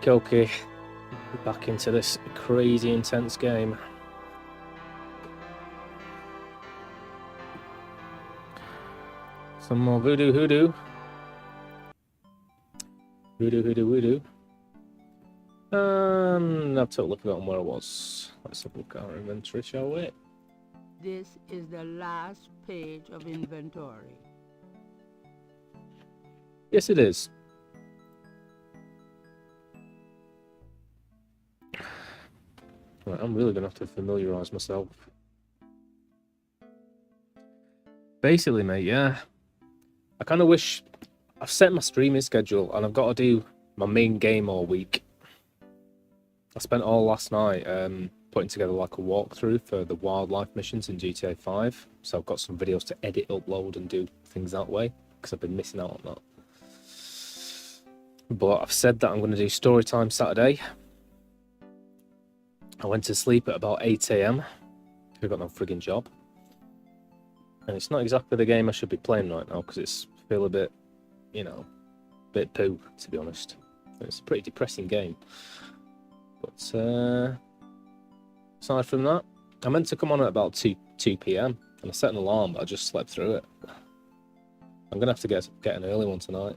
Okay. Back into this crazy intense game. Some more voodoo hoodoo. Voodoo hoodoo voodoo. I've totally forgotten where I was. Let's have a look at our inventory, shall we? This is the last page of inventory. Yes, it is. Right, I'm really going to have to familiarise myself. Basically, mate, yeah. I kind of wish... I've set my streaming schedule and I've got to do my main game all week. I spent all last night putting together like a walkthrough for the wildlife missions in GTA 5. So I've got some videos to edit, upload and do things that way because I've been missing out on that. But I've said that I'm going to do story time Saturday. I went to sleep at about 8 AM. I've got no frigging job. And it's not exactly the game I should be playing right now because it's feel a bit, you know, a bit poo, to be honest. It's a pretty depressing game. But aside from that, I meant to come on at about 2 PM and I set an alarm, but I just slept through it. I'm going to have to get an early one tonight.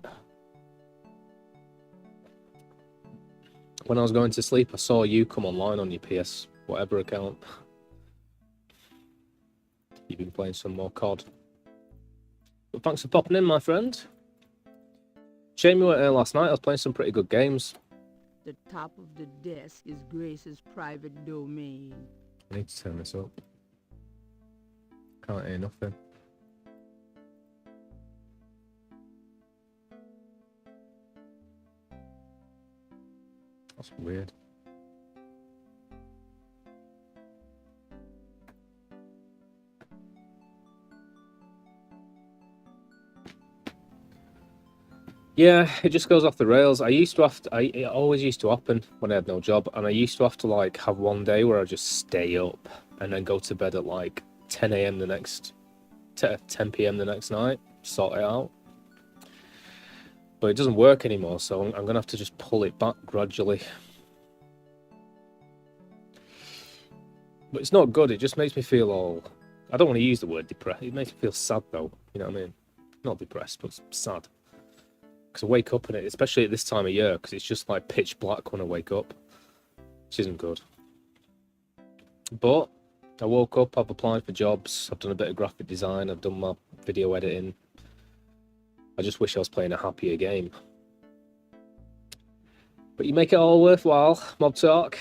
When I was going to sleep, I saw you come online on your PS whatever account. You've been playing some more COD. But thanks for popping in, my friend. Shame you weren't here last night. I was playing some pretty good games. The top of the desk is Grace's private domain. I need to turn this up. Can't hear nothing. That's weird. Yeah, it just goes off the rails. I it always used to happen when I had no job, and I used to have to like have one day where I just stay up and then go to bed at like 10 AM the next, 10 PM the next night, sort it out. But it doesn't work anymore, so I'm gonna have to just pull it back gradually. But it's not good. It just makes me feel all. I don't want to use the word depressed. It makes me feel sad though. You know what I mean? Not depressed, but sad. Because I wake up in it, especially at this time of year, because it's just like pitch black when I wake up, which isn't good. But I woke up, I've applied for jobs, I've done a bit of graphic design, I've done my video editing. I just wish I was playing a happier game. But you make it all worthwhile, Mob Talk.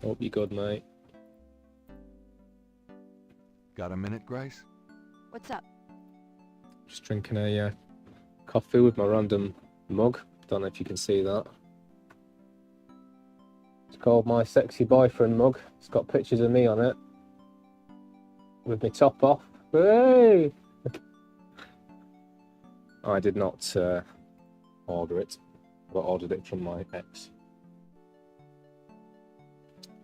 Hope you're good, mate. Got a minute, Grace? What's up? Just drinking a coffee with my random mug. Don't know if you can see that. It's called my sexy boyfriend mug. It's got pictures of me on it. With my top off. Hey! I did not order it. I ordered it from my ex.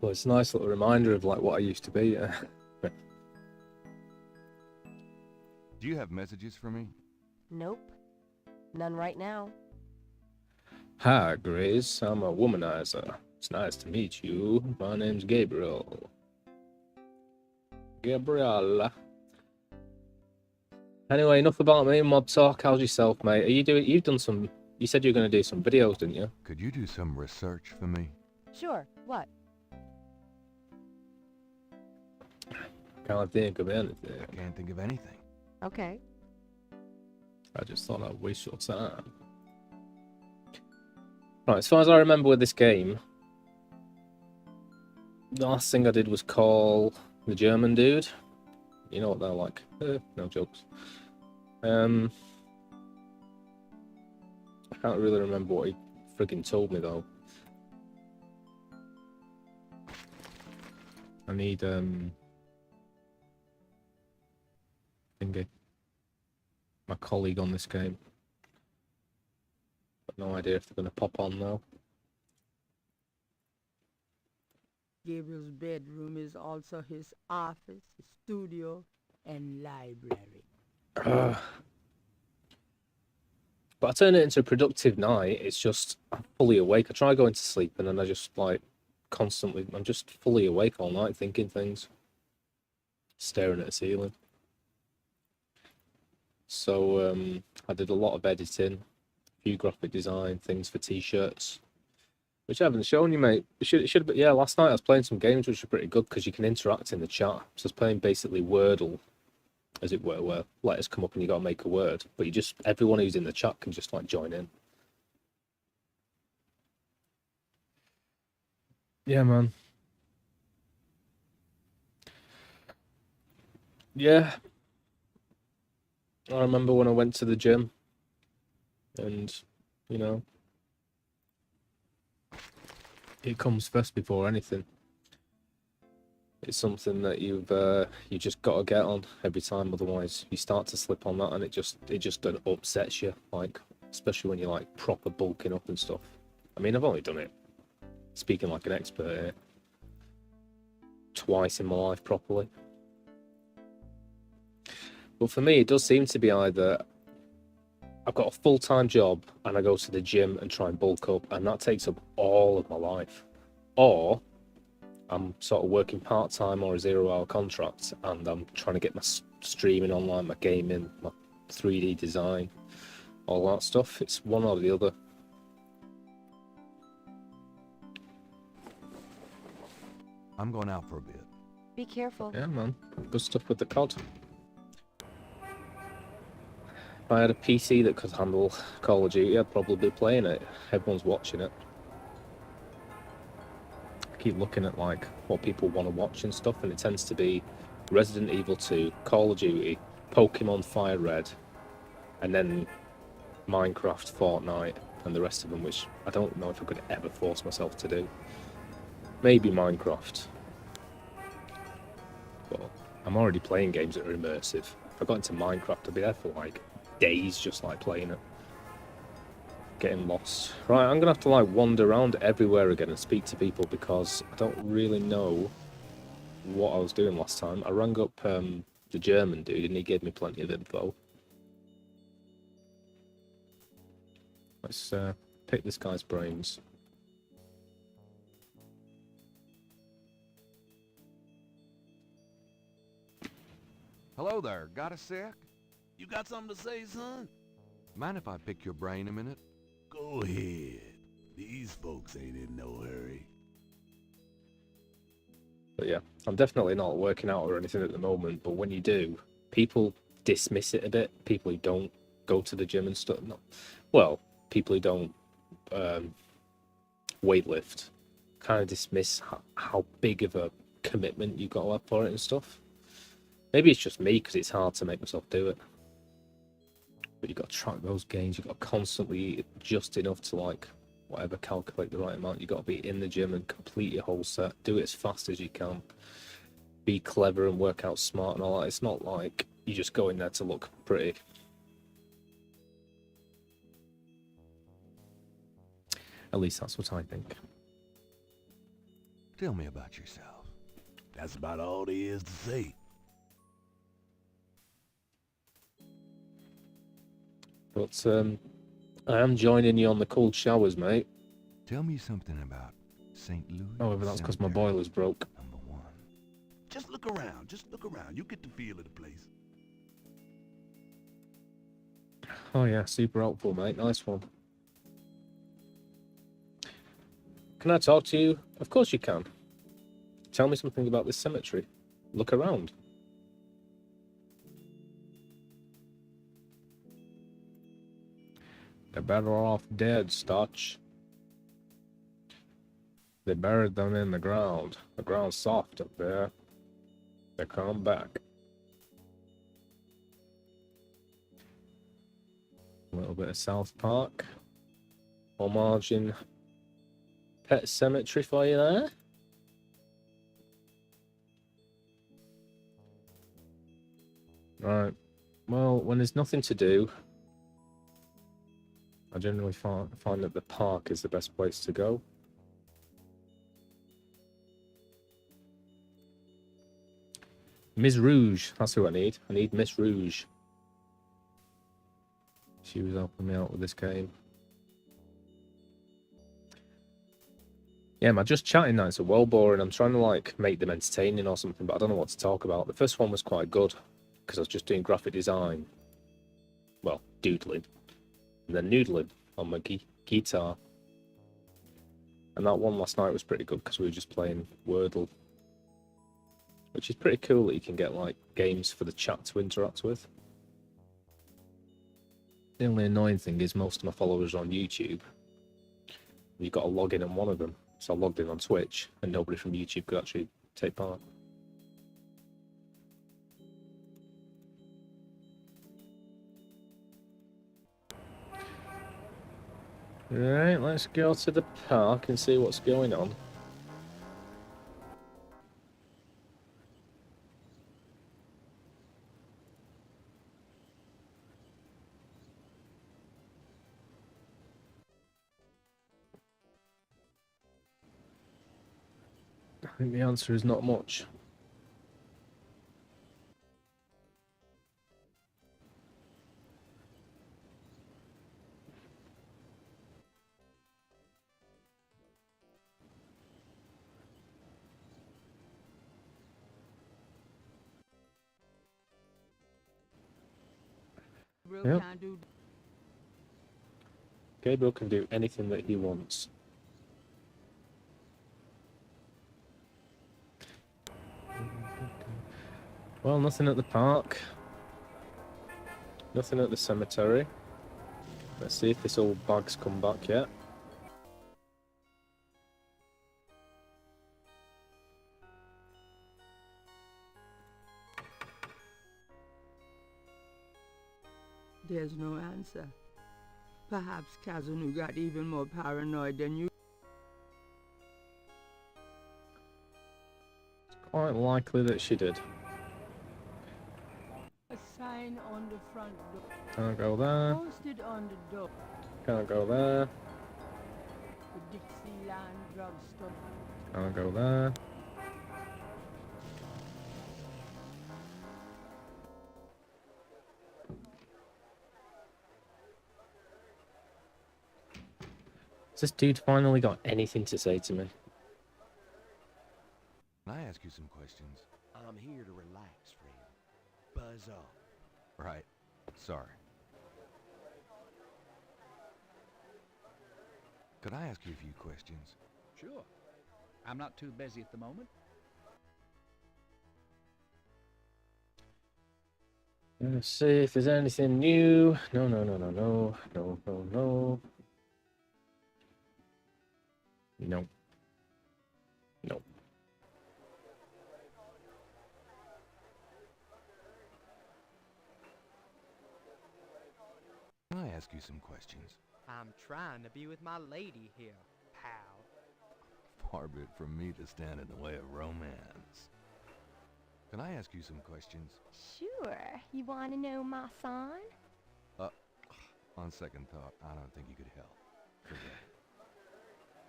Well, it's a nice little reminder of like what I used to be. Do you have messages for me? Nope. None right now. Hi, Grace. I'm a womanizer. It's nice to meet you. My name's Gabriel. Gabriel. Anyway, enough about me. Mob Talk. How's yourself, mate? You've done some. You said you were going to do some videos, didn't you? Could you do some research for me? Sure. What? Can't think of anything. I can't think of anything. Okay. I just thought I'd waste your time. Right, as far as I remember with this game, the last thing I did was call the German dude. You know what they're like. No jokes. I can't really remember what he friggin' told me though. I need thingy. My colleague on this game. But no idea if they're gonna pop on though. Gabriel's bedroom is also his office, his studio, and library. Ugh. But I turn it into a productive night. It's just I'm fully awake. I try going to sleep and then I just like constantly. I'm just fully awake all night thinking things, staring at the ceiling. So I did a lot of editing, a few graphic design things for t-shirts, which I haven't shown you, mate. It should have been, yeah, last night I was playing some games which are pretty good because you can interact in the chat. So I was playing basically Wordle, as it were, where letters come up and you got to make a word, but everyone who's in the chat can just like join in. Yeah, man. Yeah, I remember when I went to the gym and, you know, it comes first before anything. It's something that you just got to get on every time, otherwise you start to slip on that and it just upsets you, like especially when you're like proper bulking up and stuff. I mean, I've only done it, speaking like an expert here, twice in my life properly. But for me, it does seem to be either I've got a full-time job and I go to the gym and try and bulk up, and that takes up all of my life, or I'm sort of working part-time or a 0-hour contract and I'm trying to get my streaming online, my gaming, my 3D design, all that stuff. It's one or the other. I'm going out for a bit. Be careful. Yeah, man. Good stuff with the COD. If I had a PC that could handle Call of Duty, I'd probably be playing it. Everyone's watching it. I keep looking at like what people want to watch and stuff, and it tends to be Resident Evil 2, Call of Duty, Pokemon Fire Red, and then Minecraft, Fortnite, and the rest of them, which I don't know if I could ever force myself to do. Maybe Minecraft. But I'm already playing games that are immersive. If I got into Minecraft, I'd be there for like days just like playing it. Getting lost. Right, I'm gonna have to like wander around everywhere again and speak to people because I don't really know what I was doing last time. I rang up the German dude and he gave me plenty of info. Let's pick this guy's brains. Hello there, got a sec? You got something to say, son? Mind if I pick your brain a minute? Go ahead. These folks ain't in no hurry. But yeah, I'm definitely not working out or anything at the moment, but when you do, people dismiss it a bit. People who don't go to the gym and stuff. No. Well, people who don't weightlift kind of dismiss how big of a commitment you got to have for it and stuff. Maybe it's just me because it's hard to make myself do it. But you got to track those gains. You got to constantly eat just enough to like whatever, calculate the right amount. You got to be in the gym and complete your whole set. Do it as fast as you can. Be clever and work out smart and all that. It's not like you just go in there to look pretty. At least that's what I think. Tell me about yourself. That's about all there is to say. But I am joining you on the cold showers, mate. Tell me something about St. Louis. However, that's because my Cemetery, boiler's broke. number 1. Just look around. Just look around. You get the feel of the place. Oh yeah, super helpful, mate. Nice one. Can I talk to you? Of course you can. Tell me something about this cemetery. Look around. They're better off dead, Stotch. They buried them in the ground. The ground's soft up there. They come back. A little bit of South Park. Homaging Pet Cemetery for you there. Right. Well, when there's nothing to do, I generally find that the park is the best place to go. Miss Rouge, that's who I need. I need Miss Rouge. She was helping me out with this game. Yeah, my just chatting nights are well boring. I'm trying to like make them entertaining or something, but I don't know what to talk about. The first one was quite good because I was just doing graphic design. Well, doodling. And then noodling on my guitar. And that one last night was pretty good because we were just playing Wordle. Which is pretty cool that you can get like games for the chat to interact with. The only annoying thing is most of my followers are on YouTube. You've got to log in on one of them. So I logged in on Twitch and nobody from YouTube could actually take part. Right, let's go to the park and see what's going on. I think the answer is not much. Gabriel Yep. can't do Gabriel can do anything that he wants. Well, nothing at the park. Nothing at the cemetery. Let's see if this old bag's come back yet. There's no answer. Perhaps Kazunu got even more paranoid than you. Quite likely that she did. A sign on the front door. Can't go there. Posted on the door. Can't go there. The Dixieland drugstore. Can't go there. Has this dude finally got anything to say to me? Can I ask you some questions? I'm here to relax, friend. Buzz off. Right. Sorry. Could I ask you a few questions? Sure. I'm not too busy at the moment. Let's see if there's anything new. No, no, no, no, no. No, no, no. No. No. Can I ask you some questions? I'm trying to be with my lady here, pal. Far be it from me to stand in the way of romance. Can I ask you some questions? Sure. You want to know my son? On second thought, I don't think you could help. Forget it.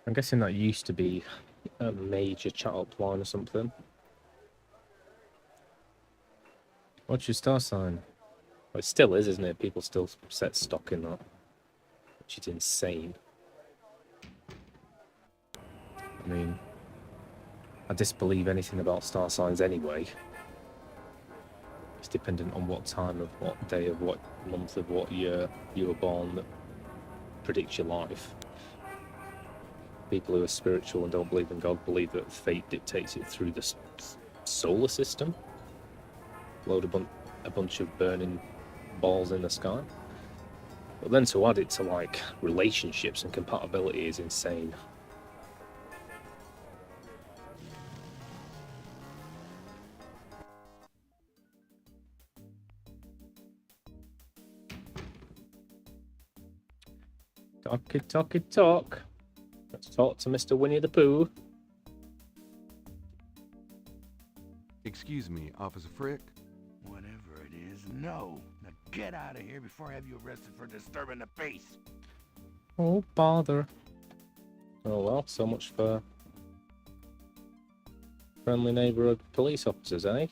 I'm guessing that used to be a major chat up line or something. What's your star sign? Well, it still is, isn't it? People still set stock in that. Which is insane. I mean, I disbelieve anything about star signs anyway. It's dependent on what time of what day of what month of what year you were born that predicts your life. People who are spiritual and don't believe in God believe that fate dictates it through the solar system. Load a bunch of burning balls in the sky. But then to add it to like relationships and compatibility is insane. Talky, talky, talk. Let's talk to Mr. Winnie the Pooh. Excuse me, Officer Frick? Whatever it is, no. Now get out of here before I have you arrested for disturbing the peace. Oh, bother. Oh well, so much for friendly neighborhood police officers, eh?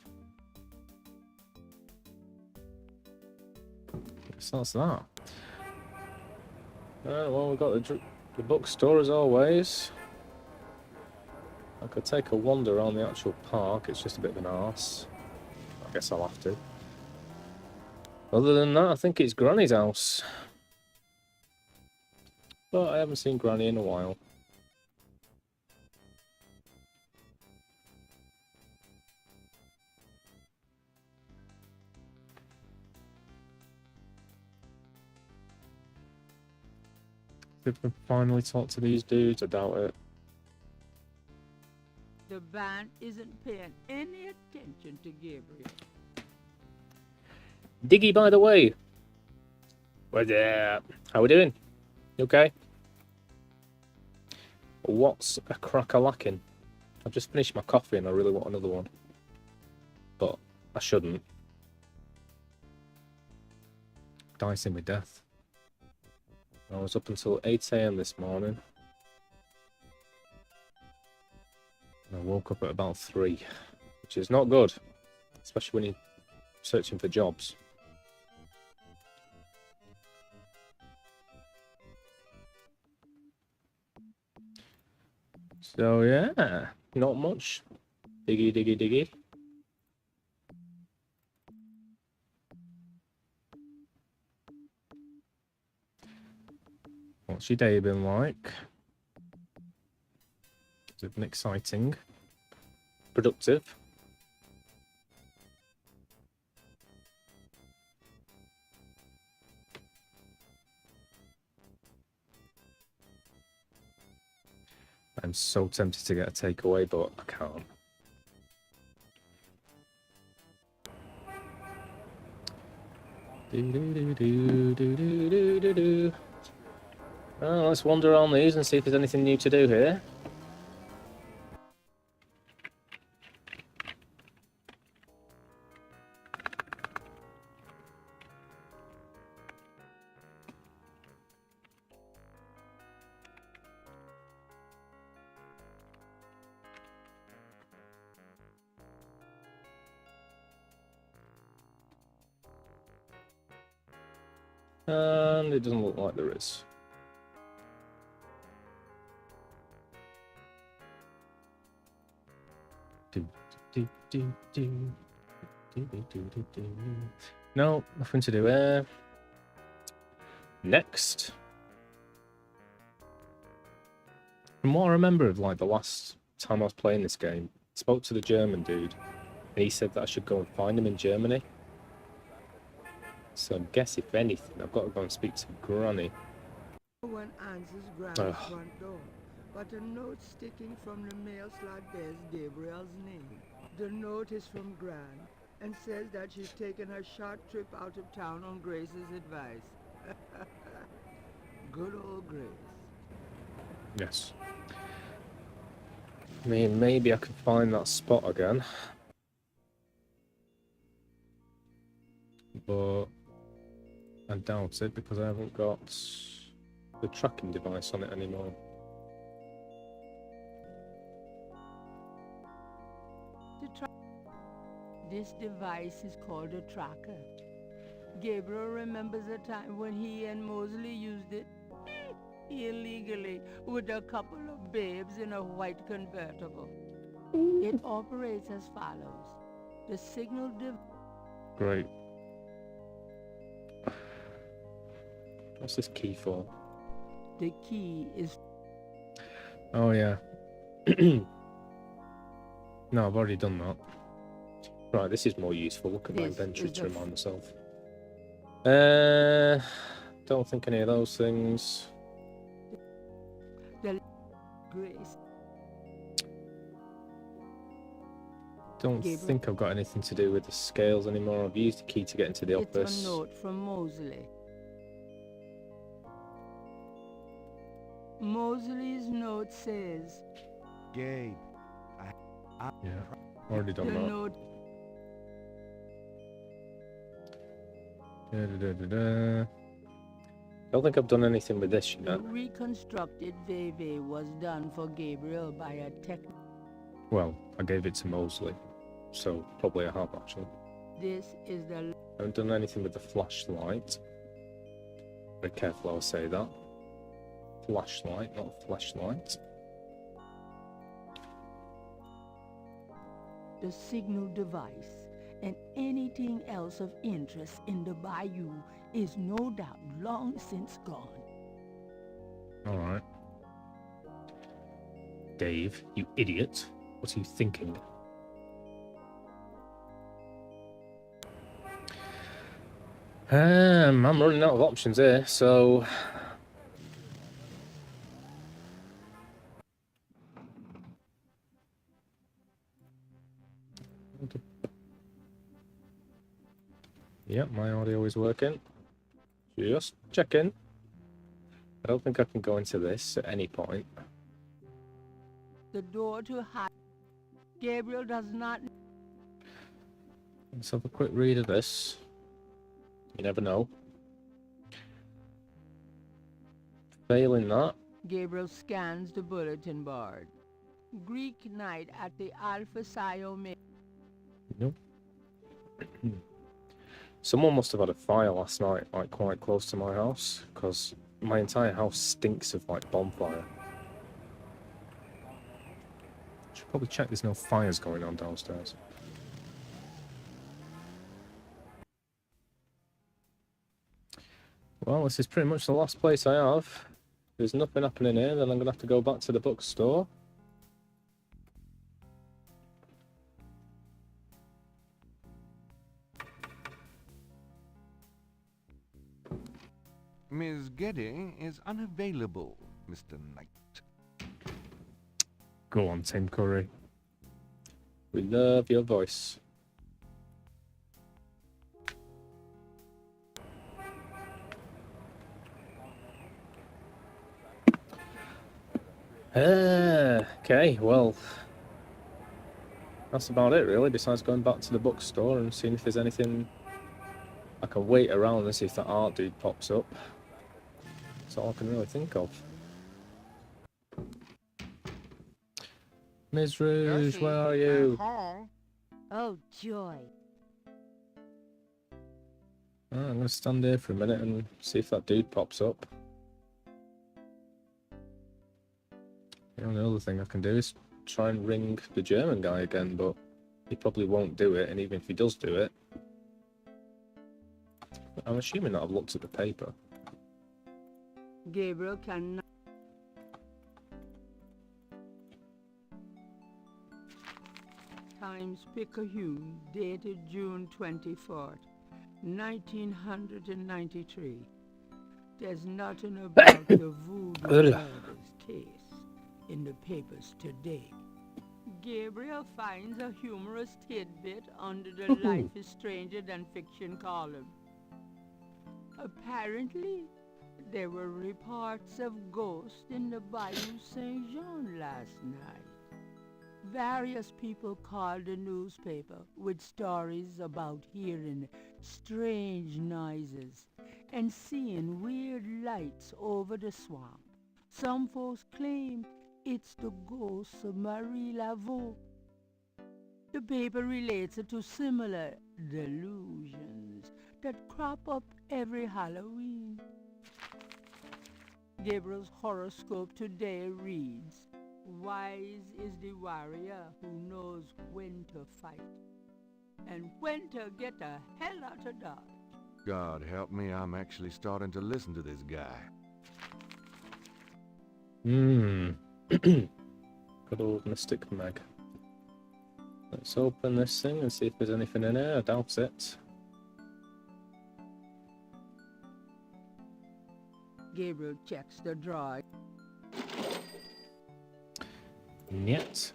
So that's that. Well, we've got the bookstore as always. I could take a wander around the actual park. It's just a bit of an arse. I guess I'll have to. Other than that, I think it's Granny's house. But I haven't seen Granny in a while. If we finally talk to these dudes, I doubt it. The band isn't paying any attention to Gabriel. Diggy, by the way. What's up? How we doing? You okay? What's a crack-a-lacking? I've just finished my coffee and I really want another one. But I shouldn't. Dicing with death. I was up until 8 AM this morning. And I woke up at about 3, which is not good, especially when you're searching for jobs. So yeah, not much. Diggy, diggy, diggy. What's your day been like? Has it been exciting? Productive? I'm so tempted to get a takeaway, but I can't. Well, let's wander around these and see if there's anything new to do here. And it doesn't look like there is. No, nothing to do there. Next. From what I remember of like the last time I was playing this game, I spoke to the German dude and he said that I should go and find him in Germany. So I guess if anything, I've got to go and speak to Granny. No one answers Granny's front door, but a note sticking from the mail slot bears Gabriel's name. The note is from Gran and says that she's taken her short trip out of town on Grace's advice. Good old Grace. Yes. I mean, maybe I could find that spot again. But I doubt it because I haven't got the tracking device on it anymore. This device is called a tracker. Gabriel remembers a time when he and Mosley used it illegally with a couple of babes in a white convertible. It operates as follows. The signal Great. What's this key for? The key is... Oh, yeah. No, I've already done that. Right, this is more useful. Look at my inventory to remind myself. Don't think any of those things. The Grace. Don't think I've got anything to do with the scales anymore. I've used the key to get into the office. It's a note from Mosley. Mosley's note says... Gabe, Yeah, already done The that. note... Don't think I've done anything with this The yet. reconstructed Veve was done for Gabriel by a tech... Well, I gave it to Mosley, so probably I have actually. This is the... I haven't done anything with the flashlight. Be careful how I say that. Flashlight, not flashlight. The signal device and anything else of interest in the bayou is no doubt long since gone. Alright. Dave, you idiot. What are you thinking? I'm running out of options here, so... Yep, my audio is working. Just checking. I don't think I can go into this at any point. The door to hide. Gabriel does not. Let's have a quick read of this. You never know. Failing that. Gabriel scans the bulletin board. Greek night at the Alpha Psi Omega. Nope. Someone must have had a fire last night, like quite close to my house, because my entire house stinks of like bonfire. Should probably check there's no fires going on downstairs. Well, this is pretty much the last place I have. If there's nothing happening here, then I'm going to have to go back to the bookstore. Ms. Geddy is unavailable, Mr. Knight. Go on, Tim Curry. We love your voice. Okay, well, that's about it really, besides going back to the bookstore and seeing if there's anything I can wait around and see if that art dude pops up. That's all I can really think of. Ms. Rouge, where are you? Oh, joy. I'm going to stand here for a minute and see if that dude pops up. The only other thing I can do is try and ring the German guy again, but he probably won't do it, and even if he does do it, I'm assuming that I've looked at the paper. Gabriel cannot. Times Picayune, dated June 24th, 1993. There's nothing about the voodoo murders case in the papers today. Gabriel finds a humorous tidbit under the Life is Stranger Than Fiction column. Apparently, there were reports of ghosts in the Bayou Saint Jean last night. Various people called the newspaper with stories about hearing strange noises and seeing weird lights over the swamp. Some folks claim it's the ghost of Marie Laveau. The paper relates it to similar delusions that crop up every Halloween. Gabriel's horoscope today reads, "Wise is the warrior who knows when to fight and when to get the hell out of dodge." God help me, I'm actually starting to listen to this guy. Good old Mystic Meg. Let's open this thing and see if there's anything in here. I doubt it. Gabriel checks the drawer. Yet.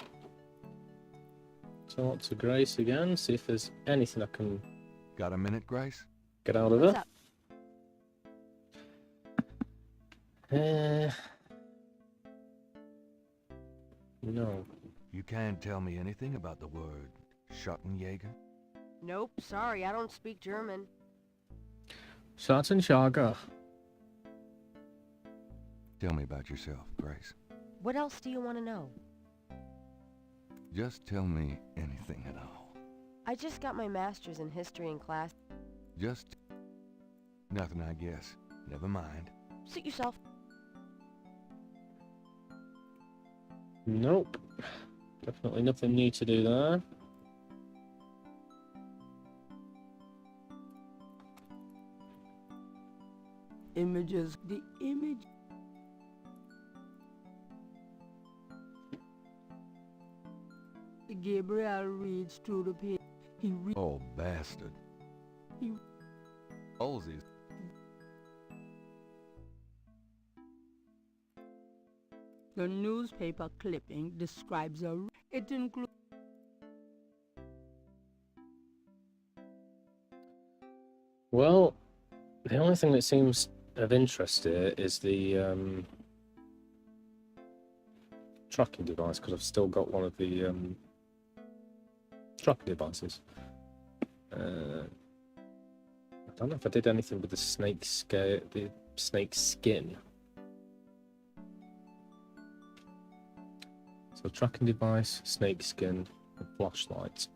Talk to Grace again, see if there's anything I can Got a minute, Grace? get out of What's her. up? No. You can't tell me anything about the word Schottenjäger? Nope, sorry, I don't speak German. Schattenjager. Tell me about yourself, Grace. What else do you want to know? Just tell me anything at all. I just got my master's in history in class. Just... nothing, I guess. Never mind. Suit yourself. Nope. Definitely nothing new to do there. Images. The image. Gabriel reads through the page. He reads. Oh, bastard. He- Olsey's. The newspaper clipping describes a. It includes. Well, the only thing that seems of interest here is the tracking device, because I've still got one of the tracking devices. I don't know if I did anything with the snake skin. So tracking device, snake skin, and flashlight.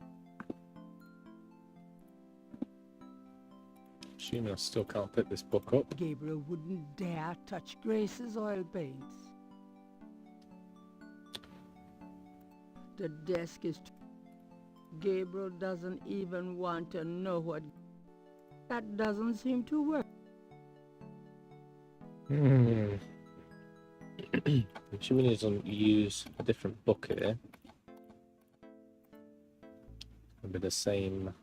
Assuming I still can't pick this book up. Gabriel wouldn't dare touch Grace's oil paints. The desk is. Gabriel doesn't even want to know what. That doesn't seem to work. Assuming he doesn't use a different book here. It'll be the same,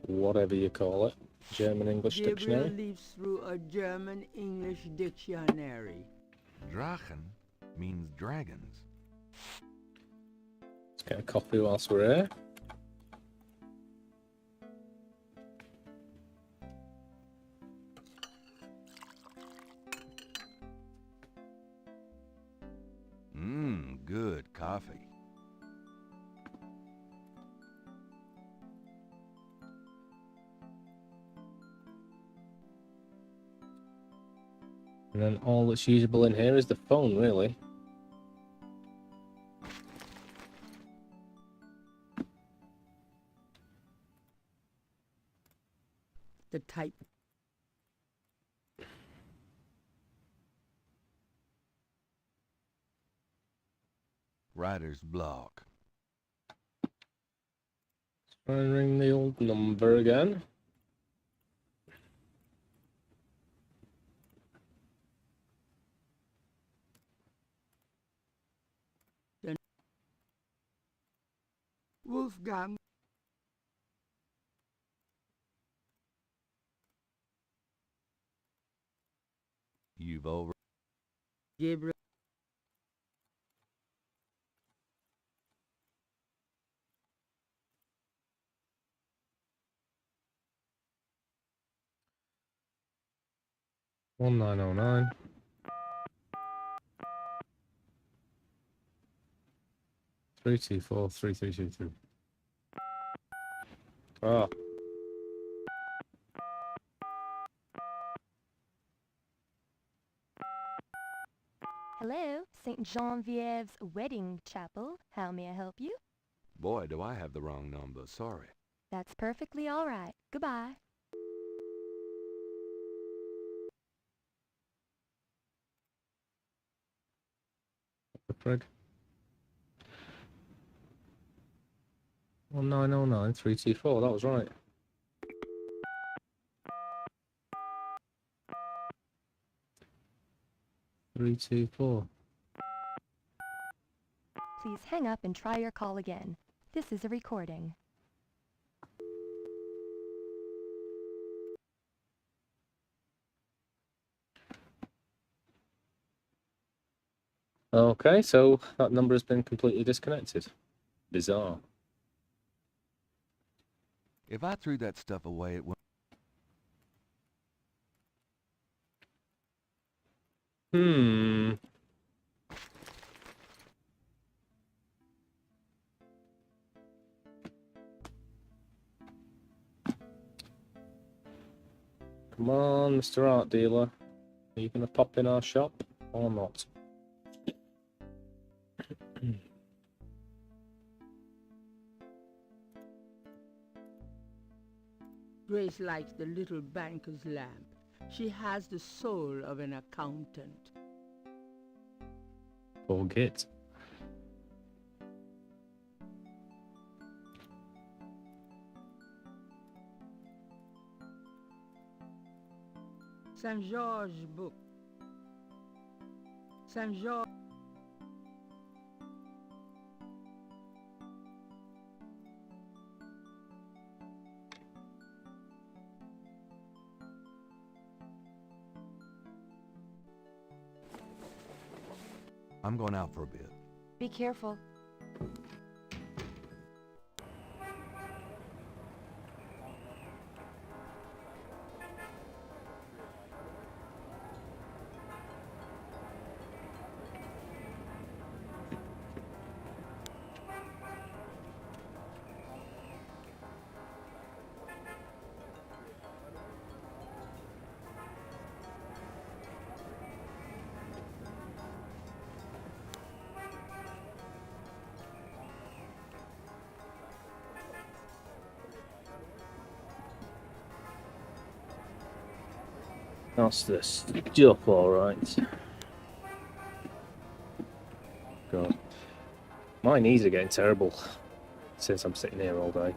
whatever you call it, German-English Gabriel dictionary. leaves through a German-English dictionary. Drachen means dragons. Let's get a coffee whilst we're here. Good coffee. And then all that's usable in here is the phone, really. The type. Writer's block. Try and ring the old number again. Wolfgang. You've over. Gabriel. One 1909. Three two four 3323. Ah. Hello, St. Genevieve's Wedding Chapel. How may I help you? Boy, do I have the wrong number. Sorry. That's perfectly all right. Goodbye. The frig. 1909 324. That was right. Three two four. Please hang up and try your call again. This is a recording. Okay, so that number has been completely disconnected. Bizarre. If I threw that stuff away, it would. Hmm. Come on, Mr. Art Dealer. Are you going to pop in our shop or not? Grace likes the little banker's lamp. She has the soul of an accountant. Poor git. Saint George book. Saint George. I'm going out for a bit. Be careful. That's the stuff, alright. God. My knees are getting terrible since I'm sitting here all day.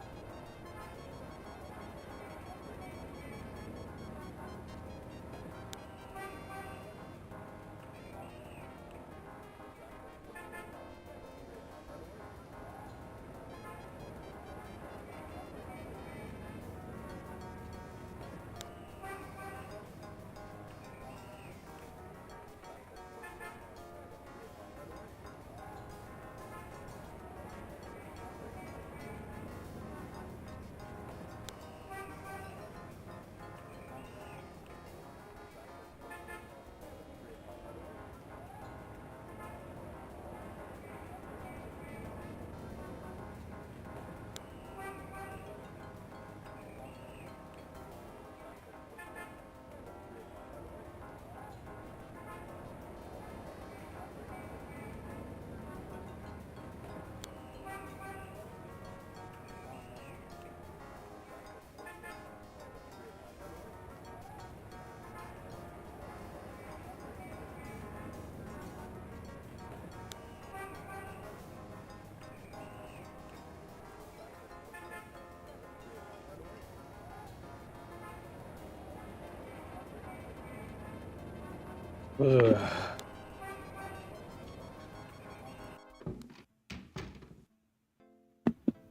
Ugh.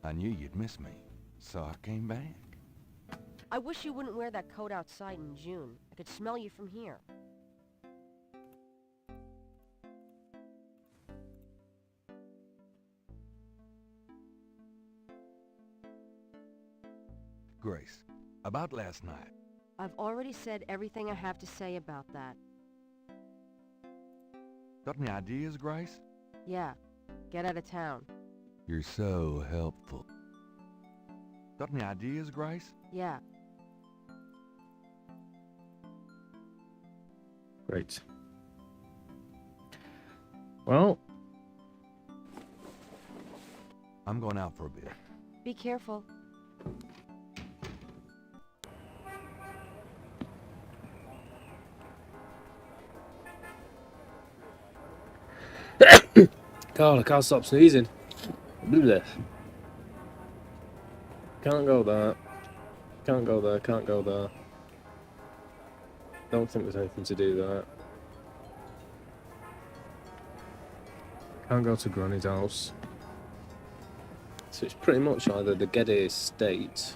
I knew you'd miss me, so I came back. I wish you wouldn't wear that coat outside in June. I could smell you from here. Grace, about last night. I've already said everything I have to say about that. Got any ideas, Grace? Yeah, get out of town. You're so helpful. Got any ideas, Grace? Yeah. Great. Well, I'm going out for a bit. Be careful. God, I can't stop sneezing. Blech. Can't go there. Can't go there, can't go there. Don't think there's anything to do there. Can't go to Granny's house. So it's pretty much either the Geddy estate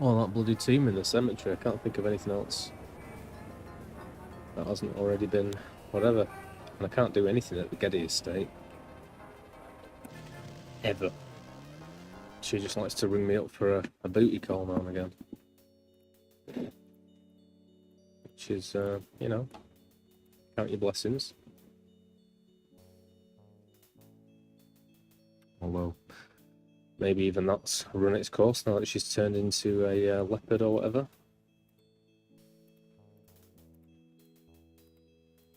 or that bloody team in the cemetery. I can't think of anything else that hasn't already been whatever. And I can't do anything at the Geddy estate. Ever. She just likes to ring me up for a booty call now and again. Which is, you know, count your blessings. Although, maybe even that's run its course now that she's turned into a leopard or whatever.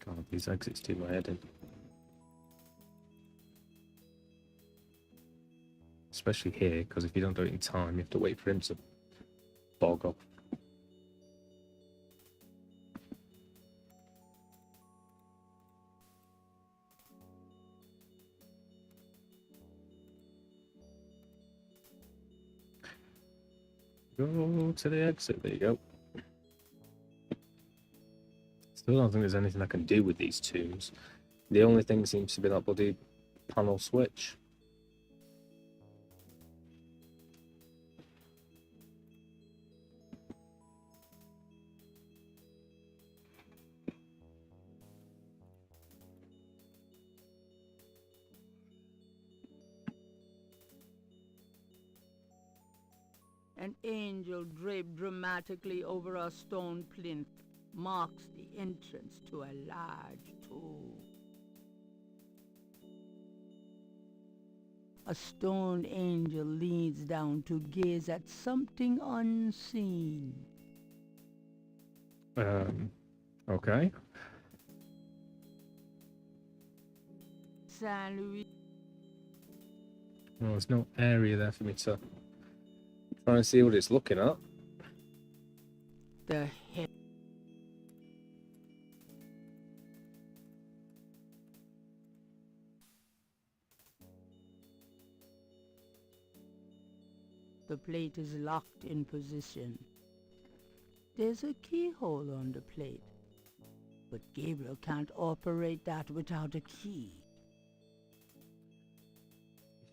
God, these exits do my head in. It's especially here, because if you don't do it in time, you have to wait for him to bog up. Go to the exit, there you go. Still don't think there's anything I can do with these tombs. The only thing seems to be that bloody panel switch. An angel draped dramatically over a stone plinth marks the entrance to a large tomb. A stone angel leans down to gaze at something unseen. Okay. Saint Louis. Well, there's no area there for me to try and see what it's looking at. The head. The plate is locked in position. There's a keyhole on the plate, but Gabriel can't operate that without a key.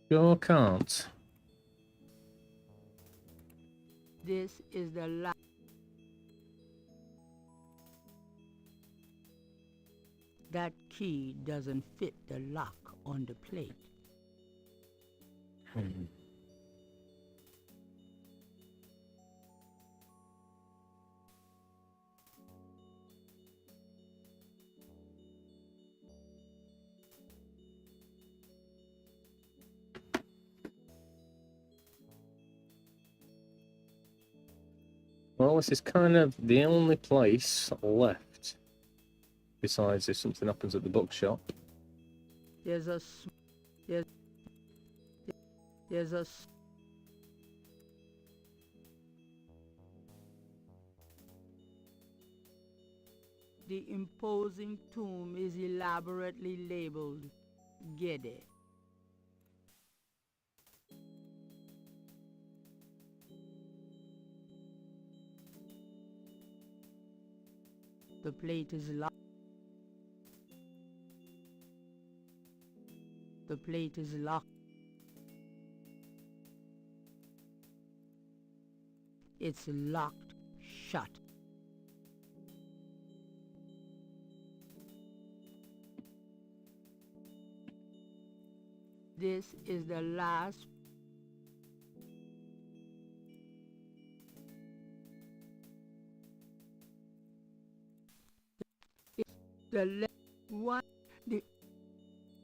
Sure can't. This is the lock. That key doesn't fit the lock on the plate. Well, this is kind of the only place left. Besides, if something happens at the bookshop. There's a The imposing tomb is elaborately labeled Gede. The plate is locked. The plate is locked. It's locked shut. This is the last. The one, the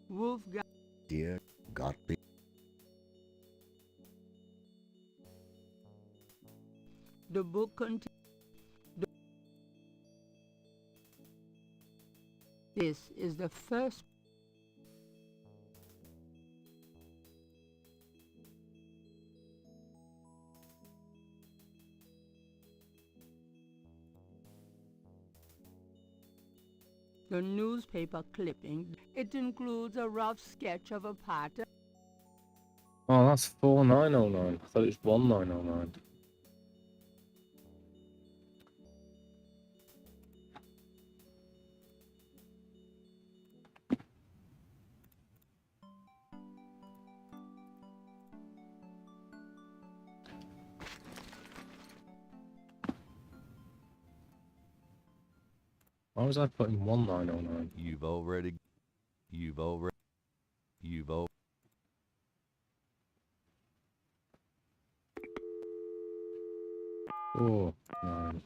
Wolfgang. Dear God be. The book contains. This is the first. The newspaper clipping. It includes a rough sketch of a pattern. Oh, that's 4909. I thought it was 1909. Why was I putting 1909? You've already... 4, 9,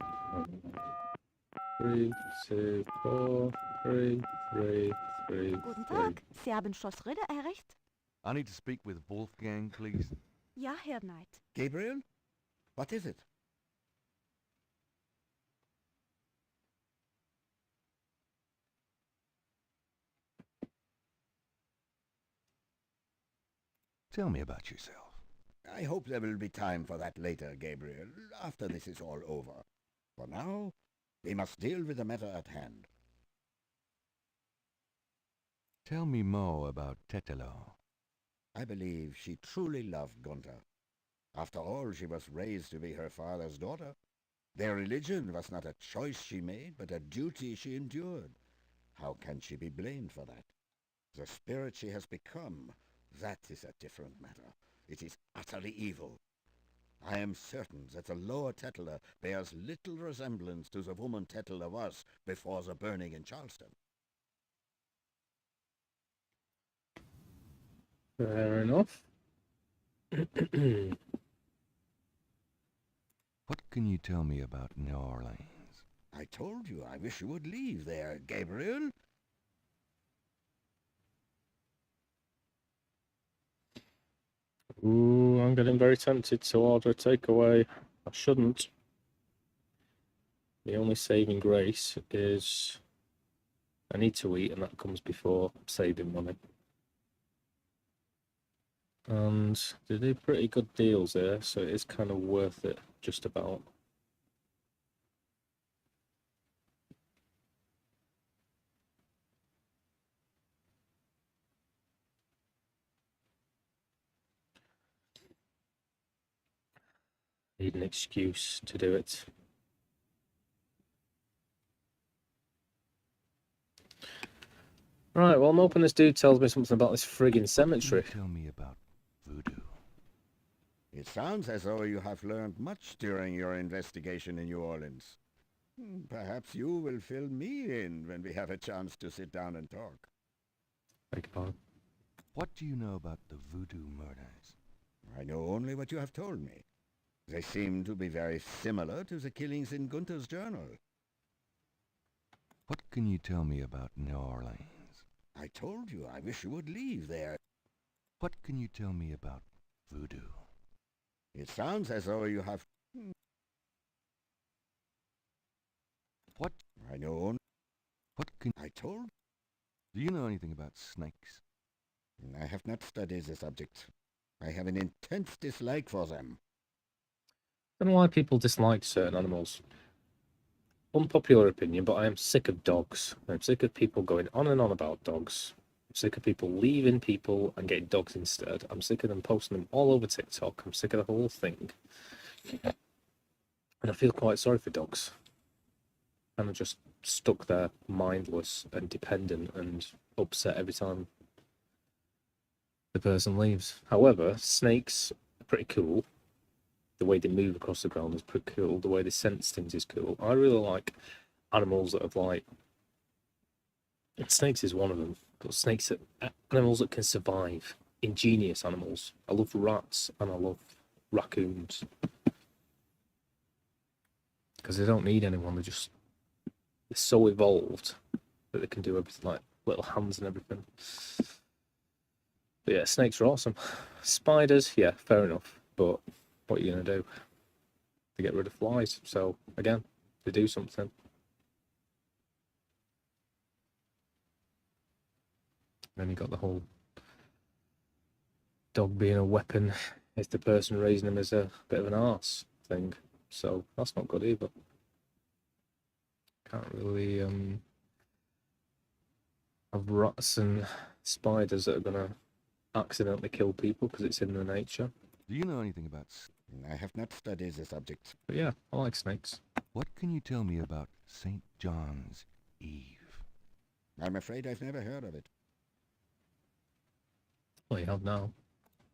3, 2, 4, 3, 3, 3, Guten 3. Tag, Sie haben Schloss Röder erreicht? I need to speak with Wolfgang, please. Ja, Herr Knight. Gabriel? What is it? Tell me about yourself. I hope there will be time for that later, Gabriel, after this is all over. For now, we must deal with the matter at hand. Tell me more about Tetelo. I believe she truly loved Gunther. After all, she was raised to be her father's daughter. Their religion was not a choice she made, but a duty she endured. How can she be blamed for that? The spirit she has become, that is a different matter. It is utterly evil. I am certain that the lower Tetler bears little resemblance to the woman Tetler was before the burning in Charleston. Fair enough. What can you tell me about New Orleans? I told you I wish you would leave there, Gabriel. Ooh, I'm getting very tempted to order a takeaway. I shouldn't. The only saving grace is I need to eat, and that comes before saving money. And they do pretty good deals there, so it is kind of worth it, just about. Need an excuse to do it. Right, well, I'm hoping this dude tells me something about this friggin' cemetery. Tell me about voodoo. It sounds as though you have learned much during your investigation in New Orleans. Perhaps you will fill me in when we have a chance to sit down and talk. Beg your pardon. What do you know about the voodoo murders? I know only what you have told me. They seem to be very similar to the killings in Gunther's journal. What can you tell me about New Orleans? I told you I wish you would leave there. What can you tell me about voodoo? It sounds as though you have... What? I know. What can... I told... Do you know anything about snakes? I have not studied the subject. I have an intense dislike for them. I don't know why people dislike certain animals. Unpopular opinion, but I am sick of dogs. I'm sick of people going on and on about dogs. I'm sick of people leaving people and getting dogs instead. I'm sick of them posting them all over TikTok. I'm sick of the whole thing. And I feel quite sorry for dogs. And I'm just stuck there, mindless and dependent and upset every time the person leaves. However, snakes are pretty cool. The way they move across the ground is pretty cool. The way they sense things is cool. I really like animals that have like... Snakes is one of them. But snakes are animals that can survive. Ingenious animals. I love rats and I love raccoons. Because they don't need anyone. They're so evolved that they can do everything, like little hands and everything. But yeah, snakes are awesome. Spiders, yeah, fair enough. But what are you going to do? They get rid of flies. So, again, they do something. Then you got the whole dog being a weapon if the person raising him is a bit of an arse thing. So, that's not good either. Can't really have rats and spiders that are going to accidentally kill people because it's in their nature. Do you know anything about... I have not studied the subject. But yeah, I like snakes. What can you tell me about St. John's Eve? I'm afraid I've never heard of it. Well, you have now.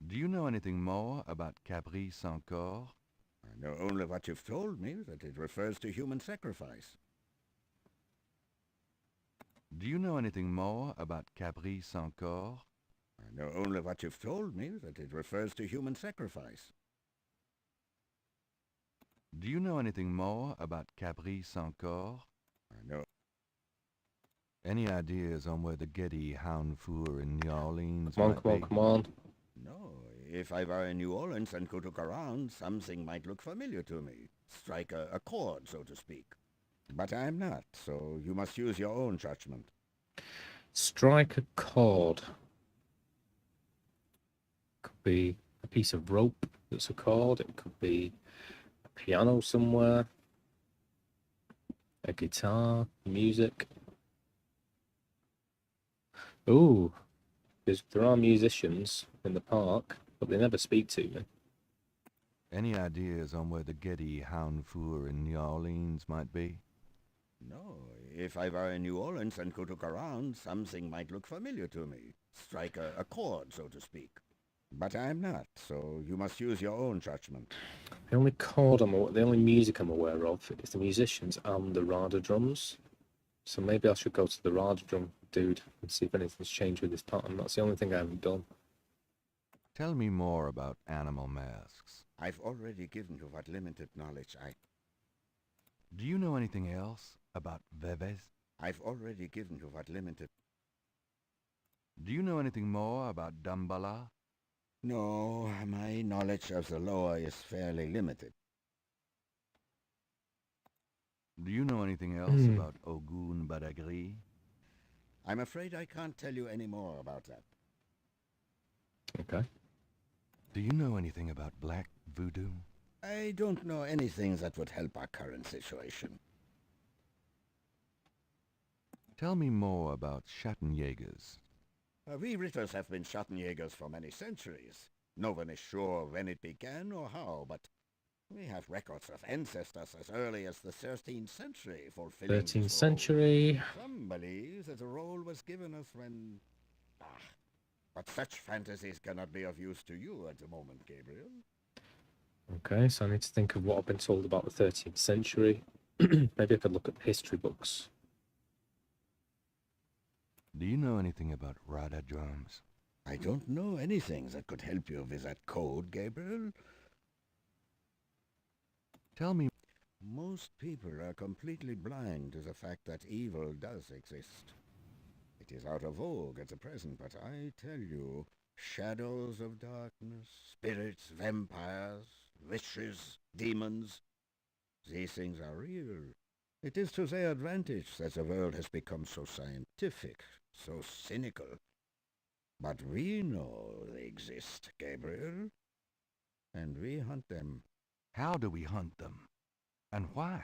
Do you know anything more about Cabri Sans Corps? I know only what you've told me, that it refers to human sacrifice. Do you know anything more about Cabri Sans Corps? I know only what you've told me, that it refers to human sacrifice. Do you know anything more about Cabri Sans Corps? I know. Any ideas on where the Getty Hound Four in New Orleans Come on, might come on, be? come on. No, if I were in New Orleans and could look around, something might look familiar to me. Strike a chord, so to speak. But I'm not, so you must use your own judgment. Strike a chord. Could be a piece of rope that's a chord. It could be a piano somewhere, a guitar, music. Ooh, there are musicians in the park, but they never speak to me. Any ideas on where the Getty Hound Four in New Orleans might be? No, if I were in New Orleans and could look around, something might look familiar to me. Strike a chord, so to speak. But I'm not, so you must use your own judgment. The only the only music I'm aware of is the musicians and the Rada drums. So maybe I should go to the Rada drum dude and see if anything's changed with this pattern. That's the only thing I haven't done. Tell me more about animal masks. I've already given you what limited knowledge I... Do you know anything else about Veves? I've already given you what limited... Do you know anything more about Dambala? No, my knowledge of the lower is fairly limited. Do you know anything else about Ogun Badagri? I'm afraid I can't tell you any more about that. Okay. Do you know anything about Black Voodoo? I don't know anything that would help our current situation. Tell me more about Schattenjägers. We Ritters have been Schattenjägers for many centuries. No one is sure when it began or how, but we have records of ancestors as early as the 13th century fulfilling 13th this century. role. Some believe that the role was given us when... but such fantasies cannot be of use to you at the moment, Gabriel. Okay, so I need to think of what I've been told about the 13th century. Maybe I could look at history books. Do you know anything about Rada drums? I don't know anything that could help you with that code, Gabriel. Tell me. Most people are completely blind to the fact that evil does exist. It is out of vogue at the present, but I tell you, shadows of darkness, spirits, vampires, witches, demons, these things are real. It is to their advantage that the world has become so scientific, so cynical. But we know they exist, Gabriel, and we hunt them. How do we hunt them? And why?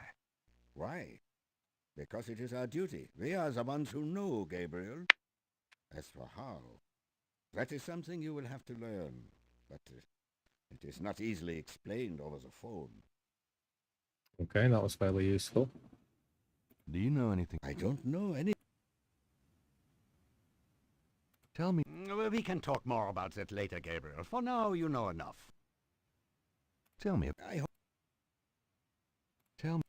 Why? Because it is our duty. We are the ones who know, Gabriel. As for how, that is something you will have to learn, but it is not easily explained over the phone. Okay, that was fairly useful. Do you know anything? I don't know any... Tell me. We can talk more about that later, Gabriel. For now, you know enough. Tell me. I Tell me.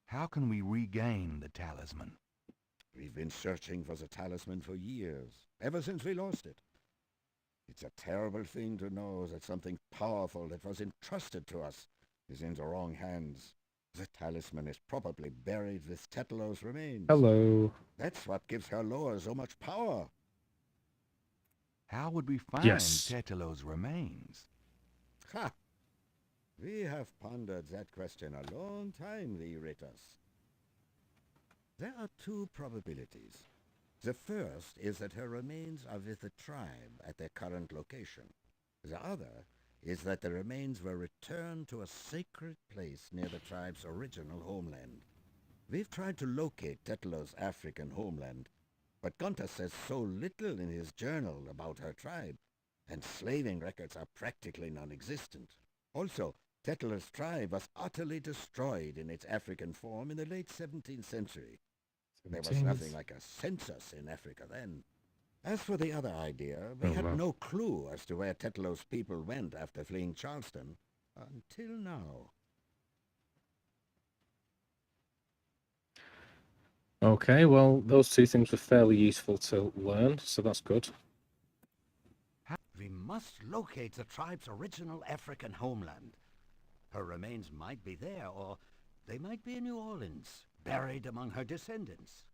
How can we regain the talisman? We've been searching for the talisman for years, ever since we lost it. It's a terrible thing to know that something powerful that was entrusted to us is in the wrong hands. The talisman is probably buried with Tetelo's remains. Hello. That's what gives her lore so much power. How would we find Tetelo's remains? Ha! We have pondered that question a long time, we Ritters. There are two probabilities. The first is that her remains are with the tribe at their current location. The other is that the remains were returned to a sacred place near the tribe's original homeland. We've tried to locate Tetelo's African homeland, but Gunter says so little in his journal about her tribe, and slaving records are practically non-existent. Also, Tetelo's tribe was utterly destroyed in its African form in the late 17th century. There was nothing like a census in Africa then. As for the other idea, we had no clue as to where Tetelo's people went after fleeing Charleston, until now. Okay, well, those two things were fairly useful to learn, so that's good. We must locate the tribe's original African homeland. Her remains might be there, or they might be in New Orleans, buried among her descendants.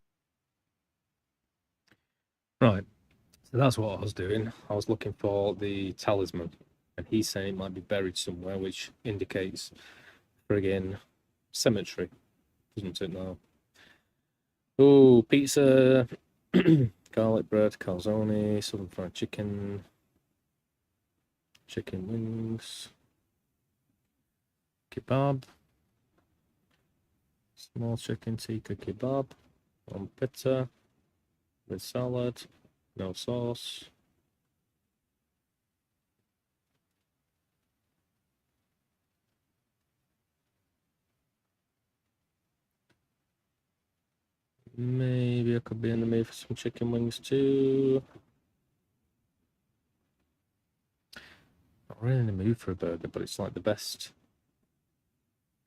Right, so that's what I was doing. I was looking for the talisman, and he's saying it might be buried somewhere, which indicates friggin' cemetery, doesn't it now? Oh, pizza, garlic bread, calzone, southern fried chicken. chicken wings, kebab, small chicken tikka kebab, on pizza, with salad, no sauce. Maybe I could be in the mood for some chicken wings too. Not really in the mood for a burger, but it's like the best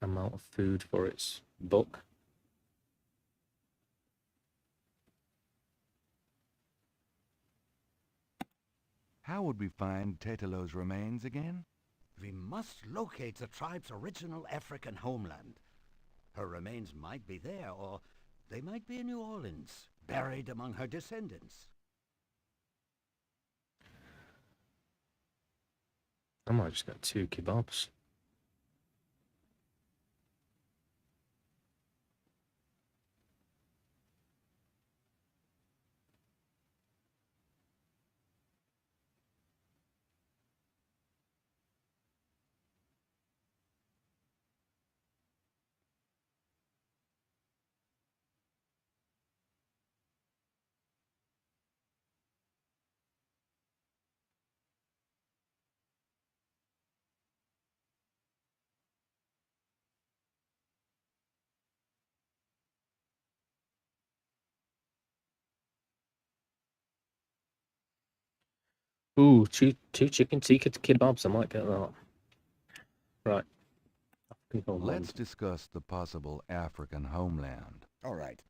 amount of food for its buck. How would we find Tetelo's remains again? We must locate the tribe's original African homeland. Her remains might be there, or they might be in New Orleans, buried among her descendants. I might just get 2 kebabs. Ooh, two chicken tikka kebabs. I might get that. Right. African homeland. Let's discuss the possible African homeland. All right.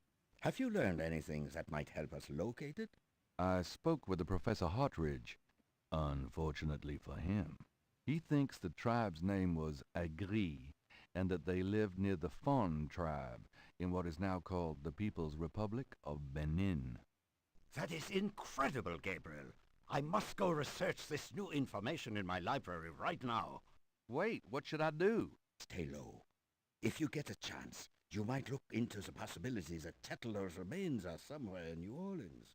Have you learned anything that might help us locate it? I spoke with the Professor Hartridge. Unfortunately for him, he thinks the tribe's name was Agri, and that they lived near the Fon tribe in what is now called the People's Republic of Benin. That is incredible, Gabriel. I must go research this new information in my library right now. Wait, what should I do? Stay low. If you get a chance, you might look into the possibility that Tetler's remains are somewhere in New Orleans.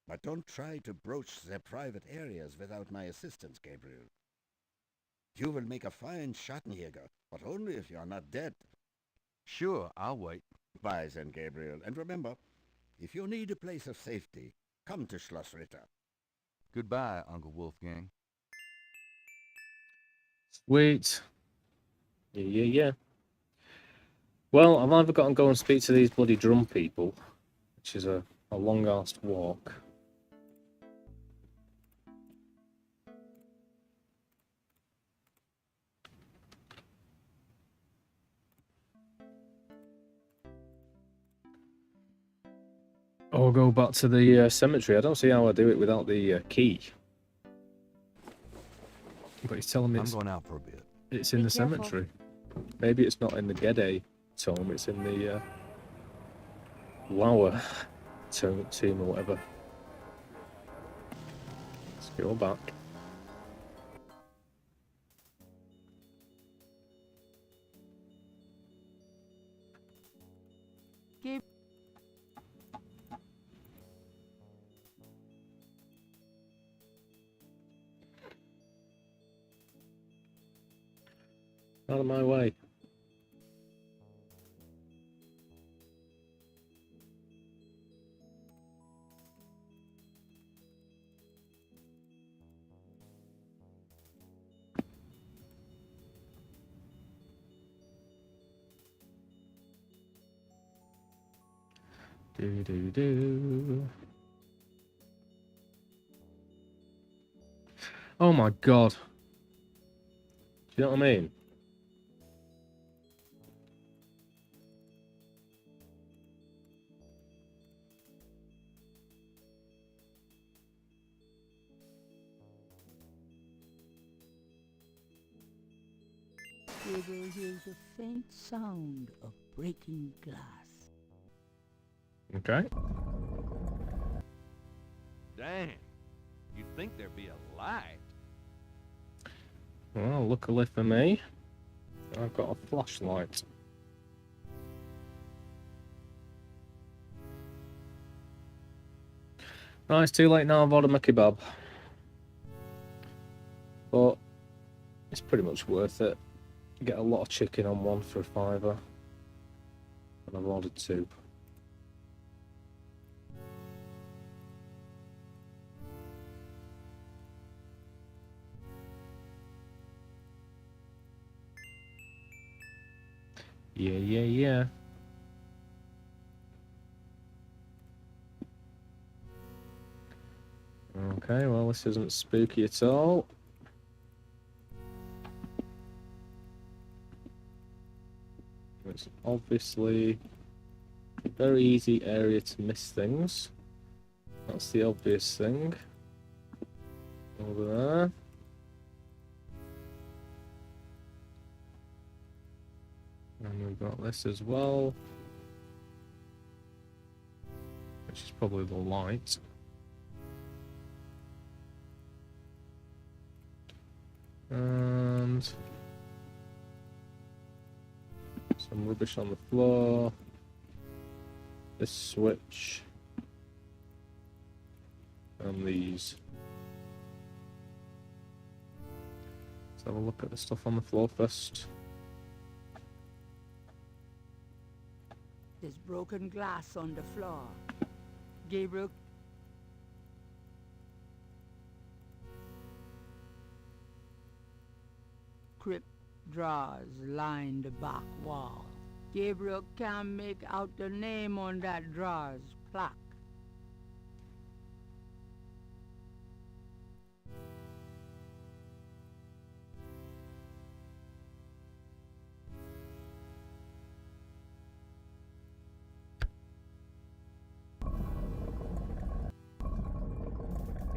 But don't try to broach their private areas without my assistance, Gabriel. You will make a fine Schattenjäger, but only if you are not dead. Sure, I'll wait. Bye then, Gabriel. And remember, if you need a place of safety, come to Schloss Ritter. Goodbye, Uncle Wolfgang. Sweet. Yeah. Well, I've either got to go and speak to these bloody drum people, which is a long-arsed walk. Or go back to the cemetery. I don't see how I do it without the key. But he's telling me I'm going out for a bit. it's in Be the careful. cemetery. Maybe it's not in the Gede tomb, it's in the Lauer tomb or whatever. Let's go back. Gabe, Out of my way. Do. Oh my god. Do you know what I mean? Gabriel hears a faint sound of breaking glass. Okay. Dang. You'd think there'd be a light. Well, luckily for me, I've got a flashlight. Right, it's too late now. I've ordered my kebab. But It's pretty much worth it. You get a lot of chicken on one for £5, and I've ordered 2. Yeah. Okay, well, this isn't spooky at all. It's obviously a very easy area to miss things. That's the obvious thing. Over there. And we've got this as well, which is probably the light. And some rubbish on the floor. This switch. And these. Let's have a look at the stuff on the floor first. There's broken glass on the floor. Gabriel. Crypt drawers line the back wall. Gabriel can't make out the name on that drawer's plaque.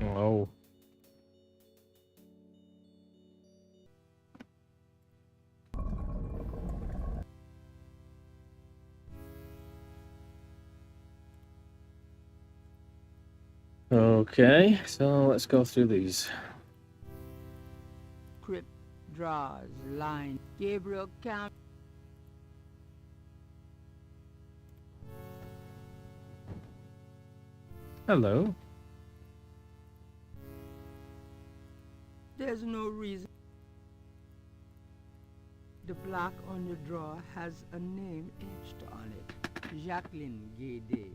Oh. Okay, so let's go through these. Crypt drawers line. Gabriel can't. Hello. There's no reason. The plaque on the drawer has a name etched on it. Jacqueline Guédé.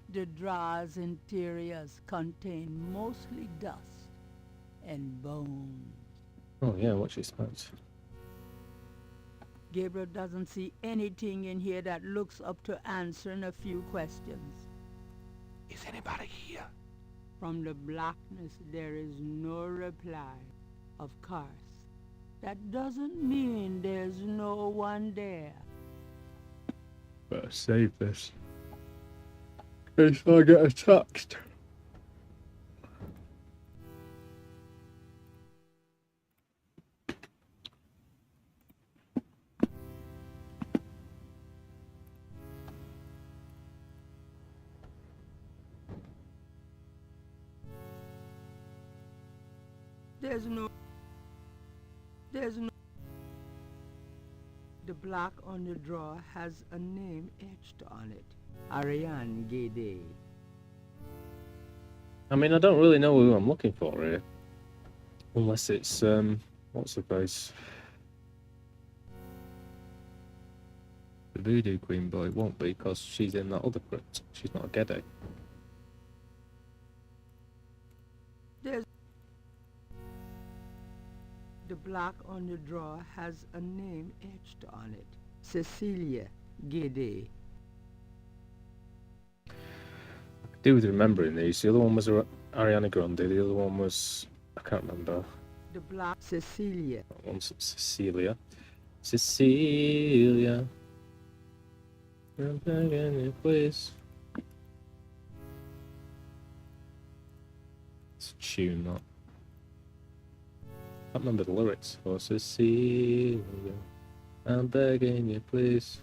The drawer's interiors contain mostly dust and bones. Oh yeah, what she expect? Gabriel doesn't see anything in here that looks up to answering a few questions. Is anybody here? From the blackness there is no reply. Of course, that doesn't mean there's no one there. Better save this. In case I get attacked. There's no. The plaque on the drawer has a name etched on it. Ariane Guédé. I mean, I don't really know who I'm looking for here. Unless it's, what's the place? The Voodoo Queen, but it won't be because she's in that other crypt. She's not a Gede. The plaque on the drawer has a name etched on it. Cecilia Guédé. I do with remembering these. The other one was Ariana Grande. The other one was, I can't remember. The black Cecilia. That one's Cecilia. Cecilia. I'm begging you, please. It's a tune, that. I can't remember the lyrics. Oh, Cecilia, I'm begging you, please.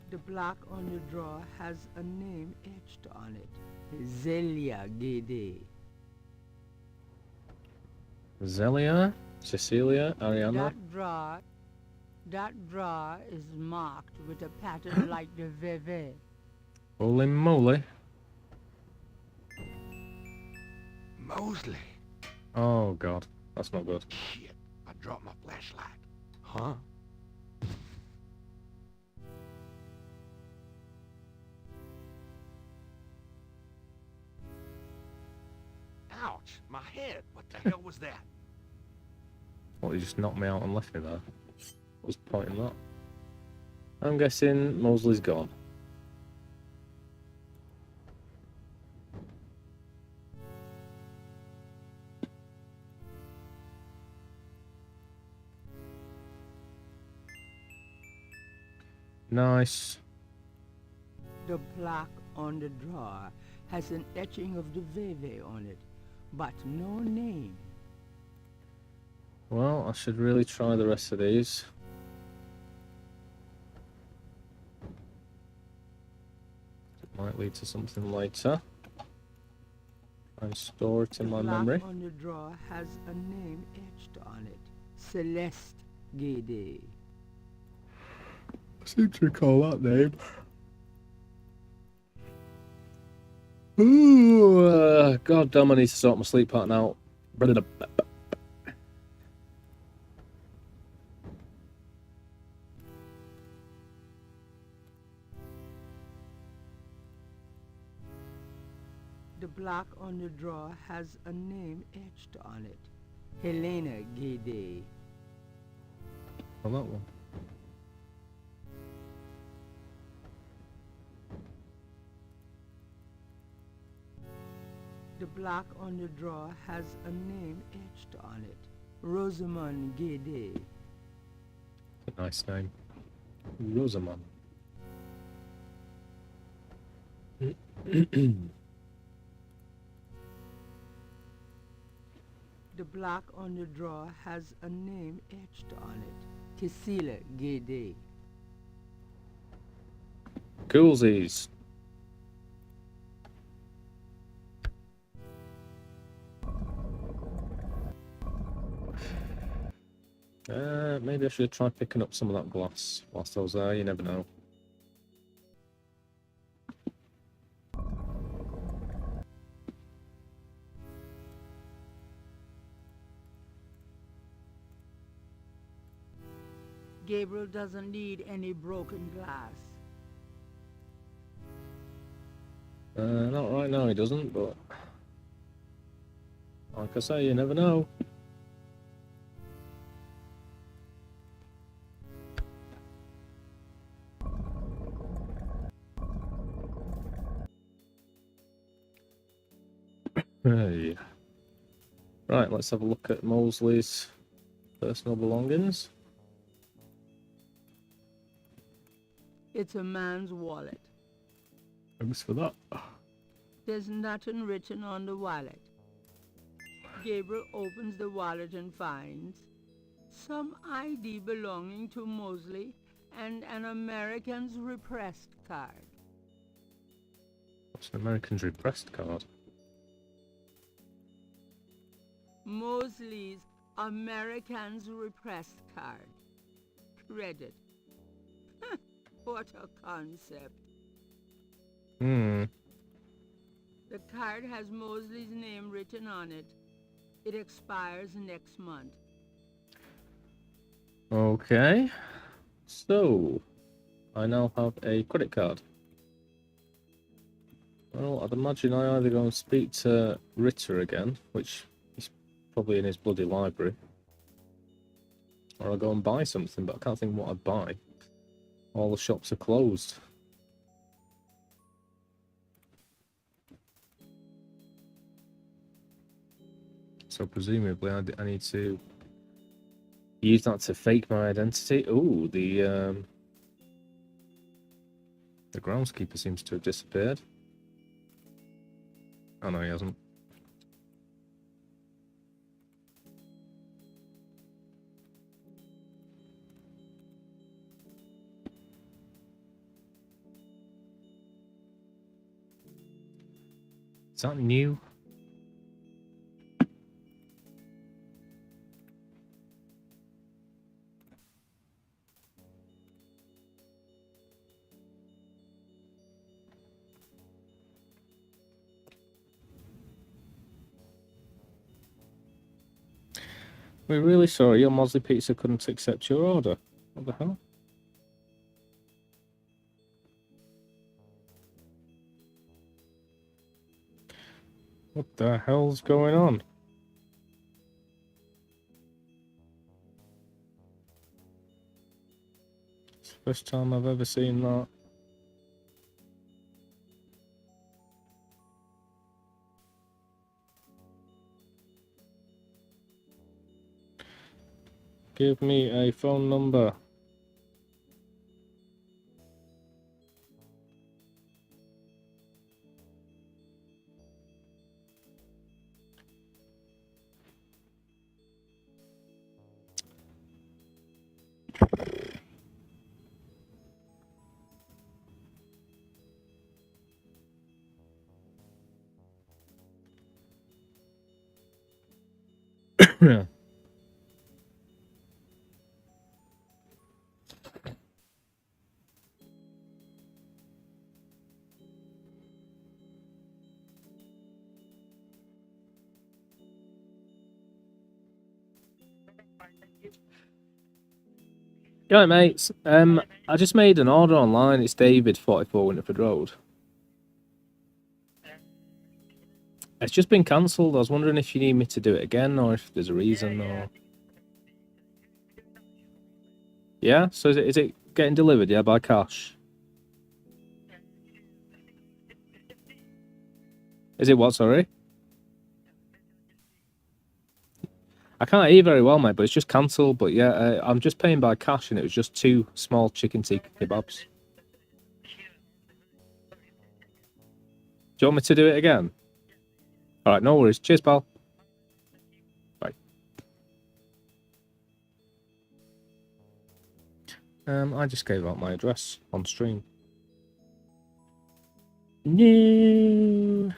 The plaque on the drawer has a name etched on it. Zelia Guédé. Zelia, Cecilia, Ariana. That drawer is marked with a pattern like the Veve. Holy moly. Mosley! Oh god, that's not good. Shit, I dropped my flashlight. Huh? Ouch, my head. What the hell was that? What, he just knocked me out and left me there? What was the point in that? I'm guessing Mosley's gone. Nice. The plaque on the drawer has an etching of the Veve on it, but no name. Well, I should really try the rest of these. It might lead to something later. And store it in my memory. The plaque on the drawer has a name etched on it. Celeste Gede. I seem to recall that name. Ooh, God damn, I need to sort my sleep pattern out. The plaque on the drawer has a name etched on it. Helena Gede. Well, that one. The plaque on the drawer has a name etched on it. Rosamond Gede. A nice name. Rosamund. The plaque on the drawer has a name etched on it. Kisila Gede. Coolsies. Maybe I should try picking up some of that glass whilst I was there, you never know. Gabriel doesn't need any broken glass. Not right now he doesn't, but like I say, you never know. Hey. Right, let's have a look at Mosley's personal belongings. It's a man's wallet. Thanks for that. There's nothing written on the wallet. Gabriel opens the wallet and finds some ID belonging to Mosley and an American's repressed card. What's an American's repressed card? Mosley's American's repressed card. Credit. What a concept. The card has Mosley's name written on it. It expires next month. Okay. So, I now have a credit card. Well, I'd imagine I either go and speak to Ritter again, which is probably in his bloody library, or I'll go and buy something, but I can't think what I'd buy. All the shops are closed. So presumably I need to use that to fake my identity. Ooh, the groundskeeper seems to have disappeared. Oh no, he hasn't. Is that new? We're really sorry, your Mosley Pizza couldn't accept your order. What the hell? What the hell's going on? It's the first time I've ever seen that. Give me a phone number. Yeah, mates. I just made an order online. It's David, 44 Winterford Road. It's just been cancelled. I was wondering if you need me to do it again, or if there's a reason, or... Yeah? So is it getting delivered, yeah, by cash? Is it what, sorry? I can't hear very well, mate, but it's just cancelled. But yeah, I'm just paying by cash, and it was just 2 small chicken tikka kebabs. Do you want me to do it again? Alright, no worries. Cheers, pal. Bye. I just gave out my address on stream. No.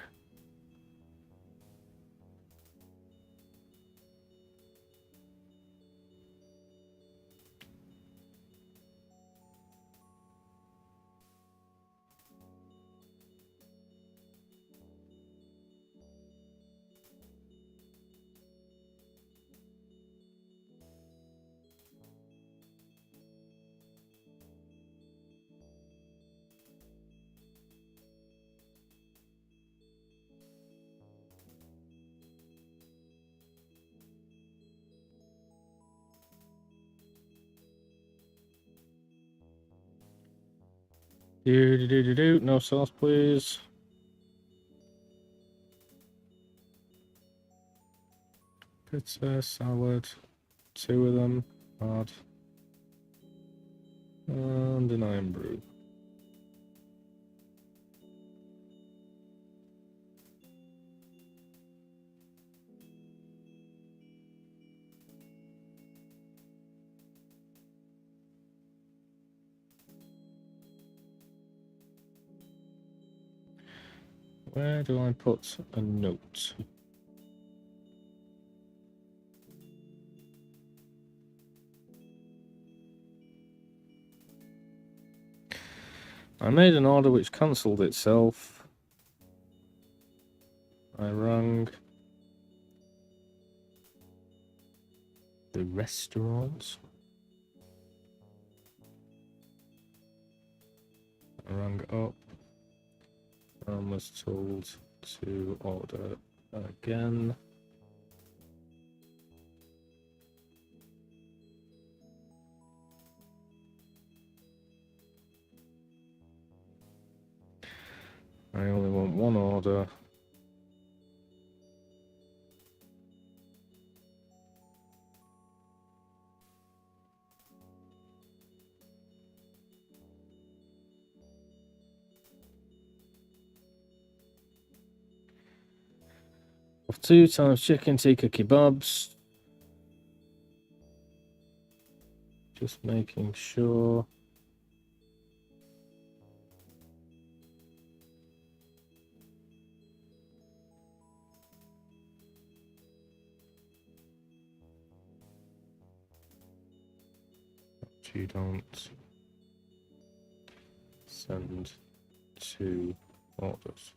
No sauce, please. Pizza, salad, 2 of them, hard, and an iron brew. Where do I put a note? I made an order which cancelled itself. I rang the restaurant. I rang up and was told to order again. I only want 1 order. Of 2 times chicken tikka kebabs. Just making sure. You don't send 2 orders.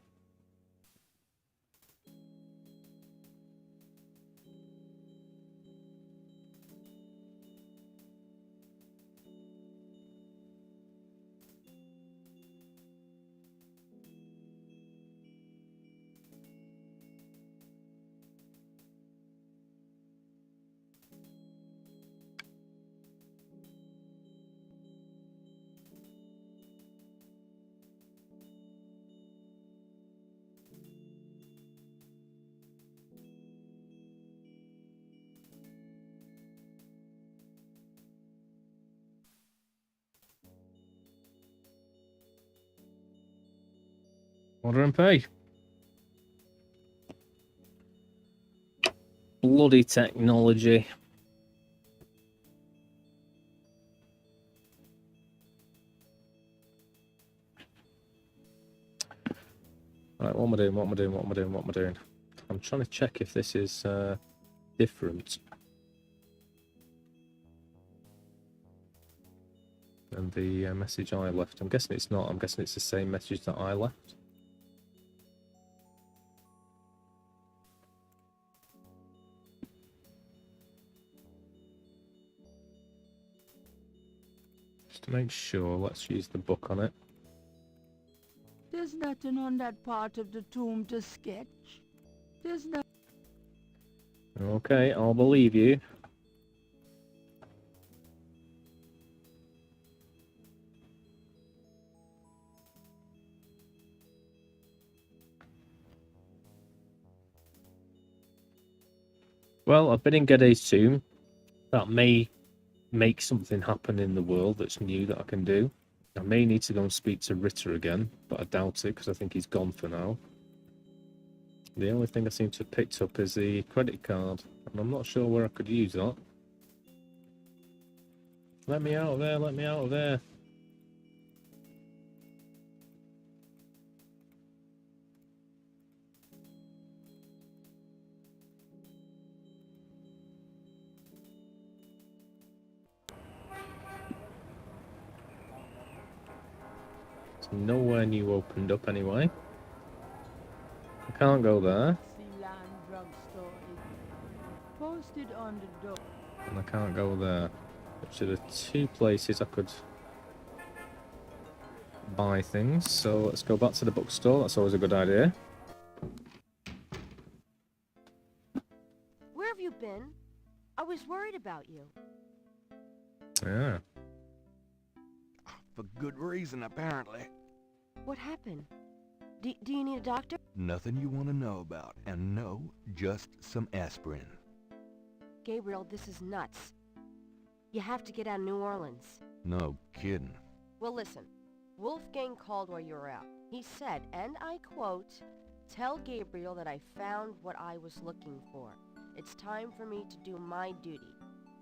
Order and pay. Bloody technology. Right, what am I doing? What am I doing? What am I doing? What am I doing? I'm trying to check if this is different. And the message I left. I'm guessing it's not. I'm guessing it's the same message that I left. Just to make sure, let's use the book on it. There's nothing on that part of the tomb to sketch. There's no... Okay, I'll believe you. Well, I've been in Gede's tomb. That may make something happen in the world that's new that I can do. I may need to go and speak to Ritter again, but I doubt it because I think he's gone for now. The only thing I seem to have picked up is the credit card, and I'm not sure where I could use that. Let me out of there, let me out of there. There's nowhere new opened up anyway. I can't go there. Sealand drugstore is posted on the door. And I can't go there. Which are the two places I could buy things. So let's go back to the bookstore. That's always a good idea. Where have you been? I was worried about you. Yeah. For good reason, apparently. What happened? Do you need a doctor? Nothing you want to know about. And no, just some aspirin. Gabriel, this is nuts. You have to get out of New Orleans. No kidding. Well, listen. Wolfgang called while you were out. He said, and I quote, "Tell Gabriel that I found what I was looking for. It's time for me to do my duty.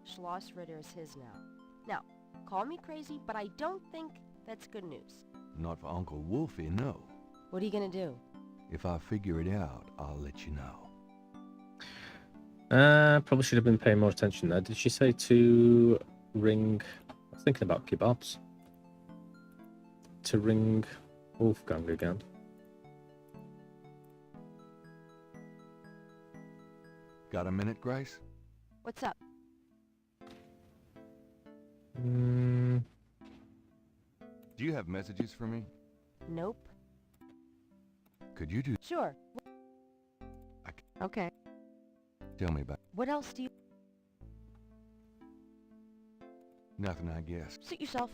Schloss Ritter is his now." Now, call me crazy, but I don't think that's good news. Not for Uncle Wolfie, no. What are you gonna do? If I figure it out, I'll let you know. Probably should have been paying more attention there. Did she say to ring... I was thinking about kebabs. To ring Wolfgang again. Got a minute, Grace? What's up? Mm, Do you have messages for me? Nope. Could you do... Sure. Okay. Tell me about... What else do you... Nothing, I guess. Suit yourself.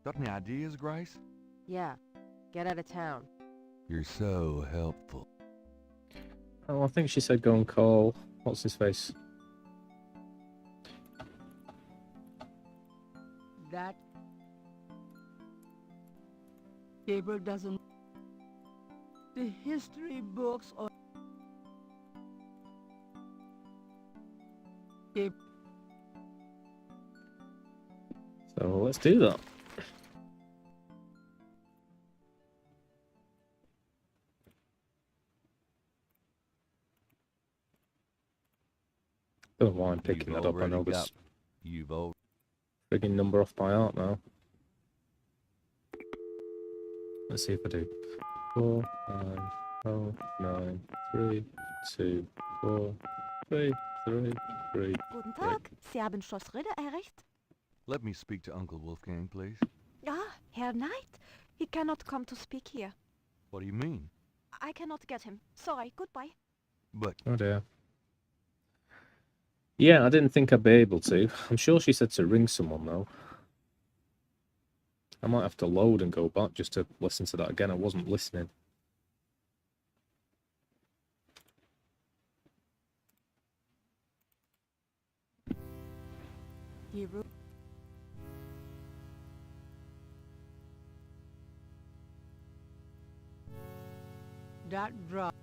Got any ideas, Grace? Yeah. Get out of town. You're so helpful. oh, I think she said go and call... What's his face? That Gabriel doesn't... The history books or... So let's do that. Don't know why I'm picking that up. I know this You've already... frigging number off by heart now. Let's see if I do. 4, 9, 0, 9, 3, 2, 4, 3, 3, 3. Guten Tag, Sie haben Schloss Ritter erreicht? Let me speak to Uncle Wolfgang, please. Ah, Herr Knight. He cannot come to speak here. What do you mean? I cannot get him. Sorry, goodbye. But Oh dear. Yeah, I didn't think I'd be able to. I'm sure she said to ring someone though. I might have to load and go back just to listen to that again. I wasn't listening. Gabriel. that drop.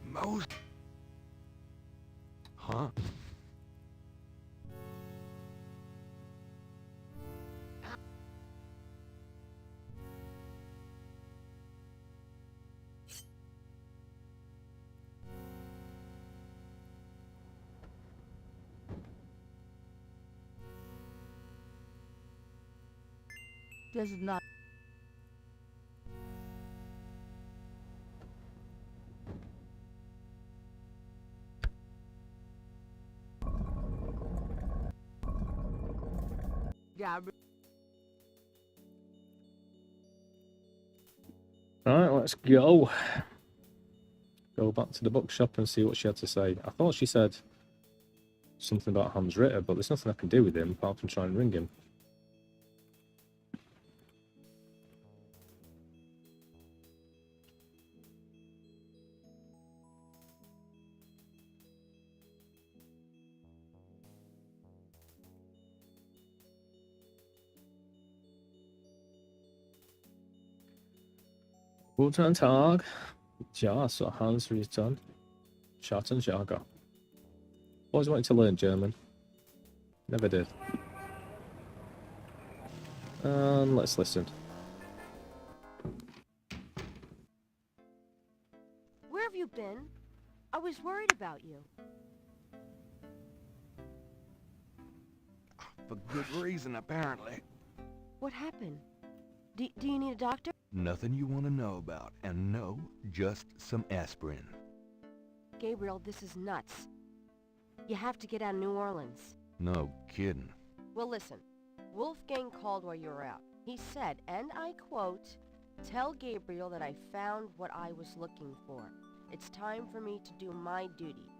Mose. Huh? Does not. Gabriel. Alright, let's go. Go back to the bookshop and see what she had to say. I thought she said something about Hans Ritter, but there's nothing I can do with him apart from try and ring him. Guten Tag. Ja, so Hans returned. Schatten Jager. Always wanted to learn German. Never did. Let's listen. Where have you been? I was worried about you. For good reason, apparently. What happened? Do you need a doctor? Nothing you want to know about, and no, just some aspirin. Gabriel, this is nuts. You have to get out of New Orleans. No kidding. Well, listen. Wolfgang called while you were out. He said, and I quote, "Tell Gabriel that I found what I was looking for. It's time for me to do my duty.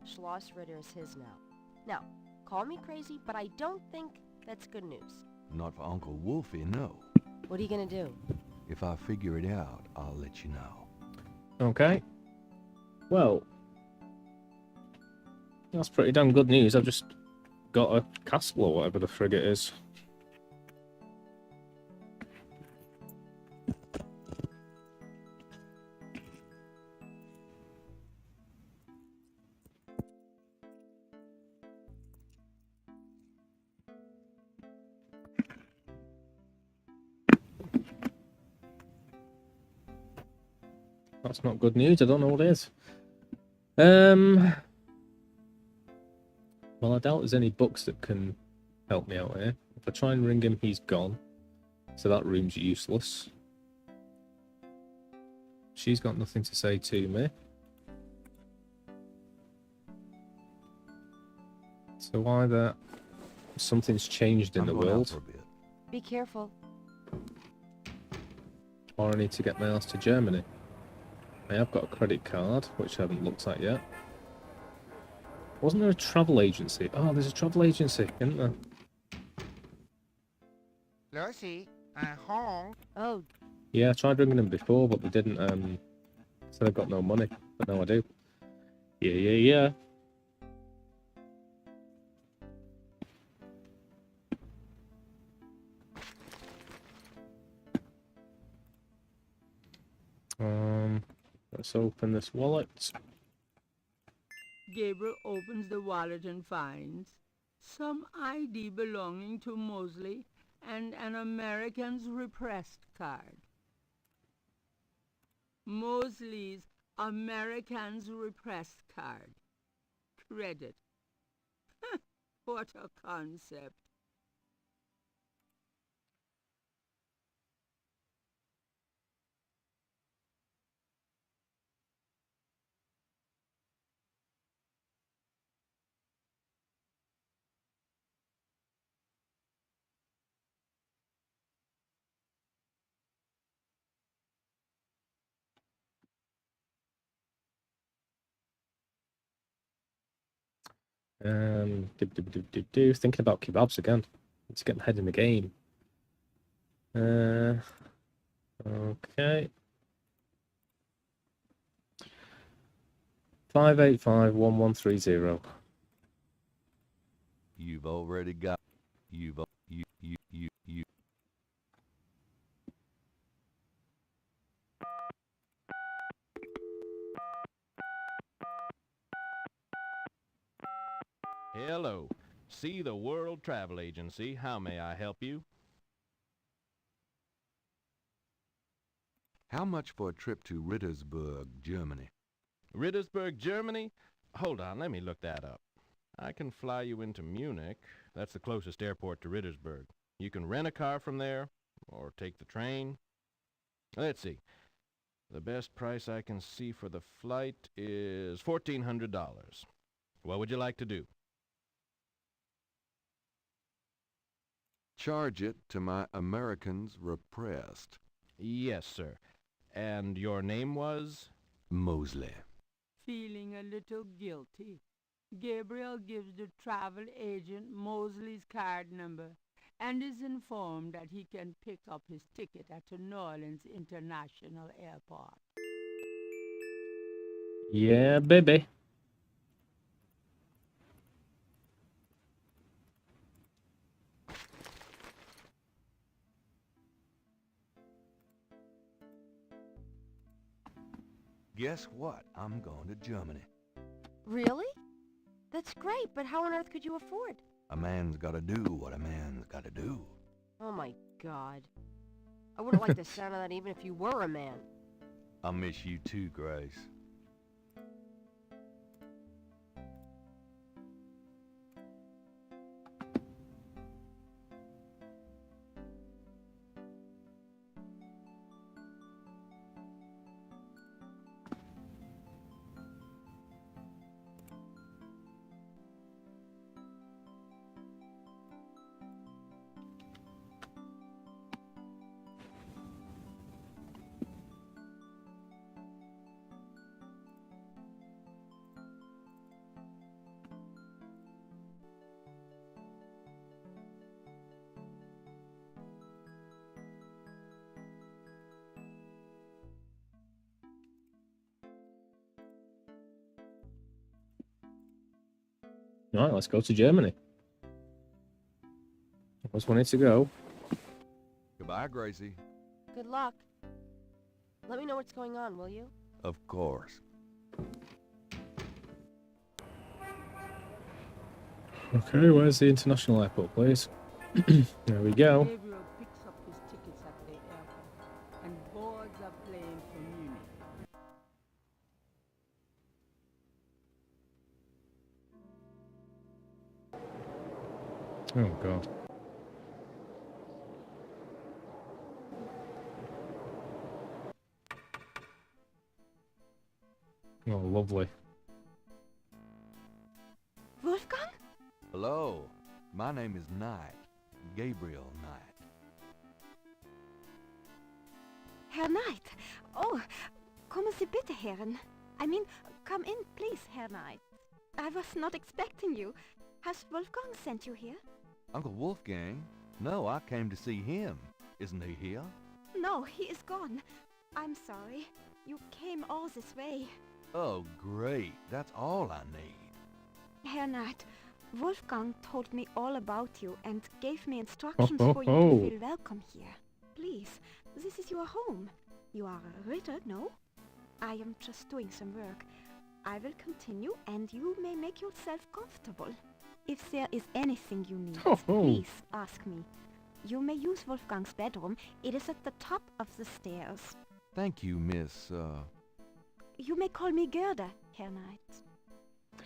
Schloss Ritter is his now." Now, call me crazy, but I don't think that's good news. Not for Uncle Wolfie, no. What are you gonna do? If I figure it out, I'll let you know. Okay. Well, that's pretty damn good news. I've just got a castle or whatever the frig it is. That's not good news. I don't know what it is. Well, I doubt there's any books that can help me out here. If I try and ring him, he's gone. So that room's useless. She's got nothing to say to me. So either something's changed in the I'm going out world, for a bit. Be careful. or I need to get my ass to Germany. I have got a credit card, which I haven't looked at yet. Wasn't there a travel agency? Oh, there's a travel agency, isn't there? Lucy, I'm home. Oh, Yeah, I tried ringing them before, but they didn't, said I've got no money. But now I do. Yeah. Let's open this wallet. Gabriel opens the wallet and finds some ID belonging to Mosley and an American's repressed card. Mosley's American's repressed card. Credit. What a concept. Thinking about kebabs again. Let's get my head in the game. Okay. 585-1130. You've already got. You. Hello. See the World Travel Agency. How may I help you? How much for a trip to Rittersburg, Germany? Rittersburg, Germany? Hold on, let me look that up. I can fly you into Munich. That's the closest airport to Rittersburg. You can rent a car from there, or take the train. Let's see. The best price I can see for the flight is $1,400. What would you like to do? Charge it to my Americans repressed. Yes, sir. And your name was? Mosley. Feeling a little guilty, Gabriel gives the travel agent Mosley's card number and is informed that he can pick up his ticket at the New Orleans International Airport. Yeah, baby. Guess what? I'm going to Germany. Really? That's great, but how on earth could you afford? A man's gotta do what a man's gotta do. Oh my god. I wouldn't like the sound of that even if you were a man. I'll miss you too, Grace. Right, let's go to Germany. Just wanted to go. Goodbye, Gracie. Good luck. Let me know what's going on, will you? Of course. Okay, where's the international airport, please? There we go. Gabriel picks up his tickets at the airport and boards a plane for Munich. Oh, God. Oh, lovely. Wolfgang? Hello. My name is Knight. Gabriel Knight. Herr Knight. Oh, kommen Sie bitte, Herren. I mean, come in, please, Herr Knight. I was not expecting you. Has Wolfgang sent you here? Uncle Wolfgang? No, I came to see him. Isn't he here? No, he is gone. I'm sorry. You came all this way. Oh, great. That's all I need. Herr Knight, Wolfgang told me all about you and gave me instructions Oh, for you oh. to feel welcome here. Please, this is your home. You are a Ritter, no? I am just doing some work. I will continue and you may make yourself comfortable. If there is anything you need, Oh, oh. please ask me. You may use Wolfgang's bedroom. It is at the top of the stairs. Thank you, Miss, You may call me Gerda, Herr Knight.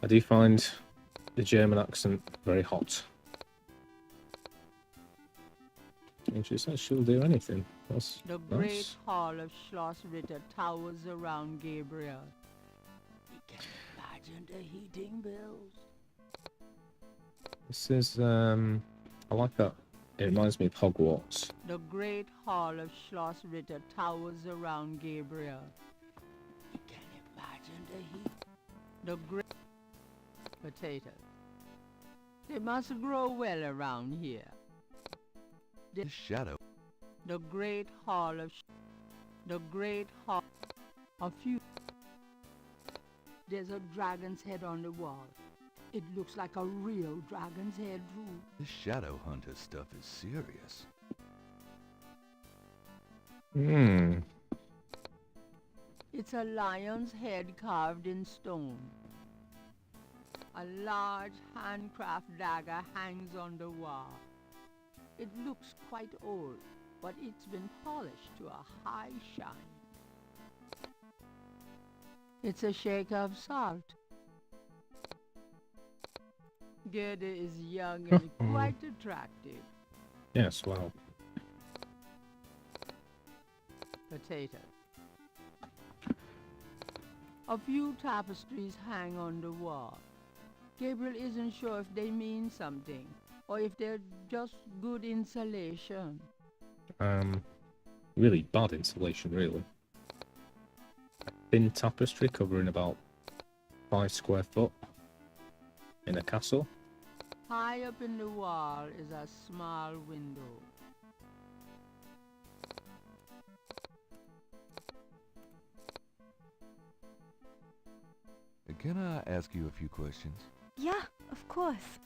I do find the German accent very hot. And she says she'll do anything. That's The great nice. hall of Schloss Ritter towers around Gabriel. He can imagine the heating bills. This is, I like that. It reminds me of Hogwarts. The great hall of Schloss Ritter towers around Gabriel. He can imagine the heat. The great potatoes. They must grow well around here. the shadow. The great hall of the great hall of you. There's a dragon's head on the wall. It looks like a real dragon's head, too. This shadow hunter stuff is serious. Hmm. It's a lion's head carved in stone. A large handcraft dagger hangs on the wall. It looks quite old, but it's been polished to a high shine. It's a shaker of salt. Gerda is young and quite attractive. Yes, well. Potatoes. A few tapestries hang on the wall. Gabriel isn't sure if they mean something, or if they're just good insulation. Really bad insulation, really. A thin tapestry covering about 5 square foot in a castle. High up in the wall is a small window. Can I ask you a few questions? Yeah, of course.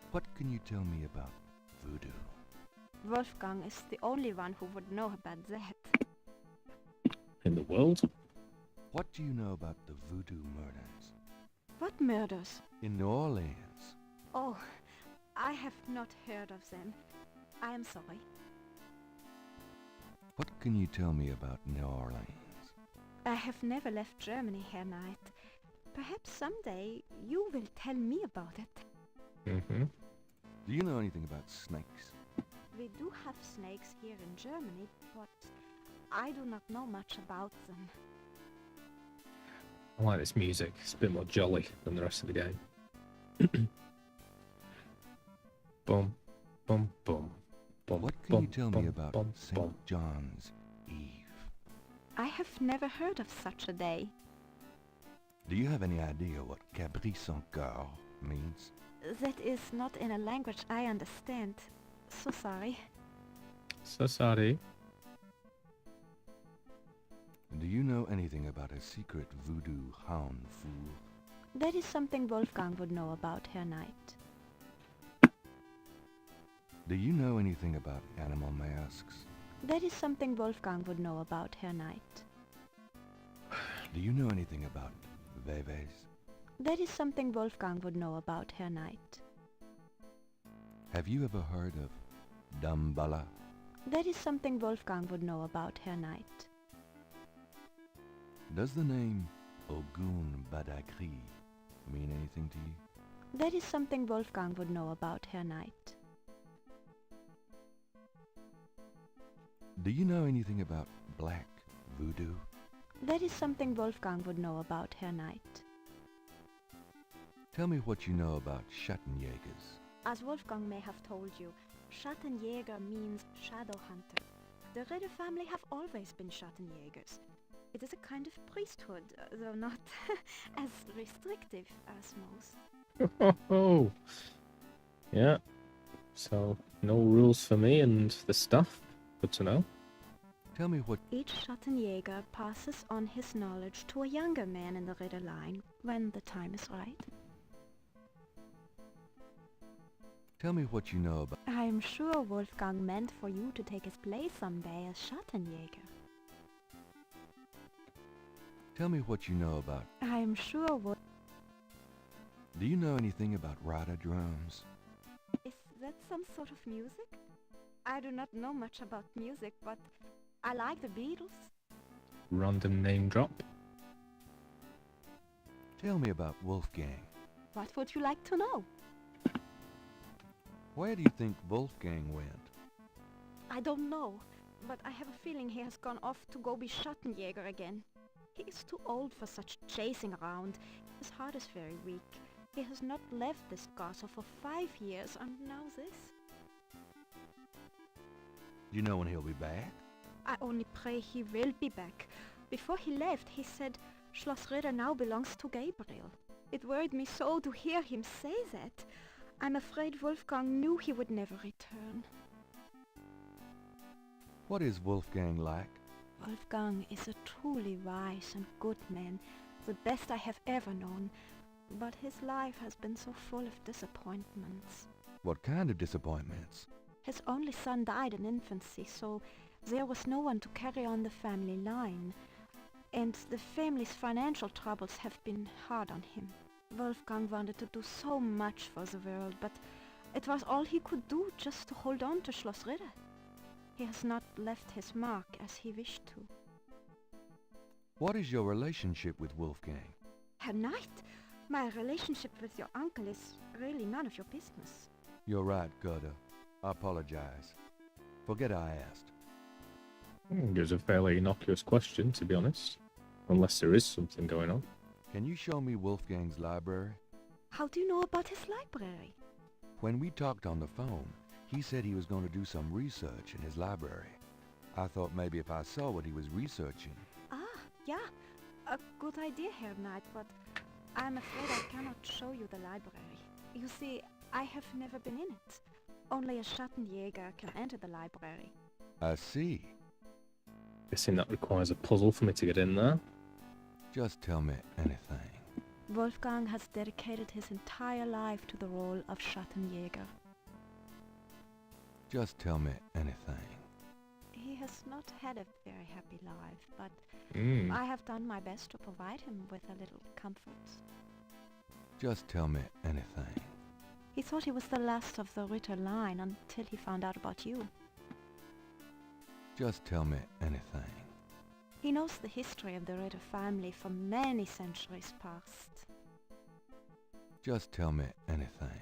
What can you tell me about voodoo? Wolfgang is the only one who would know about that. In the world? What do you know about the voodoo murders? What murders? In New Orleans. Oh, I have not heard of them. I am sorry. What can you tell me about New Orleans? I have never left Germany, Herr Knight. Perhaps someday you will tell me about it. Mm-hmm. Do you know anything about snakes? We do have snakes here in Germany, but I do not know much about them. I like this music. It's a bit more jolly than the rest of the game. Boom, boom, boom. Boom, What can boom, you tell boom, me about boom, St. boom. John's Eve? I have never heard of such a day. Do you have any idea what Cabri sans cœur means? That is not in a language I understand. So sorry. So sorry. Do you know anything about a secret voodoo hound fool? That is something Wolfgang would know about, Herr Knight. Do you know anything about animal masks? That is something Wolfgang would know about, Herr Knight. Do you know anything about veves? That is something Wolfgang would know about, Herr Knight. Have you ever heard of Damballa? That is something Wolfgang would know about, Herr Knight. Does the name Ogun Badagri mean anything to you? That is something Wolfgang would know about, Herr Knight. Do you know anything about black voodoo? That is something Wolfgang would know about, Herr Knight. Tell me what you know about Schattenjägers. As Wolfgang may have told you, Schattenjäger means shadow hunter. The Ritter family have always been Schattenjägers. It is a kind of priesthood, though not as restrictive as most. Oh, yeah. So, no rules for me and the staff. Good to know. Tell me what... Each Schattenjäger passes on his knowledge to a younger man in the Ritter line when the time is right. Tell me what you know about... I am sure Wolfgang meant for you to take his place someday as Schattenjäger. Tell me what you know about... I am sure Do you know anything about Rada drums? Is that some sort of music? I do not know much about music, but I like the Beatles. Random name drop. Tell me about Wolfgang. What would you like to know? Where do you think Wolfgang went? I don't know, but I have a feeling he has gone off to go be Schattenjäger again. He is too old for such chasing around. His heart is very weak. He has not left this castle for 5 years, and now this. Do you know when he'll be back? I only pray he will be back. Before he left, he said Schloss Ritter now belongs to Gabriel. It worried me so to hear him say that. I'm afraid Wolfgang knew he would never return. What is Wolfgang like? Wolfgang is a truly wise and good man, the best I have ever known, but his life has been so full of disappointments. What kind of disappointments? His only son died in infancy, so There was no one to carry on the family line, and the family's financial troubles have been hard on him. Wolfgang wanted to do so much for the world, but it was all he could do just to hold on to Schloss Ritter. He has not left his mark as he wished to. What is your relationship with Wolfgang? Herr Knight, my relationship with your uncle is really none of your business. You're right, Gerda. I apologize. Forget I asked. It was a fairly innocuous question, to be honest. Unless there is something going on. Can you show me Wolfgang's library? How do you know about his library? When we talked on the phone, he said he was going to do some research in his library. I thought maybe if I saw what he was researching. Ah, yeah. A good idea, Herr Knight, but I'm afraid I cannot show you the library. You see, I have never been in it. Only a Schattenjäger can enter the library. I see. Guessing that requires a puzzle for me to get in there. Just tell me anything. Wolfgang has dedicated his entire life to the role of Schattenjäger. Just tell me anything. He has not had a very happy life, but I have done my best to provide him with a little comfort. Just tell me anything. He thought he was the last of the Ritter line until he found out about you. Just tell me anything. He knows the history of the Ritter family from many centuries past. Just tell me anything.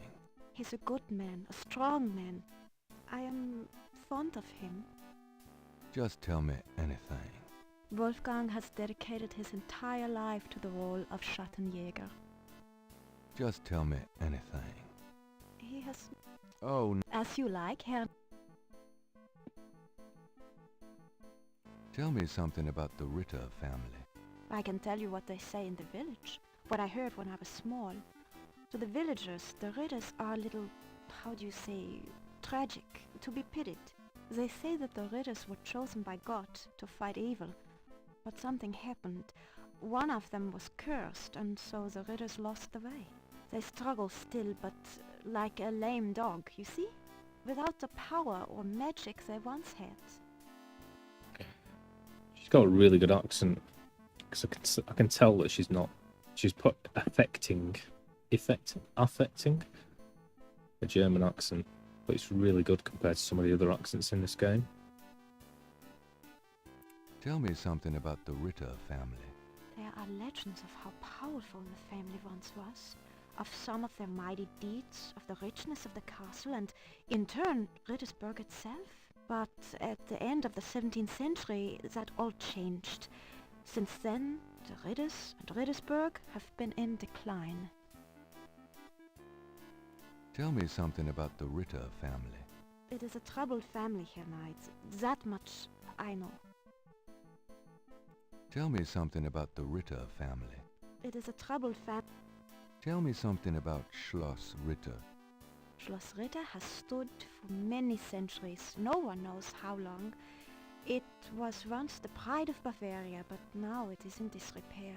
He's a good man, a strong man. I am fond of him. Just tell me anything. Wolfgang has dedicated his entire life to the role of Schattenjäger. Just tell me anything. He has... Oh, As you like, Herr... tell me something about the Ritter family. I can tell you what they say in the village, what I heard when I was small. To the villagers, the Ritters are a little, how do you say, tragic, to be pitied. They say that the Ritters were chosen by God to fight evil, but something happened. One of them was cursed, and so the Ritters lost the way. They struggle still, but like a lame dog, you see? Without the power or magic they once had. She's got a really good accent. Because I can tell that she's put affecting a German accent. But it's really good compared to some of the other accents in this game. Tell me something about the Ritter family. There are legends of how powerful the family once was, of some of their mighty deeds, of the richness of the castle, and in turn, Rittersburg itself. But at the end of the 17th century, that all changed. Since then, the Ritters and Rittersburg have been in decline. Tell me something about the Ritter family. It is a troubled family, Herr Knight. That much I know. Tell me something about the Ritter family. It is a troubled family. Tell me something about Schloss Ritter. Schloss Ritter has stood for many centuries, no one knows how long. It was once the pride of Bavaria, but now it is in disrepair.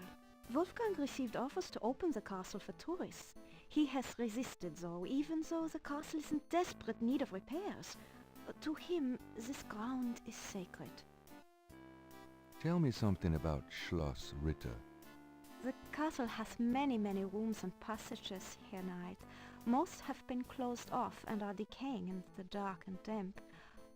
Wolfgang received offers to open the castle for tourists. He has resisted though, even though the castle is in desperate need of repairs. To him, this ground is sacred. Tell me something about Schloss Ritter. The castle has many rooms and passages, Herr Knight. Most have been closed off and are decaying in the dark and damp.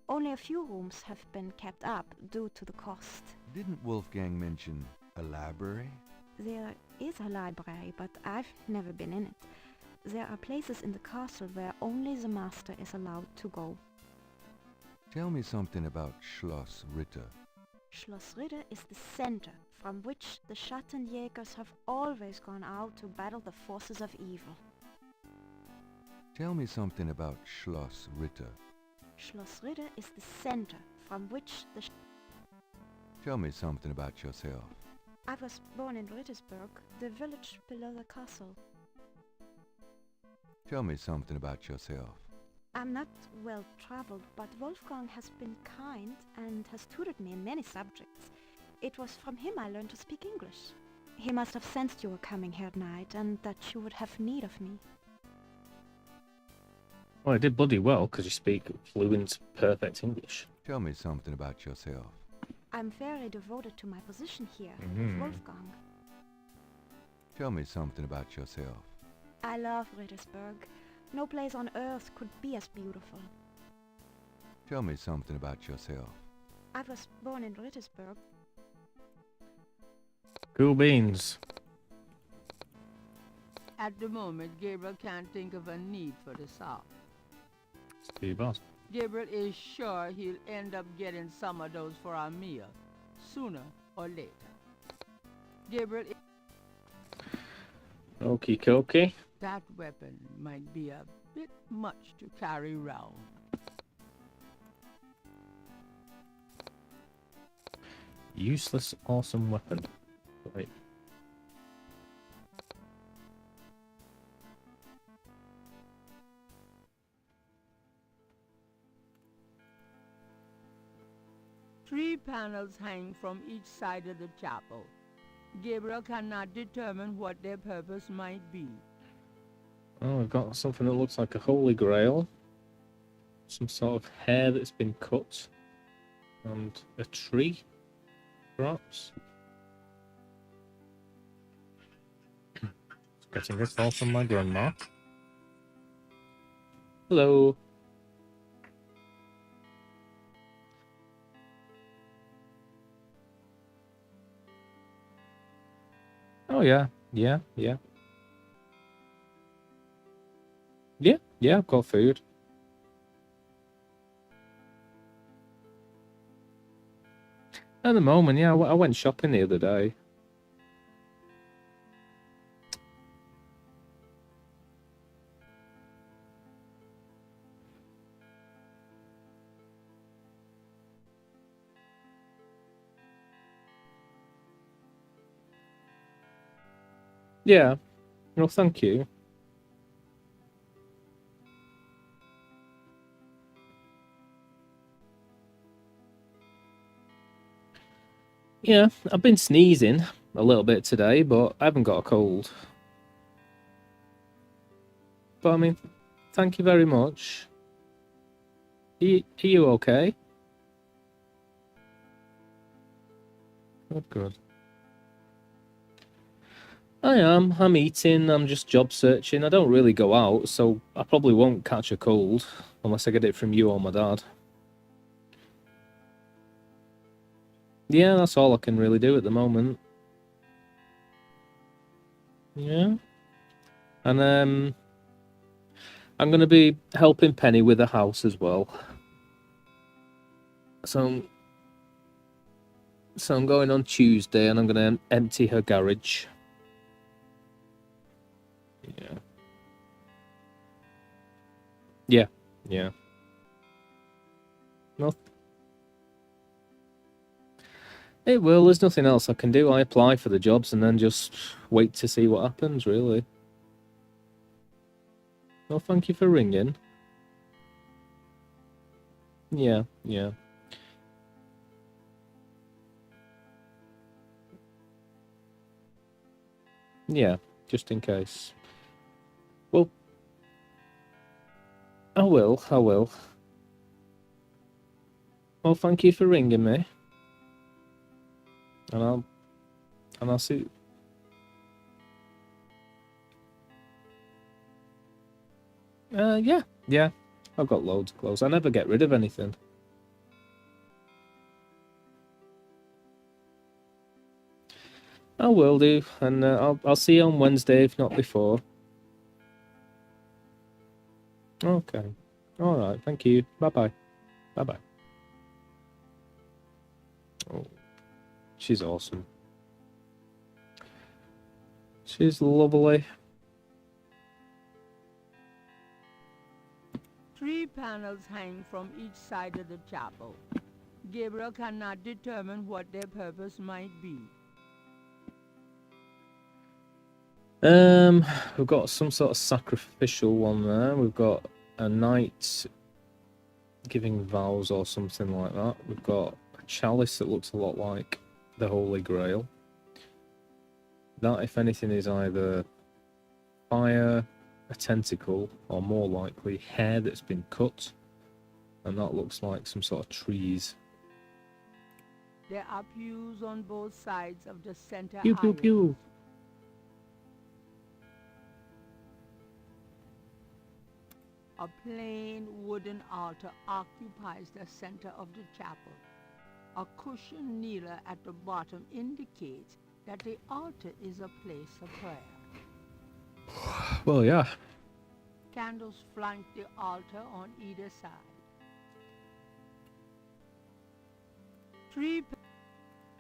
Only a few rooms have been kept up due to the cost. Didn't Wolfgang mention a library? There is a library, but I've never been in it. There are places in the castle where only the master is allowed to go. Tell me something about Schloss Ritter. Schloss Ritter is the center from which the Schattenjägers have always gone out to battle the forces of evil. Tell me something about Schloss Ritter. Schloss Ritter is the center from which the... Tell me something about yourself. I was born in Rittersburg, the village below the castle. Tell me something about yourself. I'm not well traveled, but Wolfgang has been kind and has tutored me in many subjects. It was from him I learned to speak English. He must have sensed you were coming, Herr Knight, and that you would have need of me. Well, I did bloody well, because you speak fluent, perfect English. Tell me something about yourself. I'm very devoted to my position here Mhm. with Wolfgang. Tell me something about yourself. I love Rittersberg. No place on earth could be as beautiful. Tell me something about yourself. I was born in Rittersberg. Cool beans. At the moment, Gabriel can't think of a need for the salt. Steve boss. Gabriel is sure he'll end up getting some of those for our meal, sooner or later. Gabriel, Okie dokie. that weapon might be a bit much to carry round. Useless, awesome weapon. Wait. Three panels hang from each side of the chapel. Gabriel cannot determine what their purpose might be. Oh, we've got something that looks like a holy grail. Some sort of hair that's been cut. And a tree, perhaps. Getting this all from my grandma. Hello. Oh yeah, yeah. Yeah, I've got food. At the moment, yeah, I went shopping the other day. Yeah. Well, thank you. Yeah, I've been sneezing a little bit today, but I haven't got a cold. But I mean, thank you very much. Are you okay? Good. I am. I'm eating. I'm just job searching. I don't really go out, so I probably won't catch a cold unless I get it from you or my dad. Yeah, that's all I can really do at the moment. Yeah. And I'm going to be helping Penny with the house as well. So I'm going on Tuesday and I'm going to empty her garage. Yeah. No. It will. There's nothing else I can do. I apply for the jobs and then just wait to see what happens, really. Well, thank you for ringing. Yeah. Yeah, just in case. Well, I will. Well, thank you for ringing me. And I'll see. Yeah. I've got loads of clothes. I never get rid of anything. I will do, and I'll see you on Wednesday, if not before. Okay. All right. Thank you. Bye-bye. Bye-bye. Oh, she's awesome. She's lovely. Three panels hang from each side of the chapel. Gabriel cannot determine what their purpose might be. We've got some sort of sacrificial one there. We've got a knight giving vows or something like that. We've got a chalice that looks a lot like the Holy Grail. That, if anything, is either fire, a tentacle, or more likely hair that's been cut. And that looks like some sort of trees. There are pews on both sides of the center Pew, pew, aisle. pew. A plain wooden altar occupies the center of the chapel. A cushioned kneeler at the bottom indicates that the altar is a place of prayer. Well, yeah. Candles flank the altar on either side.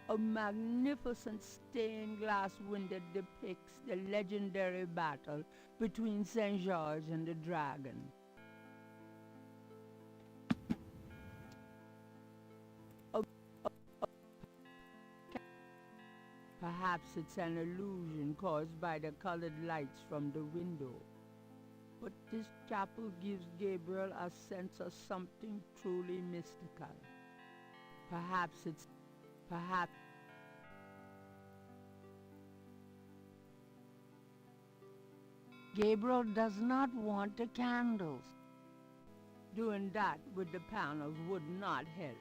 A magnificent stained glass window depicts the legendary battle between Saint George and the dragon. Perhaps it's an illusion caused by the colored lights from the window. But this chapel gives Gabriel a sense of something truly mystical. Perhaps Gabriel does not want the candles. Doing that with the panels would not help.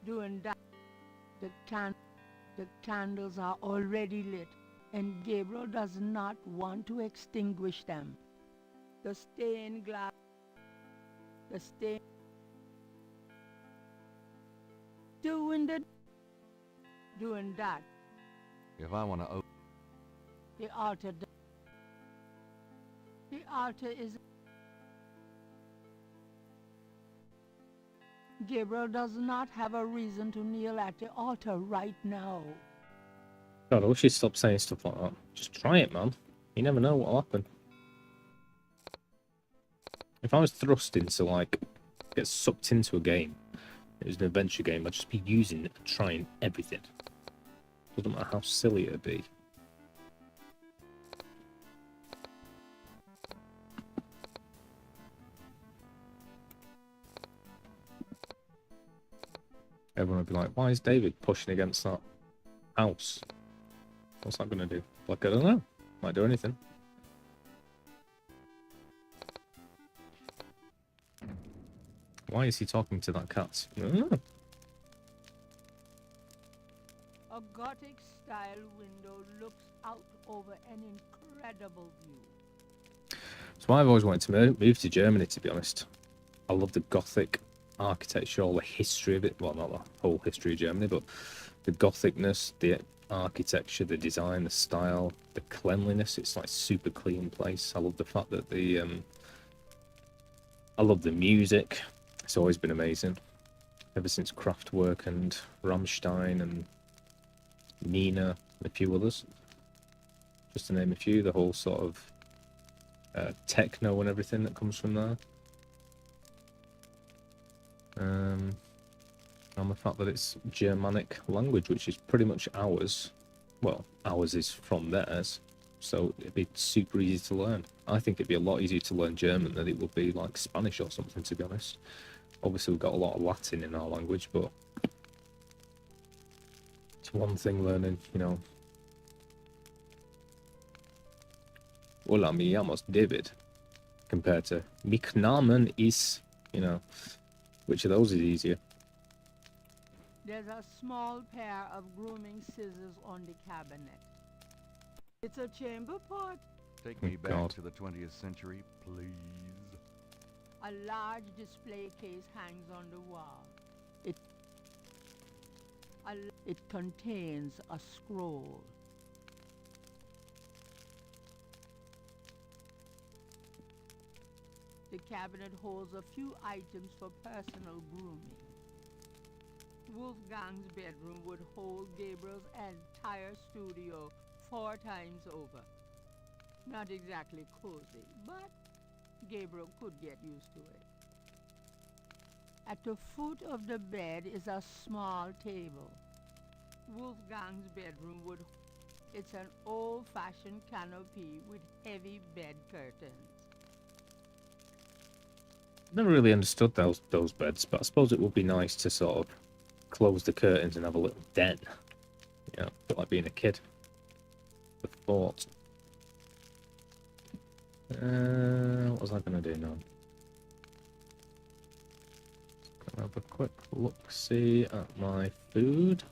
Doing that, the candles are already lit, and Gabriel does not want to extinguish them. The stained glass, doing that, If I want to the altar is... Gabriel does not have a reason to kneel at the altar right now. God, I wish he'd stop saying stuff like that. Just try it, man. You never know what'll happen. If I was thrust into, like, get sucked into a game, it was an adventure game, I'd just be using it and trying everything. Doesn't matter how silly it'd be. Everyone would be like, why is David pushing against that house? What's that going to do? Like, I don't know. Might do anything. Why is he talking to that cat? I don't know. A Gothic-style window looks out over an incredible view. So I've always wanted to move to Germany, to be honest. I love the Gothic architecture, all the history of it. Well, not the whole history of Germany, but the Gothicness, the architecture, the design, the style, the cleanliness. It's like super clean place. I love the fact that I love the music. It's always been amazing. Ever since Kraftwerk and Rammstein and Nina and a few others. Just to name a few, the whole sort of techno and everything that comes from there. And the fact that it's Germanic language, which is pretty much ours. Well, ours is from theirs, so it'd be super easy to learn. I think it'd be a lot easier to learn German than it would be like Spanish or something, to be honest. Obviously, we've got a lot of Latin in our language, but it's one thing learning, you know. Hola, me llamo David, compared to mich Namen is, you know. Which of those is easier? There's a small pair of grooming scissors on the cabinet. It's a chamber pot. take me back God. to the 20th century, please. A large display case hangs on the wall. It contains a scroll. The cabinet holds a few items for personal grooming. Wolfgang's bedroom would hold Gabriel's entire studio 4 times over. Not exactly cozy, but Gabriel could get used to it. At the foot of the bed is a small table. Wolfgang's bedroom would... It's an old-fashioned canopy with heavy bed curtains. Never really understood those beds, but I suppose it would be nice to sort of close the curtains and have a little den. You know, a bit like being a kid. The thought. What was I going to do now? have a quick look-see at my food.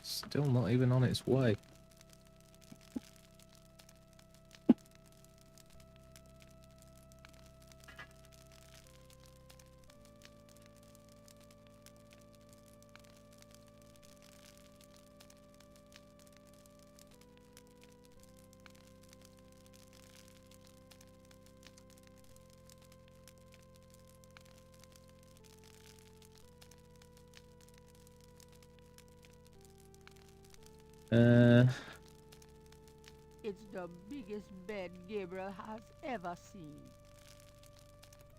Still not even on its way. It's the biggest bed Gabriel has ever seen.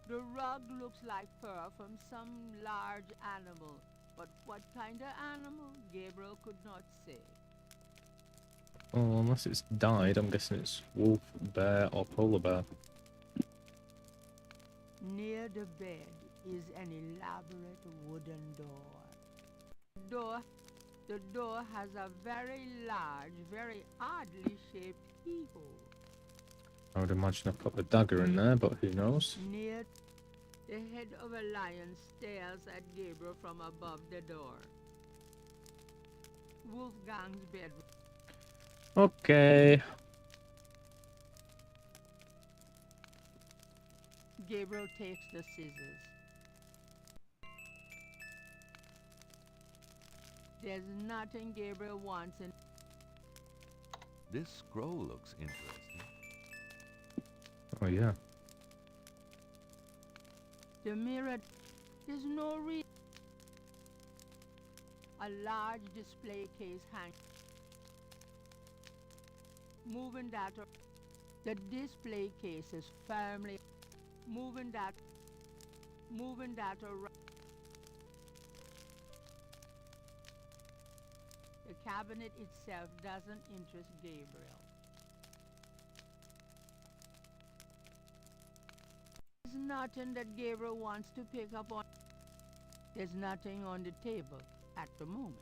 The rug looks like fur from some large animal, but what kind of animal, Gabriel could not say. Oh, unless it's died, I'm guessing it's wolf, bear, or polar bear. Near the bed is an elaborate wooden door. The door has a very large, very oddly shaped keyhole. I would imagine I put the dagger in there, but who knows? Near the head of a lion stares at Gabriel from above the door. Wolfgang's bedroom. Okay. Gabriel takes the scissors. There's nothing Gabriel wants in... This scroll looks interesting. Oh, yeah. The mirror, there's no reason. A large display case hangs. Moving that, the display case is firmly, moving that around. The cabinet itself doesn't interest Gabriel. There's nothing that Gabriel wants to pick up on. There's nothing on the table at the moment.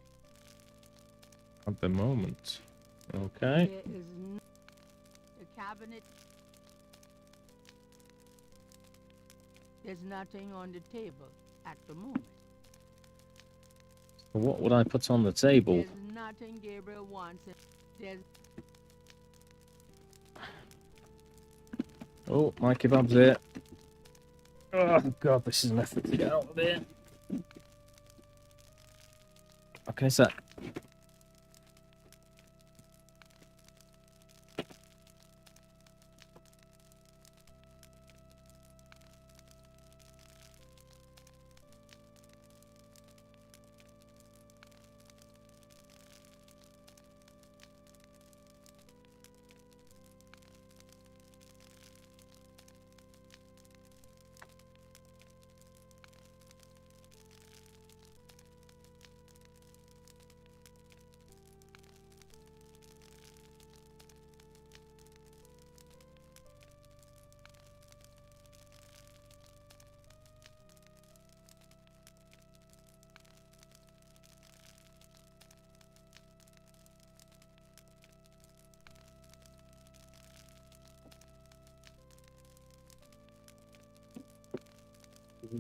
At the moment. Okay. There is no... The cabinet... There's nothing on the table at the moment. What would I put on the table? There's nothing Gabriel wants. There's... Oh, my kebab's here. Oh, God, this is an effort to get out of here. Okay, so...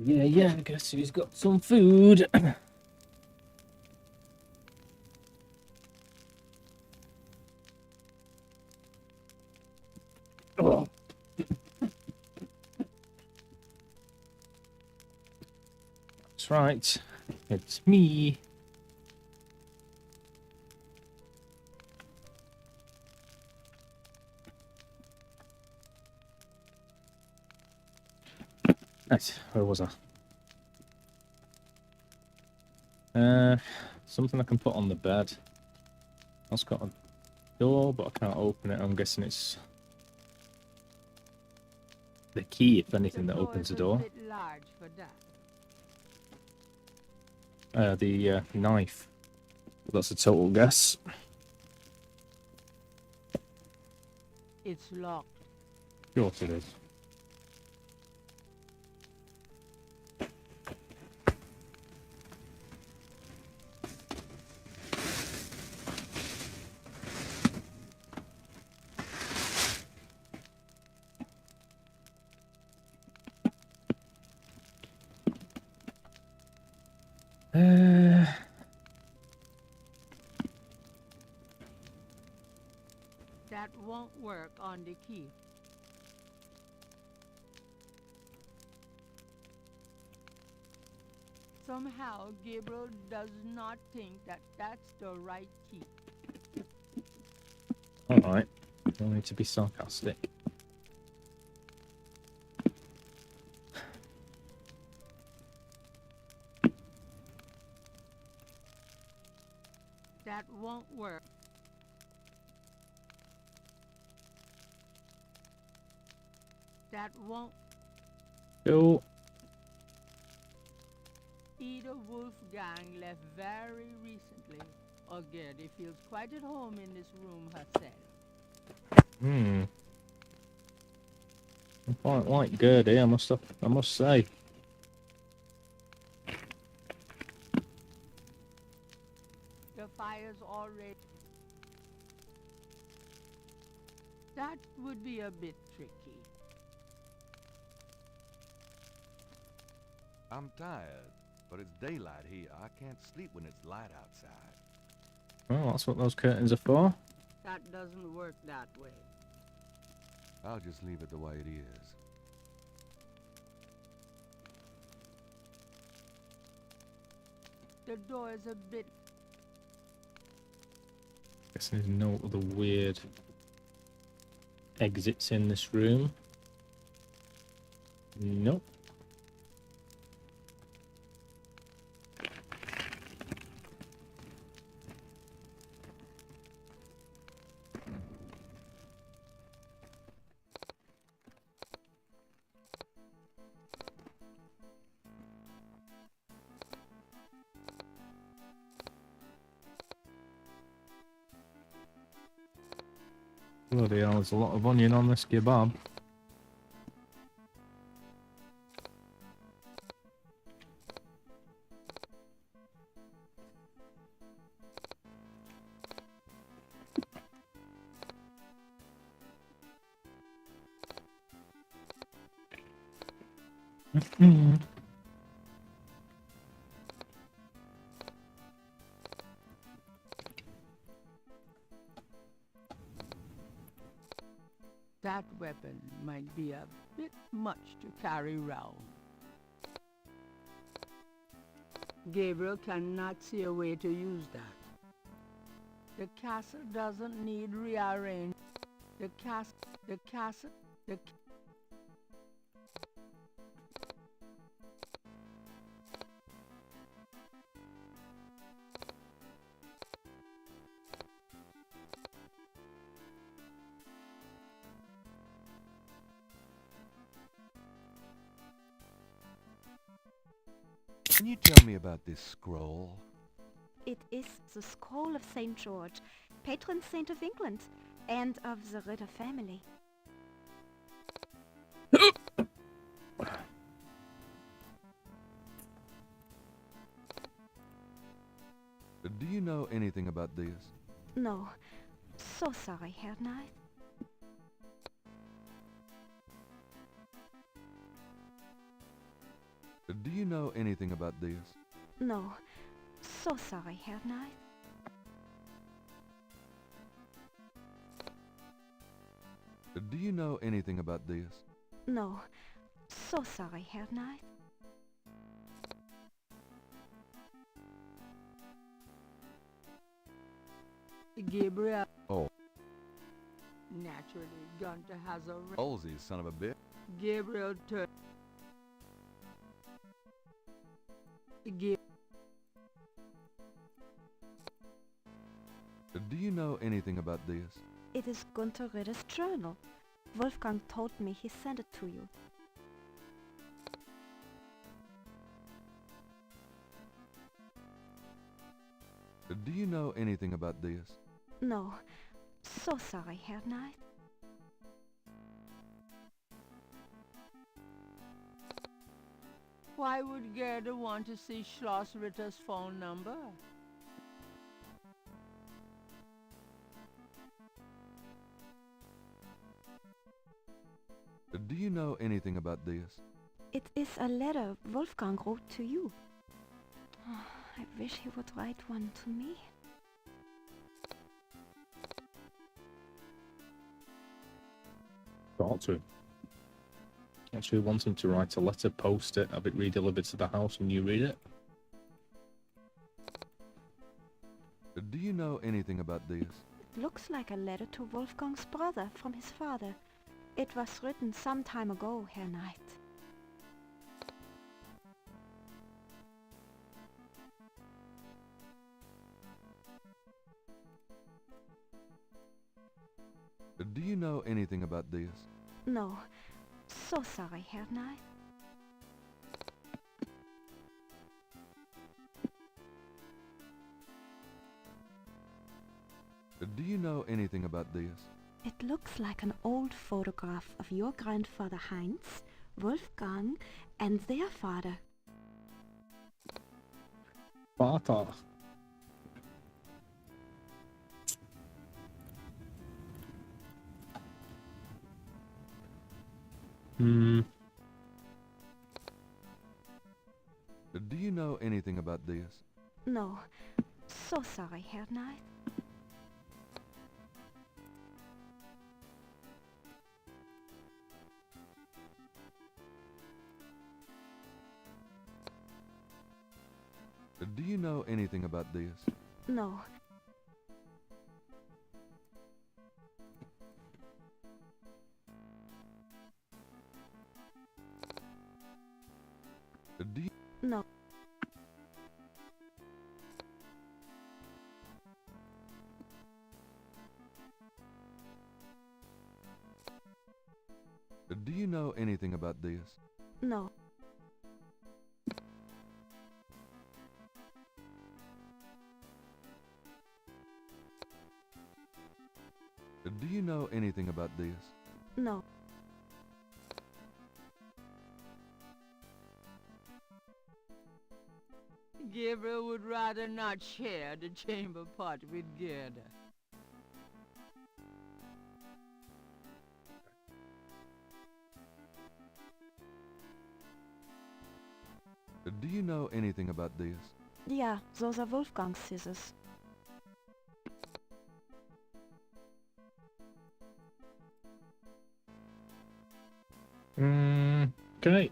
Yeah, I guess he's got some food. Oh. That's right. It's me. Right, where was I? Something I can put on the bed. That's got a door, but I can't open it. I'm guessing it's the key, if anything, that opens the door. A bit large for that. The knife. That's a total guess. It's locked. Of course it is. That won't work on the key. Somehow, Gabriel does not think that that's the right key. Alright. Don't need to be sarcastic. That won't work. That won't. Cool. Either Wolfgang left very recently, or Gertie feels quite at home in this room herself. I quite like Gertie, I must say. The fire's already... That would be a bit tricky. I'm tired, but it's daylight here. I can't sleep when it's light outside. Well, that's what those curtains are for. That doesn't work that way. I'll just leave it the way it is. The door is a bit... Guess there's no other weird exits in this room. Nope. Bloody hell, there's a lot of onion on this kebab. That weapon might be a bit much to carry round. Gabriel cannot see a way to use that. The castle doesn't need rearranged. The castle. Can you tell me about this scroll? It is the Scroll of St. George, patron saint of England and of the Ritter family. Do you know anything about this? No, so sorry, Herr Knight. Do you know anything about this? No, so sorry, Herr Knight. Do you know anything about this? No, so sorry, Herr Knight. Gabriel. Oh. Naturally, Gunter has a... Halsey, son of a bitch. Gabriel turned... Do you know anything about this? It is Gunther Ritter's journal. Wolfgang told me he sent it to you. Do you know anything about this? No, so sorry, Herr Knight. Why would Gerda want to see Schloss Ritter's phone number? Do you know anything about this? It is a letter Wolfgang wrote to you. I wish he would write one to me. Got to. Actually, want him to write a letter, post it, have it redelivered to the house, and you read it. Do you know anything about this? It looks like a letter to Wolfgang's brother from his father. It was written some time ago, Herr Knight. Do you know anything about this? No. So sorry, Herr Knight. Do you know anything about this? It looks like an old photograph of your grandfather Heinz, Wolfgang, and their father. Vater. Do you know anything about this? No. So sorry, Herr Knight. Do you know anything about this? No. Do you... No. Do you know anything about this? No. Do you know anything about this? No. Gabriel would rather not share the chamber pot with Gerda. Do you know anything about this? Yeah, those are Wolfgang's scissors. Okay.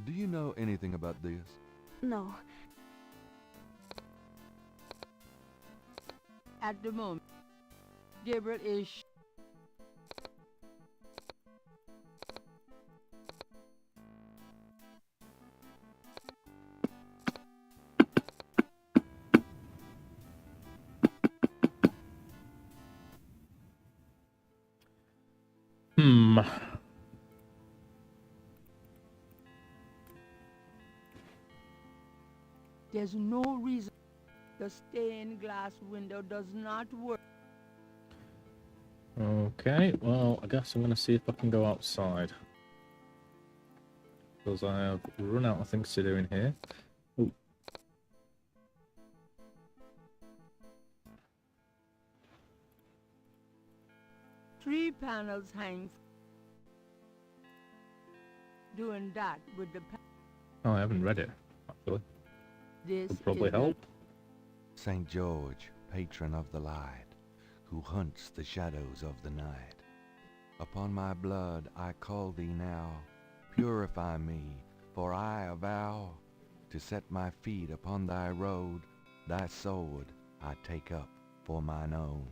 Do you know anything about this? No. At the moment, Gabriel is There's no reason the stained glass window does not work. Okay, well, I guess I'm going to see if I can go outside. Because I have run out of things to do in here. Ooh. Three panels hang. Doing that with the Oh, I haven't read it, actually. this Would probably is help. Saint George, patron of the light, who hunts the shadows of the night. Upon my blood I call thee now, purify me, for I avow to set my feet upon thy road, thy sword I take up for mine own.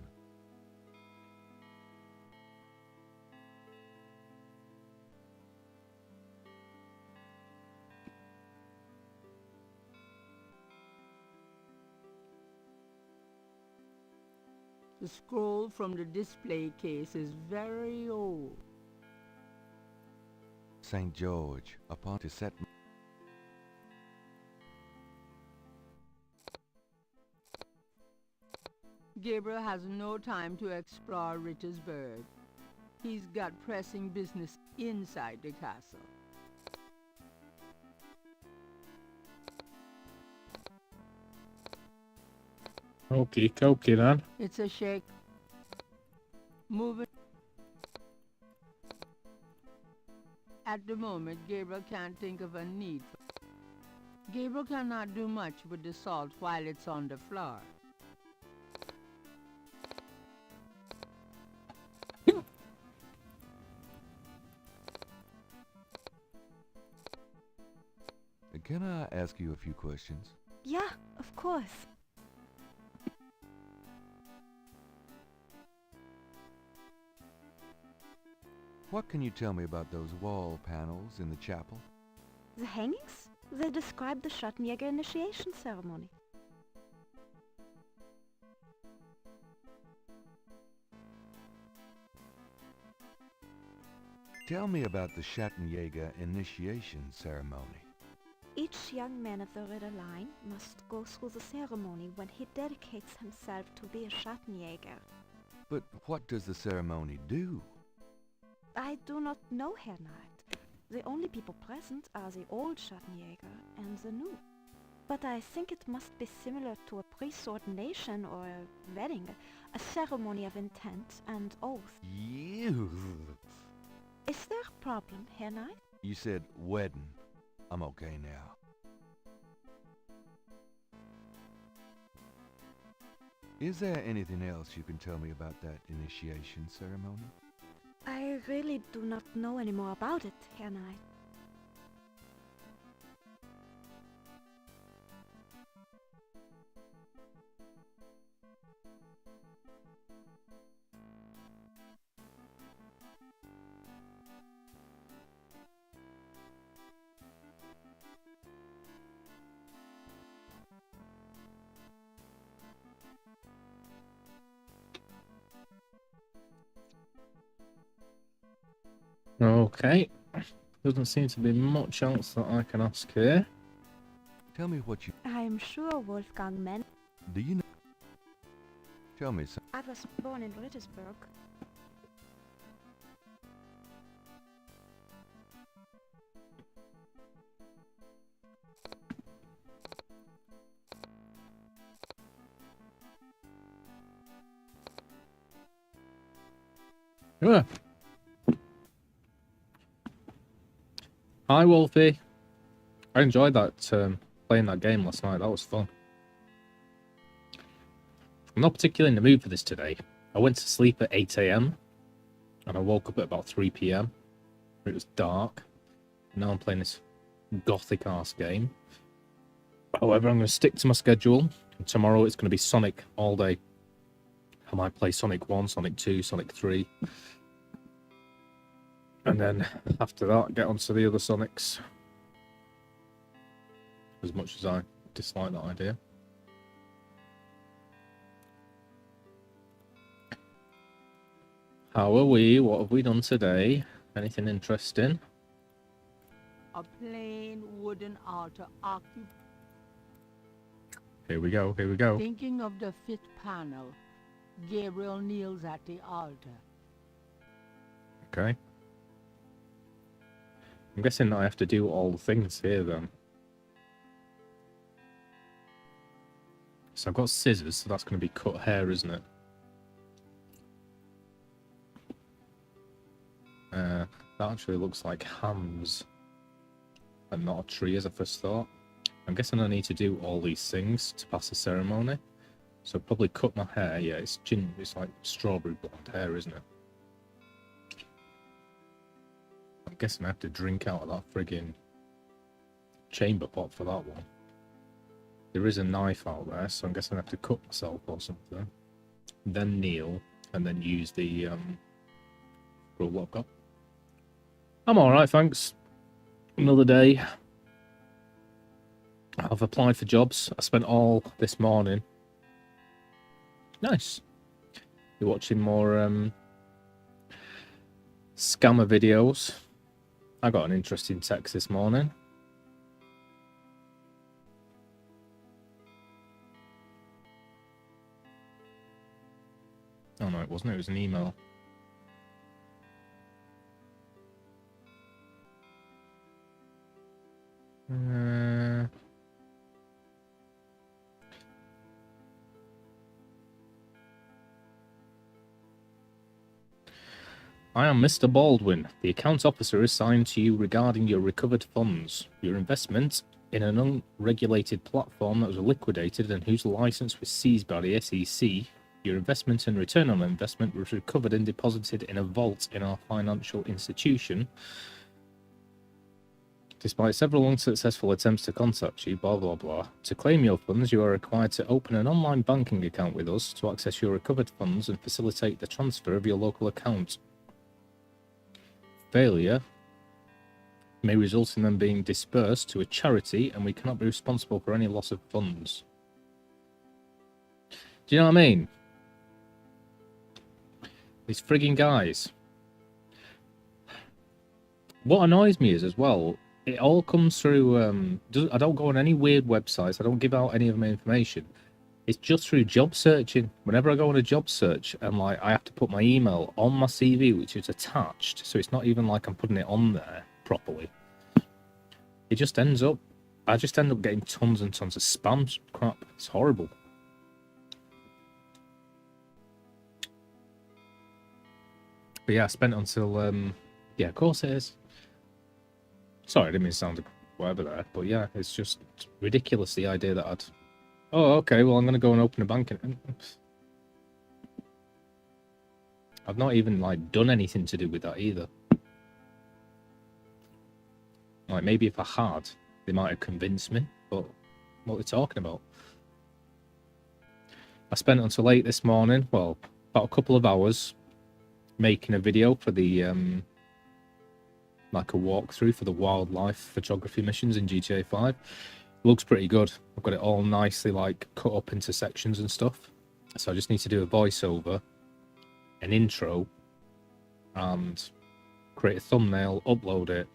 The scroll from the display case is very old. Saint George, upon to set Gabriel has no time to explore Rittersburg. He's got pressing business inside the castle. Okay, then. It's a shake. Moving. At the moment, Gabriel can't think of a need. Gabriel cannot do much with the salt while it's on the floor. Can I ask you a few questions? Yeah, of course. What can you tell me about those wall panels in the chapel? The hangings? They describe the Schattenjäger initiation ceremony. Tell me about the Schattenjäger initiation ceremony. Each young man of the Ritter line must go through the ceremony when he dedicates himself to be a Schattenjäger. But what does the ceremony do? I do not know, Herr Knight. The only people present are the old Schattenjäger and the new. But I think it must be similar to a priest's ordination or a wedding, a ceremony of intent and oath. You. Is there a problem, Herr Knight? You said wedding. I'm okay now. Is there anything else you can tell me about that initiation ceremony? I really do not know any more about it, Herr Knight. Okay. Doesn't seem to be much else that I can ask here. Tell me what you... I am sure Wolfgang meant... Do you know... Tell me something. I was born in Rittersburg. Yeah. Hi, Wolfie. I enjoyed that playing that game last night. That was fun. I'm not particularly in the mood for this today. I went to sleep at 8 a.m. and I woke up at about 3 p.m. It was dark. Now I'm playing this gothic-ass game. However, I'm going to stick to my schedule. And tomorrow it's going to be Sonic all day. I might play Sonic 1, Sonic 2, Sonic 3. And then after that, get onto the other Sonics. As much as I dislike that idea. How are we? What have we done today? Anything interesting? A plain wooden altar occupied. Here we go, here we go. Thinking of the fifth panel, Gabriel kneels at the altar. Okay. I'm guessing that I have to do all the things here then. So I've got scissors, so that's going to be cut hair, isn't it? That actually looks like hands and not a tree as I first thought. I'm guessing I need to do all these things to pass the ceremony. So probably cut my hair. Yeah, it's like strawberry blonde hair, isn't it? I'm guessing I have to drink out of that friggin' chamber pot for that one. There is a knife out there, so I'm guessing I have to cut myself or something. Then kneel, and then use the rule what I've got. I'm alright, thanks. Another day. I've applied for jobs. I spent all this morning. Nice. You're watching more scammer videos. I got an interesting text this morning. Oh no, it wasn't. It was an email. I am Mr. Baldwin, the accounts officer assigned to you regarding your recovered funds. Your investment in an unregulated platform that was liquidated and whose license was seized by the SEC, your investment and return on investment was recovered and deposited in a vault in our financial institution. Despite several unsuccessful attempts to contact you, blah blah blah. To claim your funds, you are required to open an online banking account with us to access your recovered funds and facilitate the transfer of your local account. Failure may result in them being dispersed to a charity, and we cannot be responsible for any loss of funds. Do you know what I mean? These frigging guys. What annoys me is, as well, it all comes through, I don't go on any weird websites, I don't give out any of my information. It's just through job searching. Whenever I go on a job search, and like I have to put my email on my CV, which is attached, so it's not even like I'm putting it on there properly. It just ends up, I just end up getting tons and tons of spam crap. It's horrible. But yeah, I spent until, yeah, of course it is. Sorry, I didn't mean to sound whatever there, but yeah, it's just ridiculous, the idea that I'd, oh, okay, well, I'm going to go and open a bank. I've not even, like, done anything to do with that either. Like, maybe if I had, they might have convinced me, but what they're talking about. I spent until late this morning, well, about a couple of hours, making a video for the, like a walkthrough for the wildlife photography missions in GTA 5. Looks pretty good. I've got it all nicely, like, cut up into sections and stuff. So I just need to do a voiceover, an intro, and create a thumbnail, upload it,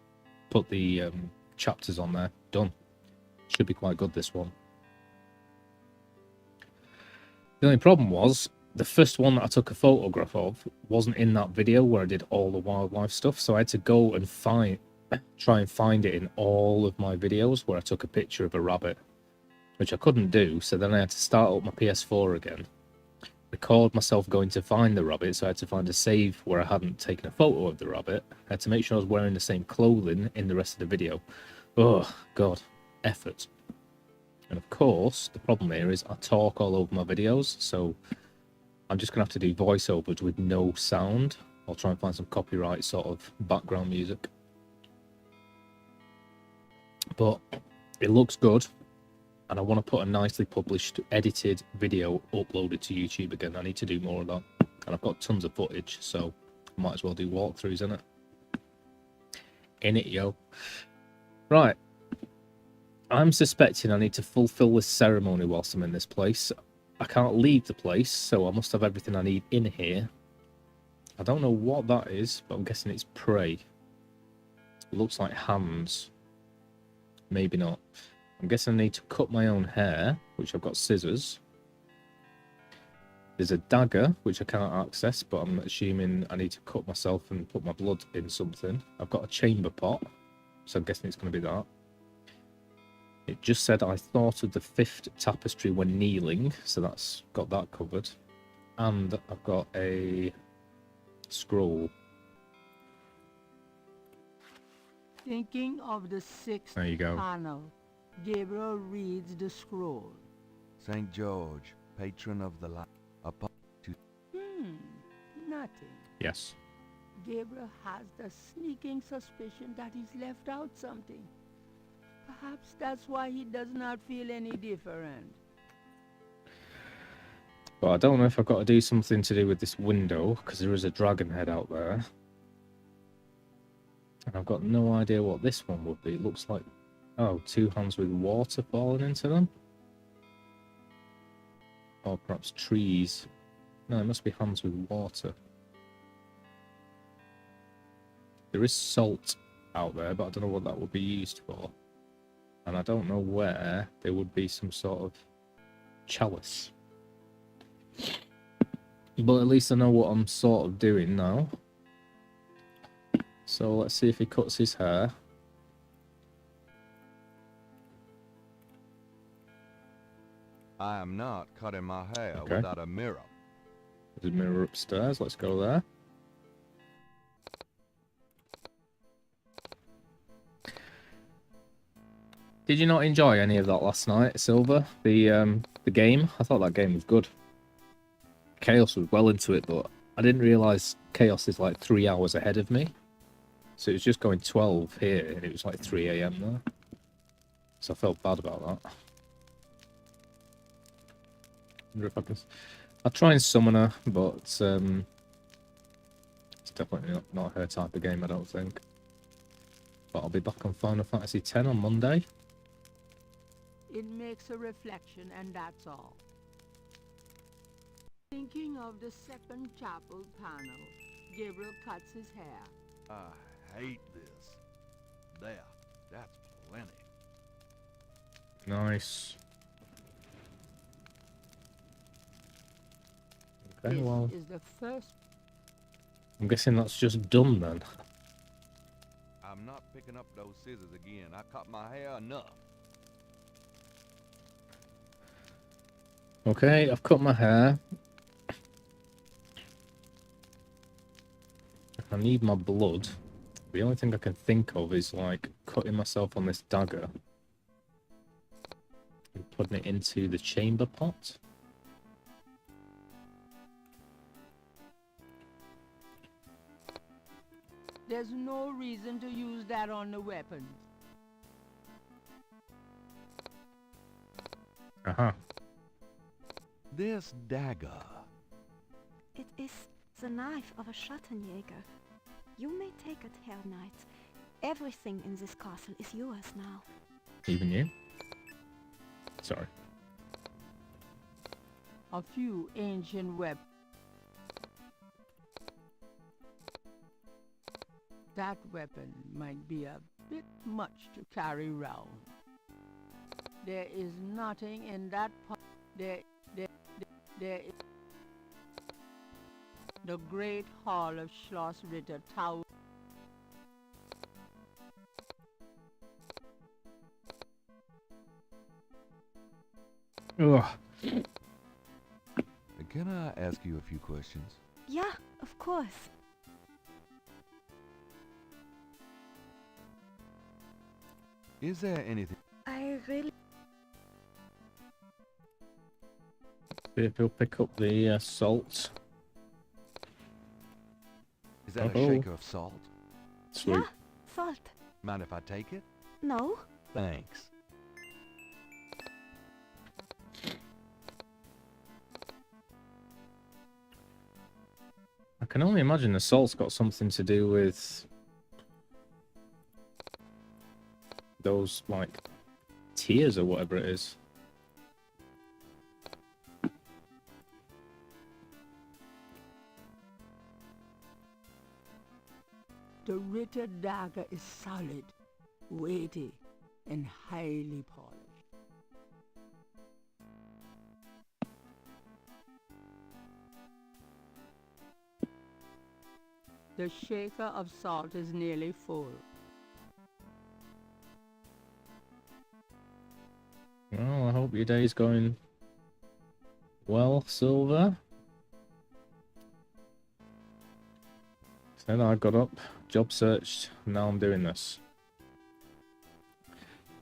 put the chapters on there. Done. Should be quite good, this one. The only problem was, the first one that I took a photograph of wasn't in that video where I did all the wildlife stuff, so I had to go and try and find it in all of my videos where I took a picture of a rabbit, which I couldn't do, so then I had to start up my PS4 again, record myself going to find the rabbit, so I had to find a save where I hadn't taken a photo of the rabbit. I had to make sure I was wearing the same clothing in the rest of the video. Oh, God. Effort. And of course, the problem here is I talk all over my videos, so I'm just going to have to do voiceovers with no sound. I'll try and find some copyright sort of background music. But it looks good, and I want to put a nicely published, edited video uploaded to YouTube again. I need to do more of that. And I've got tons of footage, so I might as well do walkthroughs, innit? In it, yo. Right. I'm suspecting I need to fulfill this ceremony whilst I'm in this place. I can't leave the place, so I must have everything I need in here. I don't know what that is, but I'm guessing it's prey. It looks like hands. Maybe not. I'm guessing I need to cut my own hair, which I've got scissors. There's a dagger, which I can't access, but I'm assuming I need to cut myself and put my blood in something. I've got a chamber pot, so I'm guessing it's going to be that. It just said I thought of the 5th tapestry when kneeling, so that's got that covered. And I've got a scroll. Thinking of the 6th There you go. panel, Gabriel reads the scroll. St. George, patron of the light, upon to... Nothing. Yes. Gabriel has the sneaking suspicion that he's left out something. Perhaps that's why he does not feel any different. But I don't know if I've got to do something to do with this window, because there is a dragon head out there. And I've got no idea what this one would be. It looks like, oh, 2 hands with water falling into them. Or perhaps trees. No, it must be hands with water. There is salt out there, but I don't know what that would be used for. And I don't know where there would be some sort of chalice. But at least I know what I'm sort of doing now. So let's see if he cuts his hair. I am not cutting my hair without a mirror. There's a mirror upstairs. Let's go there. Did you not enjoy any of that last night, Silver? The game? I thought that game was good. Chaos was well into it, but I didn't realise Chaos is like 3 hours ahead of me. So it was just going 12 here, and it was like 3 AM there. So I felt bad about that. Wonder if I can... I'll try and summon her, but it's definitely not her type of game, I don't think. But I'll be back on Final Fantasy X on Monday. It makes a reflection, and that's all. Thinking of the second chapel panel, Gabriel cuts his hair. I hate this. There, that's plenty. Nice. Okay, This well, is the first. I'm guessing that's just done then. I'm not picking up those scissors again. I cut my hair enough. Okay, I've cut my hair. I need my blood. The only thing I can think of is like cutting myself on this dagger and putting it into the chamber pot. There's no reason to use that on the weapons. Uh-huh. This dagger. It is the knife of a Schattenjäger. You may take it, Herr Knight. Everything in this castle is yours now. Even you? Sorry. A few ancient weapons. That weapon might be a bit much to carry round. There is nothing in that pot. There is the great hall of Schloss Ritter Tower. Ugh. Can I ask you a few questions? Yeah, of course. Is there anything... I really... See if he'll pick up the salt. Is that Uh-oh. a shaker of salt? Sweet. Yeah, salt. Mind if I take it? No? Thanks. I can only imagine the salt's got something to do with those, like, tears or whatever it is. The Ritter dagger is solid, weighty, and highly polished. The shaker of salt is nearly full. Well, I hope your day's going well, Silver. Then I got up, job searched, and now I'm doing this.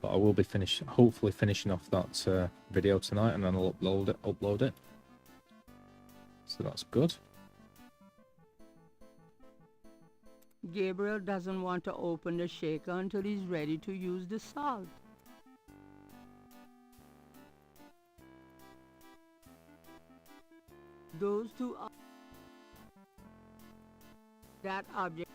But I will be hopefully finishing off that video tonight, and then I'll upload it. So that's good. Gabriel doesn't want to open the shaker until he's ready to use the salt. Those two are that object.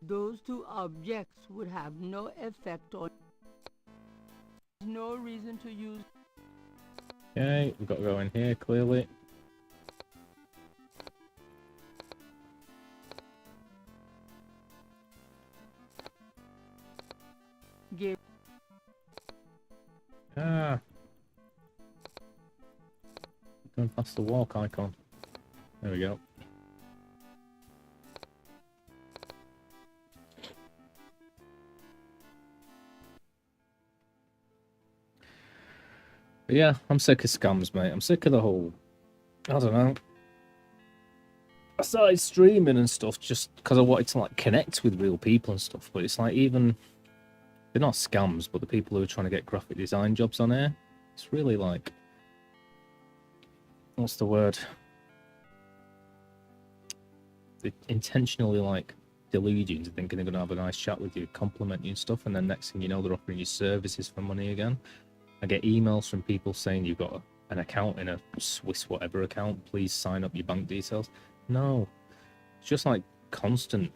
Those two objects would have no effect on. There's no reason to use. Okay, we've got to go in here clearly. Gabriel. Ah. Going past the walk icon. There we go. But yeah, I'm sick of scams, mate. I'm sick of the whole... I don't know. I started streaming and stuff just because I wanted to like connect with real people and stuff. But it's like even they're not scams, but the people who are trying to get graphic design jobs on here, it's really like, what's the word? They intentionally like delude you into thinking they're gonna have a nice chat with you, compliment you and stuff, and then next thing you know, they're offering you services for money again. I get emails from people saying you've got an account in a Swiss whatever account. Please sign up your bank details. No, it's just like constant.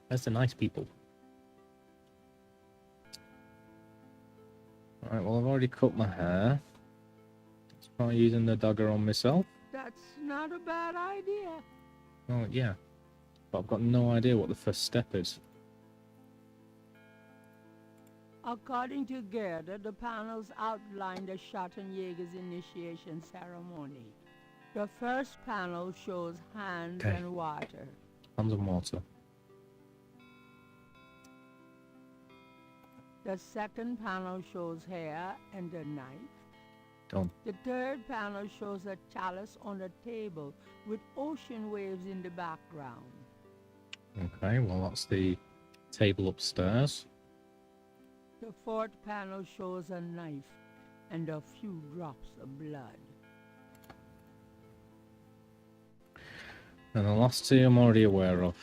That's the nice people. Alright, well, I've already cut my hair. Let's try using the dagger on myself. That's not a bad idea. Oh, yeah. But I've got no idea what the first step is. According to Gerda, the panels outline the Schottenjäger's initiation ceremony. The first panel shows hands and water. Hands and water. The second panel shows hair and a knife. Done. The third panel shows a chalice on a table with ocean waves in the background. Okay, well, that's the table upstairs. The fourth panel shows a knife and a few drops of blood. And the last two I'm already aware of.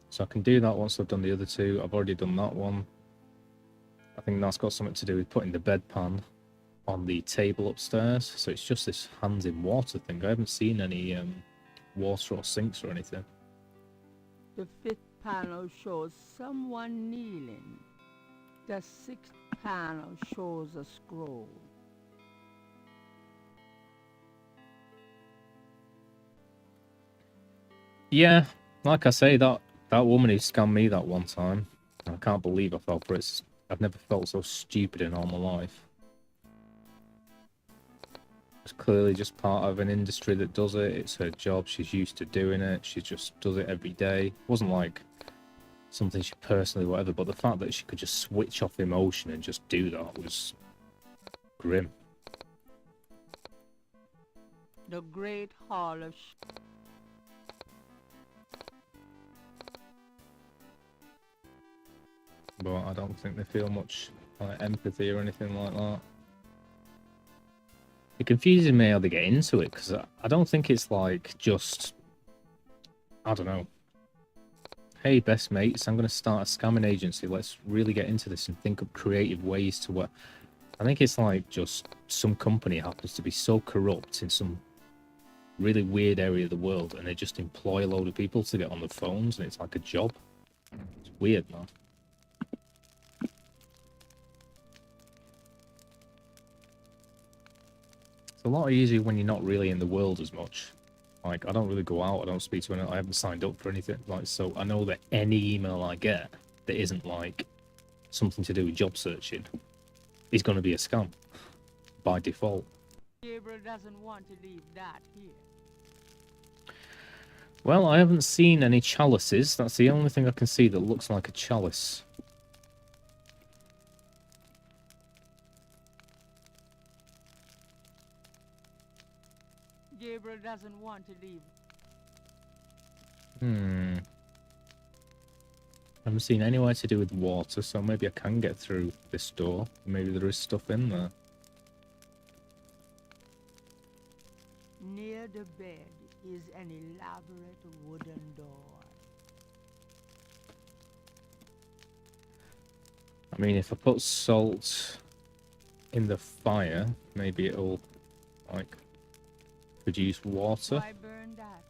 So I can do that once I've done the other two. I've already done that one. I think that's got something to do with putting the bedpan on the table upstairs. So it's just this hands in water thing. I haven't seen any water or sinks or anything. The fifth panel shows someone kneeling. The sixth panel shows a scroll. Yeah, like I say, that woman who scammed me that one time, I can't believe I fell for it. I've never felt so stupid in all my life. It's clearly just part of an industry that does it. It's her job. She's used to doing it. She just does it every day. It wasn't like something she personally whatever, but the fact that she could just switch off emotion and just do that was grim. The Great Hall of But I don't think they feel much like empathy or anything like that. It confuses me how they get into it, because I don't think it's like just, I don't know. Hey, best mates, I'm going to start a scamming agency. Let's really get into this and think of creative ways to work. I think it's like just some company happens to be so corrupt in some really weird area of the world, and they just employ a load of people to get on the phones, and it's like a job. It's weird, man. It's a lot easier when you're not really in the world as much. Like, I don't really go out, I don't speak to anyone, I haven't signed up for anything. Like, so I know that any email I get that isn't, like, something to do with job searching is going to be a scam. By default. Gabriel doesn't want to leave that here. Well, I haven't seen any chalices. That's the only thing I can see that looks like a chalice. Gabriel doesn't want to leave. I haven't seen anywhere to do with water, so maybe I can get through this door. Maybe there is stuff in there. Near the bed is an elaborate wooden door. I mean, if I put salt in the fire, maybe it'll, like, produce water. Why burn that?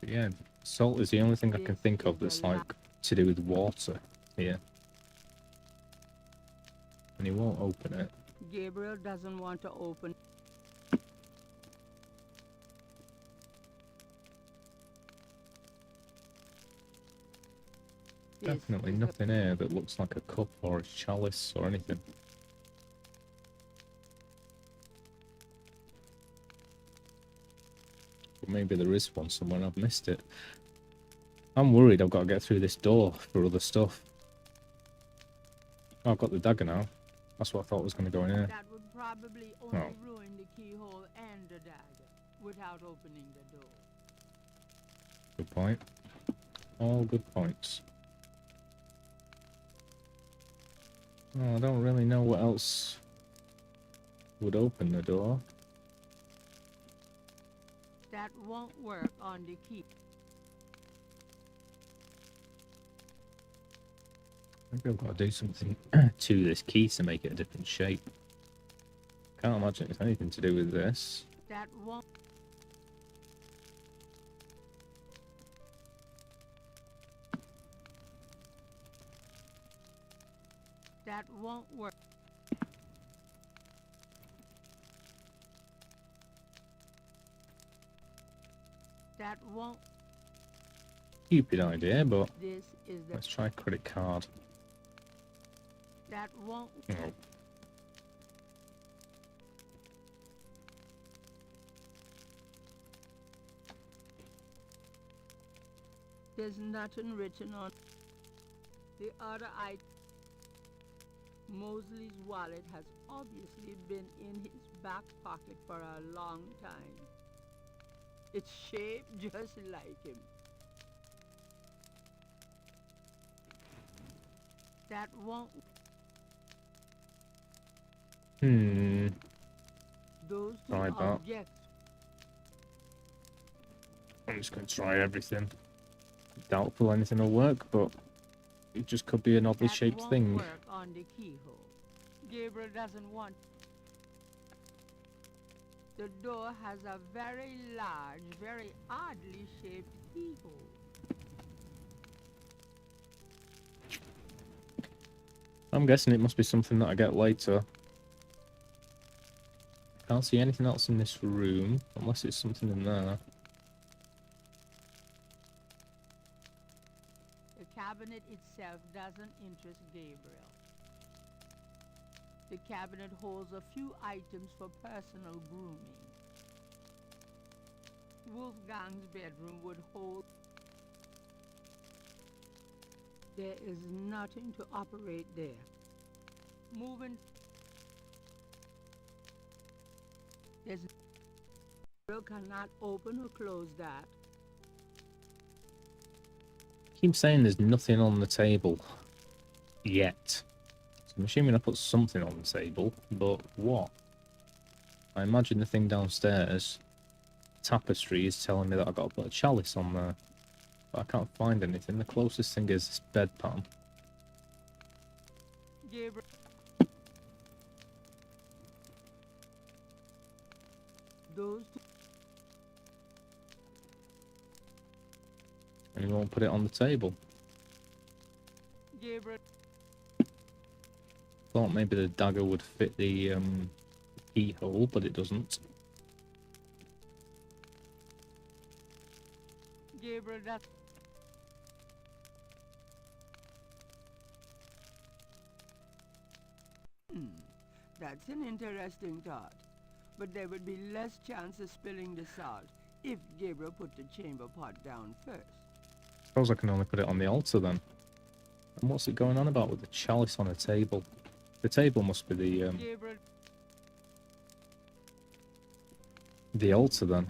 But yeah, salt is the only thing I can think of that's, like, to do with water here. And he won't open it. Gabriel doesn't want to open. Definitely nothing here that looks like a cup or a chalice or anything. But maybe there is one somewhere and I've missed it. I'm worried I've got to get through this door for other stuff. Oh, I've got the dagger now. That's what I thought was going to go in here. That would probably only ruin the keyhole and the dagger without opening the door. Good point. All good points. Oh, I don't really know what else would open the door. That won't work on the key. Maybe I've got to do something to this key to make it a different shape. Can't imagine it's anything to do with this. That won't. That won't work. That won't. Stupid idea, but This is the. let's try credit card. That won't. Oh. There's nothing written on the other item. Mosley's wallet has obviously been in his back pocket for a long time. It's shaped just like him. That won't. Those two Try that. objects. I'm just going to try everything. Doubtful anything will work, but it just could be an oddly That shaped won't thing. work on the keyhole. Gabriel doesn't want. The door has a very large, very oddly shaped keyhole. I'm guessing it must be something that I get later. Can't see anything else in this room, unless it's something in there. The cabinet itself doesn't interest Gabriel. The cabinet holds a few items for personal grooming. Wolfgang's bedroom would hold. There is nothing to operate there. Moving. Gabriel cannot open or close that. Keep saying there's nothing on the table yet. So I'm assuming I put something on the table, but what? I imagine the thing downstairs, tapestry, is telling me that I've got to put a chalice on there. But I can't find anything. The closest thing is this bedpan. Gabriel. Those two. And he won't put it on the table. Gabriel. Thought maybe the dagger would fit the keyhole, but it doesn't. Gabriel, that. That's an interesting thought. But there would be less chance of spilling the salt if Gabriel put the chamber pot down first. Suppose I can only put it on the altar then. And what's it going on about with the chalice on a table? The table must be Gabriel. the altar then.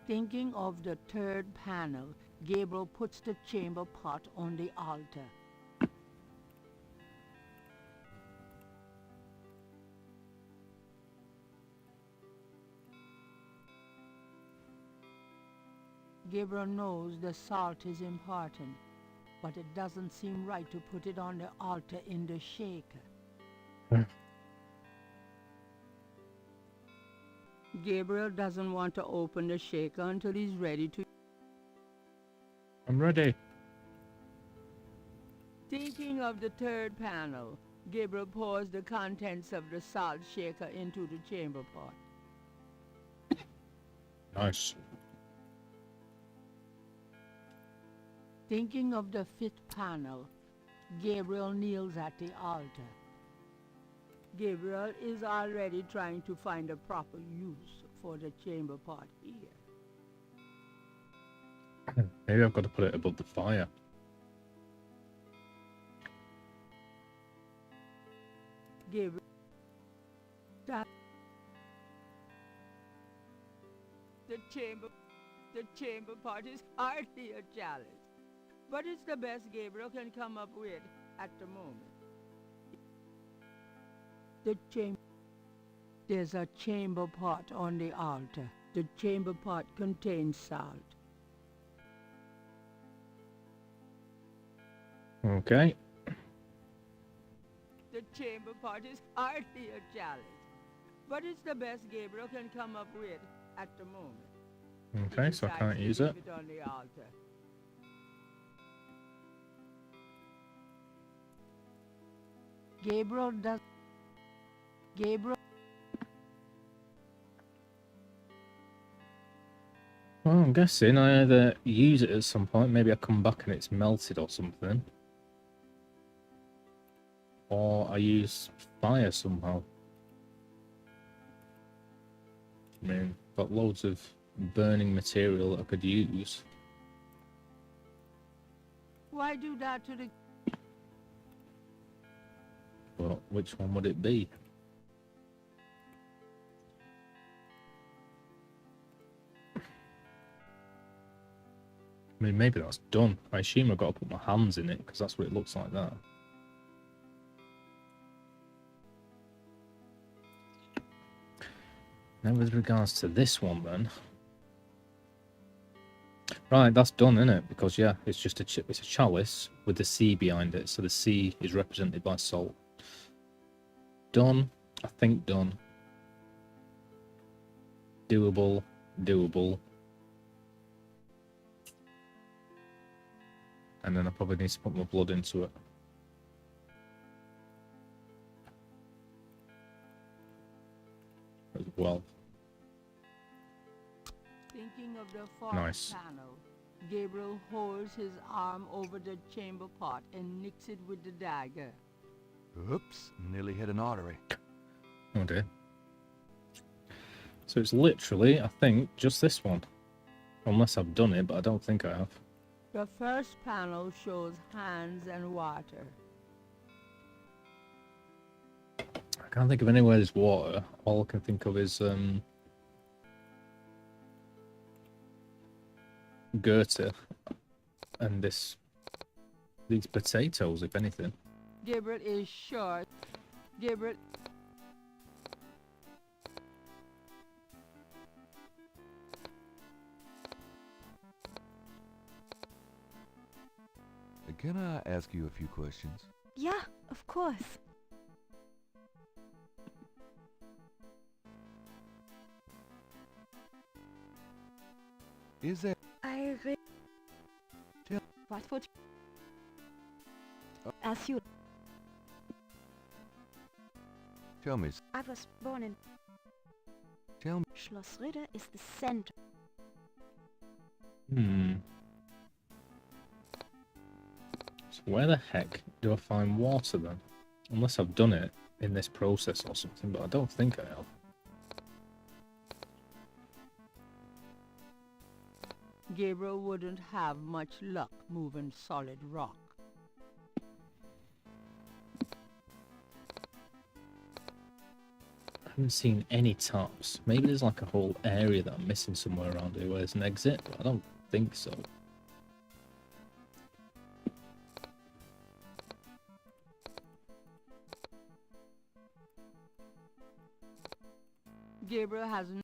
Thinking of the third panel, Gabriel puts the chamber pot on the altar. Gabriel knows the salt is important, but it doesn't seem right to put it on the altar in the shaker. Gabriel doesn't want to open the shaker until he's ready to. I'm ready. Thinking of the third panel, Gabriel pours the contents of the salt shaker into the chamber pot. Nice. Thinking of the fifth panel, Gabriel kneels at the altar. Gabriel is already trying to find a proper use for the chamber pot here. Maybe I've got to put it above the fire. Gabriel. The chamber pot is hardly a chalice, but it's the best Gabriel can come up with at the moment. There's a chamber pot on the altar. The chamber pot contains salt. Okay. The chamber pot is hardly a chalice, but it's the best Gabriel can come up with at the moment. Okay, so I can't use it. Leave it on the altar. Gabriel. Well, I'm guessing I either use it at some point, maybe I come back and it's melted or something. Or I use fire somehow. I mean, got loads of burning material that I could use. Why do that to the... But which one would it be? I mean, maybe that's done. I assume I've got to put my hands in it, because that's what it looks like that. Now with regards to this one then. Right, that's done, isn't it? Because yeah, it's just it's a chalice with the sea behind it, so the sea is represented by salt. Done. I think done. Doable. Doable. And then I probably need to put my blood into it. As well. Thinking of the fourth Nice. panel, Gabriel holds his arm over the chamber pot and nicks it with the dagger. Oops, nearly hit an artery. Oh dear. So it's literally, I think, just this one. Unless I've done it, but I don't think I have. The first panel shows hands and water. I can't think of anywhere there's water. All I can think of is Goethe and these potatoes, if anything. Gabriel is sure. Gabriel. Can I ask you a few questions? Yeah, of course. Is there... What would... As you... Tell me... I was born in... Tell me... Schloss Ritter is the center. So where the heck do I find water then? Unless I've done it in this process or something, but I don't think I have. Gabriel wouldn't have much luck moving solid rock. I haven't seen any taps. Maybe there's like a whole area that I'm missing somewhere around here where there's an exit, but I don't think so. Gabriel hasn't.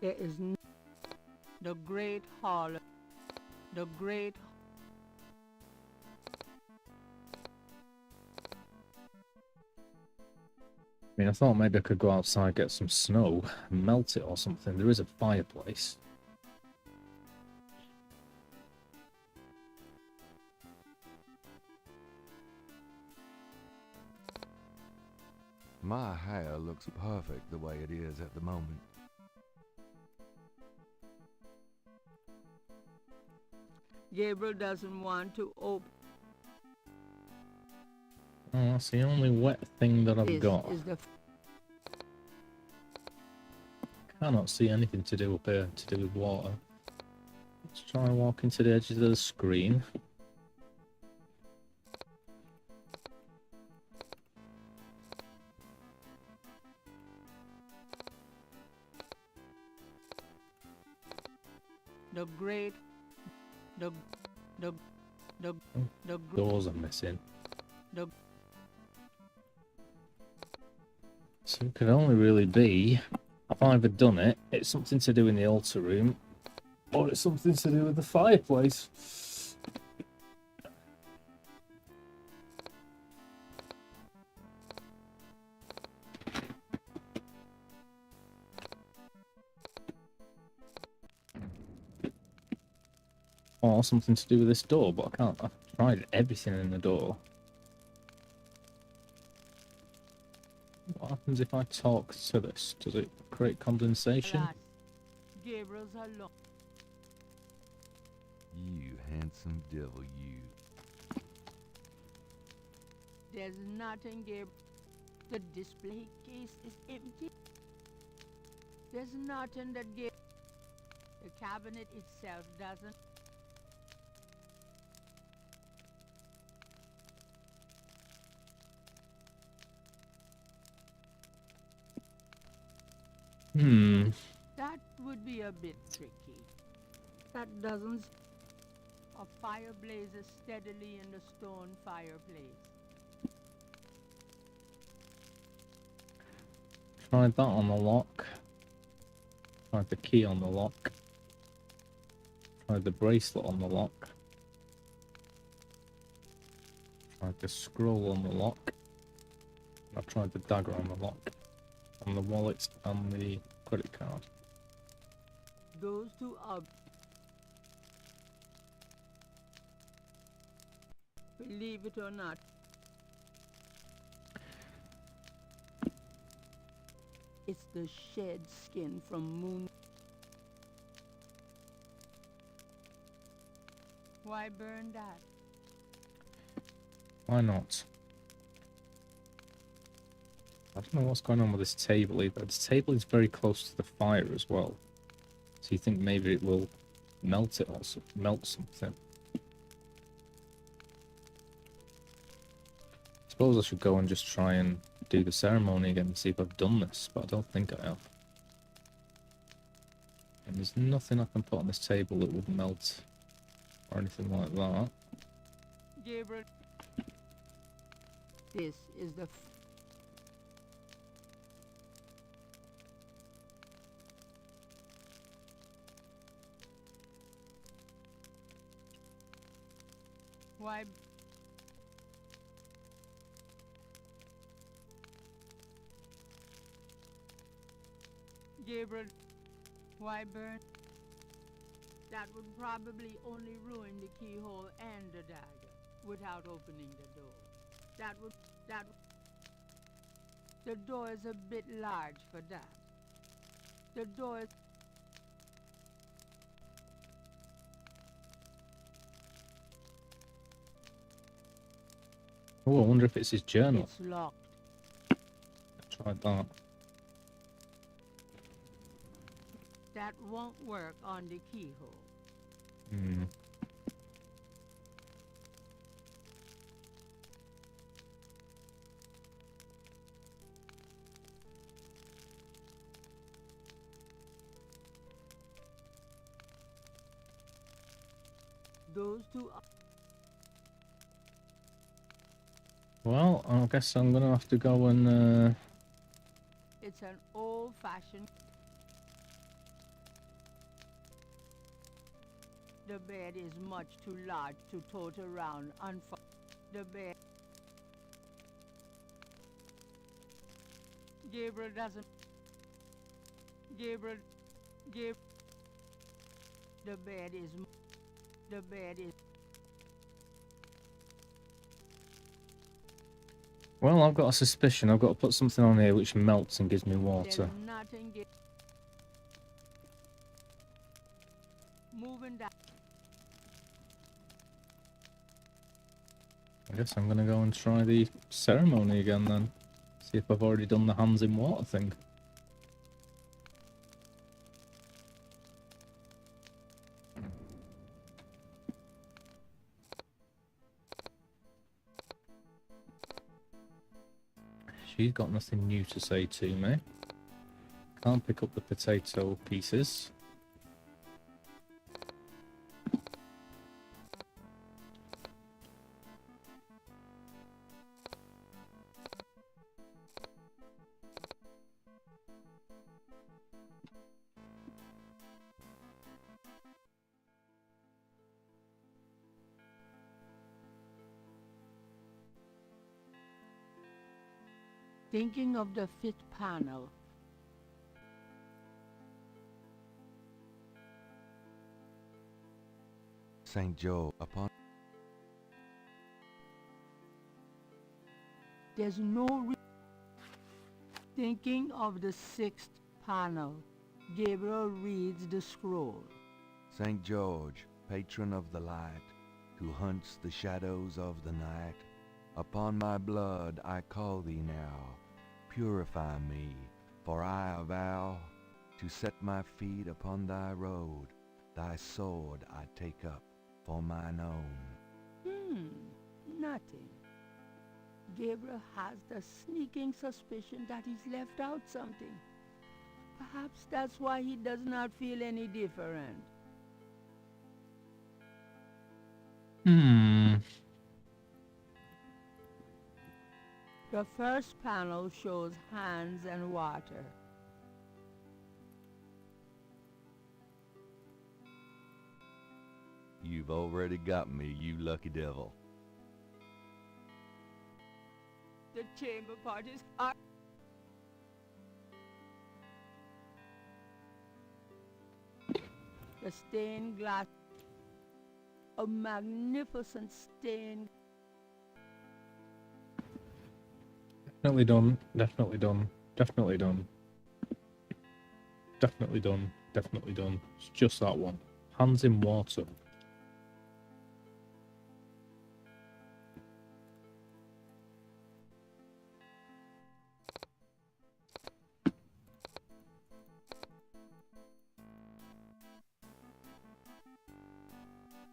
There is the Great Hall. The Great. I mean, I thought maybe I could go outside, get some snow, melt it or something. There is a fireplace. My hair looks perfect the way it is at the moment. Gabriel doesn't want to open. Oh, that's the only wet thing that I've This got. is the Cannot see anything to do up here to do with water. Let's try walking to the edges of the screen. the great the Doors are missing. the So it could only really be, I've either done it, it's something to do in the altar room, or it's something to do with the fireplace. Or something to do with this door, but I can't. I've tried everything in the door. What happens if I talk to this? Does it create condensation? alas, Gabriel's alone. You handsome devil, you. There's nothing, Gabriel. The display case is empty. There's nothing that Gabriel. The cabinet itself doesn't. That would be a bit tricky. That doesn't. A fire blazes steadily in the stone fireplace. Tried that on the lock. Tried the key on the lock. Tried the bracelet on the lock. Tried the scroll on the lock. I tried the dagger on the lock. On the wallet and the credit card. Those two are. Believe it or not. It's the shed skin from Moon. Why burn that? Why not? I don't know what's going on with this table either. This table is very close to the fire as well. So you think maybe it will melt it or melt something. I suppose I should go and just try and do the ceremony again and see if I've done this, but I don't think I have. And there's nothing I can put on this table that would melt or anything like that. Gabriel. This is the. Why? Gabriel, why burn? That would probably only ruin the keyhole and the dagger without opening the door. The door is a bit large for that. The door is. Oh, I wonder if it's his journal. It's locked. Try that. That won't work on the keyhole. Those two are. Well, I guess I'm gonna have to go and It's an old-fashioned. The bed is much too large to tote around. The bed. Gabriel doesn't... Gabriel... The bed is... The bed is... Well, I've got a suspicion. I've got to put something on here which melts and gives me water. There's nothing... Moving down. I guess I'm gonna go and try the ceremony again then. See if I've already done the hands in water thing. She's got nothing new to say to me. Can't pick up the potato pieces. Thinking of the fifth panel. St. Joe upon... There's no thinking of the sixth panel. Gabriel reads the scroll. St. George, patron of the light, who hunts the shadows of the night, upon my blood I call thee now. Purify me, for I avow to set my feet upon thy road. Thy sword I take up for mine own. Nothing. Gabriel has the sneaking suspicion that he's left out something. Perhaps that's why he does not feel any different. The first panel shows hands and water. You've already got me, you lucky devil. The chamber pot is hot. The stained glass. A magnificent stained. Definitely done. Definitely done. Definitely done. Definitely done. Definitely done. It's just that one. Hands in water.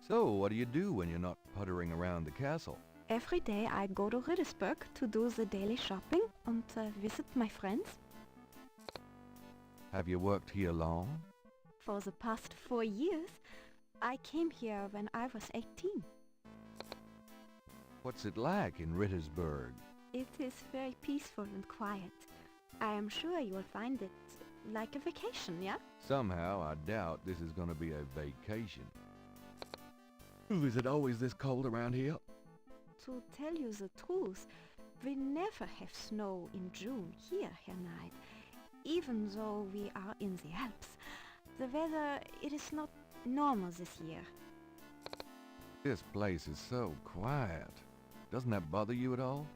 So, what do you do when you're not puttering around the castle? Every day I go to Riddersburg to do the daily shopping and visit my friends. Have you worked here long? For the past 4 years, I came here when I was 18. What's it like in Rittersburg? It is very peaceful and quiet. I am sure you will find it like a vacation, yeah? Somehow, I doubt this is going to be a vacation. Ooh, is it always this cold around here? To tell you the truth, we never have snow in June here, Herr Knight. Even though we are in the Alps, the weather, it is not normal this year. This place is so quiet. Doesn't that bother you at all?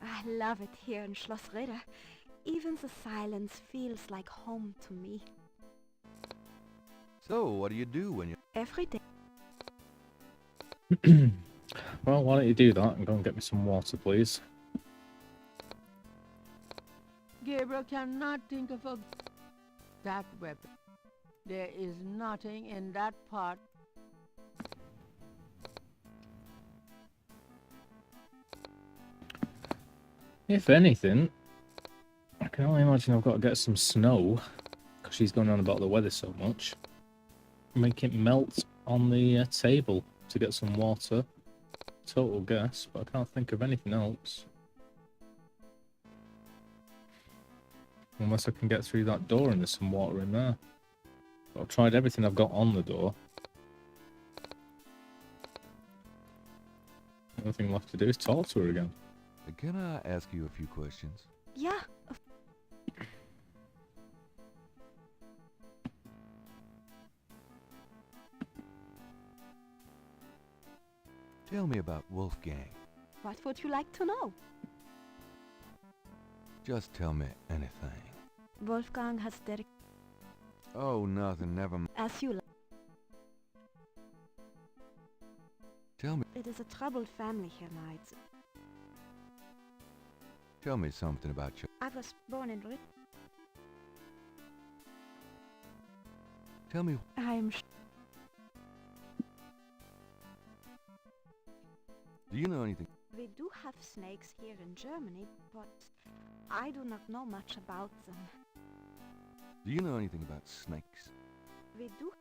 I love it here in Schloss Ritter. Even the silence feels like home to me. So, what do you do when you... Every day. Well, why don't you do that and go and get me some water, please? Gabriel cannot think of that weapon. There is nothing in that pot. If anything, I can only imagine I've got to get some snow, because she's going on about the weather so much. Make it melt on the table to get some water. Total guess, but I can't think of anything else. Unless I can get through that door and there's some water in there. But I've tried everything I've got on the door. The only thing left to do is talk to her again. Can I ask you a few questions? Yeah. Tell me about Wolfgang. What would you like to know? Just tell me anything. Wolfgang has dedicated Oh, nothing, never mind. as you like. Tell me, It is a troubled family here, Knights. tell me something about you. I was born in Britain. Tell me, I'm do you know anything? We do have snakes here in Germany, but I do not know much about them. Do you know anything about snakes? We do.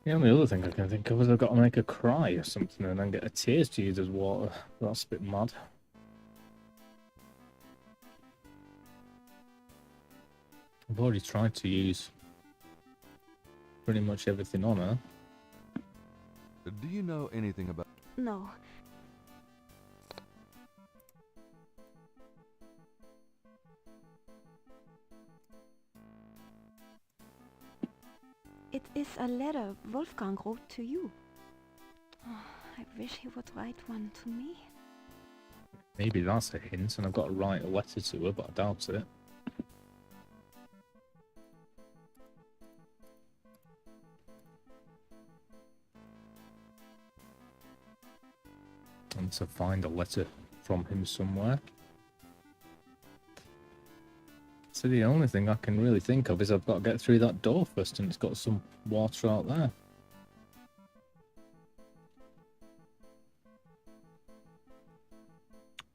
The only other thing I can think of is I've got to make her cry or something and then get her tears to use as water. That's a bit mad. I've already tried to use pretty much everything on her. Do you know anything about... No. It is a letter Wolfgang wrote to you. Oh, I wish he would write one to me. Maybe that's a hint and I've got to write a letter to her, but I doubt it. And to find a letter from him somewhere. So the only thing I can really think of is I've got to get through that door first, and it's got some water out there.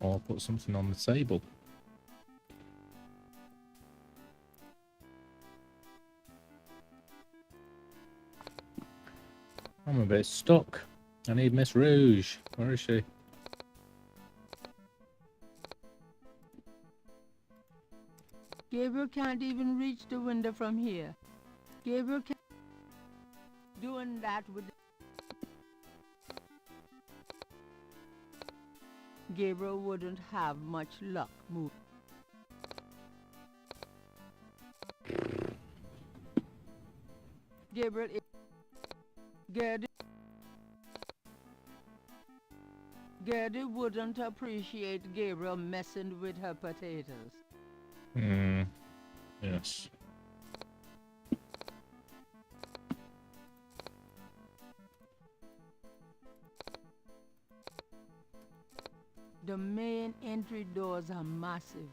Or put something on the table. I'm a bit stuck. I need Miss Rouge. Where is she? Gabriel can't even reach the window from here. Gabriel can't... Doing that with... Gabriel wouldn't have much luck moving. Gabriel is... Gertie wouldn't appreciate Gabriel messing with her potatoes. Yes. The main entry doors are massive.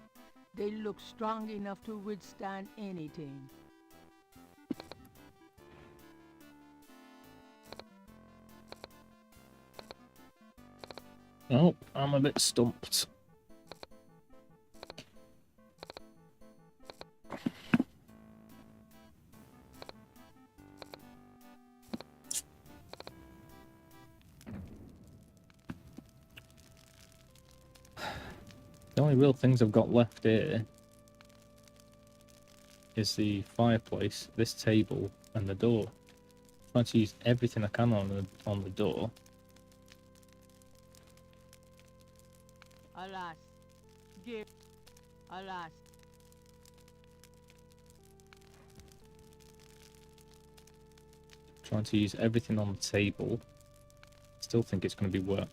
They look strong enough to withstand anything. Oh, I'm a bit stumped. The only real things I've got left here is the fireplace, this table, and the door. I'm trying to use everything I can on the door. Alas, alas. Trying to use everything on the table. Still think it's going to be where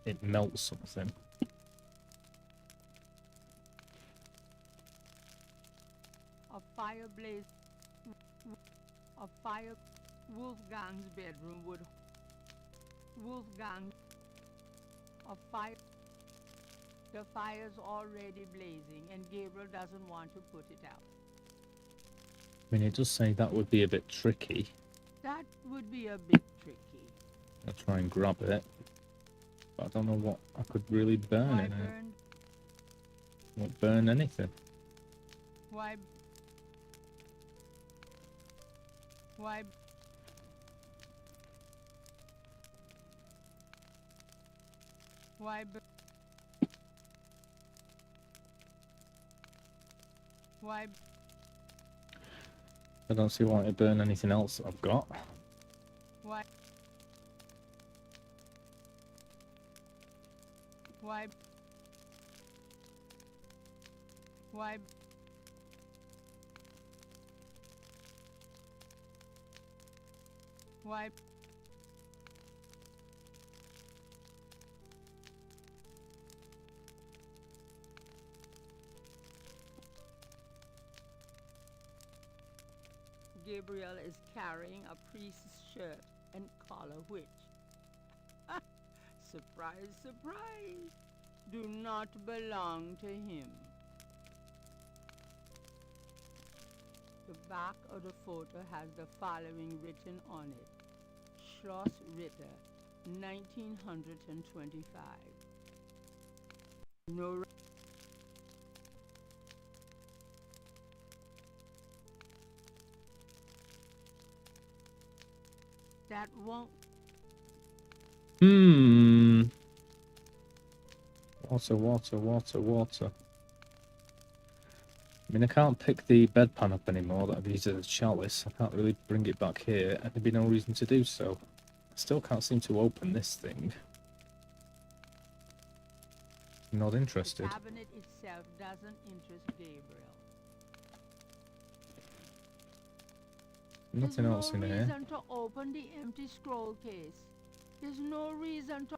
it melts something. A fire blaze. A fire. Wolfgang's bedroom would. Wolfgang. A fire. The fire's already blazing, and Gabriel doesn't want to put it out. I mean, it does say that would be a bit tricky. That would be a bit tricky. I'll try and grab it. But I don't know what I could really burn Why in it. burn? Won't burn anything. Why? Why? Why? Why? I don't see why it'd burn anything else that I've got. Why? Why? Why? Why? Gabriel is carrying a priest's shirt and collar which, surprise, surprise, do not belong to him. The back of the photo has the following written on it. Schloss Ritter, 1925. No. That won't. Water. I mean, I can't pick the bedpan up anymore that I've used as a chalice. I can't really bring it back here, and there'd be no reason to do so. I still can't seem to open this thing. Not interested. The cabinet itself doesn't interest Gabriel. Nothing else in There's no here. reason to open the empty scroll case. There's no reason to.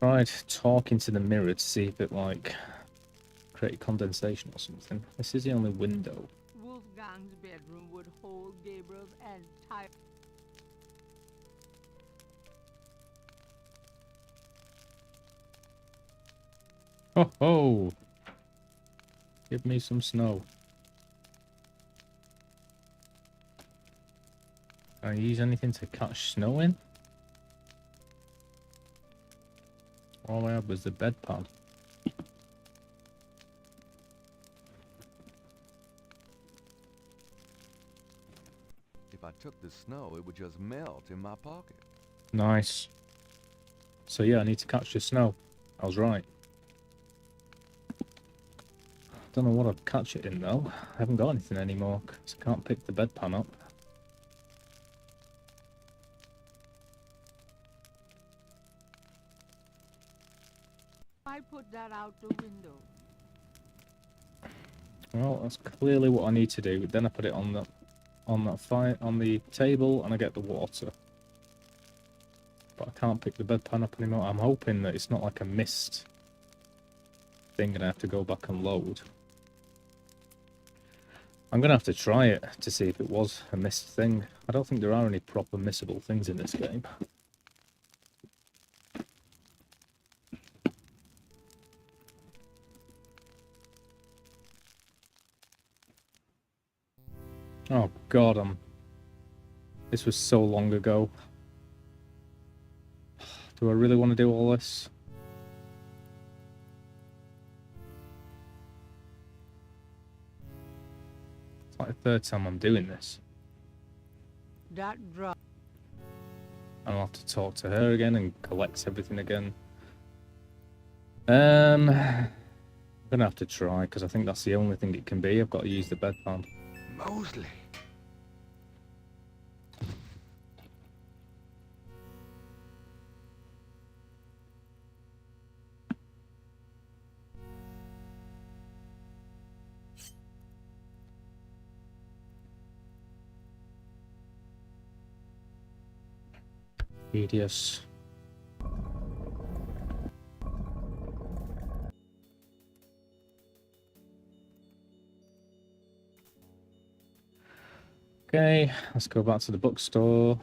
Tried talking to the mirror to see if it, like, created condensation or something. This is the only window. Wolfgang's bedroom would hold Gabriel's entire. Ho ho! Give me some snow. Can I use anything to catch snow in? All I had was the bedpan. If I took the snow, it would just melt in my pocket. Nice. So yeah, I need to catch the snow. I was right. Don't know what I'd catch it in though. I haven't got anything anymore because I can't pick the bedpan up. I put that out the window. Well, that's clearly what I need to do. Then I put it on the table and I get the water. But I can't pick the bedpan up anymore. I'm hoping that it's not like a mist thing and I have to go back and load. I'm going to have to try it to see if it was a mist thing. I don't think there are any proper missable things in this game. Oh god, this was so long ago. Do I really want to do all this? It's like the third time I'm doing this. That drop. And I'll have to talk to her again and collect everything again. I'm gonna have to try, because I think that's the only thing it can be. I've got to use the bedpan. Mosley! Hideous. Okay, let's go back to the bookstore.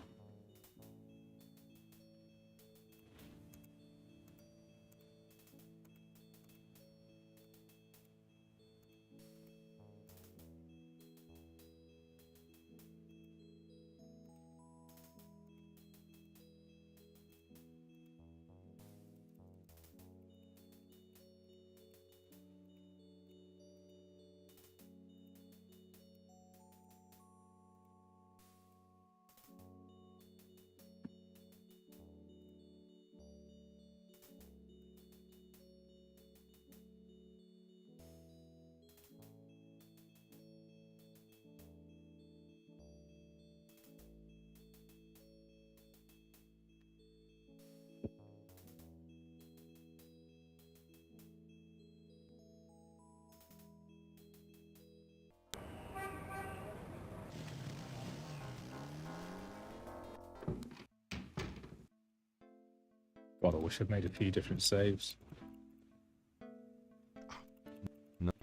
wish I'd made a few different saves.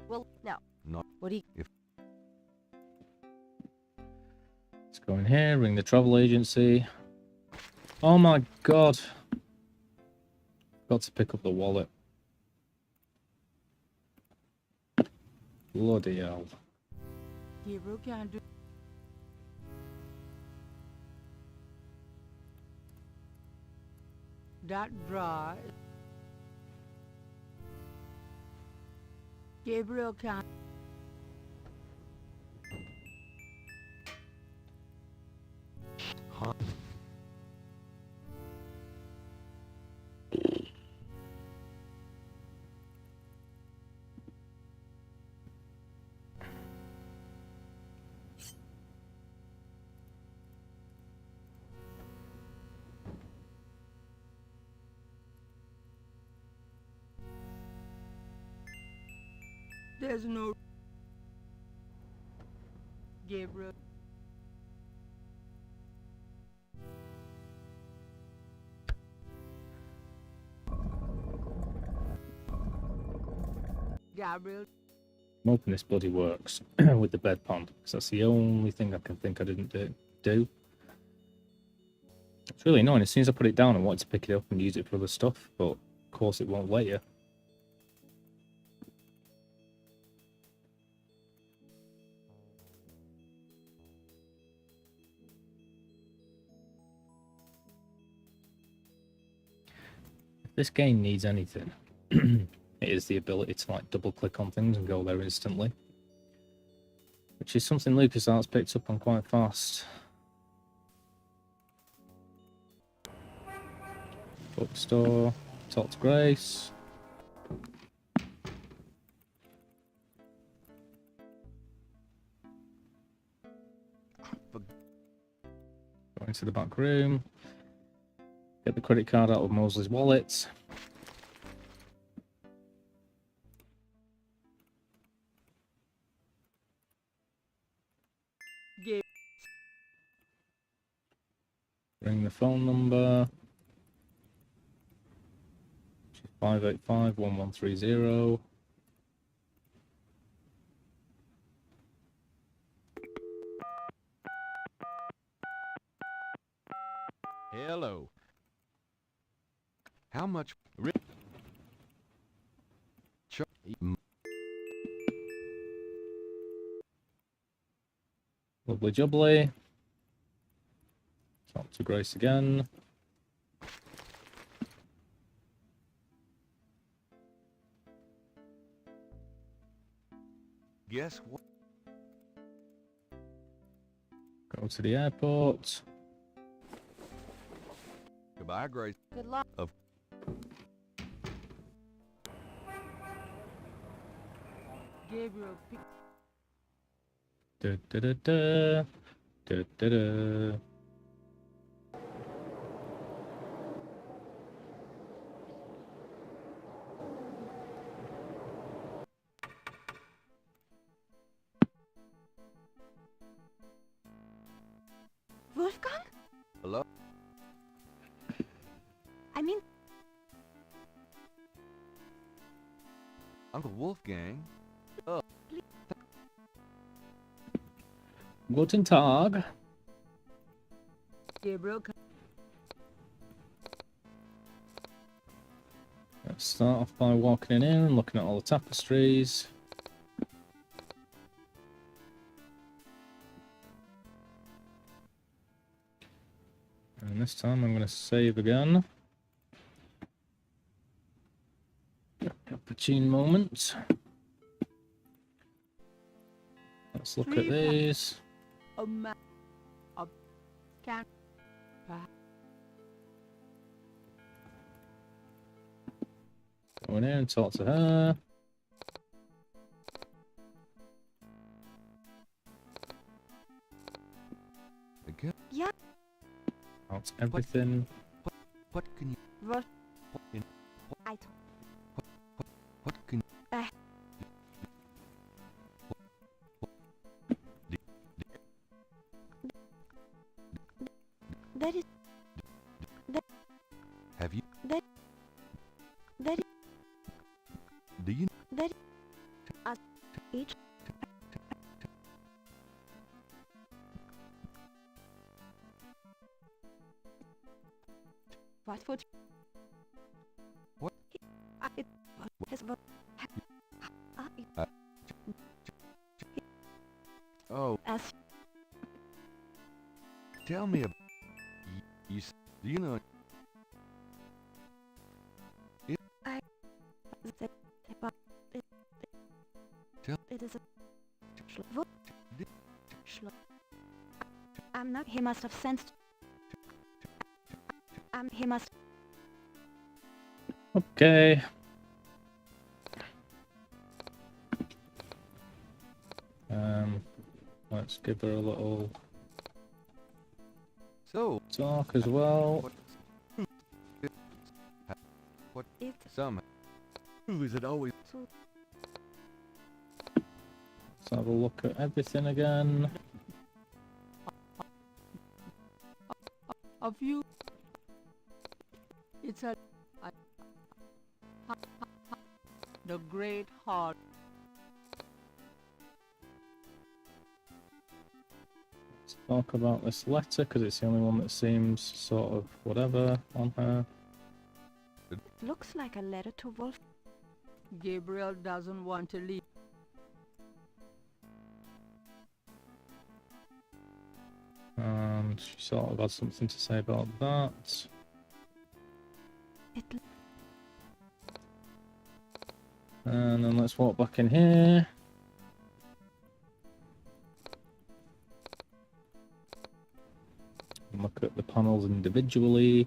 Well, now, No. what do you... Let's go in here, ring the travel agency. Oh my god. Got to pick up the wallet. Bloody hell. Gabriel can't do... That drawer... Gabriel can't... Huh? There's no... Gabriel... Gabriel... I'm hoping this bloody works with the bed pond, because that's the only thing I can think I didn't do. It's really annoying. As soon as I put it down, I wanted to pick it up and use it for other stuff, but of course it won't let you. If this game needs anything, it is the ability to like double click on things and go there instantly, which is something LucasArts picked up on quite fast. Bookstore, talk to Grace. Go into the back room. Get the credit card out of Mosley's wallet. Gabriel... Ring the phone number. 585-1130. Hello. How much? Lovely jubbly. Talk to Grace again. Guess what? Go to the airport. Goodbye, Grace. Good luck. Gabriel... pick... Da da da da. Da da da. Wolfgang? Hello? I mean, Uncle Wolfgang? Guten Tag. Gabriel can't... Let's start off by walking in here and looking at all the tapestries. And this time I'm going to save again. Opportune moment. Let's look at these. A man... A... Can't... Go in here and talk to her. Again? yeah, Out everything. What can you? Wolf... What, in, I... what can? That is... Have you? Very, Do you very, each, what food? What? It has Oh, as tell me about do you know the but Tell- it is a I'm not. He must have sensed. He must. Okay. Let's give her a little so talk as well. what It somehow who is it always Let's have a look at everything again. A few. It's the great heart. Let's talk about this letter because it's the only one that seems sort of whatever on her. looks like a letter to Wolf. Gabriel doesn't want to leave. And she sort of had something to say about that. It And then let's walk back in here. And look at the panels individually.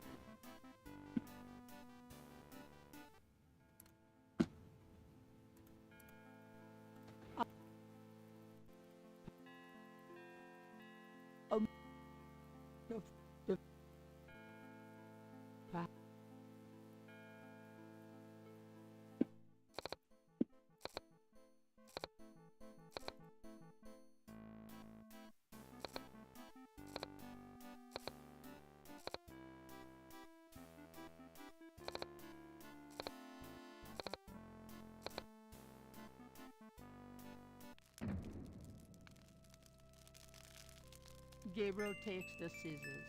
Gabriel takes the scissors.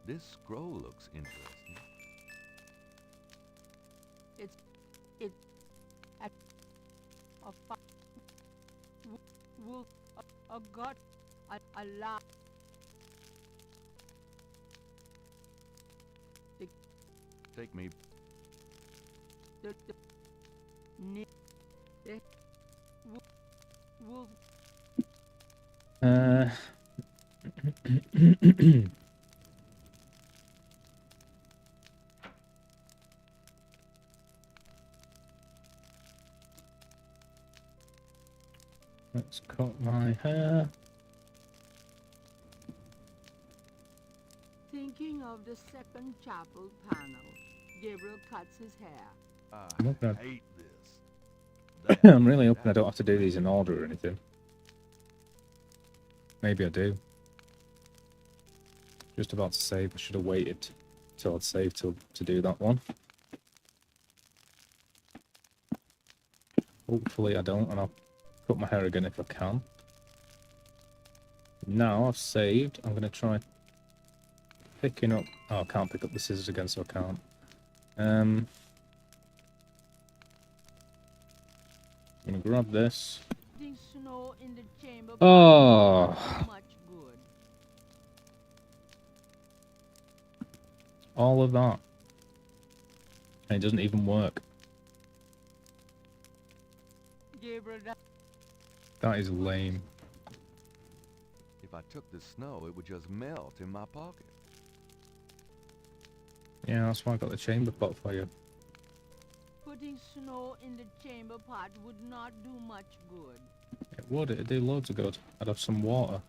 this scroll looks interesting. It's a wolf, a god, a lamb. Take me The wolf. Let's cut my hair. Thinking of the second chapel panel, Gabriel cuts his hair. I'm not gonna- hate this. I'm really hoping I don't have to do these in order or anything. Maybe I do. Just about to save. I should have waited till I'd saved to do that one. Hopefully I don't, and I'll cut my hair again if I can. Now I've saved, I'm going to try picking up... Oh, I can't pick up the scissors again, so I can't. I'm going to grab this. Putting snow in the chamber Oh! much good. All of that. And it doesn't even work. Gabriel, That is lame. If I took the snow, it would just melt in my pocket. Yeah, that's why I got the chamber pot for you. putting snow in the chamber pot would not do much good. It would, it'd do loads of good. I'd have some water.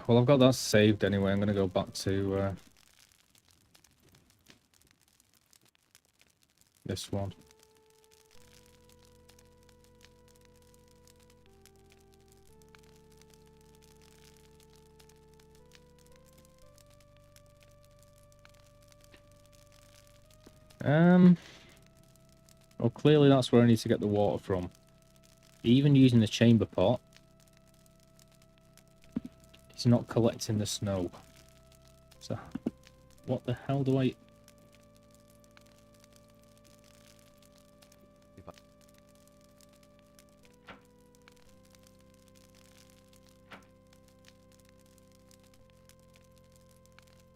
Well, I've got that saved anyway. I'm going to go back to this one. Well, clearly that's where I need to get the water from. Even using the chamber pot, it's not collecting the snow. So, what the hell do I...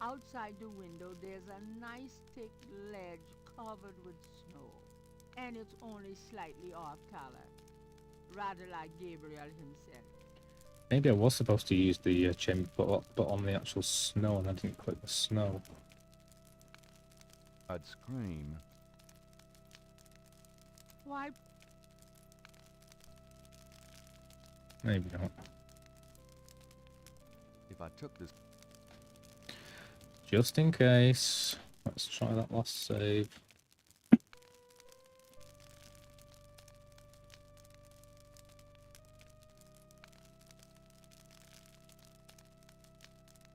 Outside the window, there's a nice thick ledge covered with snow, and it's only slightly off color, rather like Gabriel himself. Maybe I was supposed to use the chamber pot, but on the actual snow, and I didn't click the snow. I'd scream. Why? Maybe not. If I took this... Just in case. Let's try that last save.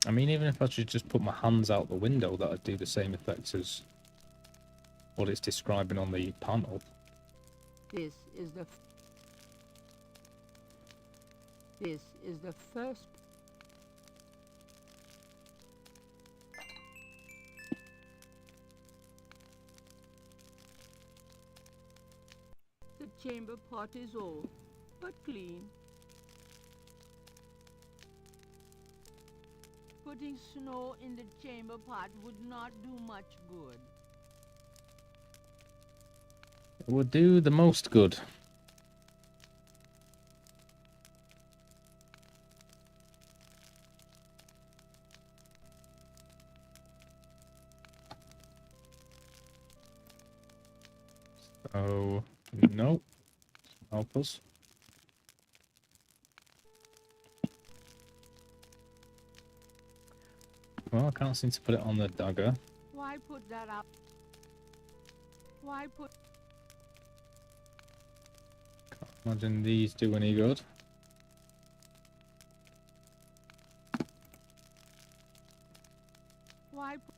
I mean, even if I should just put my hands out the window, that'd do the same effect as what it's describing on the panel. This is the first. The chamber pot is old, but clean. Putting snow in the chamber pot would not do much good. It would do the most good. So, no. Help us. Well, I can't seem to put it on the dagger. Why put that up? Why put... Can't imagine these do any good. Why put...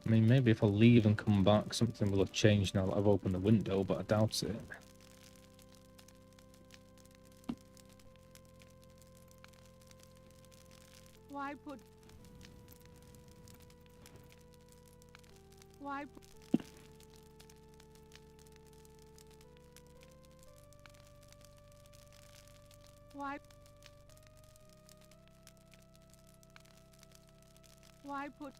I mean, maybe if I leave and come back, something will have changed now that I've opened the window, but I doubt it. Why put... Why put... Why... Why put...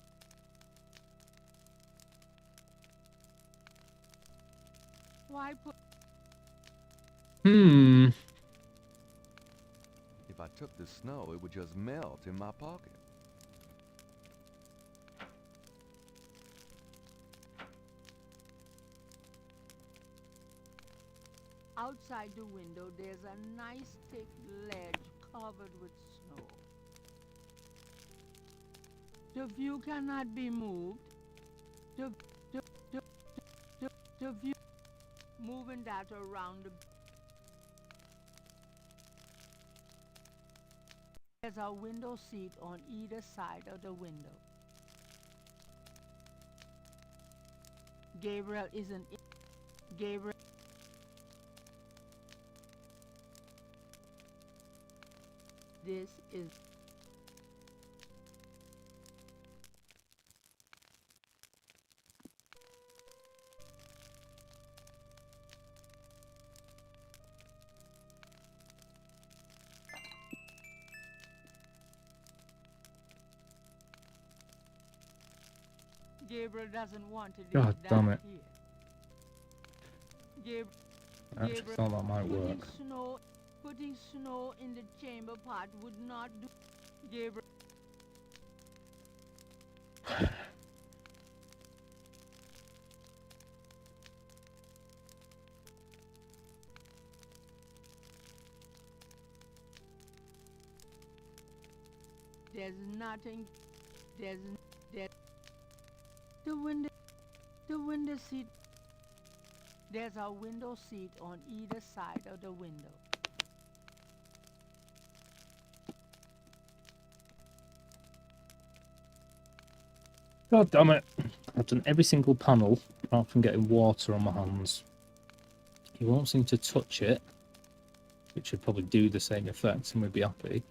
Why put... If I took the snow, it would just melt in my pocket. Outside the window, there's a nice thick ledge covered with snow. The view cannot be moved. The view... Moving that around the... There's a window seat on either side of the window. Gabriel isn't... Gabriel... This is... Gabriel doesn't want to leave God damn it. Here. I actually thought that might work. Putting snow in the chamber pot would not do. Gabriel. There's nothing. There's the window seat. There's a window seat on either side of the window. God damn it. I've done every single panel apart from getting water on my hands. He won't seem to touch it, which would probably do the same effect and we'd be happy.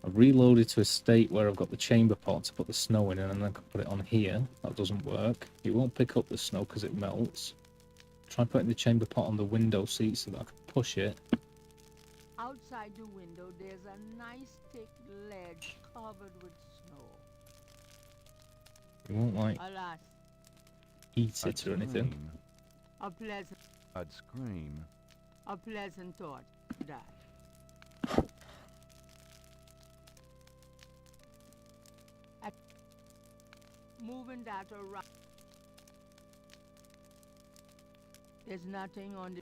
I've reloaded to a state where I've got the chamber pot to put the snow in and then I can put it on here. That doesn't work. It won't pick up the snow because it melts. Try putting the chamber pot on the window seat so that I can push it. Outside the window, there's a nice thick ledge covered with snow. It won't, like, Alas, eat it or anything. Scream. a pleasant, I'd scream. a pleasant thought, that. Moving that around. There's nothing on the...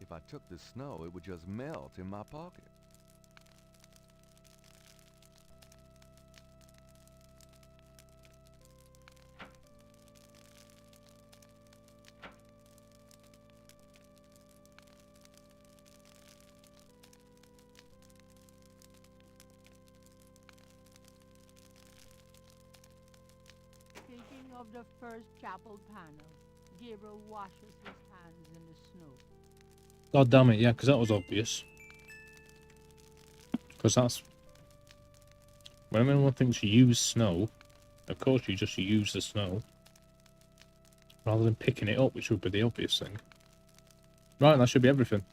If I took the snow, it would just melt in my pocket. Thinking of the first chapel panel, Gabriel washes his hands in the snow. God damn it, yeah, because that was obvious. Because that's... When anyone thinks you use snow, of course you just use the snow. Rather than picking it up, which would be the obvious thing. Right, that should be everything.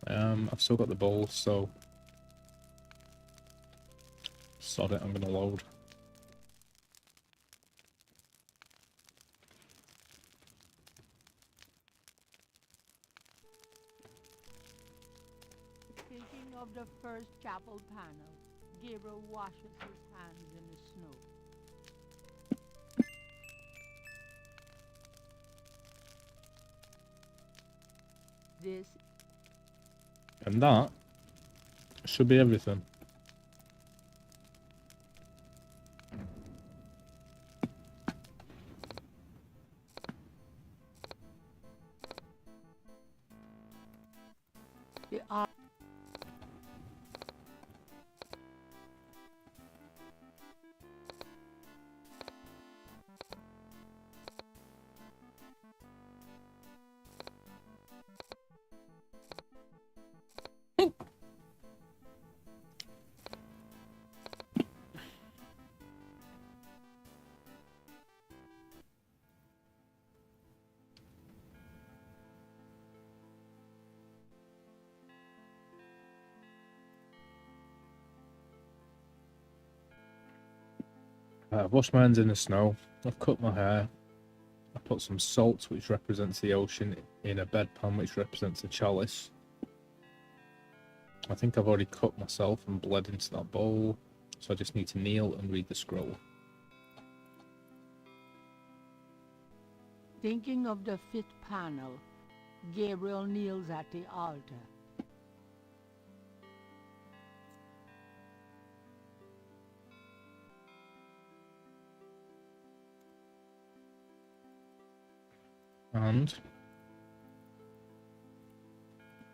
I've still got the bowls, so... Sod it, I'm going to load. Thinking of the first chapel panel, Gabriel washes his hands in the snow. This And that should be everything. the art. I've washed my hands in the snow. I've cut my hair. I put some salt, which represents the ocean, in a bedpan, which represents a chalice. I think I've already cut myself and bled into that bowl, so I just need to kneel and read the scroll. Thinking of the fifth panel, Gabriel kneels at the altar. And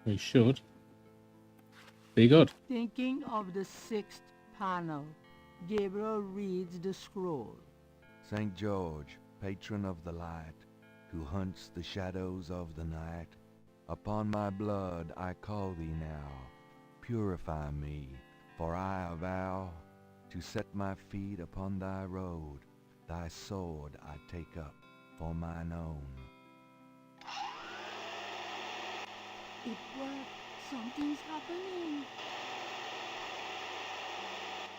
we should be good. Thinking of the sixth panel, Gabriel reads the scroll. St. George, patron of the light, who hunts the shadows of the night, upon my blood I call thee now. Purify me, For I avow to set my feet upon thy road, thy sword I take up for mine own. It worked. Something's happening.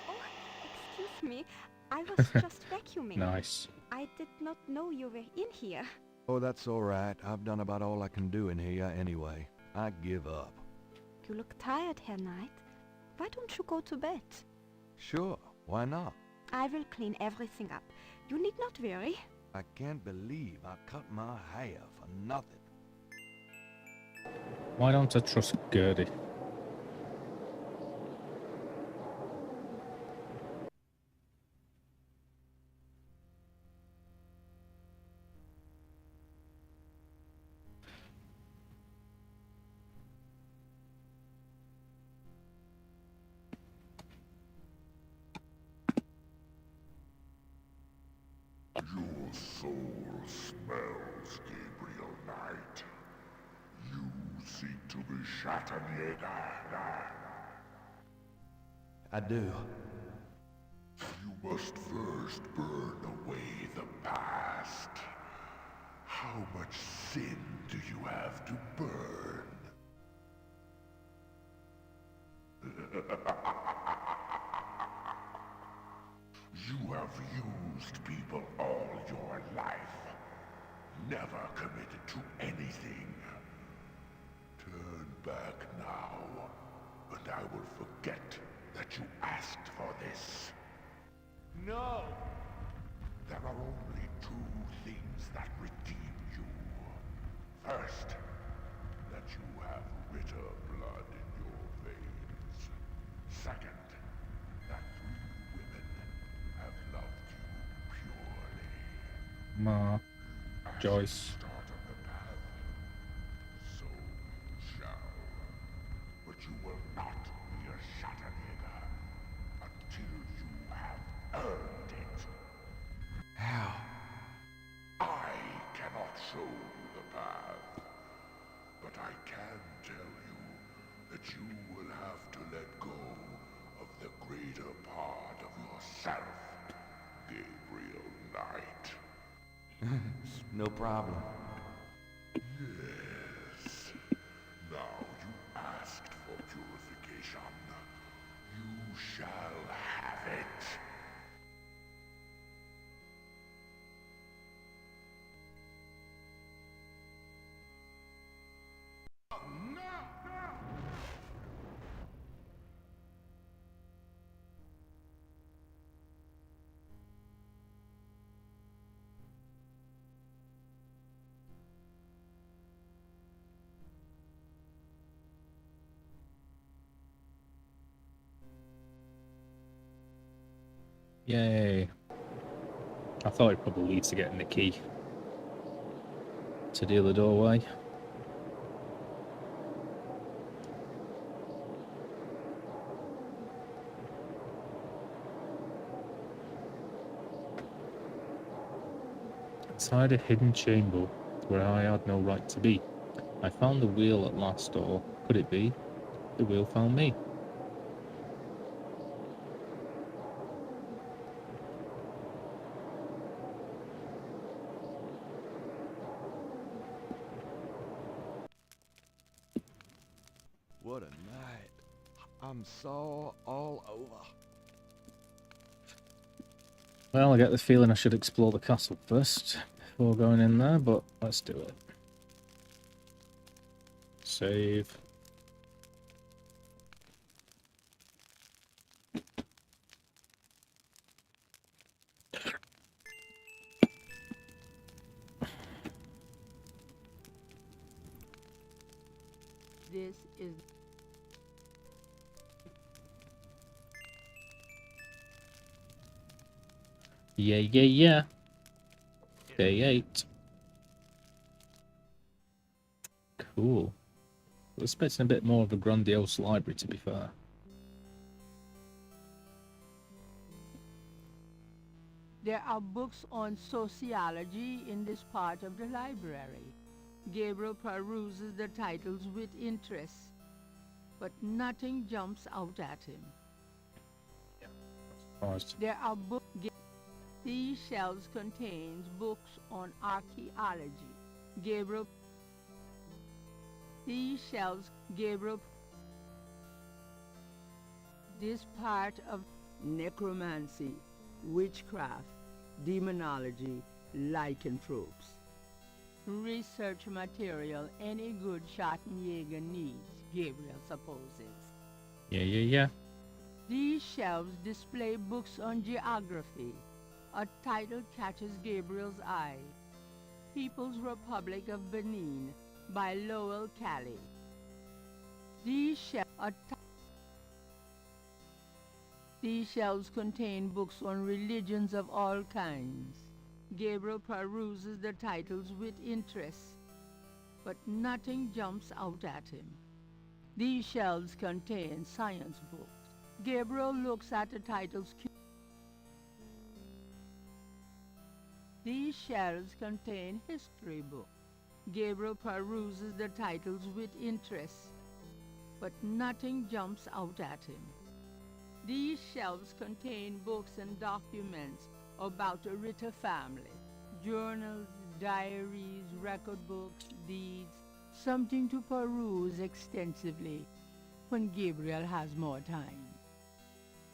Oh, excuse me. I was just vacuuming. Nice. I did not know you were in here. Oh, that's all right. I've done about all I can do in here anyway. I give up. You look tired, Herr Knight. Why don't you go to bed? Sure, why not? I will clean everything up. You need not worry. I can't believe I cut my hair for nothing. Why don't I trust Gertie? Your soul smells, Gabriel Knight. You seek to be Schattenjäger. I do. You must first burn away the past. How much sin do you have to burn? You have used people all your life, never committed to anything. Turn back now, and I will forget that you asked for this. No! There are only two things that redeem you. First, that you have Ritter blood in your veins. Second, that three women have loved you purely. Ma, As Joyce. you start on the path, so you shall. But you will not be a Schattenjäger until you have earned it. How? I cannot show you the path, but I can tell you that you will have to let go of the greater part of yourself, Gabriel Knight. No problem. Yes. Now you asked for purification. You shall have it. Yay. I thought it probably leads to getting the key to the other doorway. Inside a hidden chamber where I had no right to be. I found the wheel at last, or could it be? The wheel found me. What a night. I'm sore all over. Well, I get the feeling I should explore the castle first before going in there, but let's do it. Save. This is Yeah. Day 8. Cool. I was expecting a bit more of a grandiose library, to be fair. There are books on sociology in this part of the library. Gabriel peruses the titles with interest, but nothing jumps out at him. Christ. There are books. These shelves contains books on archaeology. Gabriel. These shelves, Gabriel. This part of necromancy, witchcraft, demonology, lycanthropes. Research material any good Schattenjäger needs, Gabriel supposes. Yeah. These shelves display books on geography. A title catches Gabriel's eye. People's Republic of Benin by Lowell Cali. These shelves contain books on religions of all kinds. Gabriel peruses the titles with interest, but nothing jumps out at him. These shelves contain science books. Gabriel looks at the titles. These shelves contain history books. Gabriel peruses the titles with interest, but nothing jumps out at him. These shelves contain books and documents about the Ritter family, journals, diaries, record books, deeds, something to peruse extensively when Gabriel has more time.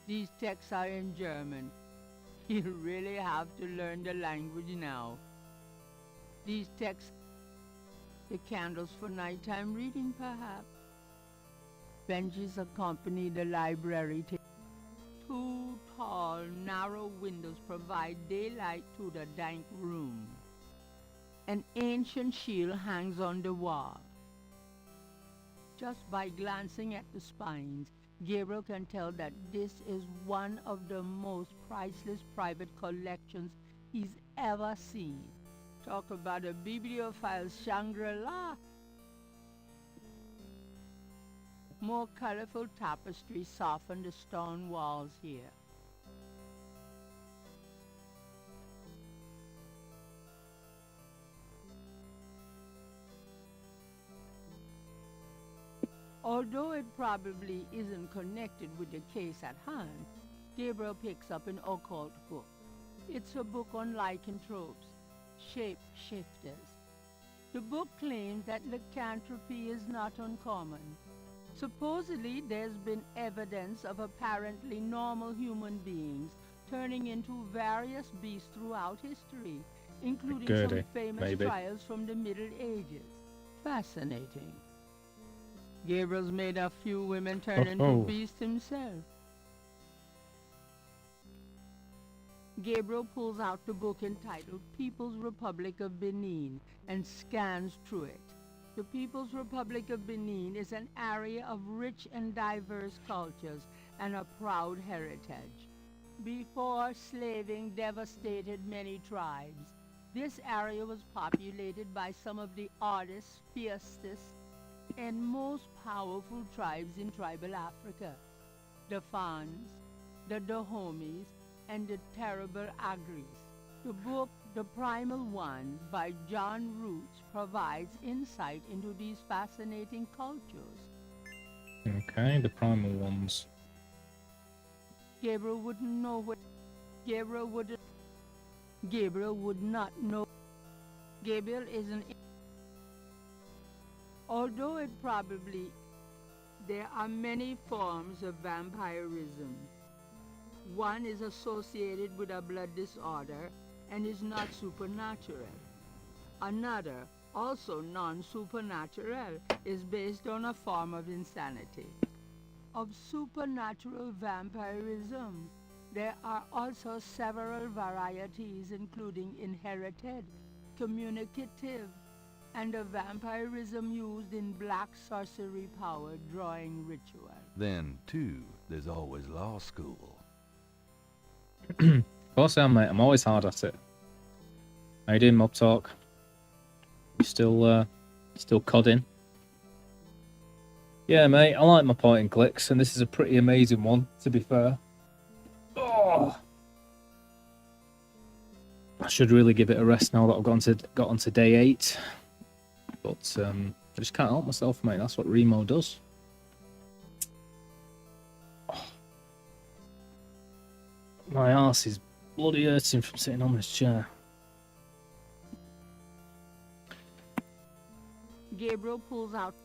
These texts are in German. You really have to learn the language now. These texts, the candles for nighttime reading perhaps. Benches accompany the library table. Two tall, narrow windows provide daylight to the dank room. An ancient shield hangs on the wall. Just by glancing at the spines, Gabriel can tell that this is one of the most priceless private collections he's ever seen. Talk about a bibliophile's Shangri-La. More colorful tapestries soften the stone walls here. Although it probably isn't connected with the case at hand, Gabriel picks up an occult book. It's a book on lycanthropes, shape-shifters. The book claims that lycanthropy is not uncommon. Supposedly, there's been evidence of apparently normal human beings turning into various beasts throughout history, including some famous trials from the Middle Ages. Fascinating. Gabriel's made a few women turn into beasts himself. Gabriel pulls out the book entitled People's Republic of Benin and scans through it. The People's Republic of Benin is an area of rich and diverse cultures and a proud heritage. Before slaving devastated many tribes, this area was populated by some of the oddest, fiercest, and most powerful tribes in tribal Africa. The Fans, the Dahomis, and the terrible Agris. The book, The Primal Ones, by John Roots, provides insight into these fascinating cultures. Okay, The Primal Ones. Gabriel wouldn't know what... Gabriel would not know. Gabriel isn't... Although it probably... There are many forms of vampirism. One is associated with a blood disorder and is not supernatural. Another, also non-supernatural, is based on a form of insanity. Of supernatural vampirism, there are also several varieties including inherited, communicative, and a vampirism used in black sorcery-powered drawing ritual. Then, too, there's always law school. Of course I am, mate. I'm always hard at it. How you doing, Mob Talk? You still codding? Yeah, mate, I like my point and clicks, and this is a pretty amazing one, to be fair. Oh! I should really give it a rest now that I've got onto day 8. But I just can't help myself, mate. That's what Remo does. My arse is bloody hurting from sitting on this chair. Gabriel pulls out.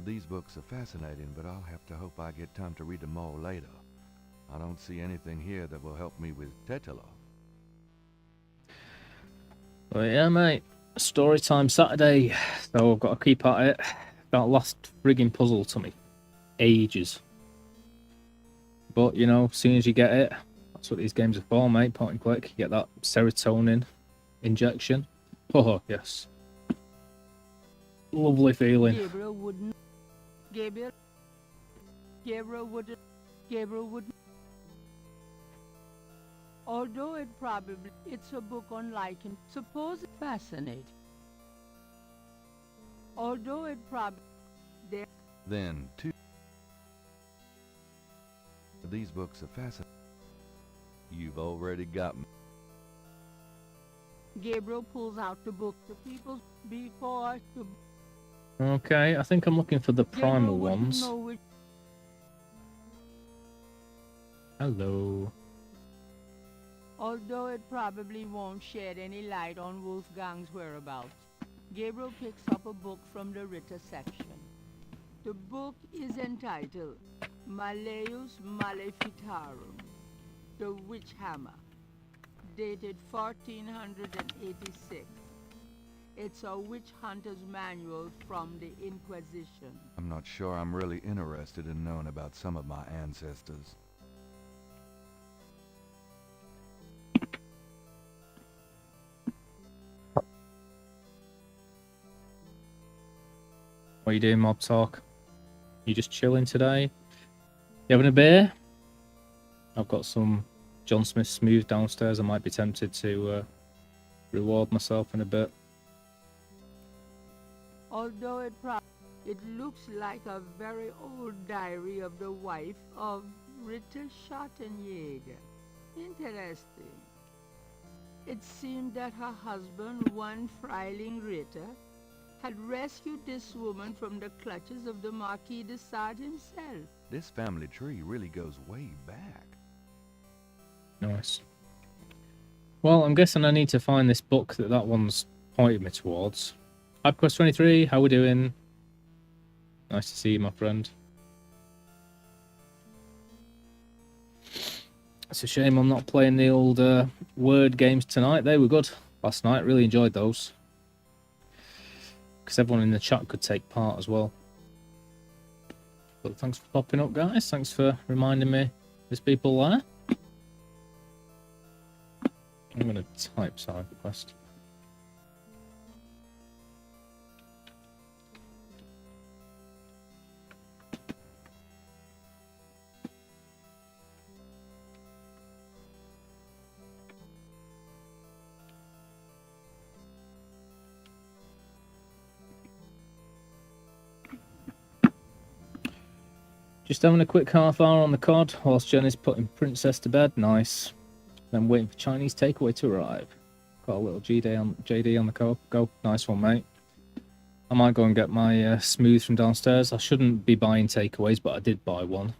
These books are fascinating, but I'll have to hope I get time to read them all later. I don't see anything here that will help me with Tetela. Well, yeah, mate. Story time Saturday. So I've got to keep at it. That last frigging puzzle took me ages. But, you know, as soon as you get it, that's what these games are for, mate. Point and click. You get that serotonin injection. Oh, yes. Lovely feeling. Gabriel wouldn't. Gabriel wouldn't. Although it's a book unlike and suppose it fascinating. Although it probably Then, two. These books are fascinating. You've already got me. Gabriel pulls out the book. The people before the Okay, I think I'm looking for the primal Gabriel wouldn't ones. know which. Hello. Although it probably won't shed any light on Wolfgang's whereabouts, Gabriel picks up a book from the Ritter section. The book is entitled Malleus Maleficarum, The Witch Hammer, dated 1486. It's a witch hunter's manual from the Inquisition. I'm not sure I'm really interested in knowing about some of my ancestors. What are you doing, Mob Talk? You just chilling today? You having a beer? I've got some John Smith Smooth downstairs. I might be tempted to reward myself in a bit. Although it looks like a very old diary of the wife of Ritter Schottenjäger. Interesting. It seemed that her husband, one Freiling Ritter, had rescued this woman from the clutches of the Marquis de Sade himself. This family tree really goes way back. Nice. Well, I'm guessing I need to find this book that one's pointed me towards. HyperQuest 23, how we doing? Nice to see you, my friend. It's a shame I'm not playing the old word games tonight. They were good last night. Really enjoyed those. Because everyone in the chat could take part as well. But thanks for popping up, guys. Thanks for reminding me there's people there. I'm going to type side quest. Just having a quick half hour on the COD whilst Jen is putting Princess to bed. Nice. Then waiting for Chinese takeaway to arrive. Got a little JD on the go. Nice one, mate. I might go and get my smooth from downstairs. I shouldn't be buying takeaways, but I did buy one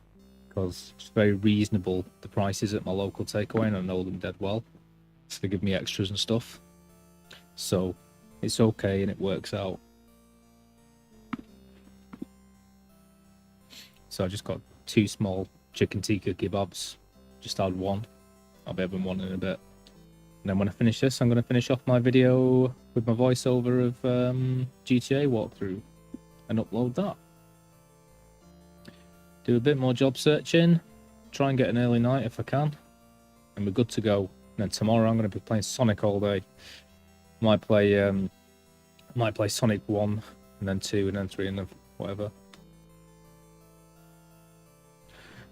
because it's very reasonable. The prices at my local takeaway, and I know them dead well. So they give me extras and stuff. So it's okay and it works out. So I just got 2 small chicken tikka kebabs. Just had one. I'll be having one in a bit. And then when I finish this, I'm going to finish off my video with my voiceover of GTA walkthrough and upload that. Do a bit more job searching. Try and get an early night if I can. And we're good to go. And then tomorrow I'm going to be playing Sonic all day. Might play Sonic 1 and then 2 and then 3 and then whatever.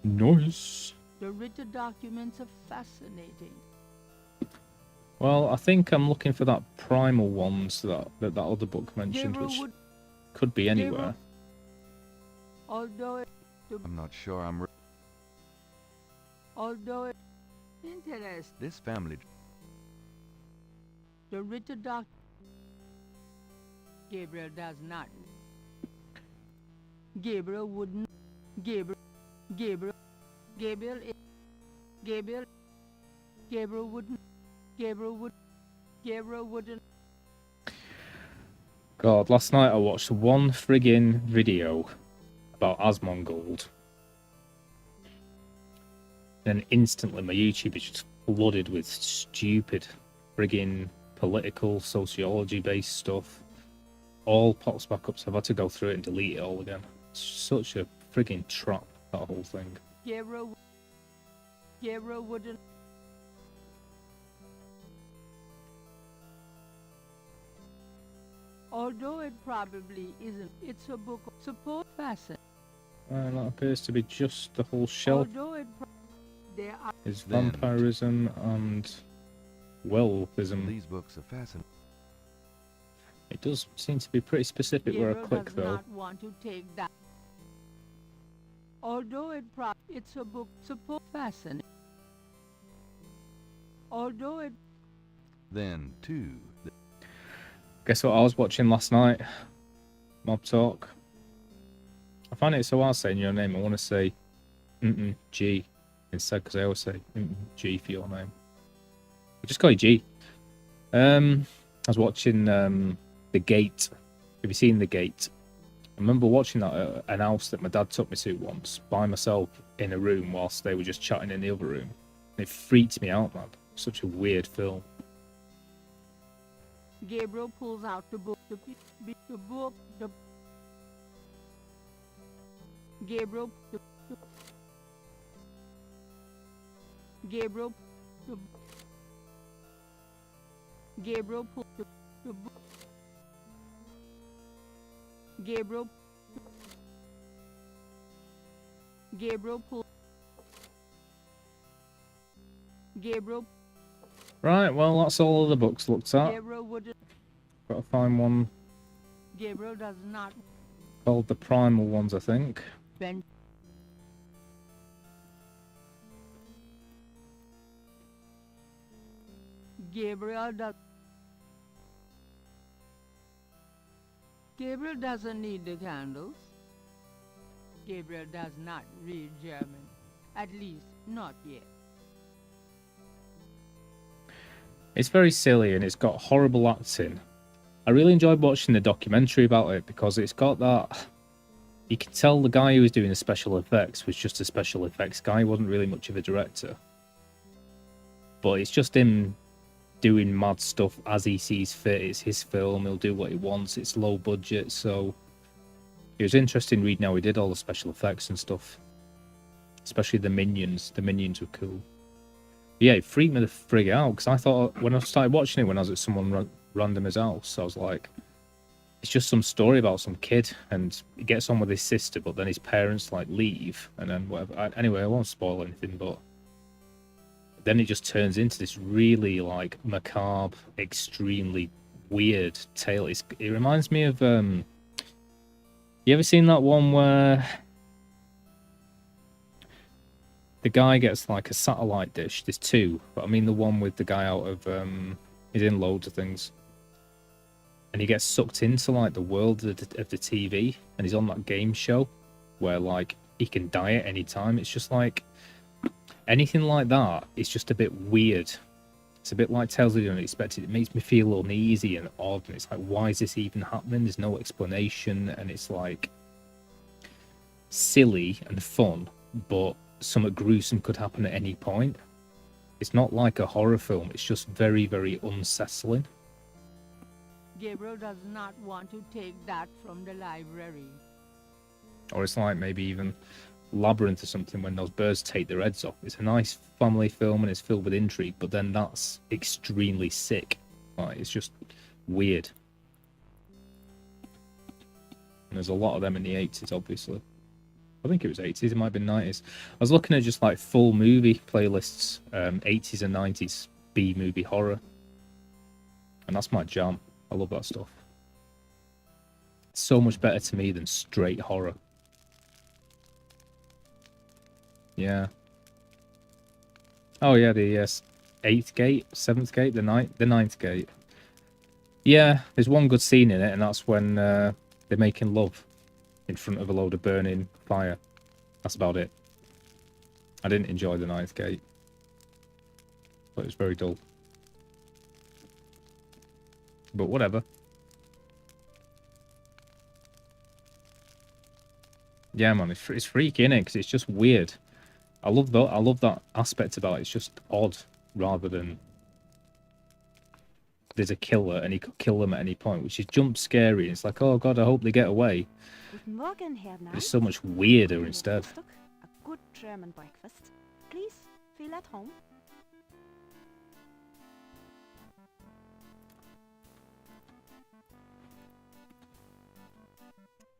Nice. The Ritter documents are fascinating. Well, I think I'm looking for that primal ones that other book mentioned, which could be anywhere. Although I'm not sure I'm... Although it interesting. This family... The Ritter Gabriel does not. Gabriel wouldn't. Gabriel. Gabriel, Gabriel, Gabriel wouldn't, Gabriel wouldn't. God, last night I watched one friggin' video about Asmongold. And instantly my YouTube is just flooded with stupid friggin' political, sociology-based stuff. All pops back up, so I've had to go through it and delete it all again. It's such a friggin' trap, that whole thing. Gabriel wouldn't. Although it probably isn't, it's a book of support facet. That appears to be just the whole shelf. Although it there are Is vampirism and werewolfism. These books are fascinating. It does seem to be pretty specific where I Gabriel click does though. not want to take that. Although it's a book support fascinating. Although it Then, too, Guess what I was watching last night? Mob Talk. I find it so hard saying your name. I want to say G instead because I always say G for your name. I just call you G. I was watching The Gate. Have you seen The Gate? I remember watching that at an house that my dad took me to once by myself in a room whilst they were just chatting in the other room. And it freaked me out, man. Such a weird film. Gabriel pulls out the book, the Gabriel, Gabriel, Gabriel pulls the book, Gabriel, Gabriel pulls, Gabriel. Right, well, that's all of the books looked at. Gabriel wouldn't. Got to find one Gabriel does not. called The Primal Ones, I think. Ben. Gabriel doesn't need the candles. Gabriel does not read German. At least, not yet. It's very silly and it's got horrible acting. I really enjoyed watching the documentary about it because it's got that... You can tell the guy who was doing the special effects was just a special effects guy. He wasn't really much of a director. But it's just him doing mad stuff as he sees fit. It's his film. He'll do what he wants. It's low budget. So it was interesting reading how he did all the special effects and stuff. Especially the minions. The minions were cool. Yeah, it freaked me the frig out because I thought when I started watching it when I was at someone random's house, I was like, it's just some story about some kid and he gets on with his sister, but then his parents like leave and then whatever. Anyway, I won't spoil anything, but then it just turns into this really like macabre, extremely weird tale. It reminds me of you ever seen that one where the guy gets like a satellite dish? There's two, but I mean the one with the guy out of he's in loads of things. And he gets sucked into like the world of the TV and he's on that game show where like he can die at any time. It's just like anything like that. It's just a bit weird. It's a bit like Tales of the Unexpected. It makes me feel uneasy and odd. And it's like, why is this even happening? There's no explanation. And it's like silly and fun, but something gruesome could happen at any point. It's not like a horror film. It's just very, very unsettling. Gabriel does not want to take that from the library. Or it's like maybe even Labyrinth or something when those birds take their heads off. It's a nice family film and it's filled with intrigue, but then that's extremely sick. Like, it's just weird. And there's a lot of them in the 80s, obviously. I think it was 80s, it might have been 90s. I was looking at just like full movie playlists, 80s and 90s B-movie horror. And that's my jam. I love that stuff. It's so much better to me than straight horror. Yeah. Oh yeah, the 8th gate, 7th gate, the 9th gate. Yeah, there's one good scene in it, and that's when they're making love in front of a load of burning fire. That's about it. I didn't enjoy the Ninth Gate. But it was very dull. But whatever. Yeah, man, it's freaky, innit? Because it's just weird. I love that aspect about it. It's just odd, rather than there's a killer and he could kill them at any point, which is jump scary. It's like, oh god, I hope they get away. Guten Morgen, Herr Knight. It's so much weirder Your instead. Frühstück, a good German breakfast. Please feel at home.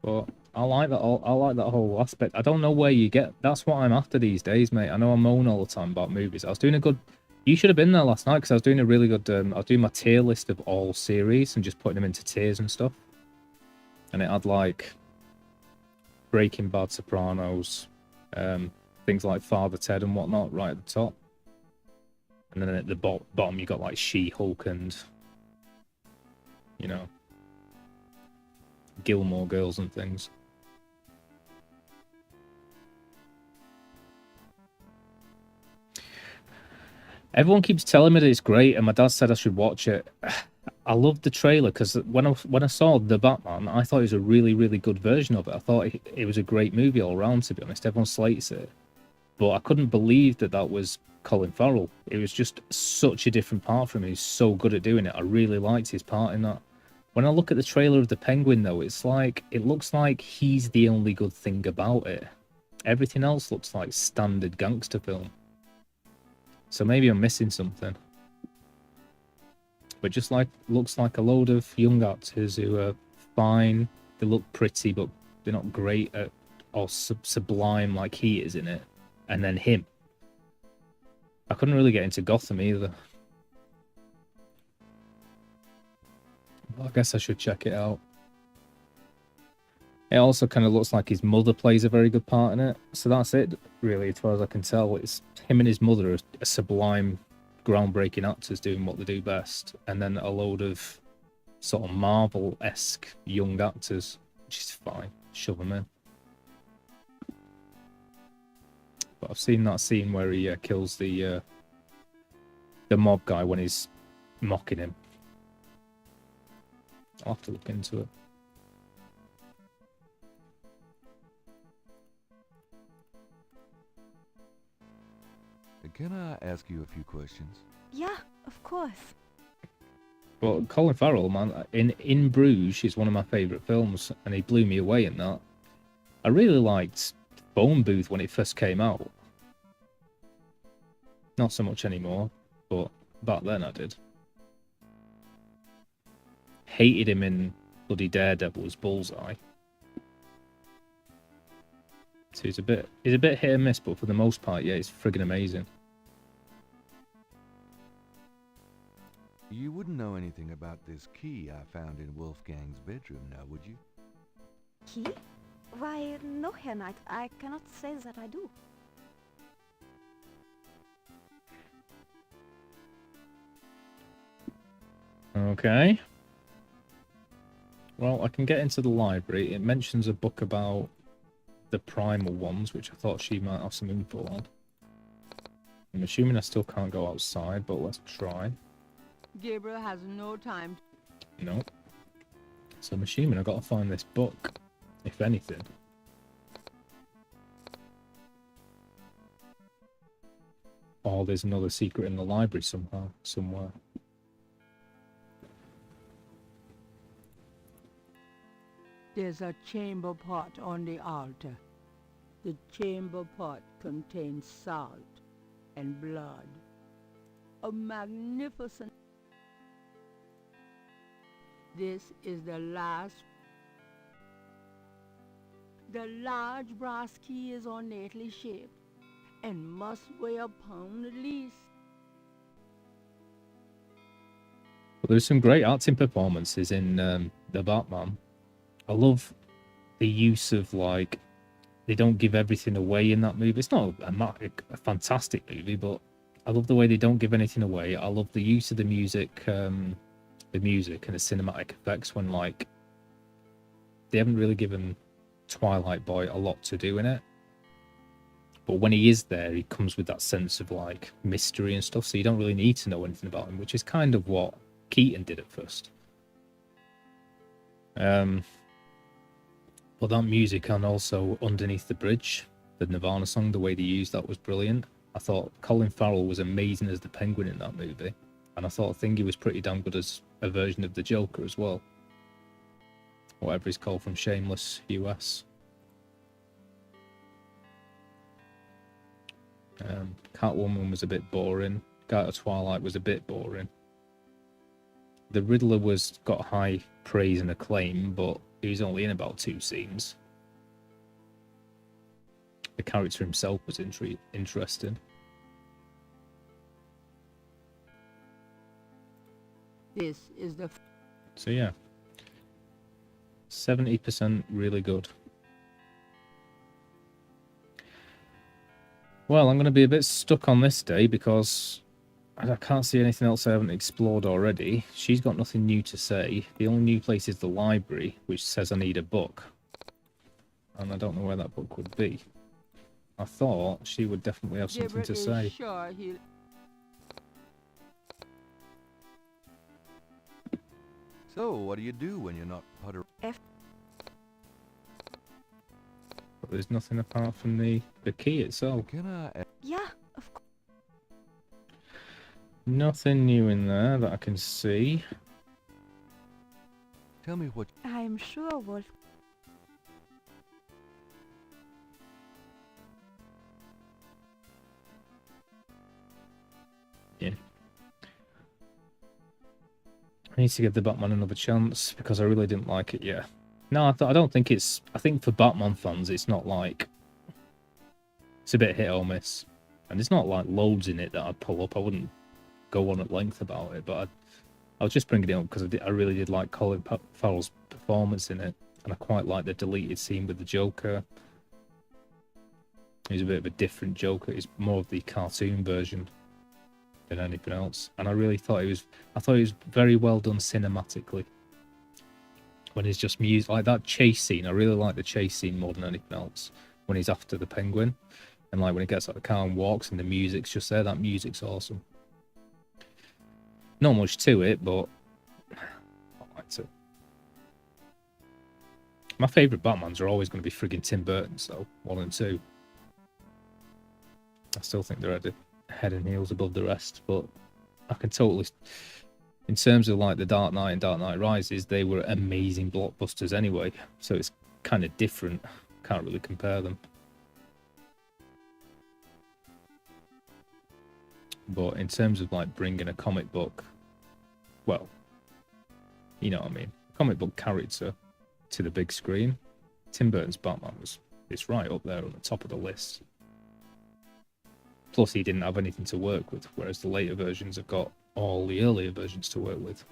But I like that whole aspect. I don't know where you get. That's what I'm after these days, mate. I know I moan all the time about movies. I was doing a good. You should have been there last night because I was doing a really good. I was doing my tier list of all series and just putting them into tiers and stuff. And it had like Breaking Bad, Sopranos, things like Father Ted and whatnot right at the top. And then at the bottom you got like She-Hulk and, you know, Gilmore Girls and things. Everyone keeps telling me that it's great, and my dad said I should watch it. I loved the trailer because when I saw The Batman, I thought it was a really, really good version of it. I thought it was a great movie all around, to be honest. Everyone slates it. But I couldn't believe that was Colin Farrell. It was just such a different part from him. He's so good at doing it. I really liked his part in that. When I look at the trailer of The Penguin, though, it looks like he's the only good thing about it. Everything else looks like standard gangster film. So maybe I'm missing something. But just looks like a load of young actors who are fine. They look pretty, but they're not great at or sublime like he is in it. And then him. I couldn't really get into Gotham either. Well, I guess I should check it out. It also kind of looks like his mother plays a very good part in it. So that's it, really, as far as I can tell. It's him and his mother are sublime, groundbreaking actors doing what they do best. And then a load of sort of Marvel-esque young actors, which is fine. Shove them in. But I've seen that scene where he kills the mob guy when he's mocking him. I'll have to look into it. Can I ask you a few questions? Yeah, of course. But Colin Farrell, man, in Bruges is one of my favourite films, and he blew me away in that. I really liked Phone Booth when it first came out. Not so much anymore, but back then I did. Hated him in bloody Daredevil's Bullseye. So he's a bit hit and miss, but for the most part, yeah, he's friggin' amazing. You wouldn't know anything about this key I found in Wolfgang's bedroom now, would you? Key? Why, no, Herr Knight. I cannot say that I do. Okay. Well, I can get into the library. It mentions a book about the primal ones, which I thought she might have some info on. I'm assuming I still can't go outside, but let's try. Gabriel has no time. No. So I'm assuming I've got to find this book, if anything. Or there's another secret in the library somewhere. There's a chamber pot on the altar. The chamber pot contains salt and blood. A magnificent... This is the last... The large brass key is ornately shaped and must weigh a pound at least. But there's some great acting performances in The Batman. I love the use of, like, they don't give everything away in that movie. It's not a fantastic movie, but I love the way they don't give anything away. I love the use of the music and the cinematic effects when, like, they haven't really given Twilight Boy a lot to do in it. But when he is there, he comes with that sense of like mystery and stuff. So you don't really need to know anything about him, which is kind of what Keaton did at first. But that music and also Underneath the Bridge, the Nirvana song, the way they used that was brilliant. I thought Colin Farrell was amazing as the Penguin in that movie. And I thought Thingy was pretty damn good as a version of the Joker as well. Whatever he's called from Shameless US. Catwoman was a bit boring. Guy of Twilight was a bit boring. The Riddler got high praise and acclaim, but he was only in about 2 scenes. The character himself was interesting. This is the... So yeah, 70% really good. Well, I'm going to be a bit stuck on this day because I can't see anything else I haven't explored already. She's got nothing new to say. The only new place is the library, which says I need a book. And I don't know where that book would be. I thought she would definitely have something Gabriel to is say. sure he'll... So, what do you do when you're not putter? But there's nothing apart from the key itself. Can I? Yeah, of course. Nothing new in there that I can see. Tell me what. I'm sure Wolf. Yeah. I need to give the Batman another chance because I really didn't like it yet. No, I don't think it's... I think for Batman fans, it's not like... It's a bit hit or miss. And there's not like loads in it that I'd pull up. I wouldn't go on at length about it, but I was just bringing it up because I really did like Colin Farrell's performance in it. And I quite like the deleted scene with the Joker. He's a bit of a different Joker. He's more of the cartoon version than anything else. And I really thought he was... I thought he was very well done cinematically. When he's just music, like that chase scene, I really like the chase scene more than anything else. When he's after the Penguin, and like when he gets out of the car and walks, and the music's just there. That music's awesome. Not much to it, but I liked it. My favourite Batmans are always going to be friggin' Tim Burton's, though. 1 and 2. I still think they're head and heels above the rest, but I can totally... In terms of like the Dark Knight and Dark Knight Rises, they were amazing blockbusters anyway. So it's kind of different. Can't really compare them. But in terms of like bringing a comic book, well, you know what I mean. Comic book character to the big screen. Tim Burton's Batman it's right up there on the top of the list. Plus, he didn't have anything to work with, whereas the later versions have got all the earlier versions to work with.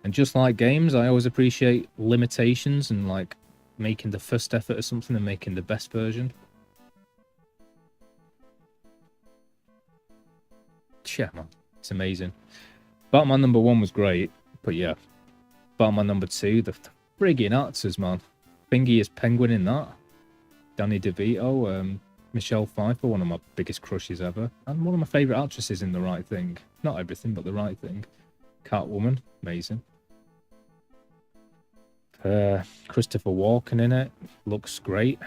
And just like games, I always appreciate limitations and like making the first effort of something and making the best version. Yeah, man, it's amazing. Batman number 1 was great, but yeah, Batman number 2, the friggin' actors, man. Thingy is Penguin in that. Danny DeVito, Michelle Pfeiffer, one of my biggest crushes ever, and one of my favourite actresses in The Right Thing. Not everything, but The Right Thing. Catwoman, amazing. Christopher Walken in it, looks great.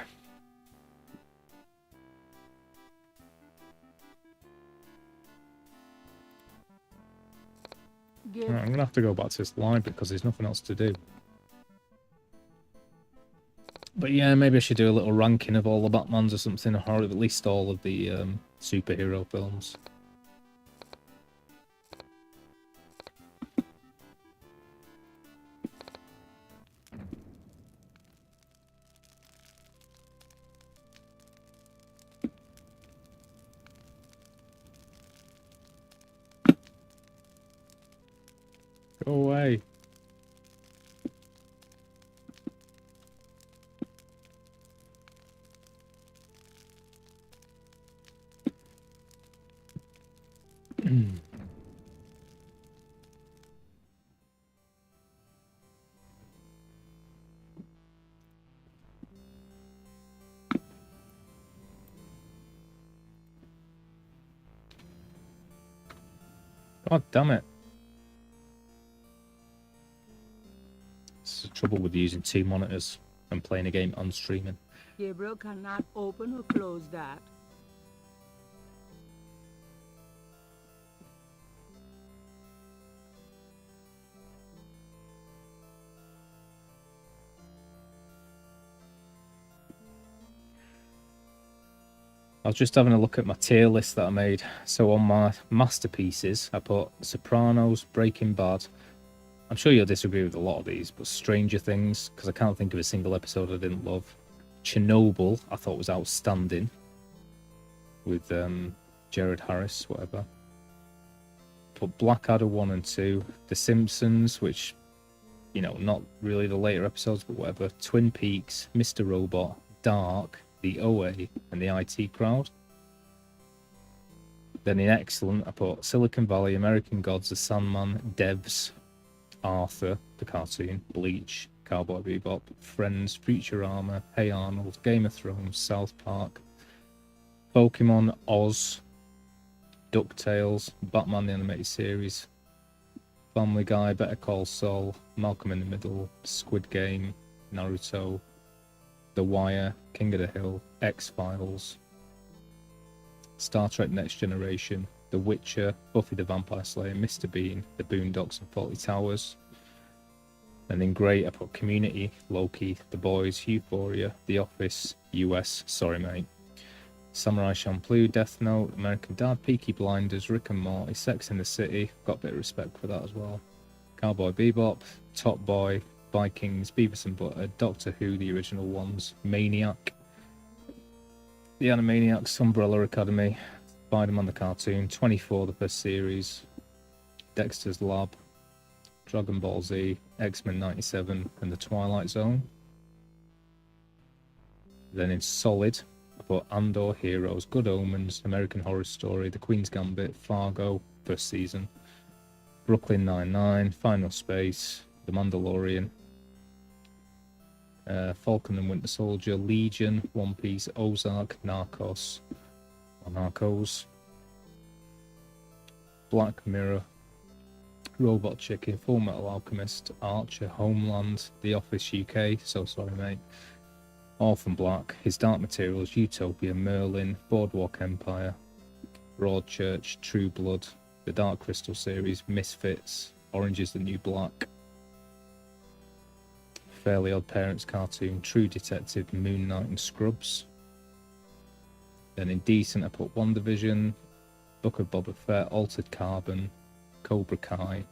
Right, I'm gonna have to go back to this library because there's nothing else to do. But yeah, maybe I should do a little ranking of all the Batmans or something, or at least all of the superhero films. Go away. God damn it. It's the trouble with using 2 monitors and playing a game on streaming. Gabriel cannot open or close that. I was just having a look at my tier list that I made. So on my masterpieces, I put Sopranos, Breaking Bad. I'm sure you'll disagree with a lot of these, but Stranger Things, because I can't think of a single episode I didn't love. Chernobyl, I thought was outstanding, with Jared Harris, whatever. Put Blackadder 1 and 2. The Simpsons, which, you know, not really the later episodes, but whatever. Twin Peaks, Mr. Robot, Dark, The OA, and the IT Crowd. Then in excellent, I put Silicon Valley, American Gods, The Sandman, Devs, Arthur, the cartoon, Bleach, Cowboy Bebop, Friends, Futurama, Hey Arnold, Game of Thrones, South Park, Pokemon, Oz, DuckTales, Batman the Animated Series, Family Guy, Better Call Saul, Malcolm in the Middle, Squid Game, Naruto, The Wire, King of the Hill, X-Files, Star Trek Next Generation, The Witcher, Buffy the Vampire Slayer, Mr. Bean, The Boondocks and Fawlty Towers. And in grey I put Community, Loki, The Boys, Euphoria, The Office, US, sorry mate, Samurai Champloo, Death Note, American Dad, Peaky Blinders, Rick and Morty, Sex and the City, got a bit of respect for that as well. Cowboy Bebop, Top Boy, Vikings, Beavis and Butthead, Doctor Who, the original ones, Maniac, The Animaniacs, Umbrella Academy, Spider-Man the cartoon, 24 the first series, Dexter's Lab, Dragon Ball Z, X-Men 97 and The Twilight Zone. Then in solid, I put Andor, Heroes, Good Omens, American Horror Story, The Queen's Gambit, Fargo, first season, Brooklyn Nine-Nine, Final Space, The Mandalorian, Falcon and Winter Soldier, Legion, One Piece, Ozark, Narcos, Black Mirror, Robot Chicken, Full Metal Alchemist, Archer, Homeland, The Office UK, so sorry mate, Orphan Black, His Dark Materials, Utopia, Merlin, Boardwalk Empire, Broadchurch, True Blood, The Dark Crystal series, Misfits, Orange is the New Black, Fairly Odd Parents cartoon, True Detective, Moon Knight and Scrubs. Then in decent I put WandaVision, Book of Boba Fett, Altered Carbon, Cobra Kai,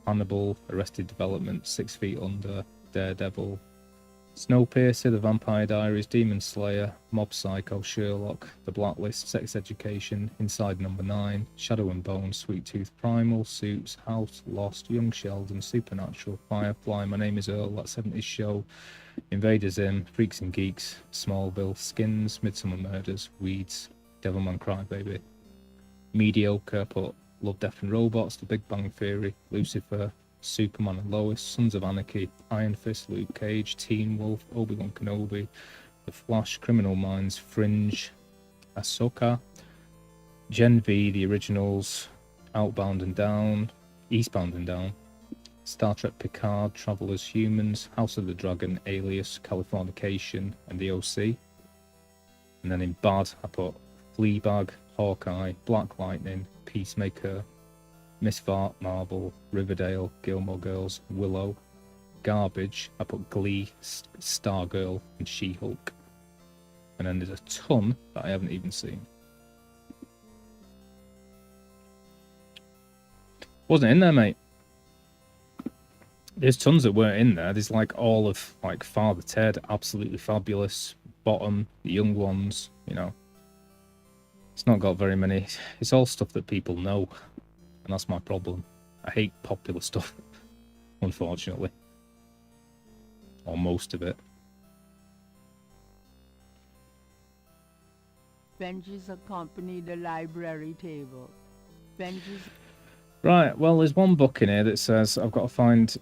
Hannibal, Arrested Development, 6 Feet Under, Daredevil, Snowpiercer, The Vampire Diaries, Demon Slayer, Mob Psycho, Sherlock, The Blacklist, Sex Education, Inside Number 9, Shadow and Bone, Sweet Tooth, Primal, Suits, House, Lost, Young Sheldon, Supernatural, Firefly, My Name is Earl, That 70s Show, Invader Zim, Freaks and Geeks, Smallville, Skins, Midsummer Murders, Weeds, Devilman Crybaby. Mediocre, put Love, Death and Robots, The Big Bang Theory, Lucifer, Superman and Lois, Sons of Anarchy, Iron Fist, Luke Cage, Teen Wolf, Obi-Wan Kenobi, The Flash, Criminal Minds, Fringe, Ahsoka, Gen V, The Originals, Outbound and Down, Eastbound and Down, Star Trek Picard, Travelers, Humans, House of the Dragon, Alias, Californication, and The OC. And then in bad, I put Fleabag, Hawkeye, Black Lightning, Peacemaker, Miss Fart, Marvel, Riverdale, Gilmore Girls, Willow. Garbage, I put Glee, Stargirl, and She-Hulk. And then there's a ton that I haven't even seen. Wasn't in there, mate. There's tons that weren't in there. There's like all of like Father Ted, Absolutely Fabulous, Bottom, The Young Ones, you know. It's not got very many. It's all stuff that people know. And that's my problem. I hate popular stuff, unfortunately. Or most of it. Benches accompany the library table. Benches... Right, well, there's one book in here that says I've got to find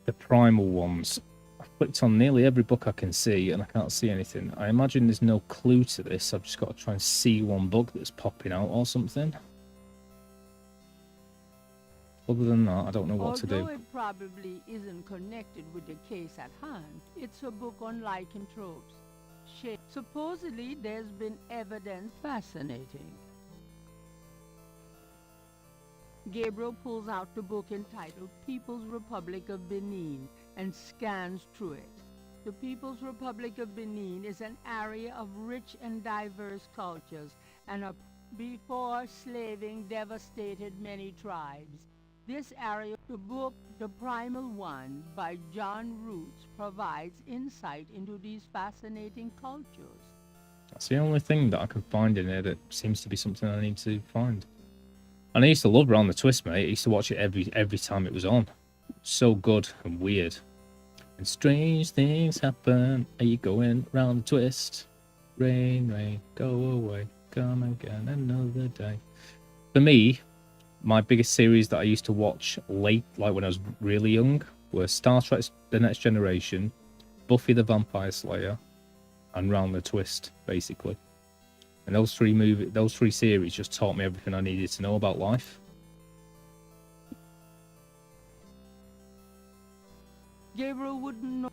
the primal ones. I've clicked on nearly every book I can see, and I can't see anything. I imagine there's no clue to this. I've just got to try and see one book that's popping out or something. other than that, I don't know what to Although do. it probably isn't connected with the case at hand, it's a book on lycanthropes. Supposedly, there's been evidence fascinating. Gabriel pulls out the book entitled People's Republic of Benin and scans through it. The People's Republic of Benin is an area of rich and diverse cultures and before slaving devastated many tribes. This area, the book The Primal One by John Roots provides insight into these fascinating cultures. That's the only thing that I can find in here that seems to be something I need to find. And I used to love Round the Twist, mate. I used to watch it every time it was on. So good and weird. And strange things happen. Are you going round the twist? Rain, rain, go away. Come again another day. For me, my biggest series that I used to watch late, like when I was really young, were Star Trek The Next Generation, Buffy the Vampire Slayer, and Round the Twist, basically. And those three series just taught me everything I needed to know about life. Gabriel wouldn't know.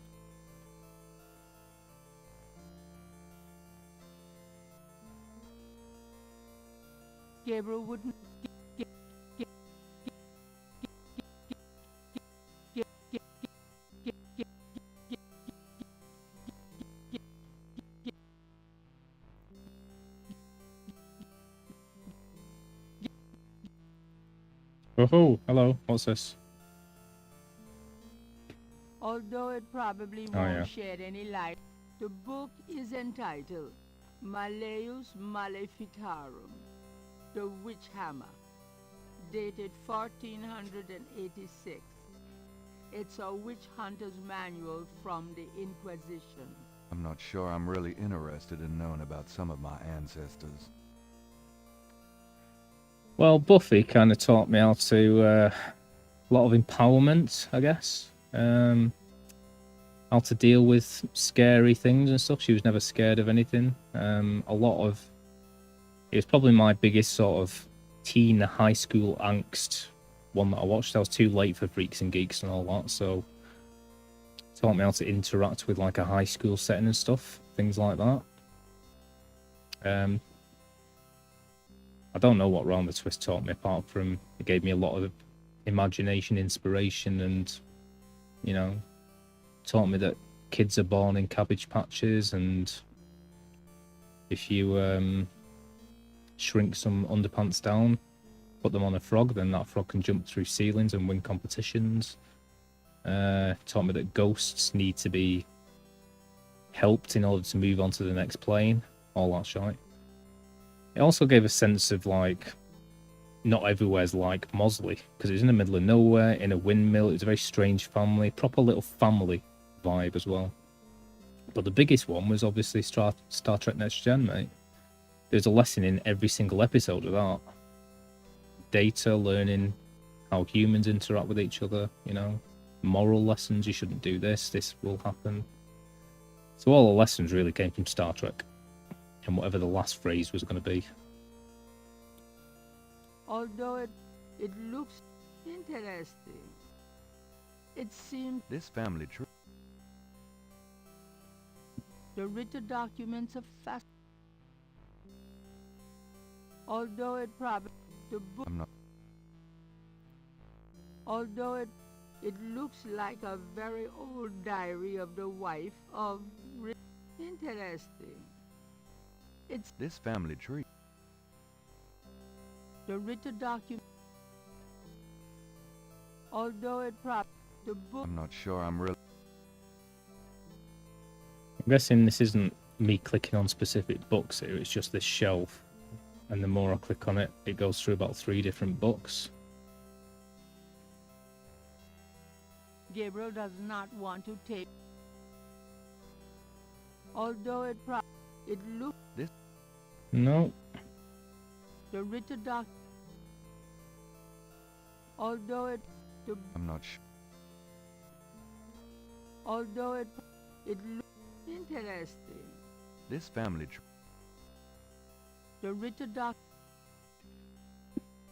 Gabriel wouldn't. Oh, hello. What's this? Although it probably won't shed any light, the book is entitled Malleus Maleficarum, The Witch Hammer, dated 1486. It's a witch hunter's manual from the Inquisition. I'm not sure I'm really interested in knowing about some of my ancestors. Well, Buffy kind of taught me how to a lot of empowerment, I guess. How to deal with scary things and stuff. She was never scared of anything. It was probably my biggest sort of teen high school angst one that I watched. I was too late for Freaks and Geeks and all that, so it taught me how to interact with like a high school setting and stuff, things like that. I don't know what Round the Twist taught me, apart from it gave me a lot of imagination, inspiration, and, you know, taught me that kids are born in cabbage patches, and if you shrink some underpants down, put them on a frog, then that frog can jump through ceilings and win competitions. Taught me that ghosts need to be helped in order to move on to the next plane, all that shite. It also gave a sense of, like, not everywhere's like Mosley, because it was in the middle of nowhere, in a windmill. It was a very strange family, proper little family vibe as well. But the biggest one was obviously Star Trek Next Gen, mate. There's a lesson in every single episode of that. Data, learning how humans interact with each other, you know, moral lessons, you shouldn't do this, this will happen. So all the lessons really came from Star Trek, and whatever the last phrase was going to be. Although it looks interesting, it seems This family tree. the written documents are fast. Although it probably the book. I'm not. Although it looks like a very old diary of the wife of interesting. It's This family tree. the written document. Although it probably the book. I'm not sure I'm really. I'm guessing this isn't me clicking on specific books here, it's just this shelf. And the more I click on it, it goes through about 3 different books. Gabriel does not want to take. Although it looks No. the written doc. Although the I'm not sure. although it looks interesting. This family tree. The written doc.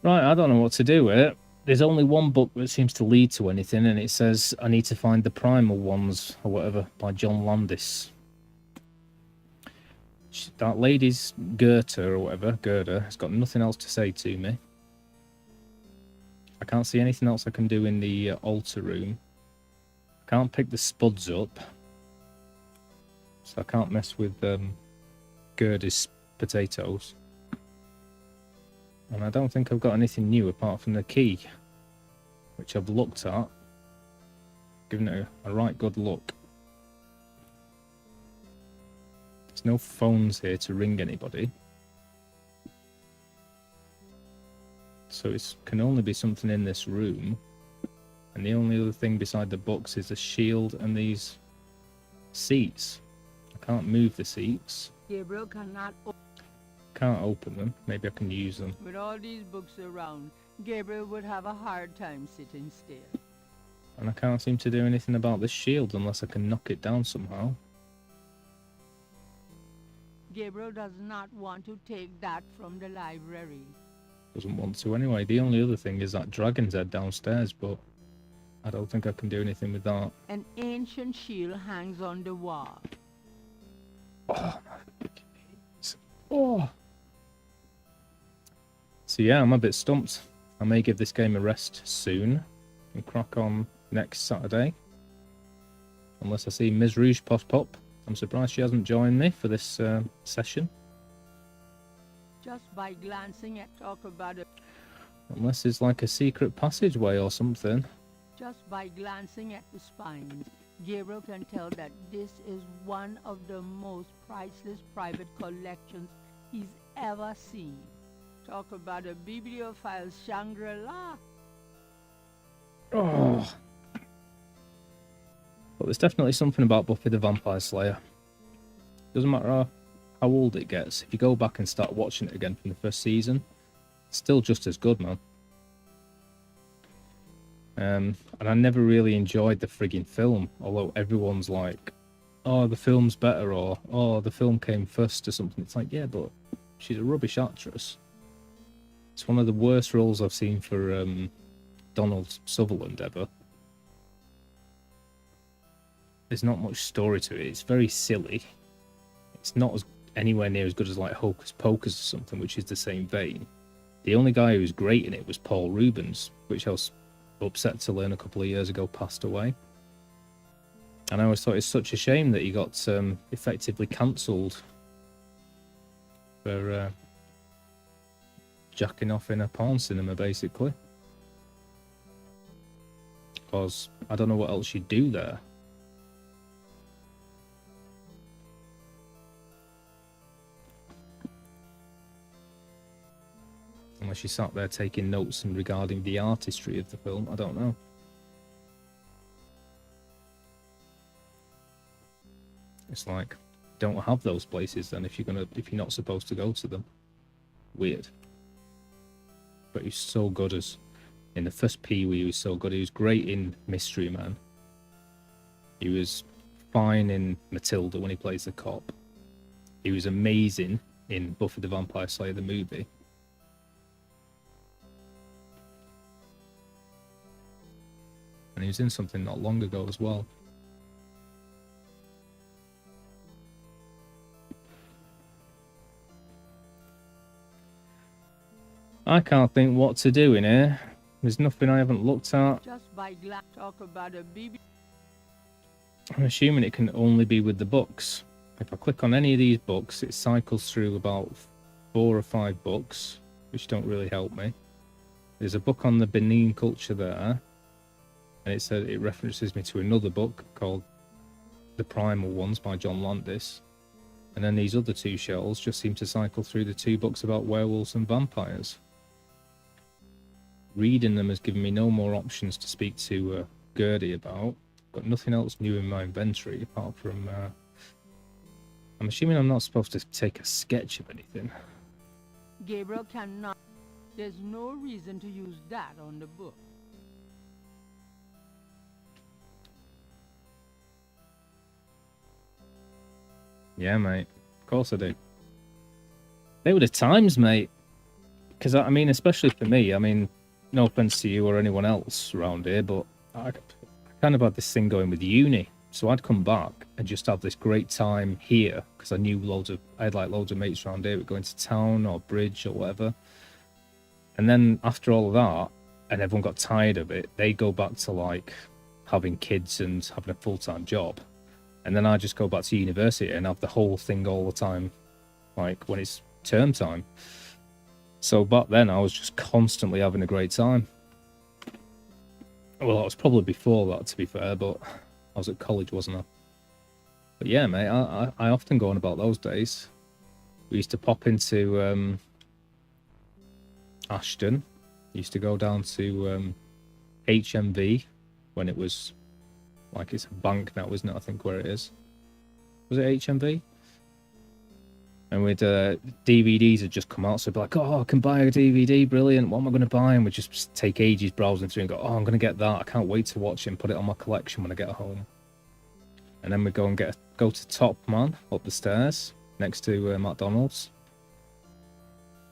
Right, I don't know what to do with it. there's only one book that seems to lead to anything, and it says I need to find the primal ones or whatever by John Landis. That lady's Goethe or whatever, Gerda, has got nothing else to say to me. I can't see anything else I can do in the altar room. I can't pick the spuds up, so I can't mess with Gerda's potatoes. And I don't think I've got anything new apart from the key, which I've looked at, given it a right good look. There's no phones here to ring anybody. So it can only be something in this room. And the only other thing beside the books is a shield and these seats. I can't move the seats. Gabriel cannot. Can't open them. Maybe I can use them. With all these books around, Gabriel would have a hard time sitting still. And I can't seem to do anything about this shield unless I can knock it down somehow. Gabriel does not want to take that from the library. Doesn't want to anyway. The only other thing is that dragon's head downstairs, but I don't think I can do anything with that. An ancient shield hangs on the wall. Oh, my knees. Oh. So yeah, I'm a bit stumped. I may give this game a rest soon and crack on next Saturday. Unless I see Ms. Rouge pop up. I'm surprised she hasn't joined me for this session. Just by glancing at talk about it. Unless it's like a secret passageway or something. Just by glancing at the spines, Gabriel can tell that this is one of the most priceless private collections he's ever seen. Talk about a bibliophile Shangri-La. Oh. But there's definitely something about Buffy the Vampire Slayer. Doesn't matter how old it gets. If you go back and start watching it again from the first season, it's still just as good, man. And I never really enjoyed the frigging film, although everyone's like, oh, the film's better, or oh, the film came first or something. It's like, yeah, but she's a rubbish actress. It's one of the worst roles I've seen for Donald Sutherland ever. There's not much story to it. It's very silly. It's not anywhere near as good as like Hocus Pocus or something, which is the same vein. The only guy who was great in it was Paul Rubens, which I was upset to learn a couple of years ago passed away. And I always thought it's such a shame that he got effectively cancelled for jacking off in a porn cinema, basically. Because I don't know what else you'd do there. Unless you sat there taking notes and regarding the artistry of the film, I don't know. It's like, don't have those places then if you're not supposed to go to them. Weird. But he's so good as in the first Pee-wee. He was so good. He was great in Mystery Man. He was fine in Matilda when he plays the cop. He was amazing in Buffy the Vampire Slayer the movie. And he was in something not long ago as well. I can't think what to do in here. There's nothing I haven't looked at. Just by talk about a BB. I'm assuming it can only be with the books. If I click on any of these books, it cycles through about 4 or 5 books, which don't really help me. There's a book on the Benin culture there, and it said it references me to another book called The Primal Ones by John Landis. And then these other 2 shelves just seem to cycle through the 2 books about werewolves and vampires. Reading them has given me no more options to speak to Gertie about. Got nothing else new in my inventory apart from... I'm assuming I'm not supposed to take a sketch of anything. Gabriel cannot. There's no reason to use that on the book. Yeah, mate. Of course I do. They were the times, mate. Because, I mean, especially for me, I mean, no offense to you or anyone else around here, but I kind of had this thing going with uni. So I'd come back and just have this great time here because I had like loads of mates around here, going to town or bridge or whatever. And then after all of that, and everyone got tired of it, they go back to like having kids and having a full-time job. And then I just go back to university and have the whole thing all the time, like when it's term time. So back then I was just constantly having a great time. Well, I was probably before that, to be fair, but I was at college, wasn't I? But yeah, mate, I often go on about those days. We used to pop into Ashton. Used to go down to HMV when it was like it's a bank now, isn't it? I think where it is. Was it HMV? And we'd DVDs had just come out, so it'd be like, oh, I can buy a DVD, brilliant. What am I going to buy? And we'd just take ages browsing through and go, oh, I'm going to get that. I can't wait to watch it and put it on my collection when I get home. And then we'd go and go to Top Man up the stairs next to McDonald's.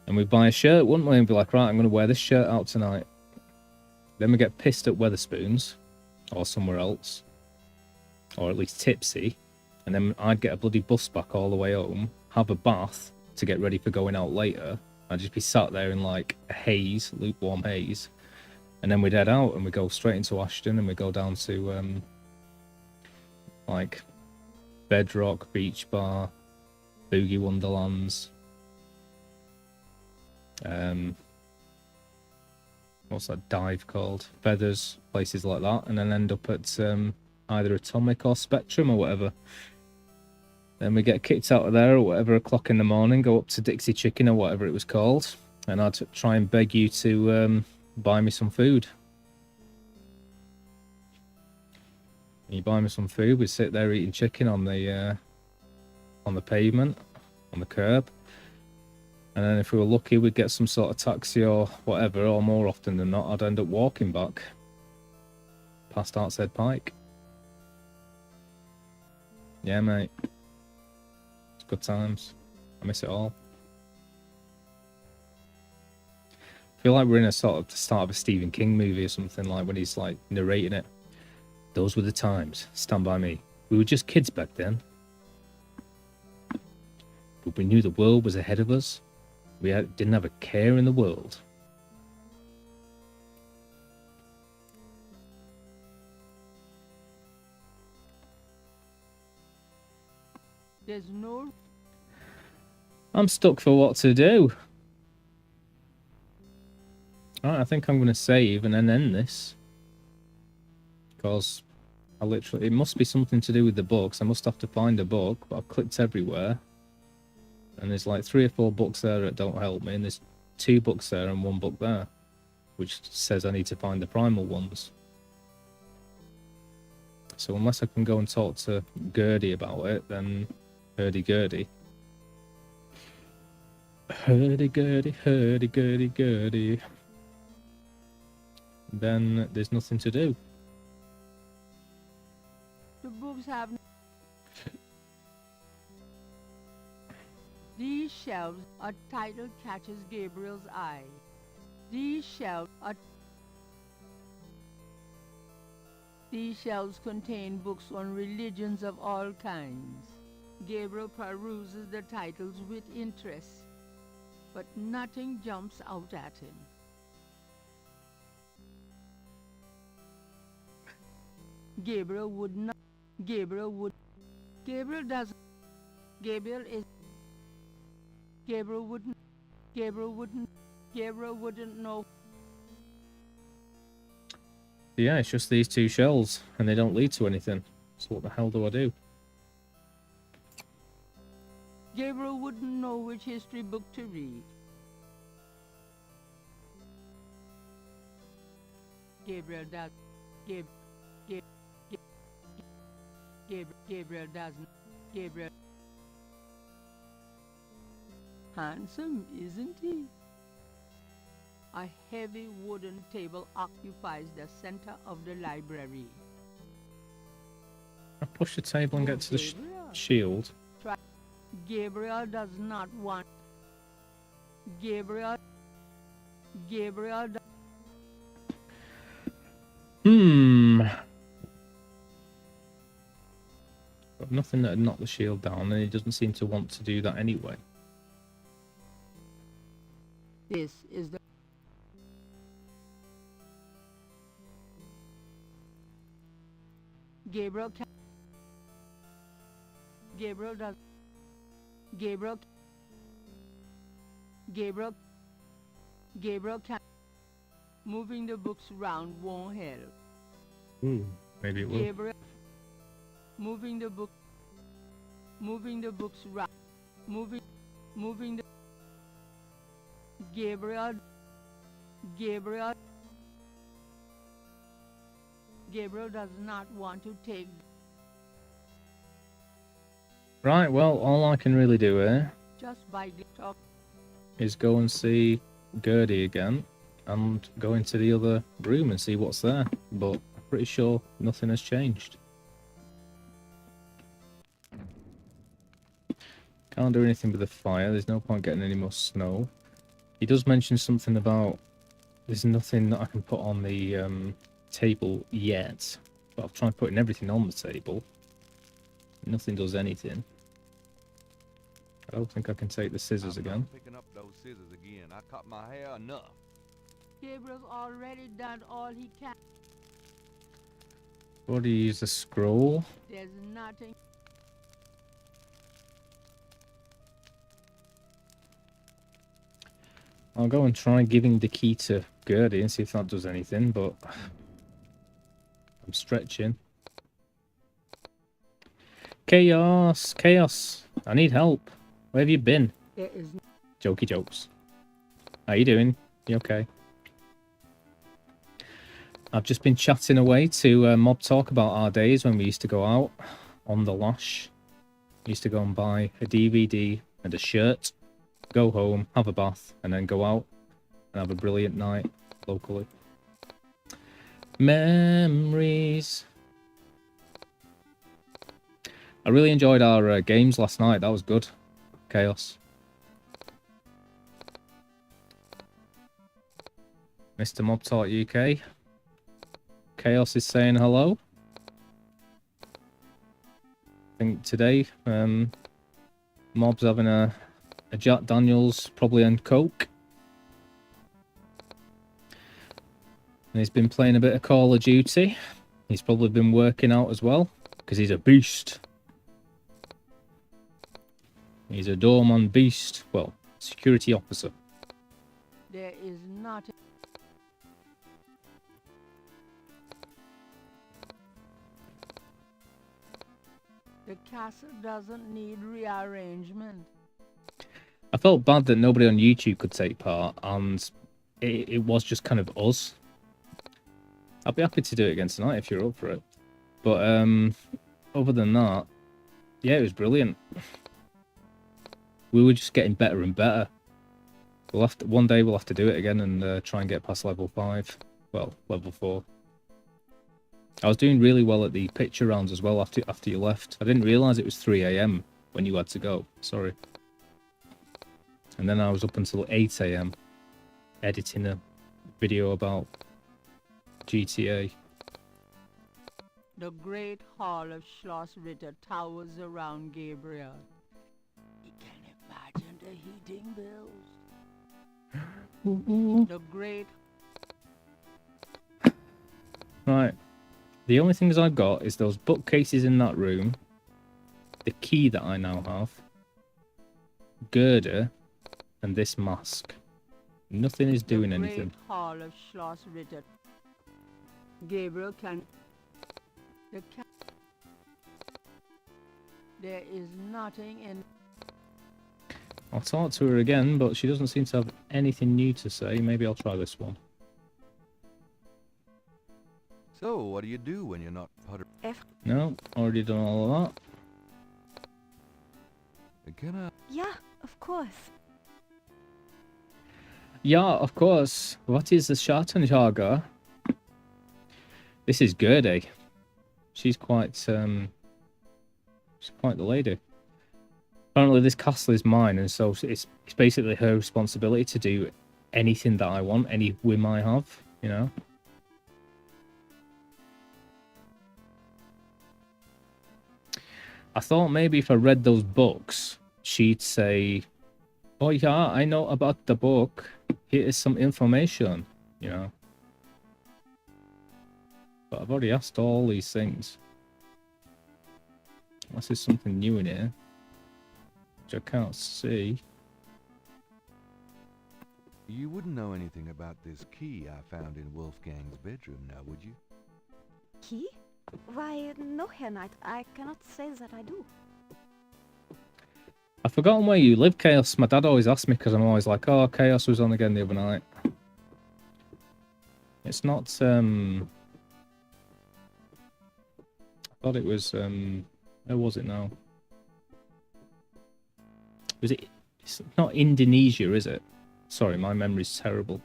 And we'd buy a shirt, wouldn't we? And be like, right, I'm going to wear this shirt out tonight. Then we get pissed at Wetherspoons or somewhere else, or at least tipsy. And then I'd get a bloody bus back all the way home, have a bath to get ready for going out later. I'd just be sat there in like a haze, lukewarm haze. And then we'd head out and we'd go straight into Ashton and we'd go down to like Bedrock, Beach Bar, Boogie Wonderlands. What's that dive called? Feathers, places like that. And then end up at either Atomic or Spectrum or whatever. Then we get kicked out of there at whatever o'clock in the morning, go up to Dixie Chicken or whatever it was called, and I'd try and beg you to buy me some food. And you buy me some food, we'd sit there eating chicken on the pavement, on the curb. And then if we were lucky, we'd get some sort of taxi or whatever, or more often than not, I'd end up walking back past Artshead Pike. Yeah, mate. Good times. I miss it all. I feel like we're in a sort of the start of a Stephen King movie or something, like when he's like narrating it. Those were the times. Stand by me. We were just kids back then. But we knew the world was ahead of us. We didn't have a care in the world. There's no... I'm stuck for what to do. Alright, I think I'm going to save and then end this. Because it must be something to do with the books. I must have to find a book, but I've clicked everywhere. And there's like 3 or 4 books there that don't help me, and there's 2 books there and 1 book there, which says I need to find the primal ones. So unless I can go and talk to Gertie about it, then hurdy-gurdy. Hurdy-gurdy, hurdy-gurdy, gurdy. Then there's nothing to do. The books have... These shelves, a title catches Gabriel's eye. These shelves contain books on religions of all kinds. Gabriel peruses the titles with interest, but nothing jumps out at him. Gabriel wouldn't know. Yeah, it's just these 2 shells, and they don't lead to anything. So what the hell do I do? Gabriel wouldn't know which history book to read. Gabriel doesn't. Gabriel. Handsome, isn't he? A heavy wooden table occupies the center of the library. I push the table and get to the shield. Gabriel does not want... Got nothing that would knock the shield down, and he doesn't seem to want to do that anyway. This is the... Gabriel can... Gabriel does... Gabriel... Gabriel... Gabriel can... Moving the books round won't help. Maybe it will. Gabriel... Moving the books round... Moving the... Gabriel... Gabriel does not want to take... Right, well, all I can really do here Just by talk... is go and see Gertie again and go into the other room and see what's there. But I'm pretty sure nothing has changed. Can't do anything with the fire. There's no point getting any more snow. He does mention something about there's nothing that I can put on the table yet. But I've tried putting everything on the table. Nothing does anything. I don't think I can take the scissors again. Picking up those scissors again. I cut my hair enough. Gabriel's already done all he can. What do you use? A scroll? There's nothing... I'll go and try giving the key to Gertie and see if that does anything, but I'm stretching. Chaos! Chaos! I need help. Where have you been? There is... Jokey jokes. How you doing? You okay? I've just been chatting away to Mob Talk about our days when we used to go out on the lash. We used to go and buy a DVD and a shirt, go home, have a bath, and then go out and have a brilliant night locally. Memories. I really enjoyed our games last night. That was good. Chaos. Mr. Mob Talk UK. Chaos is saying hello. I think today, Mob's having a Jack Daniels, probably and Coke. And he's been playing a bit of Call of Duty. He's probably been working out as well, because he's a beast. He's a doorman beast. Well, security officer. There is not... The castle doesn't need rearrangement. I felt bad that nobody on YouTube could take part, and it was just kind of us. I'll be happy to do it again tonight if you're up for it. But other than that, yeah, it was brilliant. We were just getting better and better. We'll have to, one day we'll have to do it again and try and get past level 5. Well, level 4. I was doing really well at the picture rounds as well after you left. I didn't realise it was 3 AM when you had to go. Sorry. And then I was up until 8 AM editing a video about GTA. The great hall of Schloss Ritter towers around Gabriel. He can imagine the heating bills. The great... Right. The only things I've got is those bookcases in that room, the key that I now have, girder, and this mask. Nothing is doing anything. The great hall of Schloss Ritter. Gabriel can... There is nothing in... I'll talk to her again, but she doesn't seem to have anything new to say. Maybe I'll try this one. So, what do you do when you're not putter? No, already done all of that. Can I? Yeah, of course. Yeah, of course. What is the Schattenjager? This is Gertie. She's quite the lady. Apparently this castle is mine, and so it's basically her responsibility to do anything that I want, any whim I have, you know. I thought maybe if I read those books, she'd say, "Oh yeah, I know about the book. Here is some information," you know. But I've already asked all these things. Unless there's something new in here, which I can't see. You wouldn't know anything about this key I found in Wolfgang's bedroom now, would you? Key? Why, no, Herr Knight. I cannot say that I do. I've forgotten where you live, Chaos. My dad always asks me because I'm always like, "Oh, Chaos was on again the other night." It's not, I thought it was, where was it now? Was it, it's not Indonesia, is it? Sorry, my memory's terrible.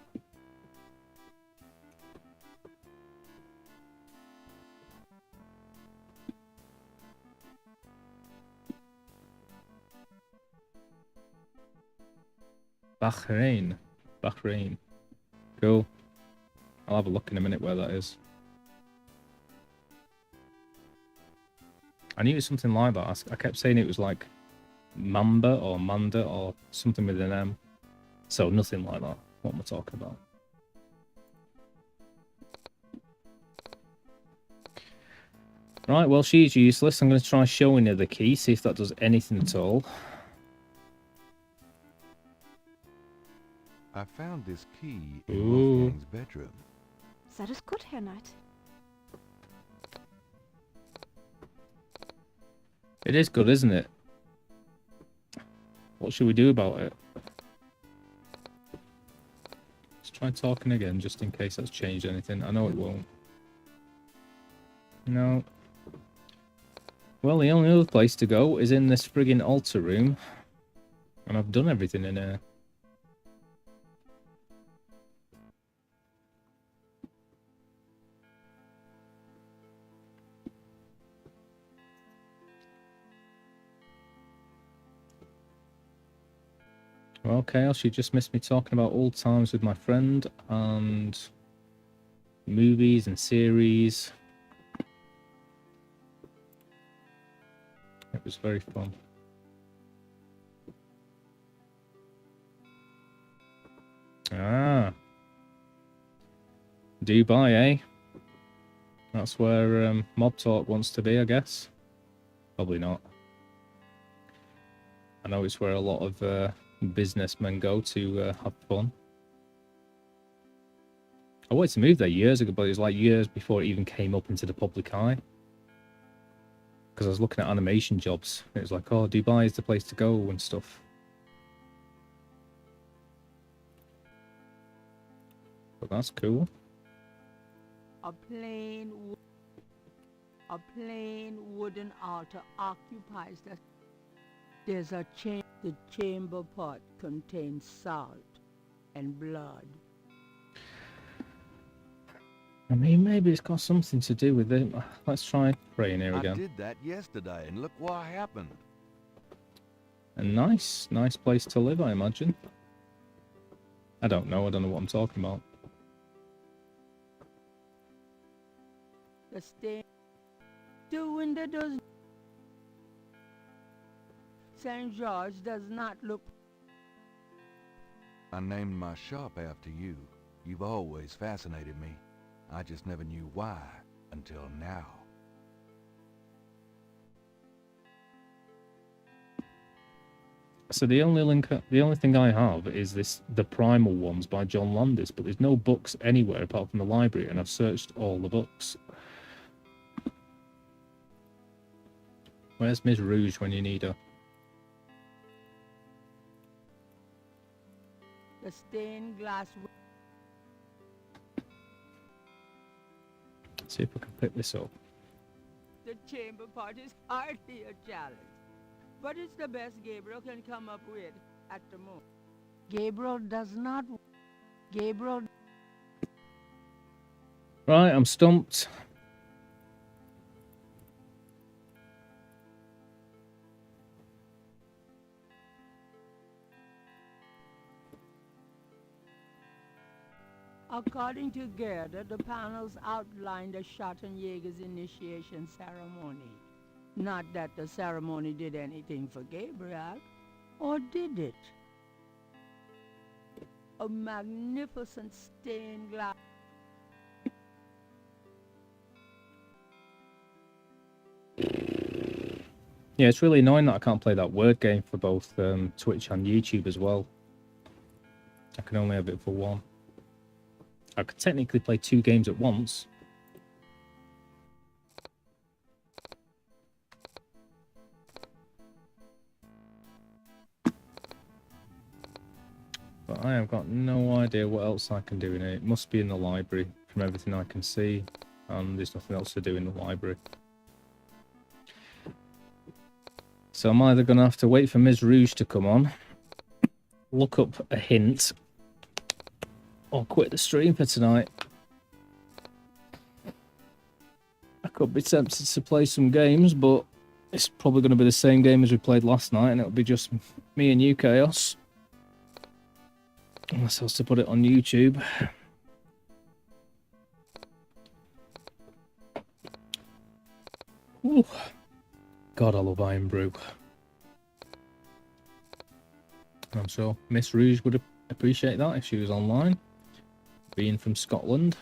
Bahrain. Bahrain. Cool. I'll have a look in a minute where that is. I knew it was something like that. I kept saying it was like Mamba or Manda or something with an M. So nothing like that. What am I talking about? Right, well, she's useless. I'm going to try showing her the key, see if that does anything at all. I found this key in Ooh. Wolfgang's bedroom. That is good, Herr Knight. It is good, isn't it? What should we do about it? Let's try talking again, just in case that's changed anything. I know it won't. No. Well, the only other place to go is in this friggin' altar room. And I've done everything in here. Well, Chaos, you just missed me talking about old times with my friend and movies and series. It was very fun. Ah. Dubai, eh? That's where Mob Talk wants to be, I guess. Probably not. I know it's where a lot of businessmen go to have fun. I wanted to move there years ago, but it was like years before it even came up into the public eye. Because I was looking at animation jobs. It was like, oh, Dubai is the place to go and stuff. But that's cool. A plain wooden altar occupies the... There's a the chamber pot contains salt and blood. I mean, maybe it's got something to do with it. Let's try praying here I again. did that yesterday, and look what happened. A nice place to live, I imagine. I don't know what I'm talking about. The window does... St. George does not look... I named my shop after you. You've always fascinated me. I just never knew why until now. So the only thing I have is the Primal ones by John Landis, but there's no books anywhere apart from the library, and I've searched all the books. Where's Ms. Rouge when you need her? The stained glass... See if I can pick this up. The chamber pot is hardly a challenge. But it's the best Gabriel can come up with at the moment. Gabriel does not... Gabriel... Right, I'm stumped. According to Gerda, the panels outline the Schottenjäger's initiation ceremony. Not that the ceremony did anything for Gabriel, or did it? A magnificent stained glass. Yeah, it's really annoying that I can't play that word game for both Twitch and YouTube as well. I can only have it for one. I could technically play 2 games at once. But I have got no idea what else I can do in it. It must be in the library from everything I can see. And there's nothing else to do in the library. So I'm either going to have to wait for Ms. Rouge to come on, look up a hint, or quit the stream for tonight. I could be tempted to play some games, but it's probably going to be the same game as we played last night, and it'll be just me and you, Chaos. Unless I was to put it on YouTube. Ooh. God, I love Iron Brew. I'm sure Miss Rouge would appreciate that if she was online, being from Scotland.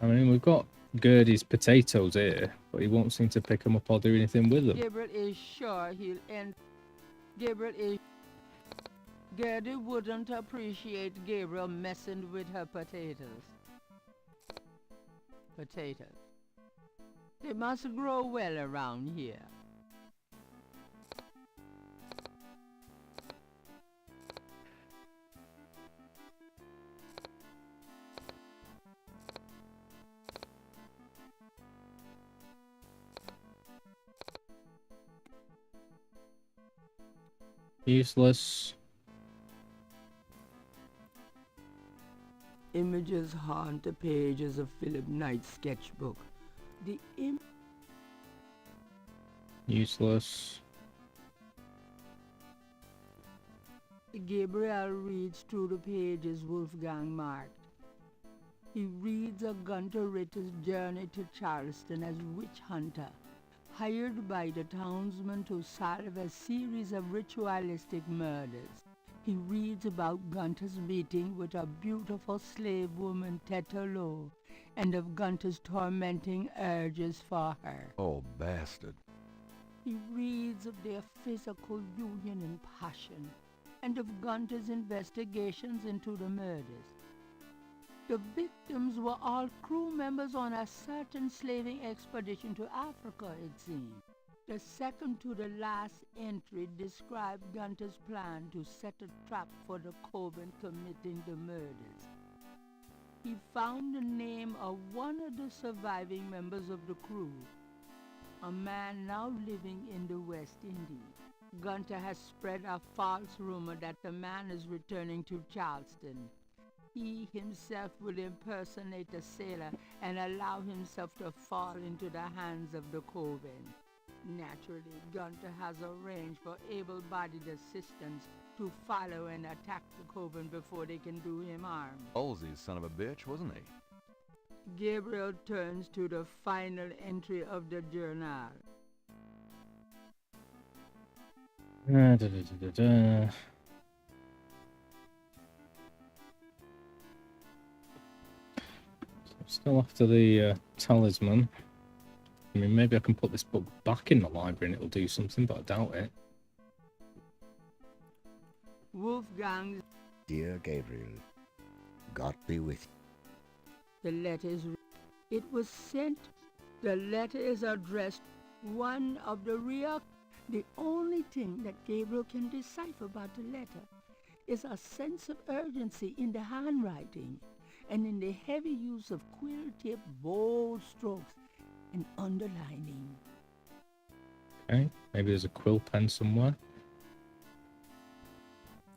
I mean, we've got Gertie's potatoes here, but he won't seem to pick them up or do anything with them. Gabriel is sure he'll end. Gabriel is. Gertie wouldn't appreciate Gabriel messing with her potatoes. Potatoes. They must grow well around here. Useless. Images haunt the pages of Philip Knight's sketchbook. The Useless. Gabriel reads through the pages Wolfgang marked. He reads of Gunter Ritter's journey to Charleston as witch hunter, hired by the townsmen to solve a series of ritualistic murders. He reads about Gunter's meeting with a beautiful slave woman, Tetelo, and of Gunter's tormenting urges for her. Oh, bastard. He reads of their physical union and passion, and of Gunter's investigations into the murders. The victims were all crew members on a certain slaving expedition to Africa, it seemed. The second to the last entry described Gunter's plan to set a trap for the coven committing the murders. He found the name of one of the surviving members of the crew, a man now living in the West Indies. Gunter has spread a false rumor that the man is returning to Charleston. He himself will impersonate a sailor and allow himself to fall into the hands of the coven. Naturally, Gunter has arranged for able-bodied assistants to follow and attack the coven before they can do him harm. Halsey's son of a bitch, wasn't he? Gabriel turns to the final entry of the journal. Still after the talisman. I mean, maybe I can put this book back in the library and it'll do something, but I doubt it. Wolfgang. Dear Gabriel, God be with you. The letter is. It was sent. The letter is addressed. One of the real. The only thing that Gabriel can decipher about the letter is a sense of urgency in the handwriting and in the heavy use of quill-tip bold strokes and underlining. Okay, maybe there's a quill pen somewhere.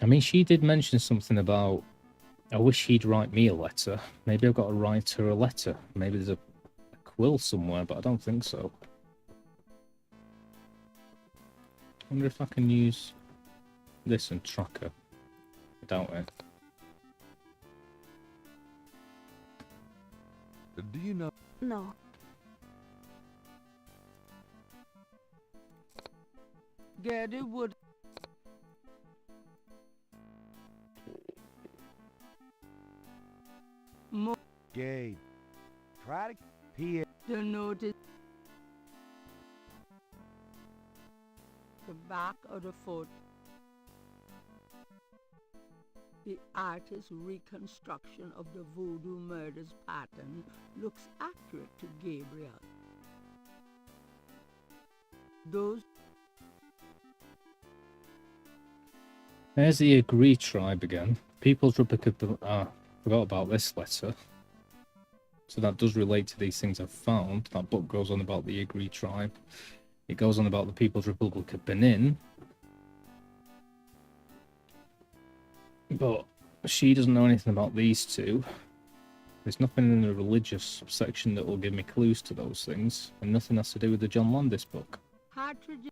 I mean, she did mention something about, I wish he'd write me a letter. Maybe I've got to write her a letter. Maybe there's a quill somewhere, but I don't think so. I wonder if I can use this and track her. I doubt it. Do you know? No. Gertie would more Gabe, try to P.A. to notice the back of the foot. The artist's reconstruction of the voodoo murders pattern looks accurate to Gabriel. Those There's the Agree tribe again. People's Republic of... forgot about this letter. So that does relate to these things I've found. That book goes on about the Agree tribe. It goes on about the People's Republic of Benin. But she doesn't know anything about these two. There's nothing in the religious section that will give me clues to those things. And nothing has to do with the John Landis book. Hartridge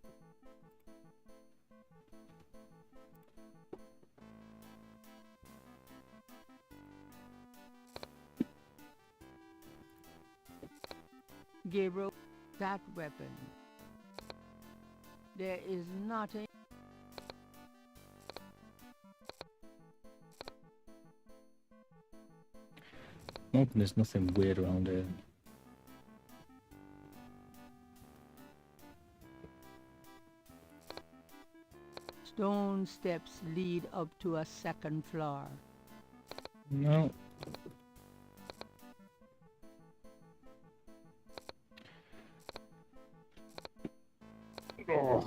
Gabriel, that weapon. There is nothing. I'm hoping there's nothing weird around here. Stone steps lead up to a second floor. No. Oh.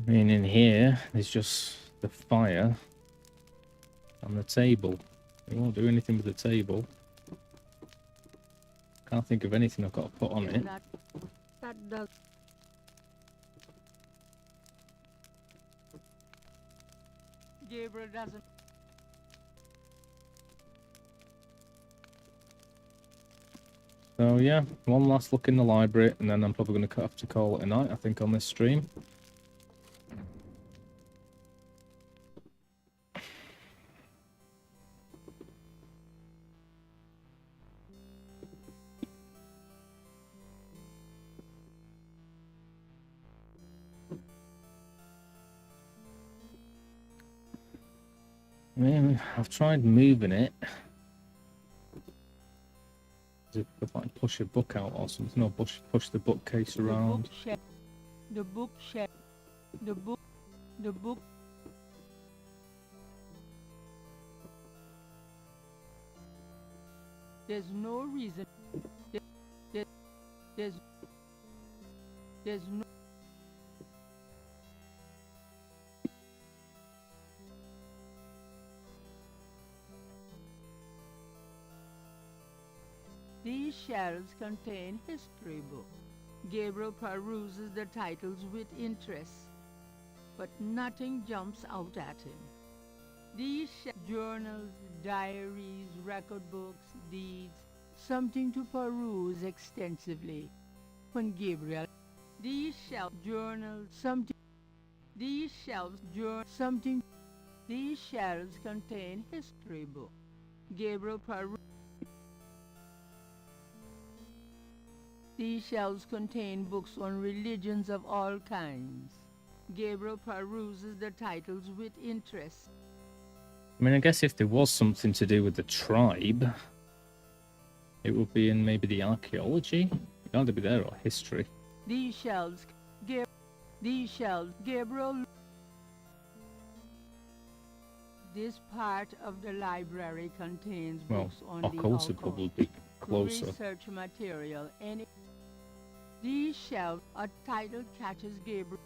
I mean, in here, there's just the fire and the table. It won't do anything with the table. Can't think of anything I've got to put on it. That does. Gabriel doesn't. So yeah, one last look in the library, and then I'm probably going to have to call it a night, I think, on this stream. I mean, I've tried moving it. If I push a book out or something, or push the bookcase around. The bookshelf. There's no reason. There's no. These shelves contain history books. Gabriel peruses the titles with interest, but nothing jumps out at him. These journals, diaries, record books, deeds, something to peruse extensively. When Gabriel, these shelves, journals, something, these shelves, something, these shelves contain history books. Gabriel peruses. These shelves contain books on religions of all kinds. Gabriel peruses the titles with interest. I mean, I guess if there was something to do with the tribe, it would be in maybe the archaeology. It had to be there, or history. These shelves, Gabriel. This part of the library contains books on the occult would probably be closer. Research material. These shelves, a title catches Gabriel.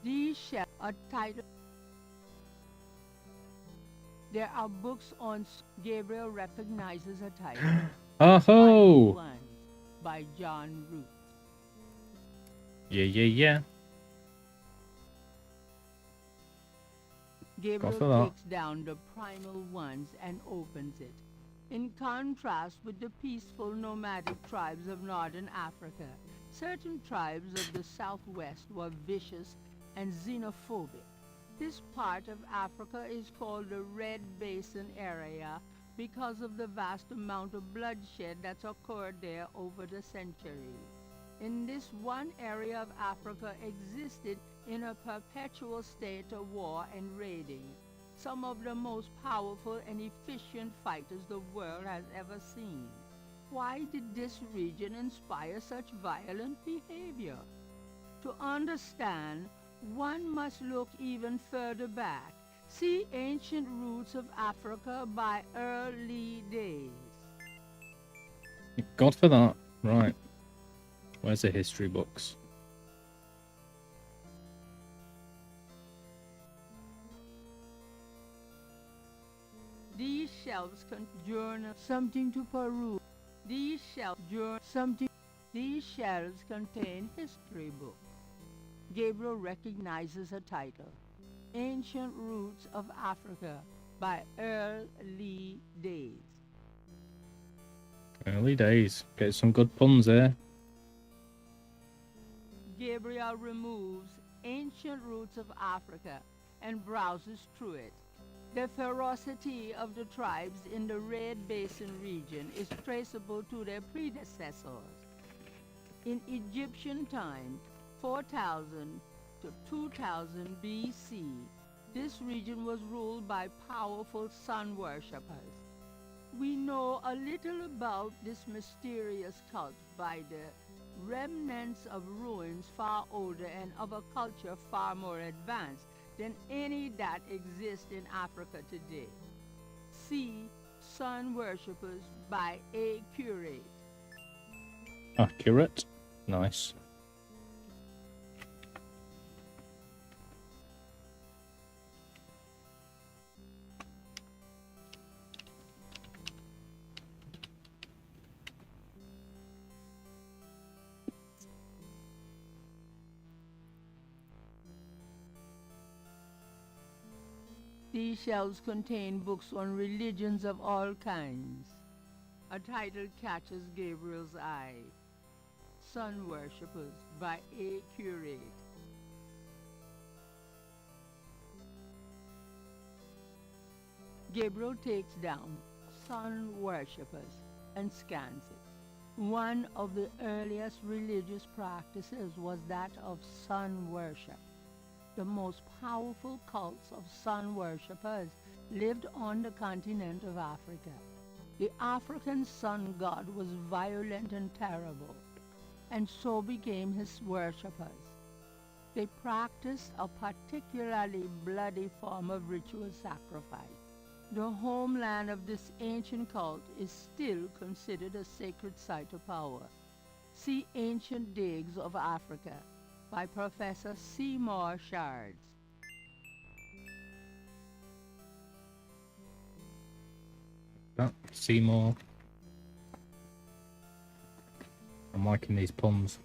These shelves, a title. There are books on Gabriel recognizes a title. Oh Final ho! Ones by John Root. Yeah. Got Gabriel for that. takes down the primal ones and opens it. In contrast with the peaceful nomadic tribes of northern Africa, certain tribes of the southwest were vicious and xenophobic. This part of Africa is called the Red Basin area because of the vast amount of bloodshed that's occurred there over the centuries. In this one area of Africa existed in a perpetual state of war and raiding, some of the most powerful and efficient fighters the world has ever seen. Why did this region inspire such violent behavior? To understand, one must look even further back. See Ancient Roots of Africa by Early Days. God for that. Right. Where's the history books? These shelves contain something to peruse. These shelves contain history books. Gabriel recognizes a title, Ancient Roots of Africa by Early Days. Early days. Get some good puns there. Gabriel removes Ancient Roots of Africa and browses through it. The ferocity of the tribes in the Red Basin region is traceable to their predecessors. In Egyptian time, 4000 to 2000 BC, this region was ruled by powerful sun worshippers. We know a little about this mysterious cult by the remnants of ruins far older and of a culture far more advanced than any that exists in Africa today. See Sun Worshippers by A. Curate. Accurate. Nice. These shelves contain books on religions of all kinds. A title catches Gabriel's eye. Sun Worshippers by A. Curate. Gabriel takes down Sun Worshippers and scans it. One of the earliest religious practices was that of sun worship. The most powerful cults of sun worshippers lived on the continent of Africa. The African sun god was violent and terrible, and so became his worshippers. They practiced a particularly bloody form of ritual sacrifice. The homeland of this ancient cult is still considered a sacred site of power. See Ancient Digs of Africa by Professor Seymour Shards. Seymour. I'm liking these puns.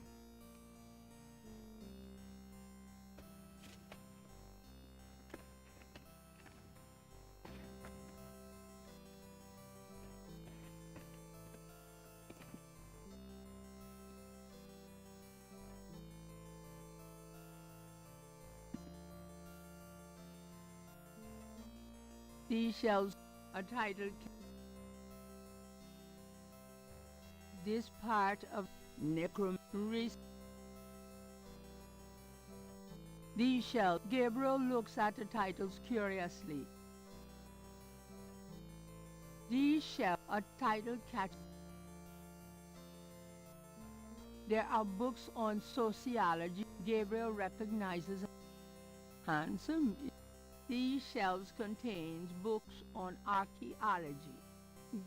These shelves are titled this part of necromancy. These shelves. Gabriel looks at the titles curiously. These shelves are titled catch. There are books on sociology. Gabriel recognizes handsome. These shelves contain books on archaeology.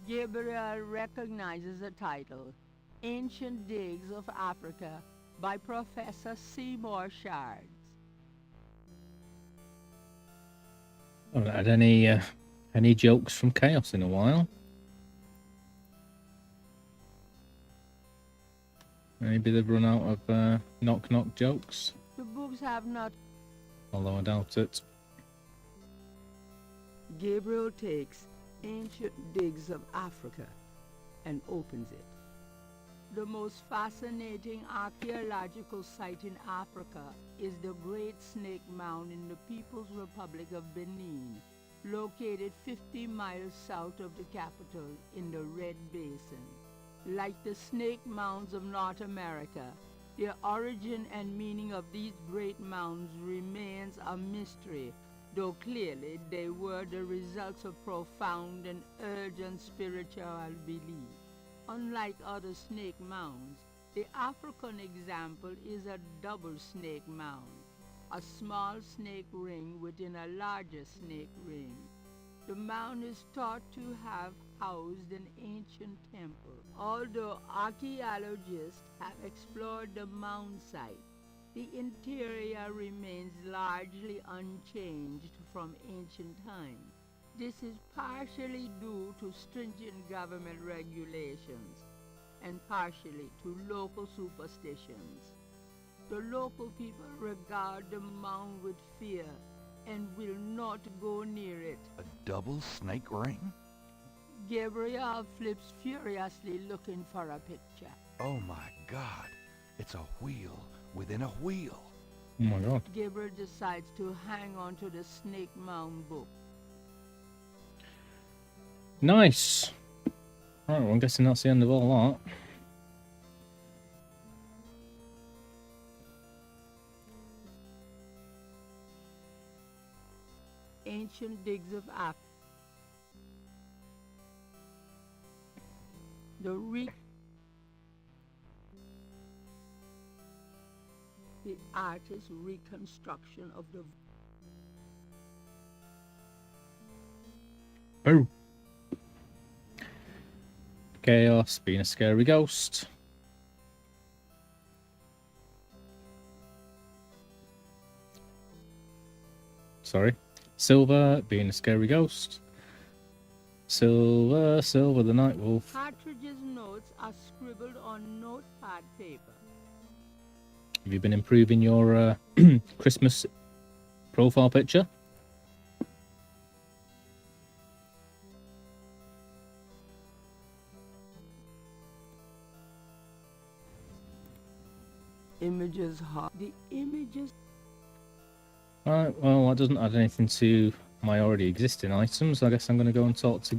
Gabriel recognizes the title, Ancient Digs of Africa by Professor Seymour Shards. I haven't had Any jokes from Chaos in a while? Maybe they've run out of knock-knock jokes. The books have not. Although I doubt it. Gabriel takes Ancient Digs of Africa and opens it. The most fascinating archaeological site in Africa is the Great Snake Mound in the People's Republic of Benin, located 50 miles south of the capital in the Red Basin. Like the snake mounds of North America, the origin and meaning of these great mounds remains a mystery, though clearly they were the results of profound and urgent spiritual belief. Unlike other snake mounds, the African example is a double snake mound, a small snake ring within a larger snake ring. The mound is thought to have housed an ancient temple. Although archaeologists have explored the mound site, the interior remains largely unchanged from ancient times. This is partially due to stringent government regulations and partially to local superstitions. The local people regard the mound with fear and will not go near it. A double snake ring? Gabriel flips furiously looking for a picture. Oh my God. It's a wheel within a wheel. Oh my God. Gabriel decides to hang on to the Snake Mound book. Nice. Right, well, I'm guessing that's the end of all that. Ancient Digs of Africa. The artist's reconstruction of the... Oh. Chaos being a scary ghost. Sorry. Silver being a scary ghost. Silver, Silver the Night Wolf. Partridge's notes are scribbled on notepad paper. Have you been improving your Christmas profile picture? Images hot. The images... Alright, well, that doesn't add anything to my already existing items. I guess I'm going to go and talk to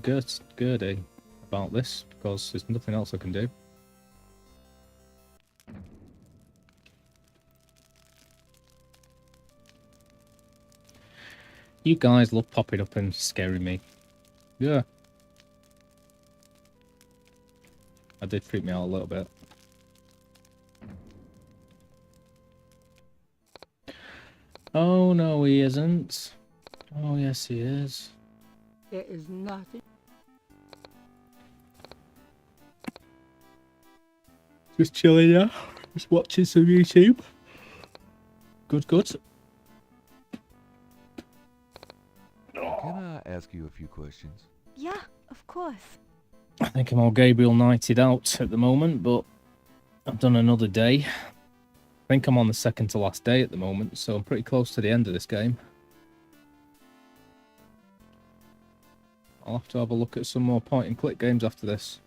Gertie about this, because there's nothing else I can do. You guys love popping up and scaring me. Yeah. That did freak me out a little bit. Oh, no, he isn't. Oh, yes, he is. There is nothing... Just chilling now. Just watching some YouTube. Good, good. Can I ask you a few questions? Yeah, of course. I think I'm all Gabriel nighted out at the moment, but I've done another day. I think I'm on the second to last day at the moment, so I'm pretty close to the end of this game. I'll have to have a look at some more point-and-click games after this.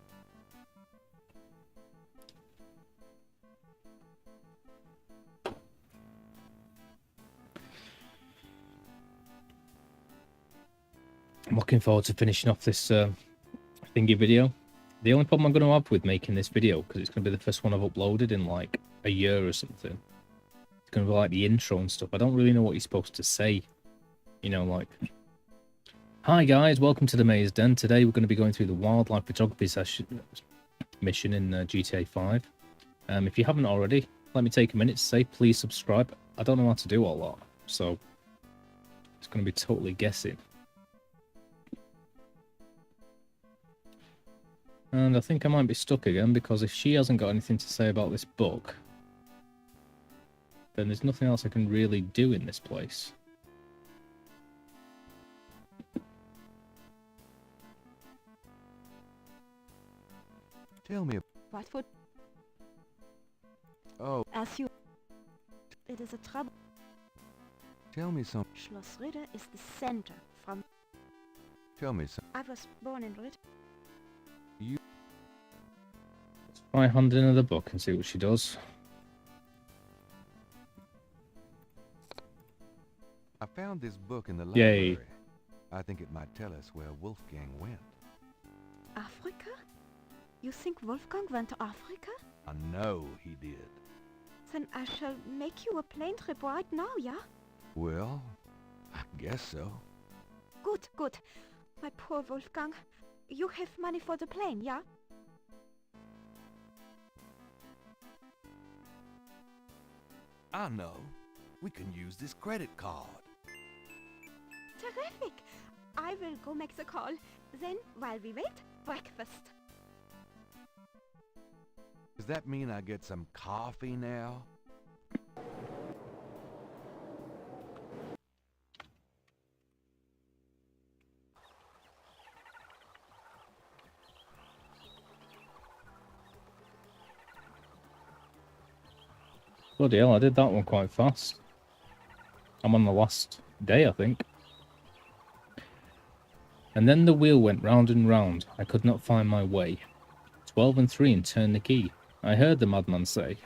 I'm looking forward to finishing off this thingy video. The only problem I'm going to have with making this video, because it's going to be the first one I've uploaded in like a year or something, it's going to be like the intro and stuff. I don't really know what you're supposed to say. You know, like, hi guys, welcome to the Maze Den. Today we're going to be going through the wildlife photography mission in GTA 5. If you haven't already, let me take a minute to say please subscribe. I don't know how to do all that, so it's going to be totally guessing. And I think I might be stuck again, because if she hasn't got anything to say about this book, then there's nothing else I can really do in this place. Tell me. What for? Oh, As you... It is a trouble. tell me some. Schloss Ritter is the center from... Tell me some. I was born in Ritter. Let's try handing her the book and see what she does. I found this book in the Yay. library. I think it might tell us where Wolfgang went. Africa? You think Wolfgang went to Africa? I know he did. Then I shall make you a plane trip right now, yeah? Well, I guess so. Good, good. My poor Wolfgang. You have money for the plane, yeah? I know. We can use this credit card. Terrific! I will go make the call. Then, while we wait, breakfast. Does that mean I get some coffee now? Bloody hell, I did that one quite fast. I'm on the last day, I think. And then the wheel went round and round. I could not find my way. 12 and 3 and turn the key. I heard the madman say.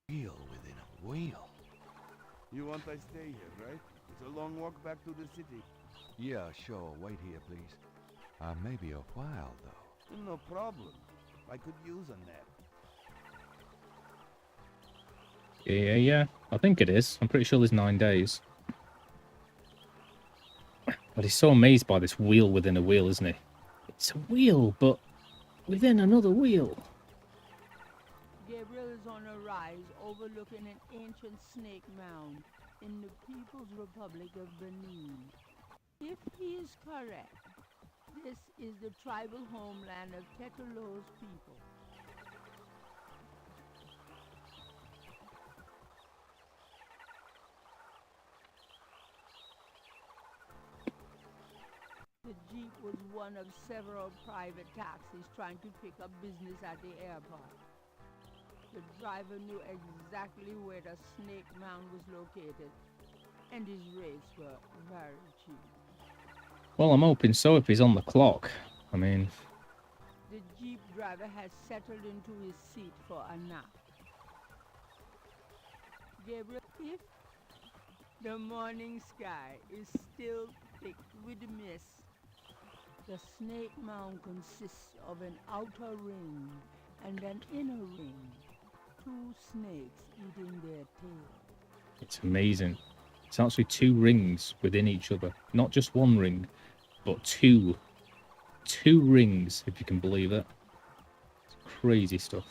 Wheel within a wheel. You want I stay here, right? It's a long walk back to the city. Yeah, sure. Wait here, please. Maybe a while, though. No problem. I could use a nap. Yeah. I think it is. I'm pretty sure there's 9 days. But he's so amazed by this wheel within a wheel, isn't he? It's a wheel, but within another wheel. Gabriel is on a rise overlooking an ancient snake mound in the People's Republic of Benin. If he is correct, this is the tribal homeland of Tetelo's people. The Jeep was one of several private taxis trying to pick up business at the airport. The driver knew exactly where the snake mound was located, and his rates were very cheap. Well, I'm hoping so if he's on the clock. I mean... The Jeep driver has settled into his seat for a nap. Gabriel, if the morning sky is still thick with mist, the snake mound consists of an outer ring and an inner ring. 2 snakes eating their tail. It's amazing. It's actually 2 rings within each other. Not just 1 ring, but 2. 2 rings, if you can believe it. It's crazy stuff.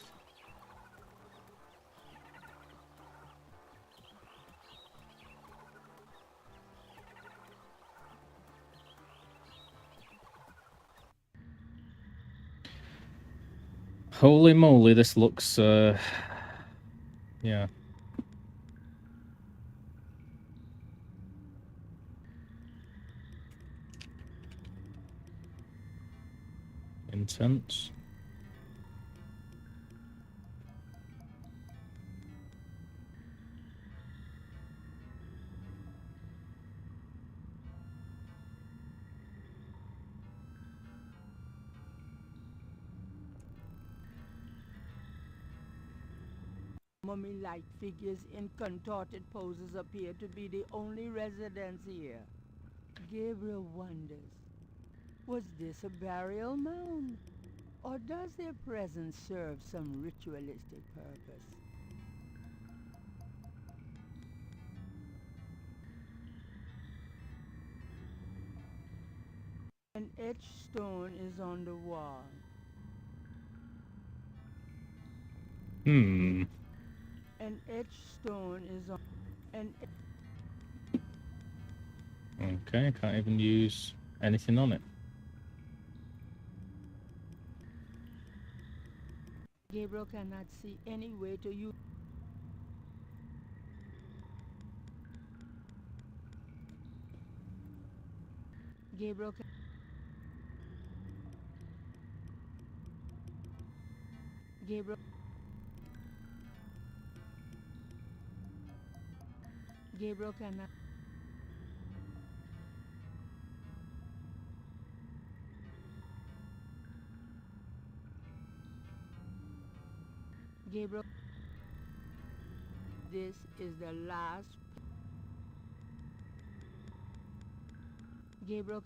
Holy moly, this looks, yeah. Intense. Mummy-like figures in contorted poses appear to be the only residents here. Gabriel wonders, was this a burial mound? Or does their presence serve some ritualistic purpose? An etched stone is on the wall. An etched stone is on... Okay, I can't even use anything on it. Gabriel cannot see any way to use. Gabriel can. Gabriel. Gabriel cannot. Gabriel. This is the last. Gabriel.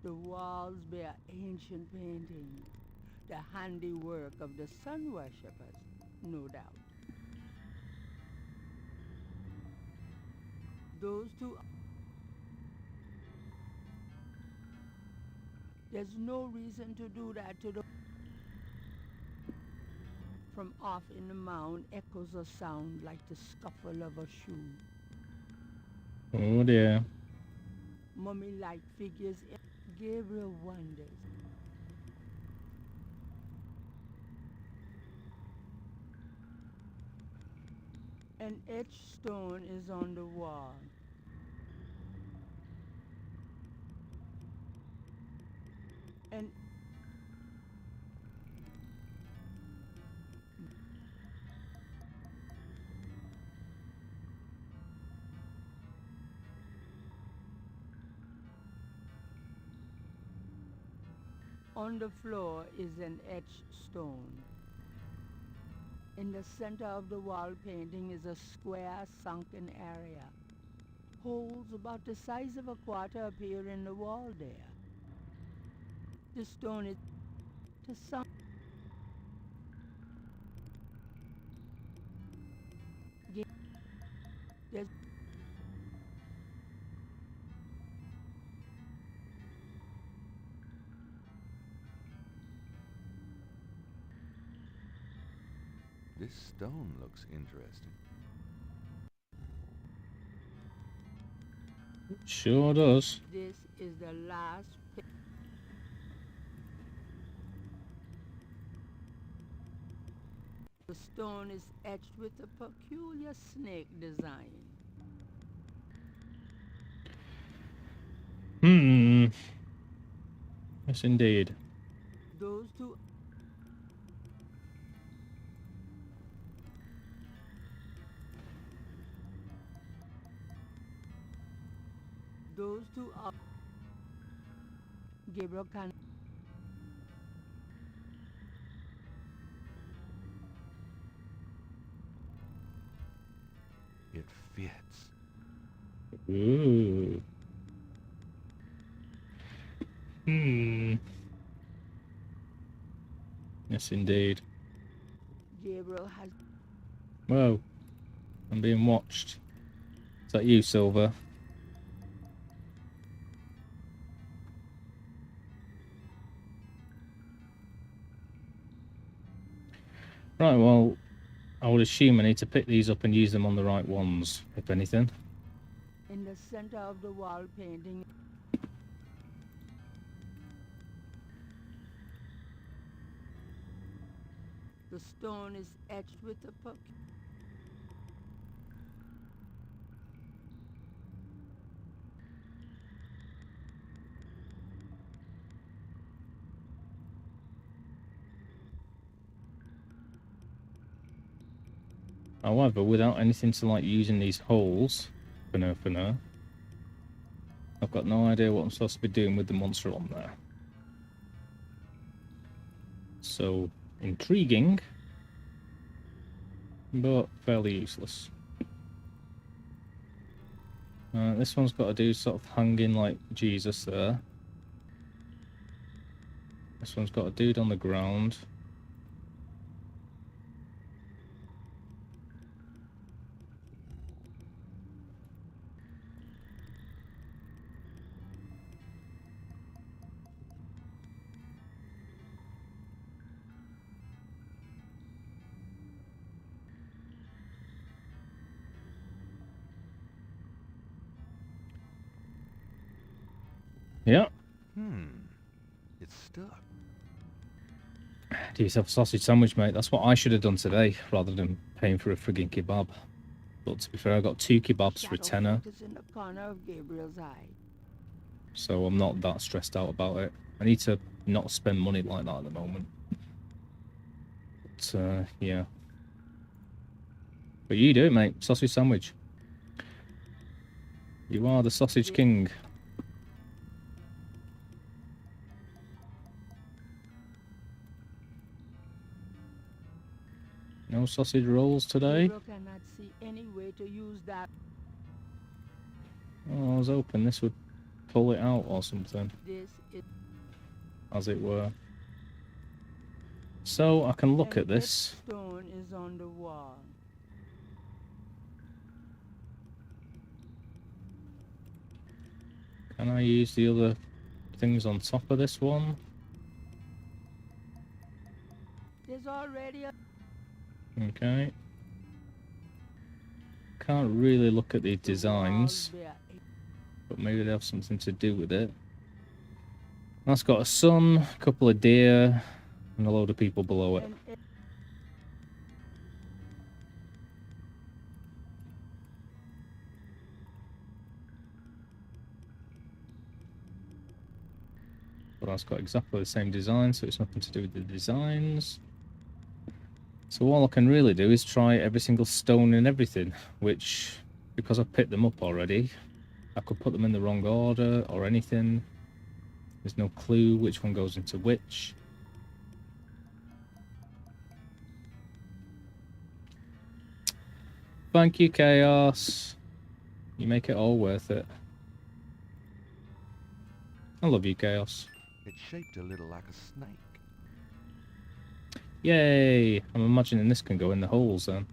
The walls bear ancient paintings, the handiwork of the sun worshippers, no doubt. Those two. There's no reason to do that to the. From off in the mound echoes a sound like the scuffle of a shoe. Oh dear. Mummy-like figures. Gabriel wonders. An etched stone is on the wall. And on the floor is an etched stone. In the center of the wall painting is a square sunken area. Holes about the size of a quarter appear in the wall there. The stone is to some. There's This stone looks interesting. Sure does. This is the last. The stone is etched with a peculiar snake design. Yes, indeed. Those two. Those two are. Gabriel can. It fits. Ooh. Yes, indeed. Gabriel has. Whoa. I'm being watched. Is that you, Silver? Right, well, I would assume I need to pick these up and use them on the right ones, if anything. In the center of the wall painting. The stone is etched with a However, without anything to like using these holes, for now, I've got no idea what I'm supposed to be doing with the monster on there. So, intriguing, but fairly useless. This one's got to do sort of hanging like Jesus there. This one's got a dude on the ground. Yeah, It's stuck. Do yourself a sausage sandwich, mate. That's what I should have done today, rather than paying for a frigging kebab. But to be fair, I got 2 kebabs for a tenner. In the corner of Gabriel's eye. So I'm not that stressed out about it. I need to not spend money like that at the moment. But, yeah. But you do it, mate. Sausage sandwich. You are the sausage king. No sausage rolls today? Gabriel cannot see any way to use that. Oh, I was hoping this would pull it out or something. This is As it were. So I can look at this. Stone is on the wall. Can I use the other things on top of this one? There's already a... Okay. Can't really look at the designs, but maybe they have something to do with it. That's got a sun, a couple of deer, and a load of people below it. But that's got exactly the same design, so it's nothing to do with the designs. So all I can really do is try every single stone and everything, which, because I've picked them up already, I could put them in the wrong order or anything. There's no clue which one goes into which. Thank you, Chaos. You make it all worth it. I love you, Chaos. It's shaped a little like a snake. Yay! I'm imagining this can go in the holes then.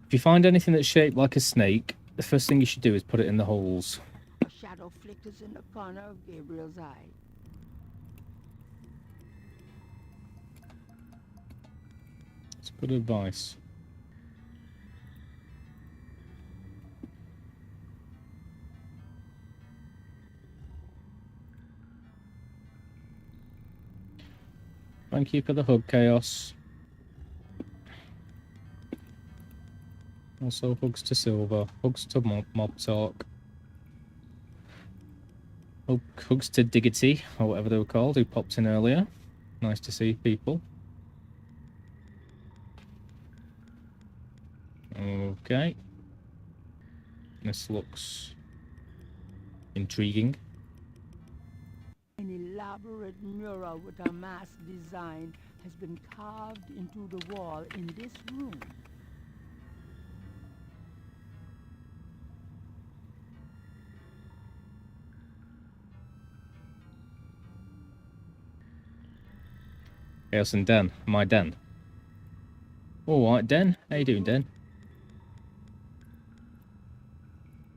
If you find anything that's shaped like a snake, the first thing you should do is put it in the holes. A shadow flickers in the corner of Gabriel's eye. It's good advice. Thank you for the hug, Chaos. Also, hugs to Silver. Hugs to Mob Talk. Hugs to Diggity, or whatever they were called, who popped in earlier. Nice to see people. Okay. This looks intriguing. An elaborate mural with a mass design has been carved into the wall in this room. Chaos and Den. My Den. Alright, Den. How you doing, Den?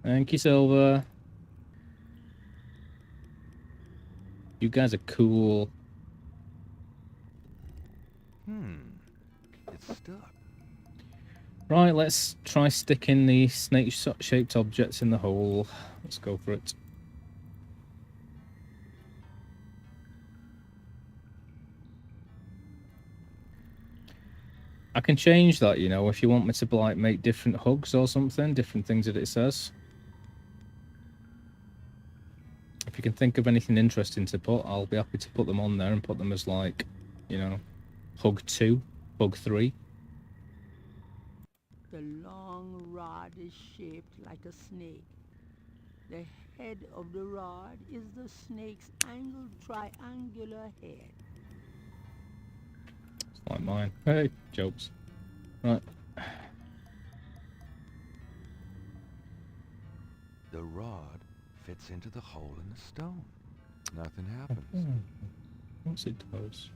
Thank you, Silver. You guys are cool. It's stuck. Right, let's try sticking the snake-shaped objects in the hole. Let's go for it. I can change that, you know, if you want me to like make different hugs or something, different things that it says. If you can think of anything interesting to put, I'll be happy to put them on there and put them as like, you know, hug 2, hug 3. The long rod is shaped like a snake. The head of the rod is the snake's angled triangular head. It's like mine. Hey, jokes. Right. The rod fits into the hole in the stone. Nothing happens. What's it does?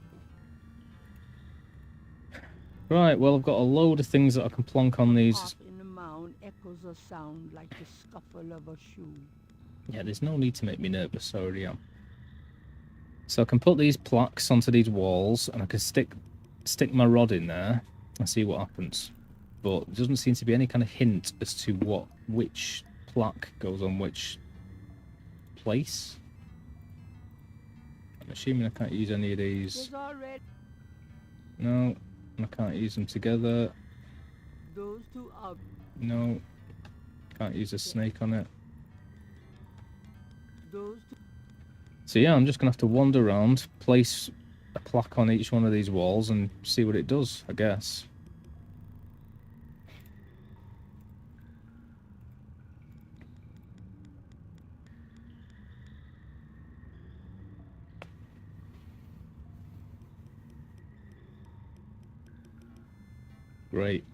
Right, well, I've got a load of things that I can plonk on these. Off in the mound echoes a sound like the scuffle of a shoe. Yeah, there's no need to make me nervous, so I already am. So I can put these plaques onto these walls, and I can stick my rod in there and see what happens. But there doesn't seem to be any kind of hint as to which plaque goes on which place. I'm assuming I can't use any of these. There's already No, I can't use them together. those two out. No, can't use a snake on it. Those two. So yeah, I'm just gonna have to wander around, place a plaque on each one of these walls and see what it does, I guess. Great.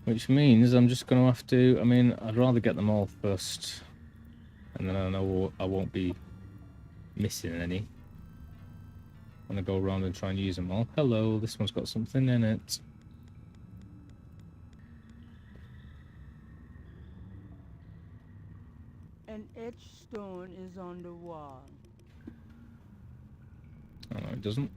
Which means I'm just going to have to, I mean, I'd rather get them all first. And then I know I won't be missing any. I'm going to go around and try and use them all. Hello, this one's got something in it. An etched stone is on the wall. Oh, no, it doesn't.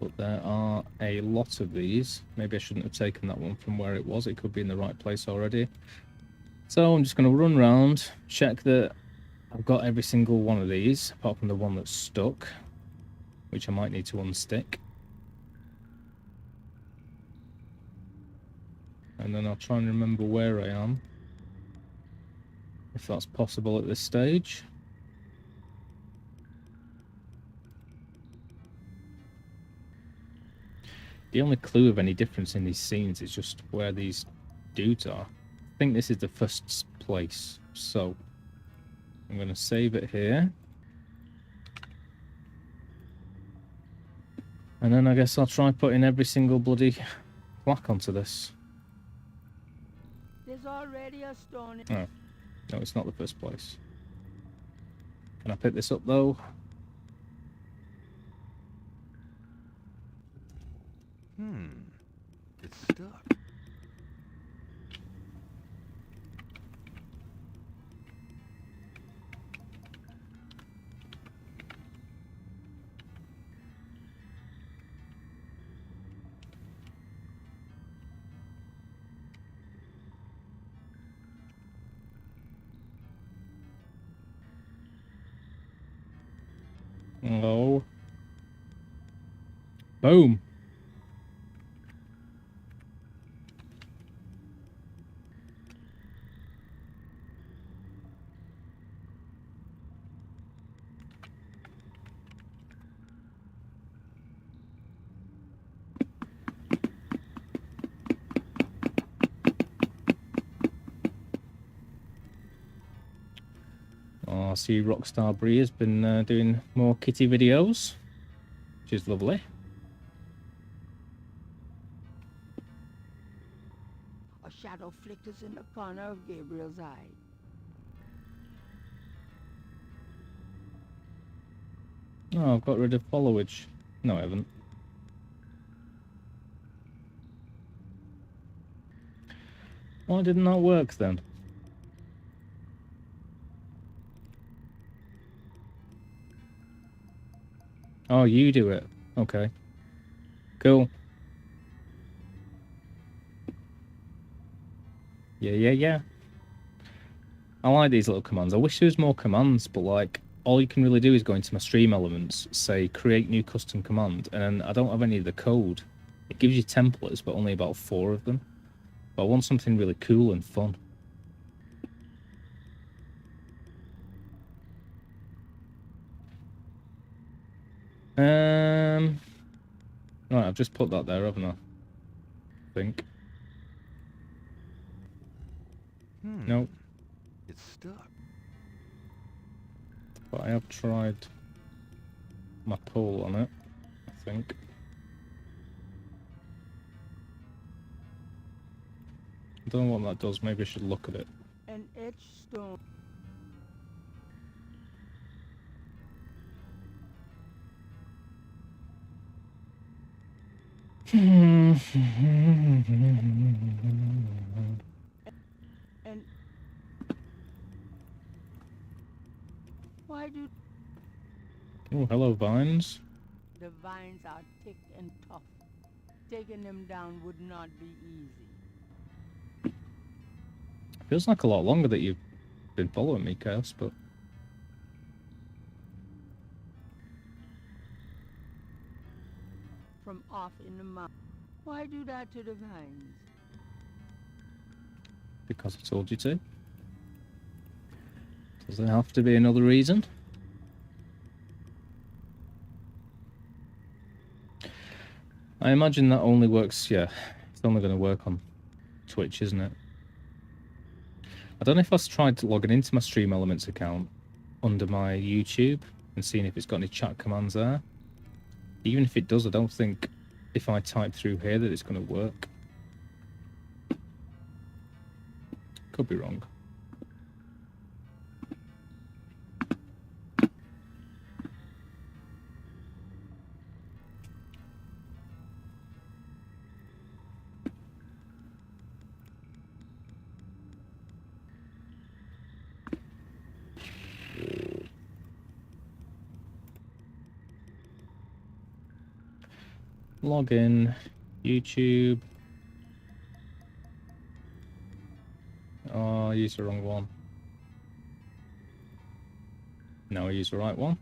But there are a lot of these. Maybe I shouldn't have taken that one from where it was. It could be in the right place already. So I'm just going to run around, check that I've got every single one of these, apart from the one that's stuck, which I might need to unstick. And then I'll try and remember where I am, if that's possible at this stage. The only clue of any difference in these scenes is just where these dudes are. I think this is the first place, so I'm going to save it here. And then I guess I'll try putting every single bloody plaque onto this. There's already a stone. Oh, no, it's not the first place. Can I pick this up though? It's stuck. Oh. Boom. Oh, I see Rockstar Bree has been doing more kitty videos, which is lovely. A shadow flickers in the corner of Gabriel's eye. Oh, I've got rid of followage. No, I haven't. Why didn't that work then? Oh, you do it. Okay. Cool. Yeah. I like these little commands. I wish there was more commands, but like, all you can really do is go into my stream elements, say create new custom command, and then I don't have any of the code. It gives you templates, but only about 4 of them. But I want something really cool and fun. Right, I've just put that there, haven't I? I think. Nope. It's stuck. But I have tried my pull on it, I think. I don't know what that does. Maybe I should look at it. An etched stone. And why do Oh, hello, vines. the vines are thick and tough? Taking them down would not be easy. Feels like a lot longer that you've been following me, Chaos, but... From off in the mountain. Why do that to the vines? Because I told you to. Does there have to be another reason? I imagine that only works, yeah, it's only going to work on Twitch, isn't it? I don't know if I've tried logging into my Stream Elements account under my YouTube and seeing if it's got any chat commands there. Even if it does, I don't think if I type through here that it's going to work. Could be wrong. Login, YouTube. Oh, I used the wrong one. No, I used the right one.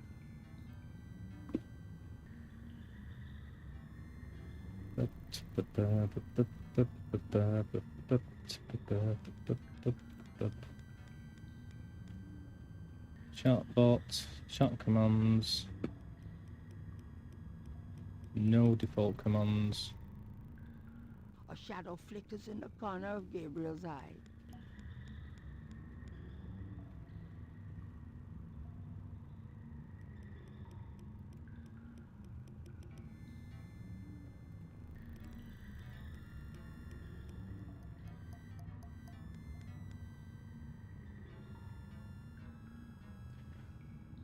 Chatbot, chat commands. No default commands. A shadow flickers in the corner of Gabriel's eye.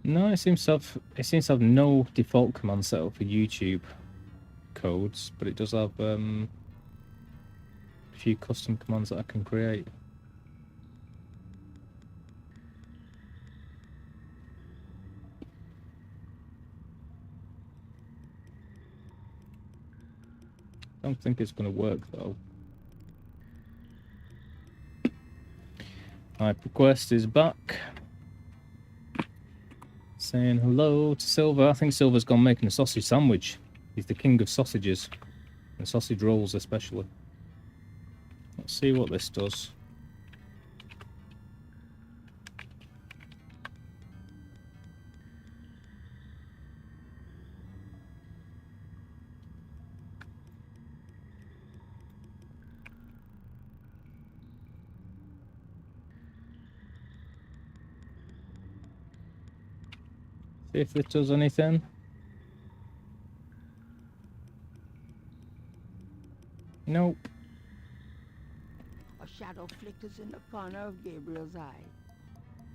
No, it seems to have no default command set up for YouTube codes, but it does have a few custom commands that I can create. I don't think it's going to work though. Hype request is back. Saying hello to Silver. I think Silver's gone making a sausage sandwich. He's the king of sausages. And sausage rolls especially. Let's see what this does. See if this does anything. Nope. A shadow flickers in the corner of Gabriel's eye.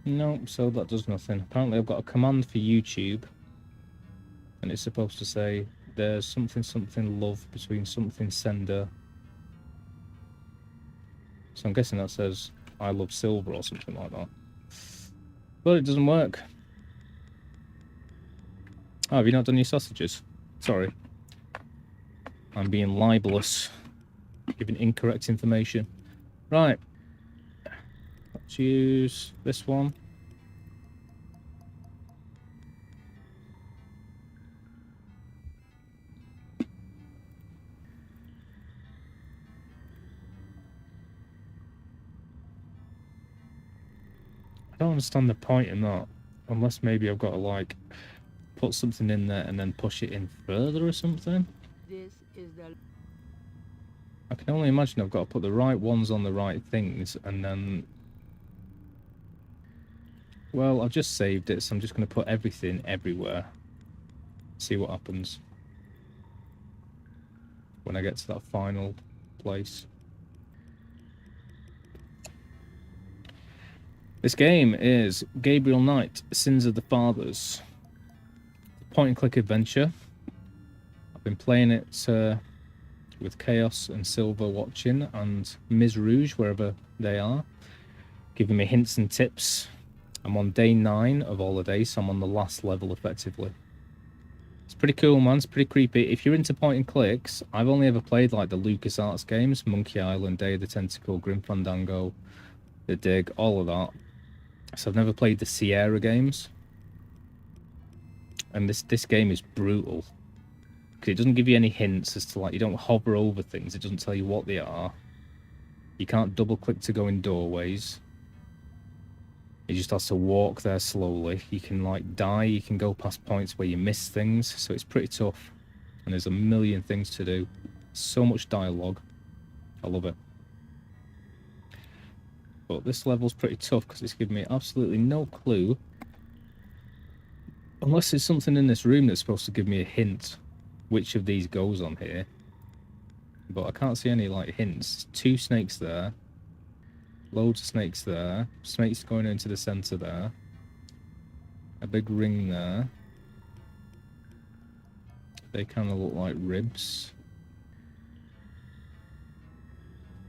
Nope, so that does nothing. Apparently I've got a command for YouTube. And it's supposed to say there's something love between something sender. So I'm guessing that says I love Silver or something like that. But it doesn't work. Oh, have you not done your sausages? Sorry. I'm being libelous. Giving incorrect information. Right. Let's use this one. I don't understand the point in that. Unless maybe I've got to, like, put something in there and then push it in further or something. This is the... I can only imagine I've got to put the right ones on the right things and then... Well, I've just saved it, so I'm just going to put everything everywhere. See what happens. When I get to that final place. This game is Gabriel Knight, Sins of the Fathers. Point and click adventure. I've been playing it with Chaos and Silver watching, and Ms. Rouge, wherever they are, giving me hints and tips. I'm on day 9 of all the days, so I'm on the last level, effectively. It's pretty cool, man. It's pretty creepy. If you're into point and clicks, I've only ever played, like, the LucasArts games, Monkey Island, Day of the Tentacle, Grim Fandango, The Dig, all of that. So I've never played the Sierra games. And this game is brutal. Because it doesn't give you any hints as to, like, you don't hover over things. It doesn't tell you what they are. You can't double-click to go in doorways. You just have to walk there slowly. You can, like, die. You can go past points where you miss things. So it's pretty tough. And there's a million things to do. So much dialogue. I love it. But this level's pretty tough because it's giving me absolutely no clue. Unless there's something in this room that's supposed to give me a hint which of these goes on here. But I can't see any, like, hints. 2 snakes there. Loads of snakes there. Snakes going into the center there. A big ring there. They kind of look like ribs.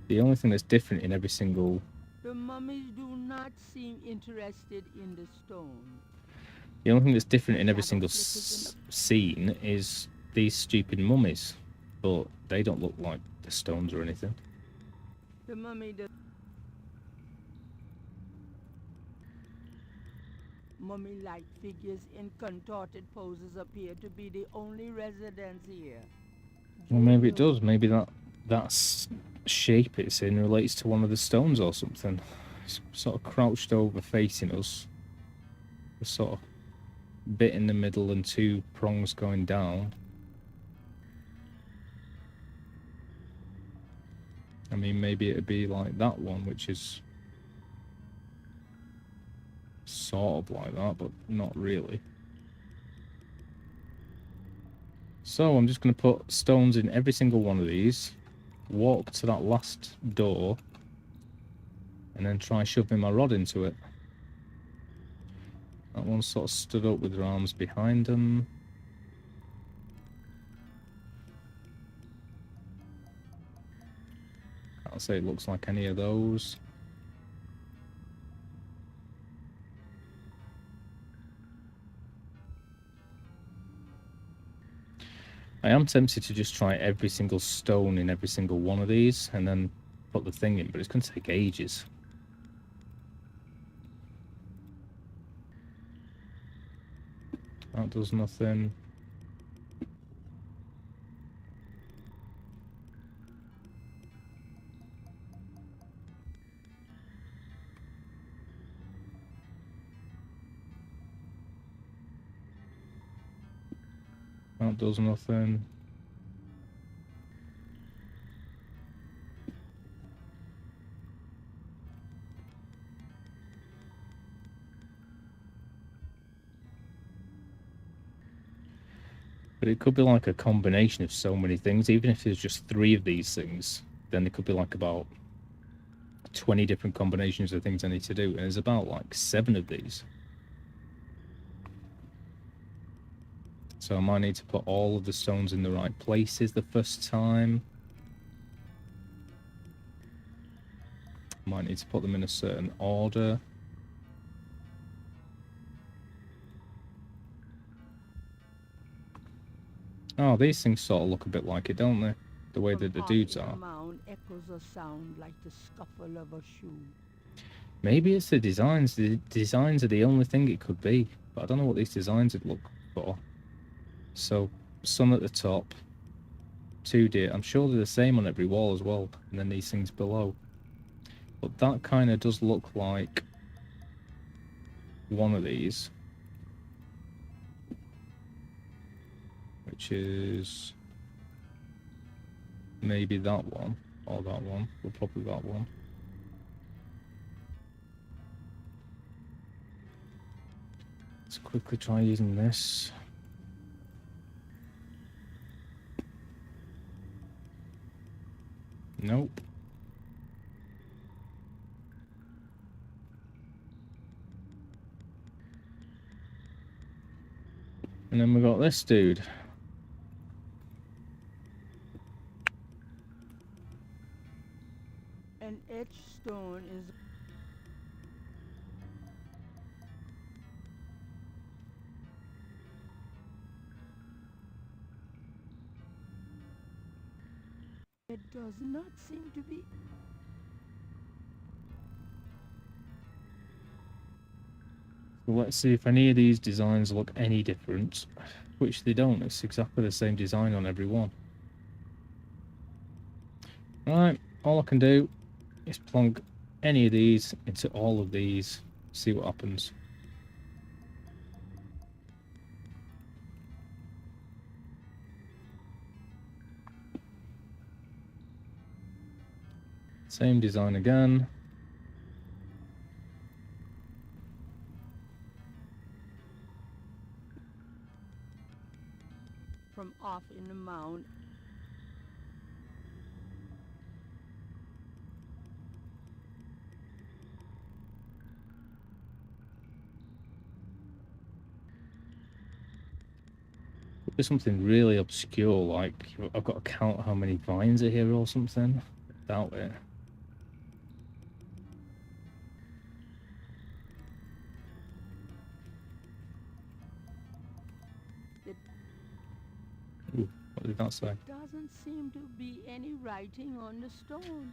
The only thing that's different in every single... The mummies do not seem interested in the stone. The only thing that's different in every single scene is these stupid mummies. But they don't look like the stones or anything. The mummy does... Mummy-like figures in contorted poses appear to be the only residents here. Well, maybe it does. Maybe that shape it's in relates to one of the stones or something. It's sort of crouched over facing us. A sort of bit in the middle and 2 prongs going down. I mean, maybe it'd be like that one, which is sort of like that, but not really. So I'm just going to put stones in every single one of these, walk to that last door, and then try shoving my rod into it. That one sort of stood up with their arms behind them. Can't say it looks like any of those. I am tempted to just try every single stone in every single one of these and then put the thing in, but it's going to take ages. That does nothing. That does nothing. But it could be like a combination of so many things. Even if there's just 3 of these things, then there could be like about 20 different combinations of things I need to do. And there's about like 7 of these. So I might need to put all of the stones in the right places the first time. Might need to put them in a certain order. Oh, these things sort of look a bit like it, don't they? The way that the dudes are. The mound echoes a sound like the scuffle of a shoe. Maybe it's the designs. The designs are the only thing it could be. But I don't know what these designs would look for. So, some at the top. 2 deer. I'm sure they're the same on every wall as well. And then these things below. But that kind of does look like one of these. Which is maybe that one. Or that one. Or probably that one. Let's quickly try using this. Nope. And then we got this dude. An etched stone is... It does not seem to be... So let's see if any of these designs look any different, which they don't. It's exactly the same design on every one. Right, all I can do is plonk any of these into all of these, see what happens. Same design again. from off in the mound. There's something really obscure, like I've got to count how many vines are here or something. Doubt it. Ooh, what did that say? There doesn't seem to be any writing on the stone.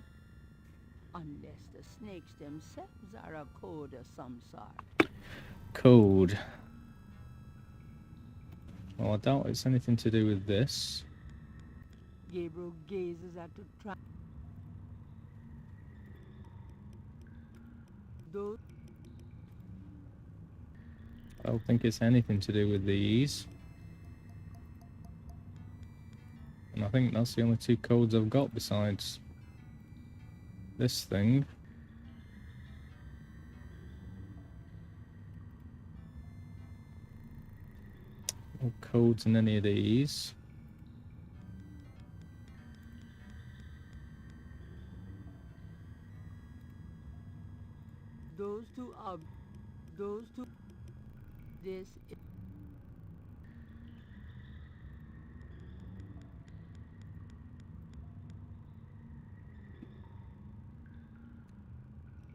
Unless the snakes themselves are a code of some sort. Code. Well, I doubt it's anything to do with this. Gabriel gazes at the trap. Those I don't think it's anything to do with these. And I think that's the only two codes I've got besides this thing. No codes in any of these. two are this is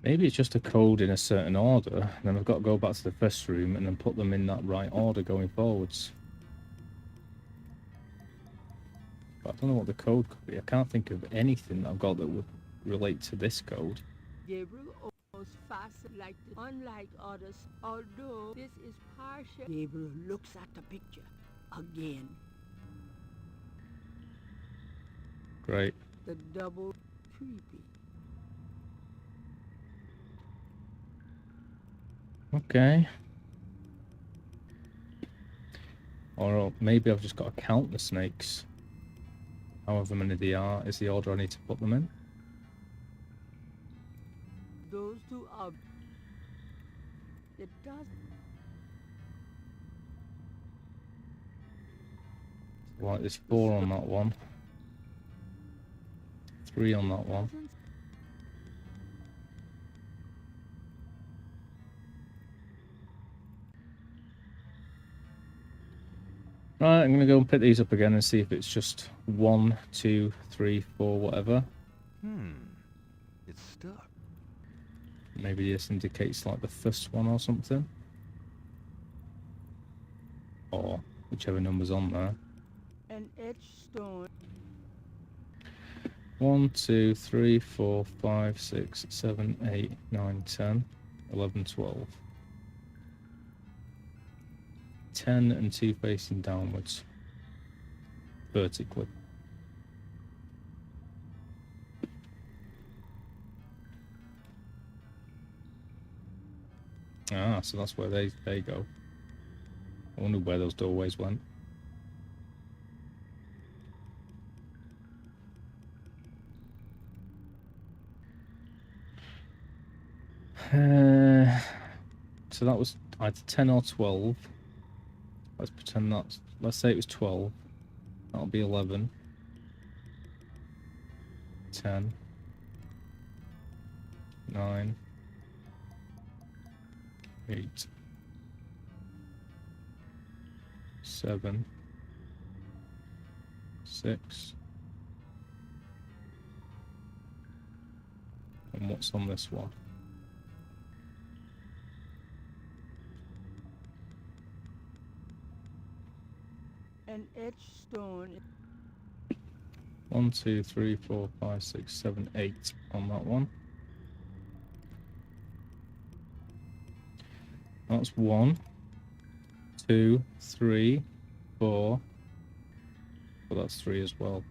Maybe it's just a code in a certain order, and then I've got to go back to the first room and then put them in that right order going forwards. But I don't know what the code could be. I can't think of anything that I've got that would relate to this code. Gabriel almost fast like unlike others, although this is partial. Gabriel looks at the picture again. Great. The double creepy. Okay. Or maybe I've just got to count the snakes. However many they are is the order I need to put them in. Those two are... It does... Right, there's 4 on that one. 3 on that one. Right, I'm going to go and pick these up again and see if it's just 1, 2, 3, 4, whatever. It's stuck. Maybe this indicates like the first one or something. Or whichever number's on there. An etched stone. 1, 2, 3, 4, 5, 6, 7, 8, 9, 10, 11, 12. 10 and 2 facing downwards. Vertically. Ah, so that's where they go. I wonder where those doorways went. So that was either 10 or 12. Let's pretend that's... Let's say it was 12. That'll be 11. 10. 9. 8. 7. 6. what's on this one. An etched stone. 1, 2, 3, 4, 5, 6, 7, 8 on that one. That's 1, 2, 3, 4. Well, that's 3 as well.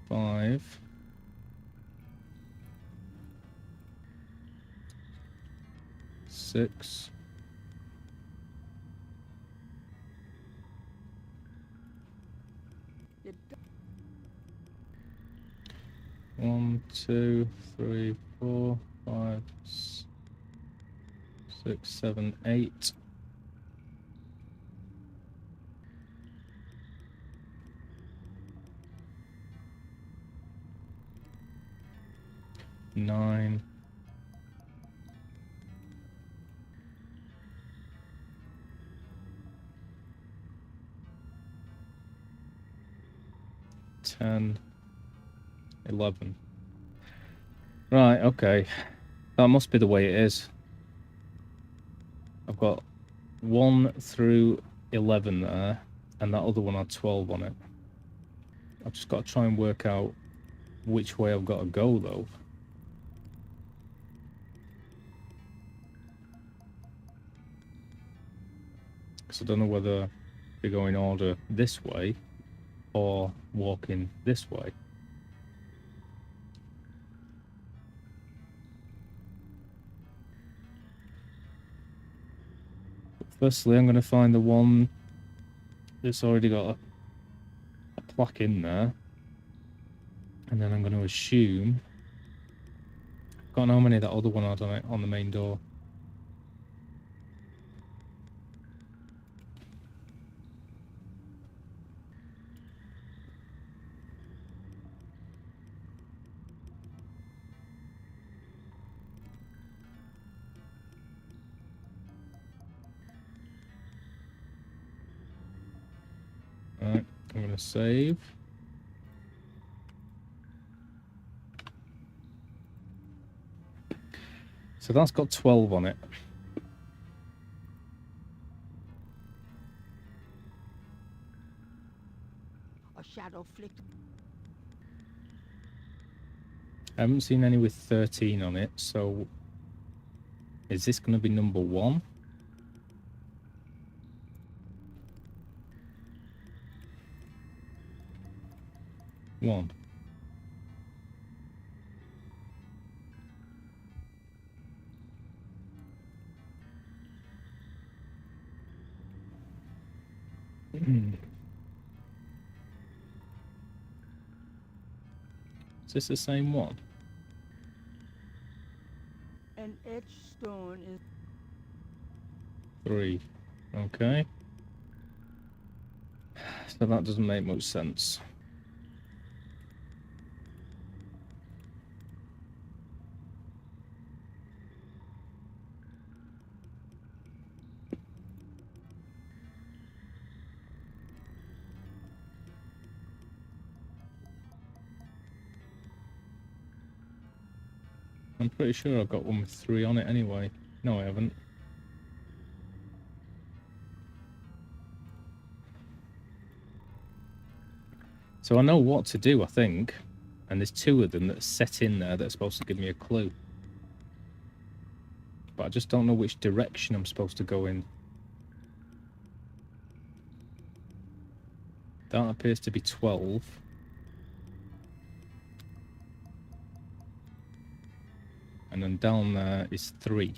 5. 6. 1, 2, 3, 4, 5, 6, 7, 8. Nine. 10. 11. Right, okay. That must be the way it is. I've got 1 through 11 there, and that other one had 12 on it. I've just got to try and work out which way I've got to go, though. So I don't know whether to go in order this way or walking this way. Firstly, I'm going to find the one that's already got a plaque in there. And then I'm going to assume... I don't know how many that other one had on it, on the main door. Alright, I'm going to save. So that's got 12 on it. A shadow flicked. I haven't seen any with 13 on it, so is this going to be number 1? One. Is this the same one? An etched stone is 3. Okay. So that doesn't make much sense. I'm pretty sure I've got one with 3 on it anyway. No, I haven't. So I know what to do, I think. And there's 2 of them that are set in there that are supposed to give me a clue. But I just don't know which direction I'm supposed to go in. That appears to be 12. And then down there is 3.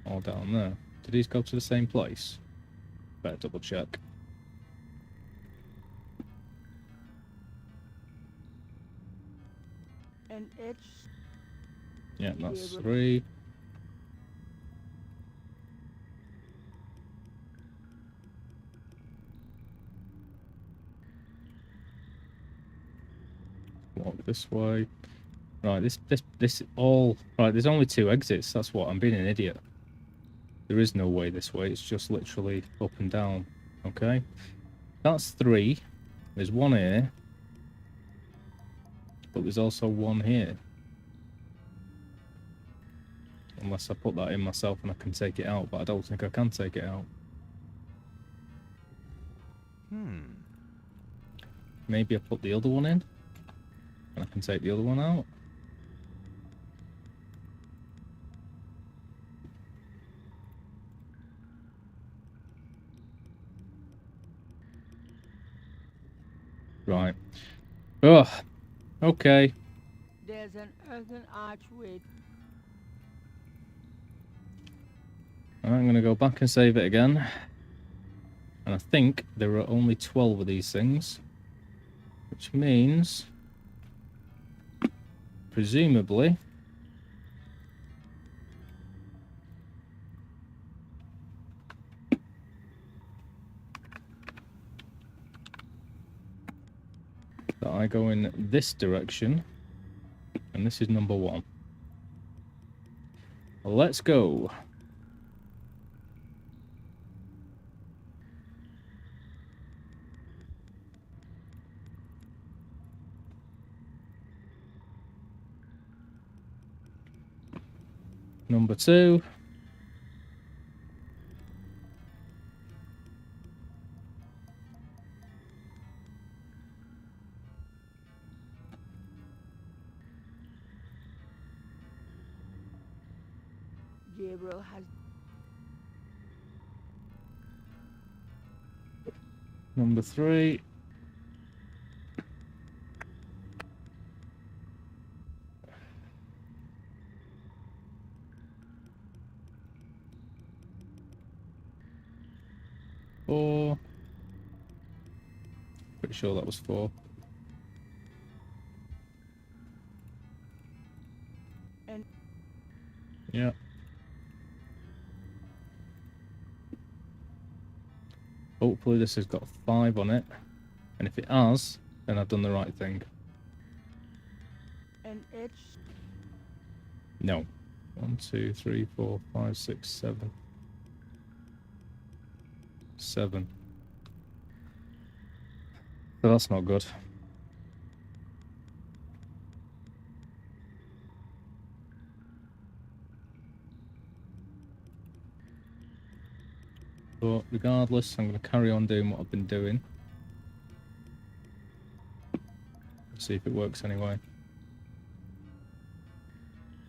Or down there. Did these go to the same place? Better double check. an etched. Yeah, that's 3. Walk this way. Right, this all right. There's only 2 exits. That's what I'm being an idiot. There is no way this way. It's just literally up and down. Okay. That's 3. There's 1 here. But there's also 1 here. Unless I put that in myself and I can take it out, but I don't think I can take it out. Maybe I put the other one in, and I can take the other one out. Right. Oh, okay. There's an earthen archway. I'm going to go back and save it again. And I think there are only 12 of these things. Which means, presumably, that I go in this direction. And this is number 1. Let's go. Number 2. Gabriel has Number 3. Four. Pretty sure that was 4. and Yeah. Hopefully this has got 5 on it. And if it has, then I've done the right thing. an itch. No. 1, 2, 3, 4, 5, 6, 7. 7. So that's not good. But regardless, I'm going to carry on doing what I've been doing. See if it works anyway.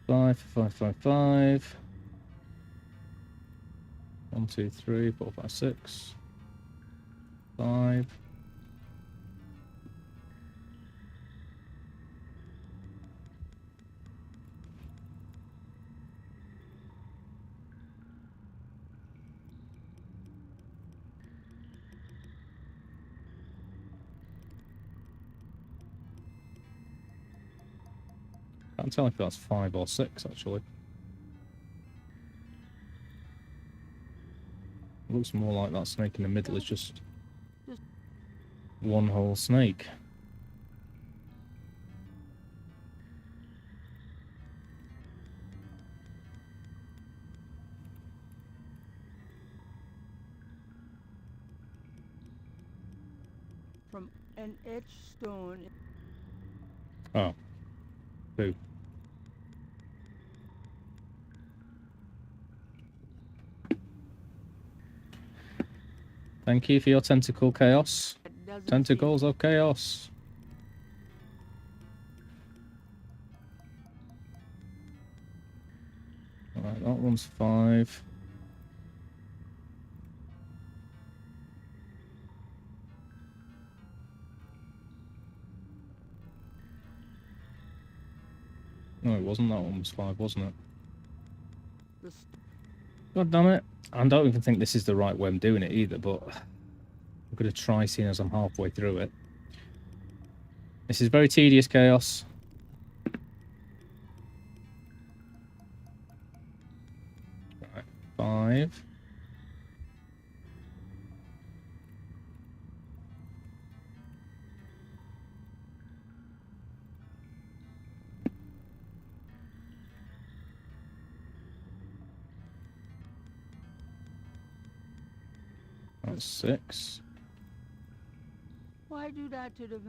5, 5, 5, 5. 1, 2, 3, 4, 5, 6. 5. Can't tell if that's 5 or 6 actually. It looks more like that snake in the middle is just one whole snake. From an etched stone. Oh. 2. Thank you for your tentacle chaos. Tentacles of chaos. Alright, that one's 5. No, it wasn't. That one was 5, wasn't it? God damn it. I don't even think this is the right way I'm doing it either, but I'm going to try seeing as I'm halfway through it. This is very tedious chaos. Right, 5. That's 6. Why do that to the...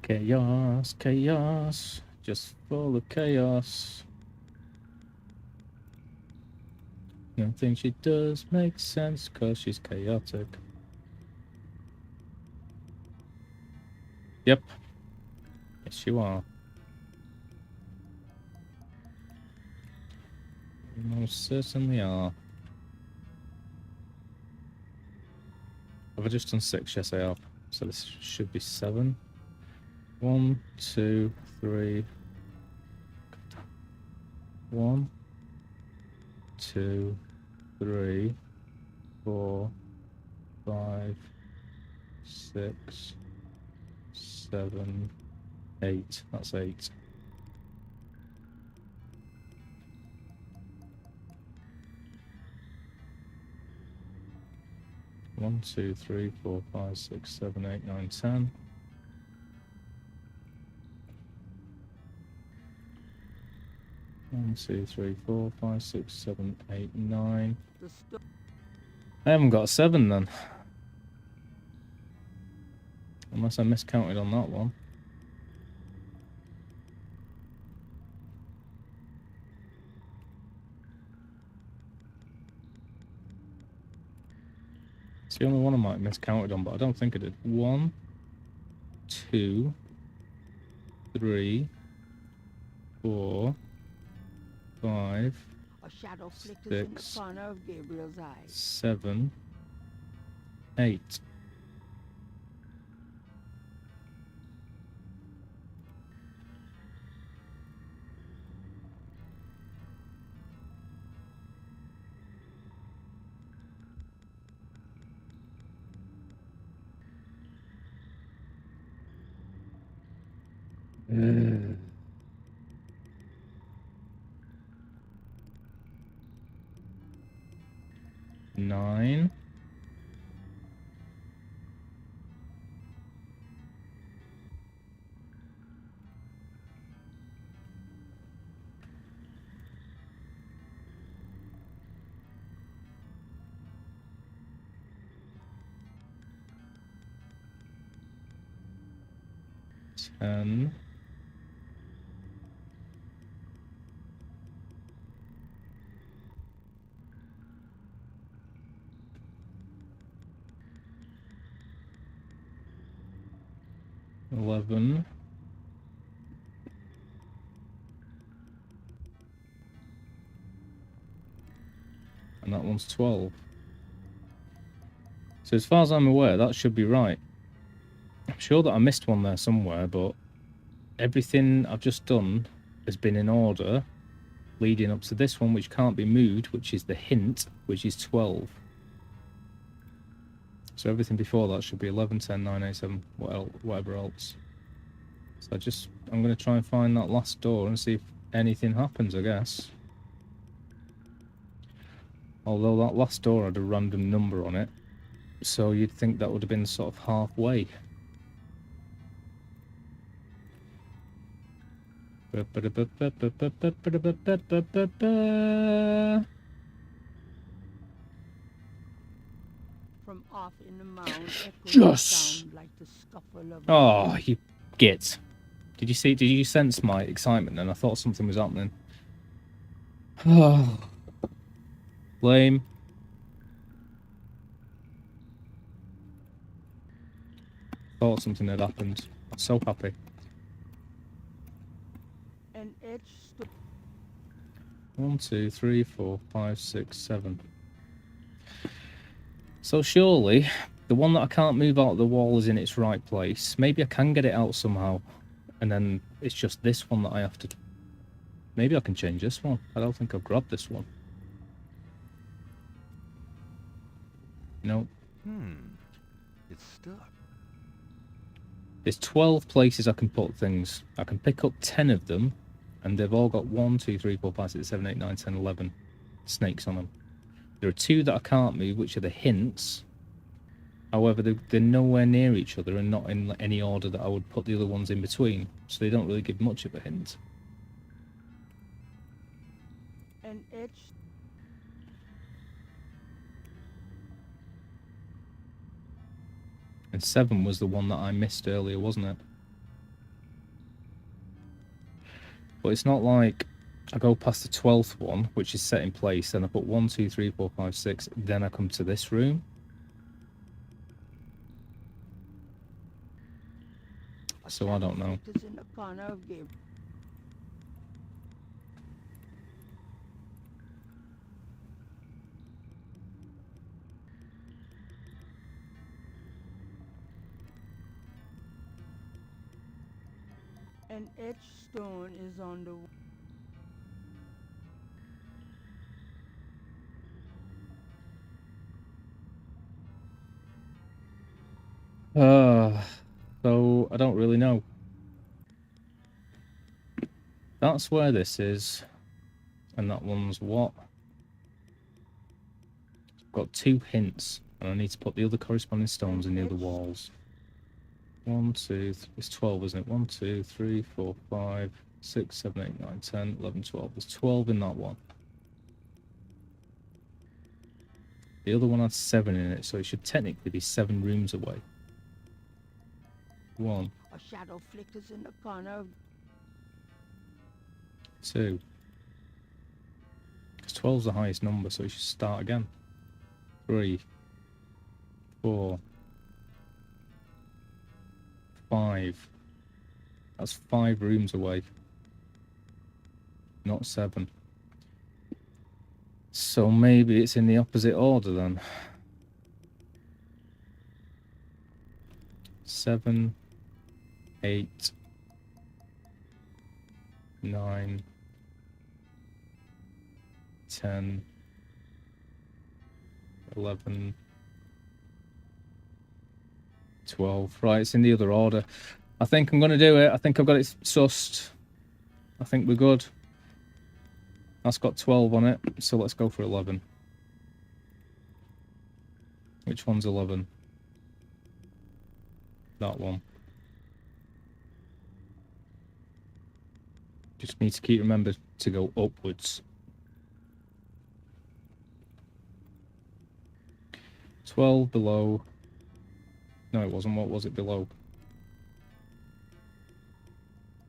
Chaos, chaos, just full of chaos. Nothing she does makes sense because she's chaotic. Yep. Yes, you are. You most certainly are. Have I just done 6? Yes, I have. So this should be 7. 1, 2, 3. 1, 2, 3, 4, 5, 6, 7, 8. That's 8. One, 2, 3, 4, 5, 6, 7, 8, 9, 10. One, 2, 3, 4, 5, 6, 7, 8, 9. I haven't got a 7 then. Unless I miscounted on that one. It's the only one I might have miscounted on, but I don't think I did. 1, 2, 3, 4, 5, A shadow flickers in the 6, corner of Gabriel's eye. 7, 8. Nine. Ten. 11. And that one's 12. So as far as I'm aware, that should be right. I'm sure that I missed one there somewhere, but everything I've just done has been in order leading up to this one, which can't be moved, which is the hint, which is 12. So everything before that should be 11, 10, 9, 8, 7, whatever else. So I'm going to try and find that last door and see if anything happens, I guess. Although that last door had a random number on it, so you'd think that would have been sort of halfway. From off in the mound, echoes Yes! sound like the scuffle of... Oh, you git. Did you sense my excitement then? I thought something was happening. Oh. Lame. Thought something had happened. I'm so happy. An edge 1, 2, 3, 4, 5, 6, 7. So surely, the one that I can't move out of the wall is in its right place. Maybe I can get it out somehow. And then it's just this one that I have to... Maybe I can change this one. I don't think I've grabbed this one. Nope. It's stuck. There's 12 places I can put things. I can pick up 10 of them, and they've all got 1, 2, 3, 4, 5, 6, 7, 8, 9, 10, 11 snakes on them. There are 2 that I can't move, which are the hints. However, they're nowhere near each other and not in any order that I would put the other ones in between, so they don't really give much of a hint. an edge And 7 was the one that I missed earlier, wasn't it? But it's not like I go past the 12th one, which is set in place, then I put 1, 2, 3, 4, 5, 6, then I come to this room. So I don't know. It's in the corner of Gabriel. An etched stone is on the So I don't really know. That's where this is. And that one's what? I've got 2 hints. And I need to put the other corresponding stones in the other walls. 1, 2, it's 12, isn't it? 1, 2, 3, 4, 5, 6, 7, 8, 9, 10, 11, 12. There's 12 in that one. The other one has 7 in it, so it should technically be 7 rooms away. 1. A shadow flickers in the corner of 2. Because 12's the highest number, so it should start again. 3. 4. 5. That's 5 rooms away. Not 7. So maybe it's in the opposite order then. 7, 8, 9, 10, 11, 12. Right, it's in the other order. I think I'm going to do it. I think I've got it sussed. I think we're good. That's got 12 on it, so let's go for 11. Which one's 11? That one. Just need to remember to go upwards. 12 below. No, it wasn't. What was it below?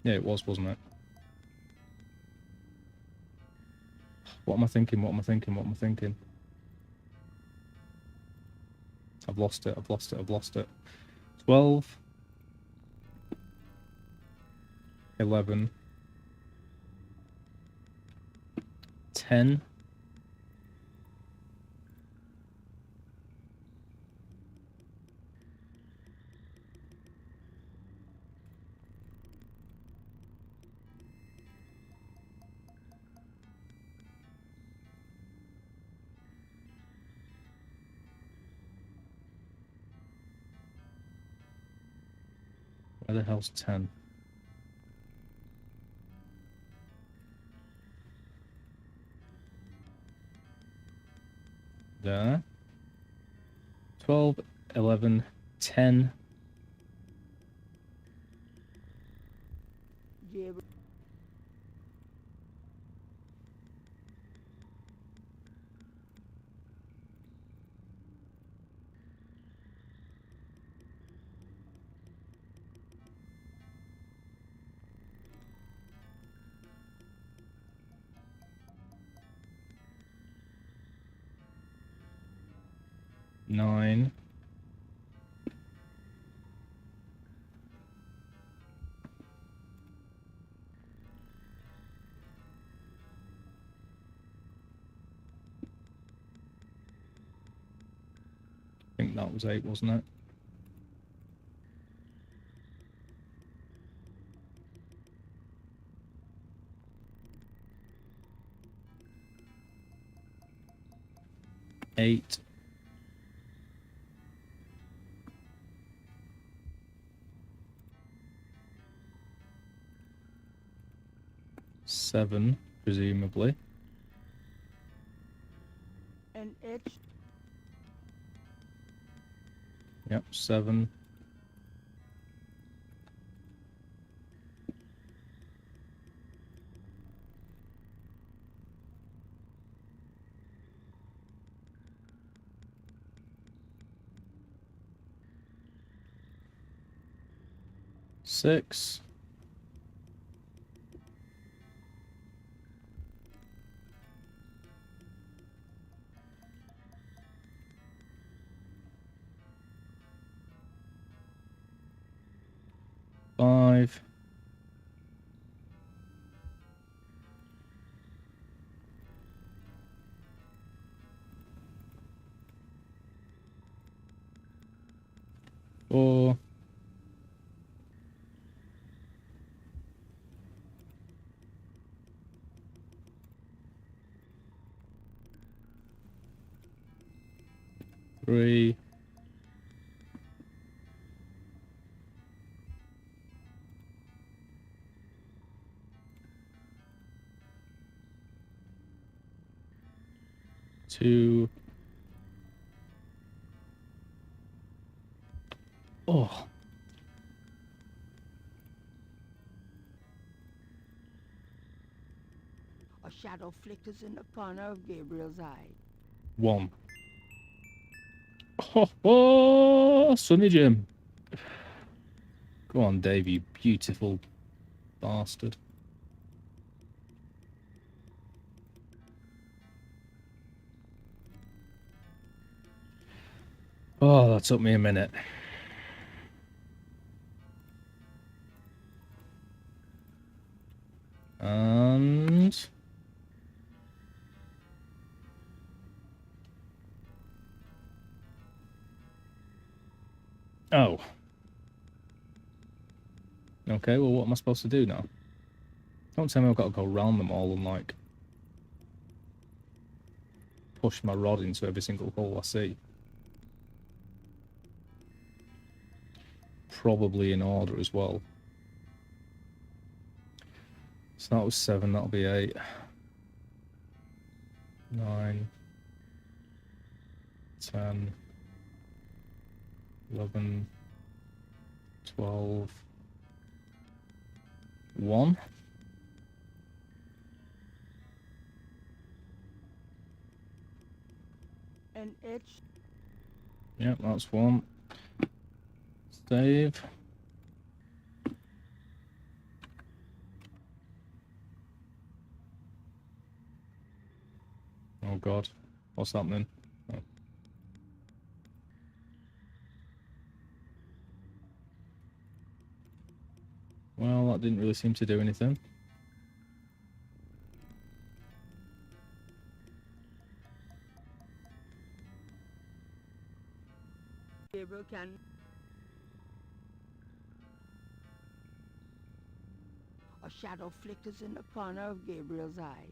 Yeah, it was, wasn't it? What am I thinking? What am I thinking? What am I thinking? I've lost it. I've lost it. I've lost it. 12. 11. 10. Where the hell's 10? There. 12, 11, 10. Gabriel. 9. I think that was 8, wasn't it? Eight. 7, presumably. An etched. Yep, 7. 6. Five. 4. 3. 2. Oh. A shadow flickers in the corner of Gabriel's eye. 1. Oh, Sonny Jim. Go on, Dave, you beautiful bastard. Oh, that took me a minute. And... oh. Okay, well, what am I supposed to do now? Don't tell me I've got to go round them all and, like, push my rod into every single hole I see. Probably in order as well. So that was 7, that'll be 8. 9. 10. 11. 12. 1. An itch. Yep, that's 1. Save. Oh god, what's happening? Oh. Well, that didn't really seem to do anything. Gabriel can... A shadow flickers in the corner of Gabriel's eye.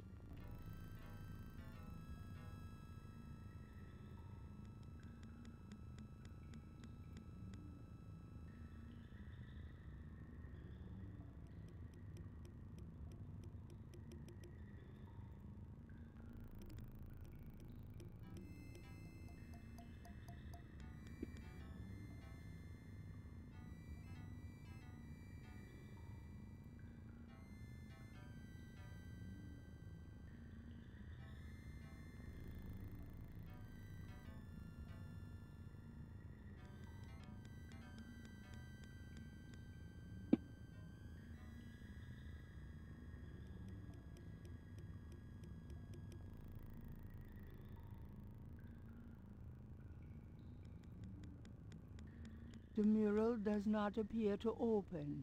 The mural does not appear to open.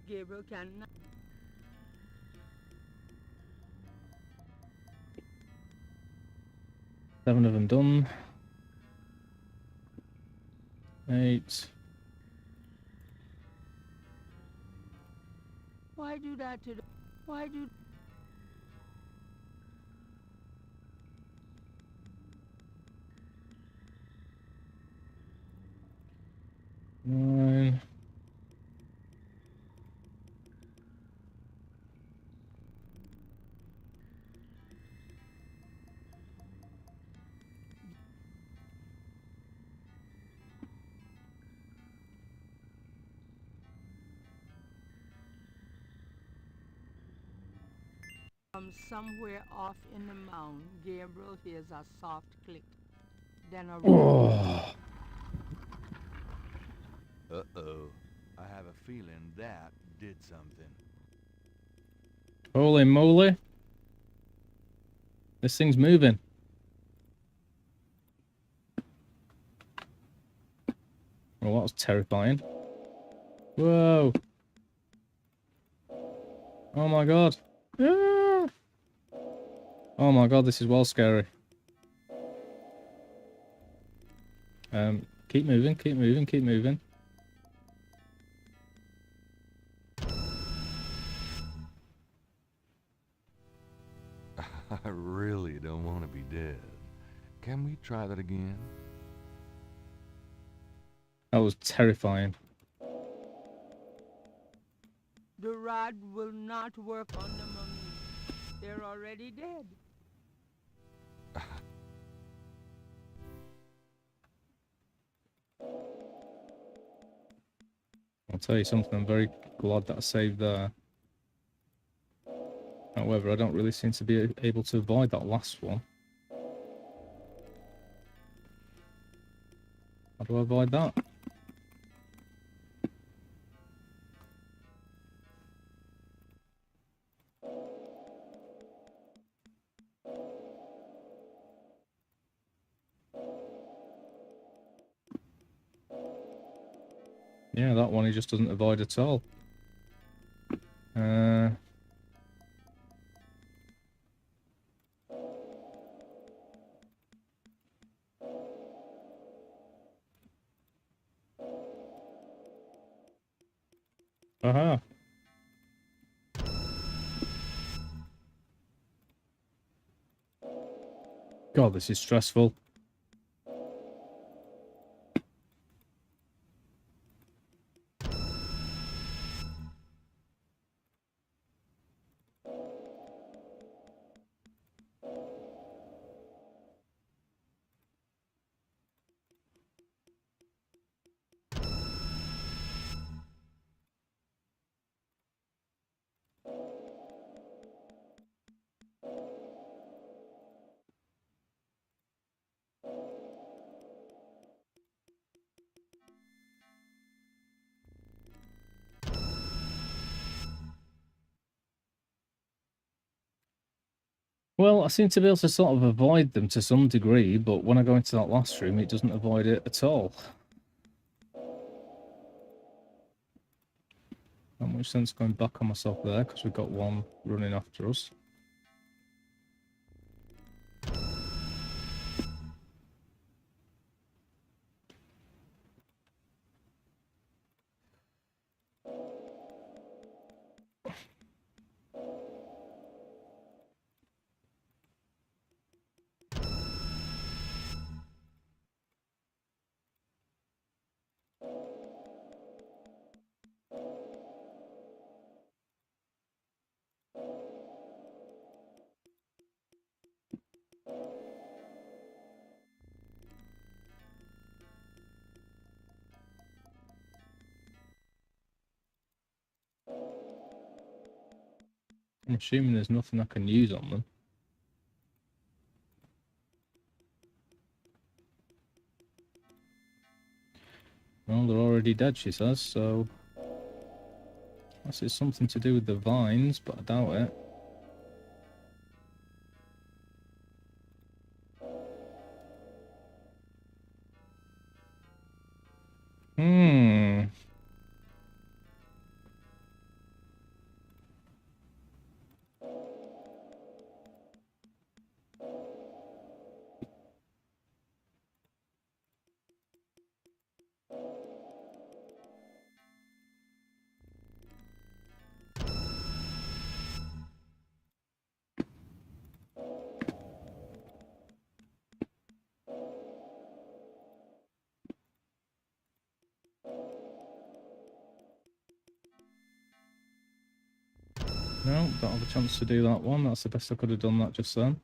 Gabriel cannot... 7 of them done. 8. Why do that to the... Why do... 9. 'From somewhere off in the mound, Gabriel hears a soft click. than a Oh. Uh-oh. I have a feeling that did something. Holy moly. This thing's moving. Well, that was terrifying. Whoa. Oh my god. Ah. Oh my god, this is well scary. Keep moving, keep moving, keep moving. I really don't want to be dead. Can we try that again? That was terrifying. The rod will not work on the mummies. They're already dead. I'll tell you something, I'm very glad that I saved there. However, I don't really seem to be able to avoid that last one. How do I avoid that? Yeah, that one he just doesn't avoid at all. Aha. God, this is stressful. Well, I seem to be able to sort of avoid them to some degree, but when I go into that last room, it doesn't avoid it at all. Not much sense going back on myself there, because we've got one running after us. I'm assuming there's nothing I can use on them. Well, they're already dead, she says, so... Unless it's something to do with the vines, but I doubt it. Hmm... No, don't have a chance to do that one. That's the best I could have done that just then.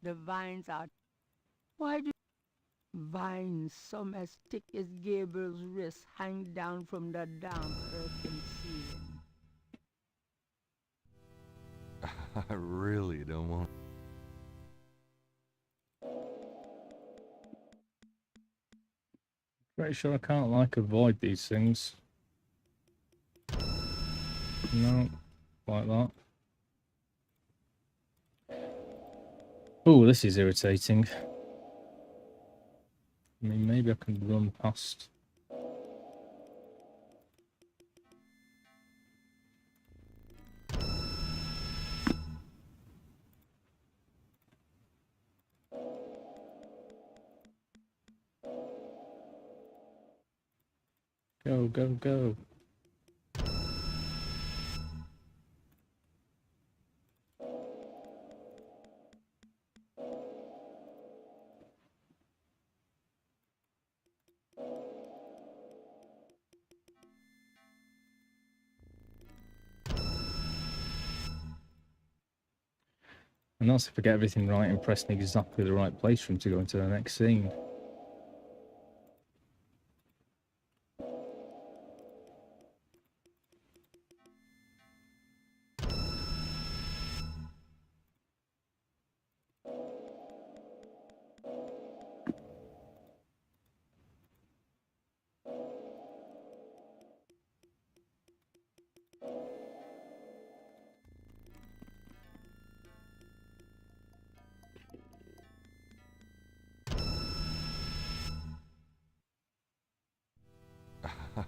The vines are... Why do vines, some as thick as Gabriel's wrist, hang down from the damp earthen ceiling? I really don't want... Pretty sure I can't, like, avoid these things. No, like that. Oh, this is irritating. I mean, maybe I can run past. Go, go, go. And that's if I get everything right and pressing exactly the right place for him to go into the next scene.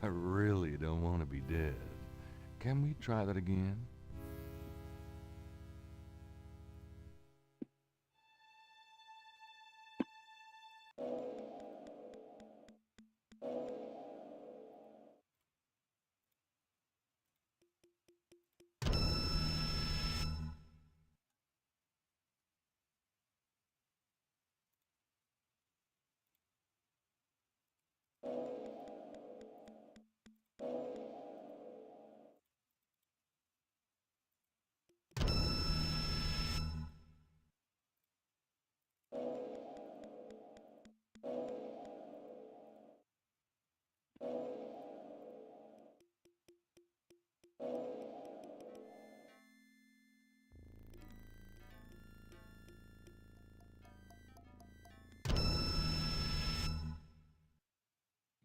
I really don't want to be dead. Can we try that again?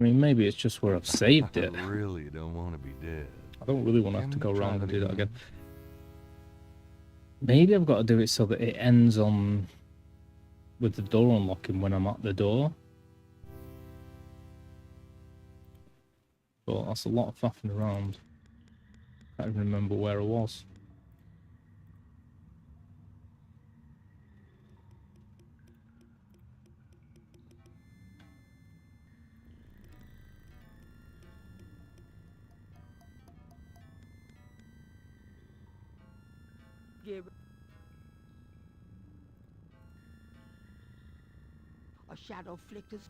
I mean, maybe it's just where I've saved it. I really don't want to be dead. I don't really want to have to go around and do that again. Maybe I've got to do it so that it ends on with the door unlocking when I'm at the door. But that's a lot of faffing around. Can't even remember where I was. Gabriel. A shadow flickers.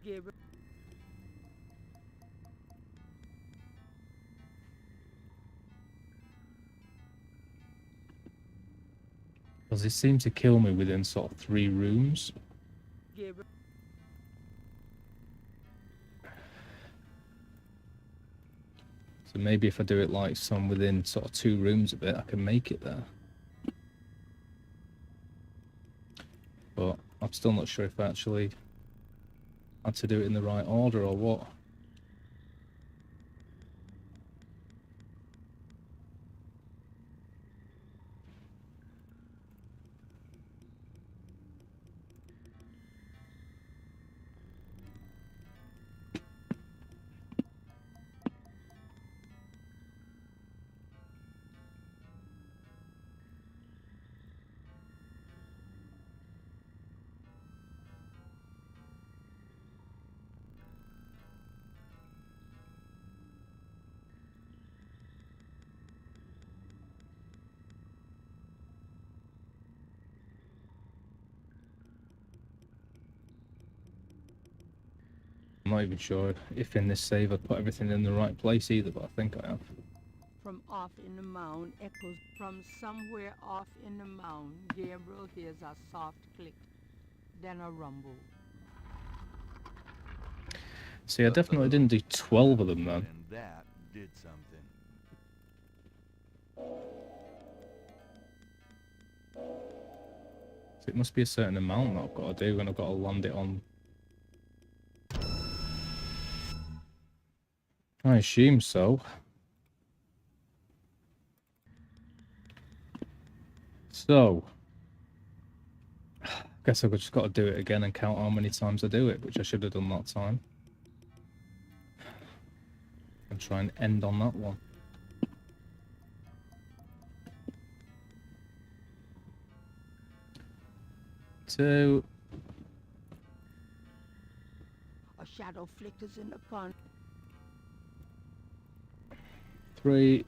Gabriel. Because it seemed to kill me within sort of 3 rooms. Gabriel. So maybe if I do it like some within sort of 2 rooms of it, I can make it there. But I'm still not sure if I actually had to do it in the right order or what. not even sure if in this save I put everything in the right place either, but I think I have. From off in the mound echoes from somewhere off in the mound. Gabriel hears a soft click, then a rumble. See, I definitely didn't do 12 of them then. And that did something. So it must be a certain amount that I've got to do, and I've got to land it on. I assume so. So, I guess I've just got to do it again and count how many times I do it, which I should have done that time. And try and end on that one. Two. A shadow flickers in the corner. 3.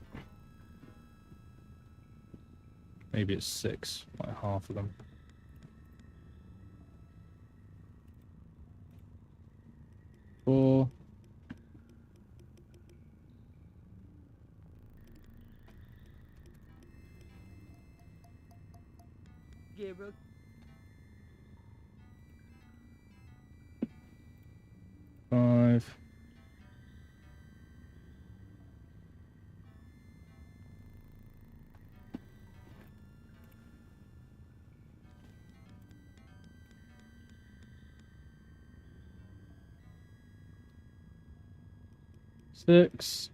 Maybe it's 6, like half of them. 4. 5. 6.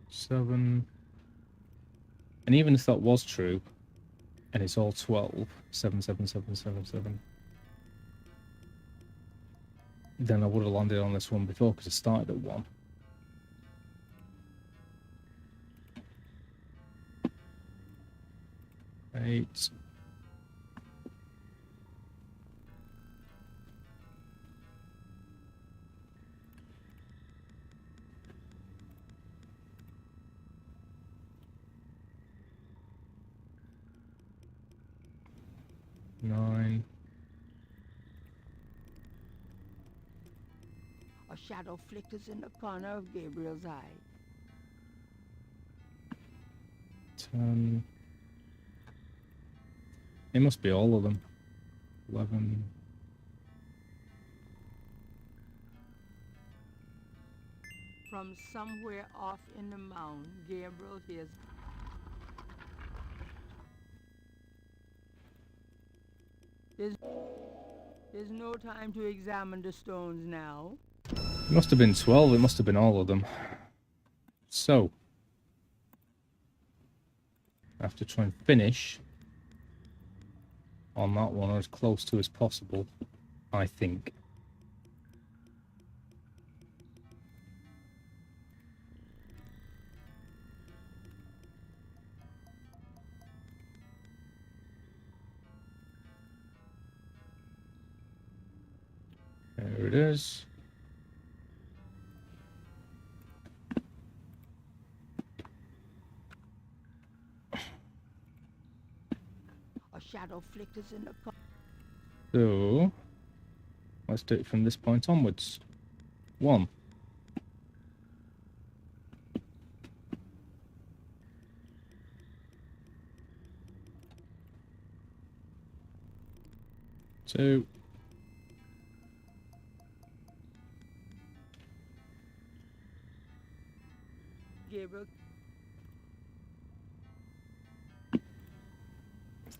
7. And even if that was true, and it's all 12, 7, 7, 7, 7, 7, then I would have landed on this one before because I started at 1. Eight. Nine. A shadow flickers in the corner of Gabriel's eye. 10. It must be all of them. 11. From somewhere off in the mound, Gabriel hears. There's no time to examine the stones now. It must have been 12. It must have been all of them. So, I have to try and finish on that one, or as close to as possible, I think. There it is. A shadow flickers in the corner. So, let's do it from this point onwards. 1. 2.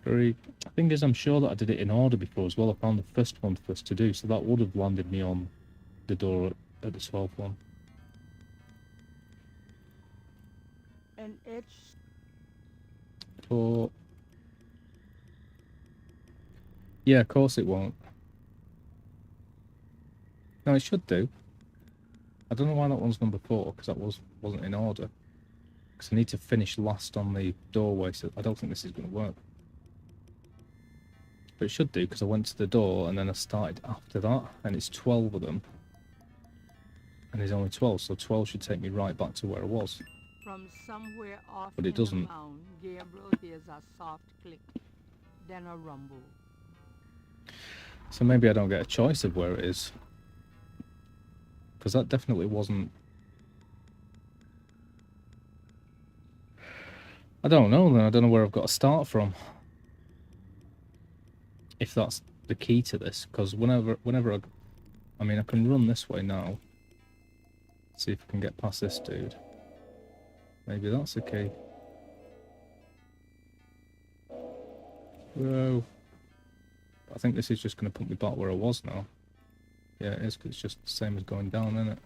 3. The thing is, I'm sure that I did it in order before as well. I found the first one first to do, so that would have landed me on the door at the 12th one. And it's 4. Yeah, of course it won't. No, it should do. I don't know why that one's number 4, because that wasn't in order. Because I need to finish last on the doorway, so I don't think this is going to work. But it should do, because I went to the door and then I started after that, and it's 12 of them. And there's only 12, so 12 should take me right back to where I was. from From somewhere off But it in the doesn't. mound, Gabriel hears a soft click, then a rumble. So maybe I don't get a choice of where it is. Because that definitely wasn't... I don't know then. I don't know where I've got to start from. If that's the key to this. Because whenever I mean, I can run this way now. See if I can get past this dude. Maybe that's the key. Whoa. I think this is just going to put me back where I was now. Yeah, it is, 'cause it's just the same as going down, isn't it?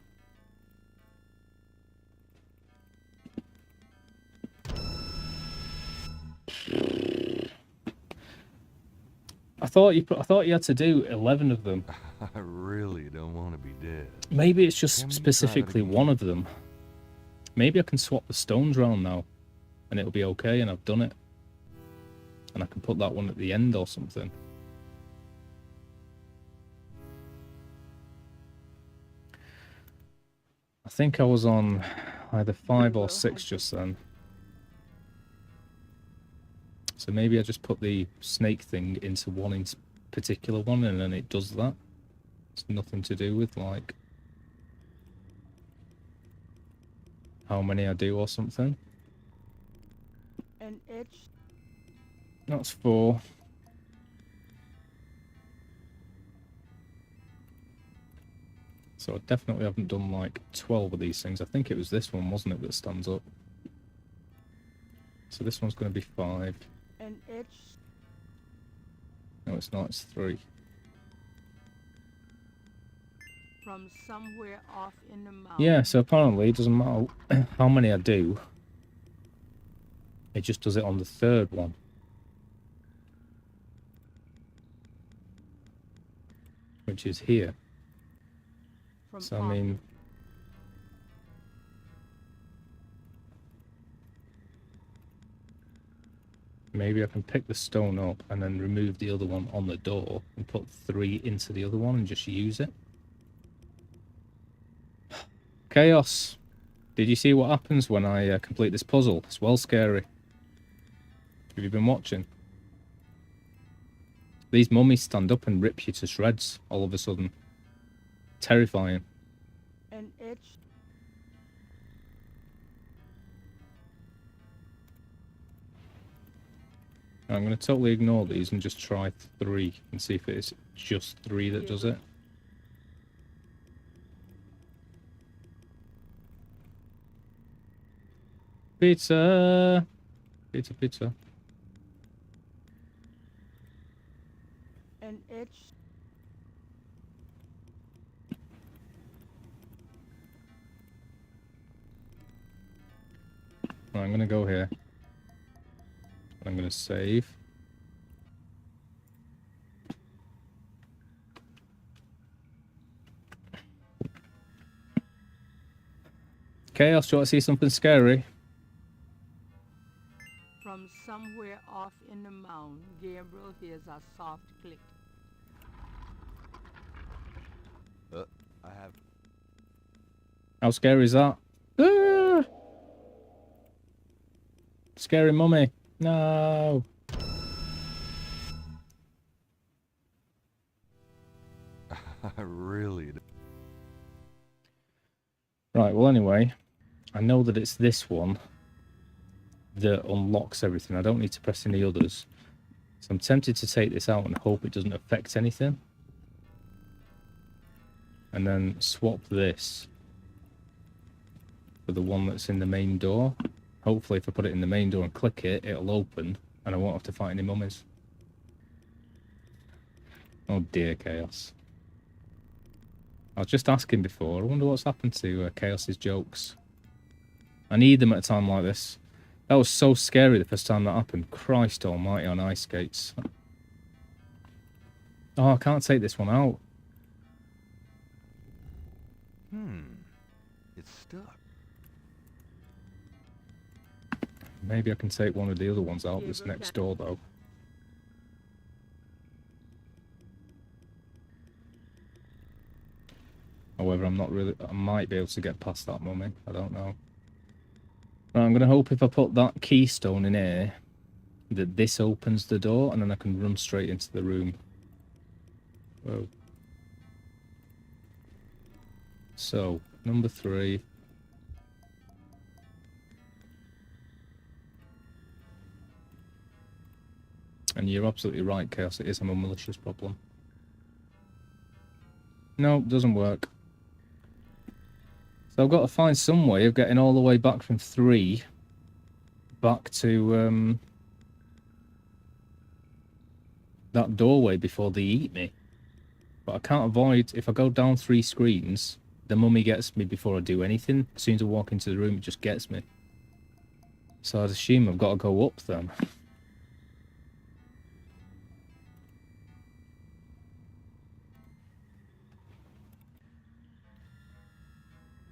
I thought you had to do 11 of them. I really don't want to be dead. Maybe it's just Can we try that specifically again? one of them. Maybe I can swap the stones around now, and it'll be okay, and I've done it. And I can put that one at the end or something. I think I was on either 5 or 6 just then. So maybe I just put the snake thing into one in particular one, and then it does that. It's nothing to do with, like, how many I do or something. An itch. That's 4. So I definitely haven't done like 12 of these things. I think it was this one, wasn't it, that stands up? So this one's going to be 5. An itch. No, it's not. It's 3. From somewhere off in the mountain. Yeah, so apparently it doesn't matter how many I do. It just does it on the 3rd one. Which is here. From So, I mean... maybe I can pick the stone up and then remove the other one on the door and put 3 into the other one and just use it. Chaos! Did you see what happens when I complete this puzzle? It's well scary. Have you been watching? These mummies stand up and rip you to shreds all of a sudden. Terrifying. An itch. I'm going to totally ignore these and just try 3 and see if it's just 3 that does it. Pizza! Pizza, pizza. An itch. Right, I'm going to go here. I'm going to save. Chaos, do you want to see something scary? From somewhere off in the mound, Gabriel hears a soft click. I have... How scary is that? Ah! Scary mummy. No. I really... Right, well anyway, I know that it's this one that unlocks everything. I don't need to press any others. So I'm tempted to take this out and hope it doesn't affect anything. And then swap this for the one that's in the main door. Hopefully if I put it in the main door and click it, it'll open and I won't have to fight any mummies. Oh dear, Chaos. I was just asking before, I wonder what's happened to Chaos's jokes. I need them at a time like this. That was so scary the first time that happened. Christ almighty on ice skates. Oh, I can't take this one out. It's stuck. Maybe I can take one of the other ones out that's next door, though. However, I'm not really... I might be able to get past that mummy. I don't know. Right, I'm going to hope if I put that keystone in here, that this opens the door, and then I can run straight into the room. Whoa. So, number 3. And you're absolutely right, Chaos. It is a malicious problem. No, doesn't work. So I've got to find some way of getting all the way back from 3 back to that doorway before they eat me. But I can't avoid, if I go down 3 screens, the mummy gets me before I do anything. As soon as I walk into the room, it just gets me. So I'd assume I've got to go up then.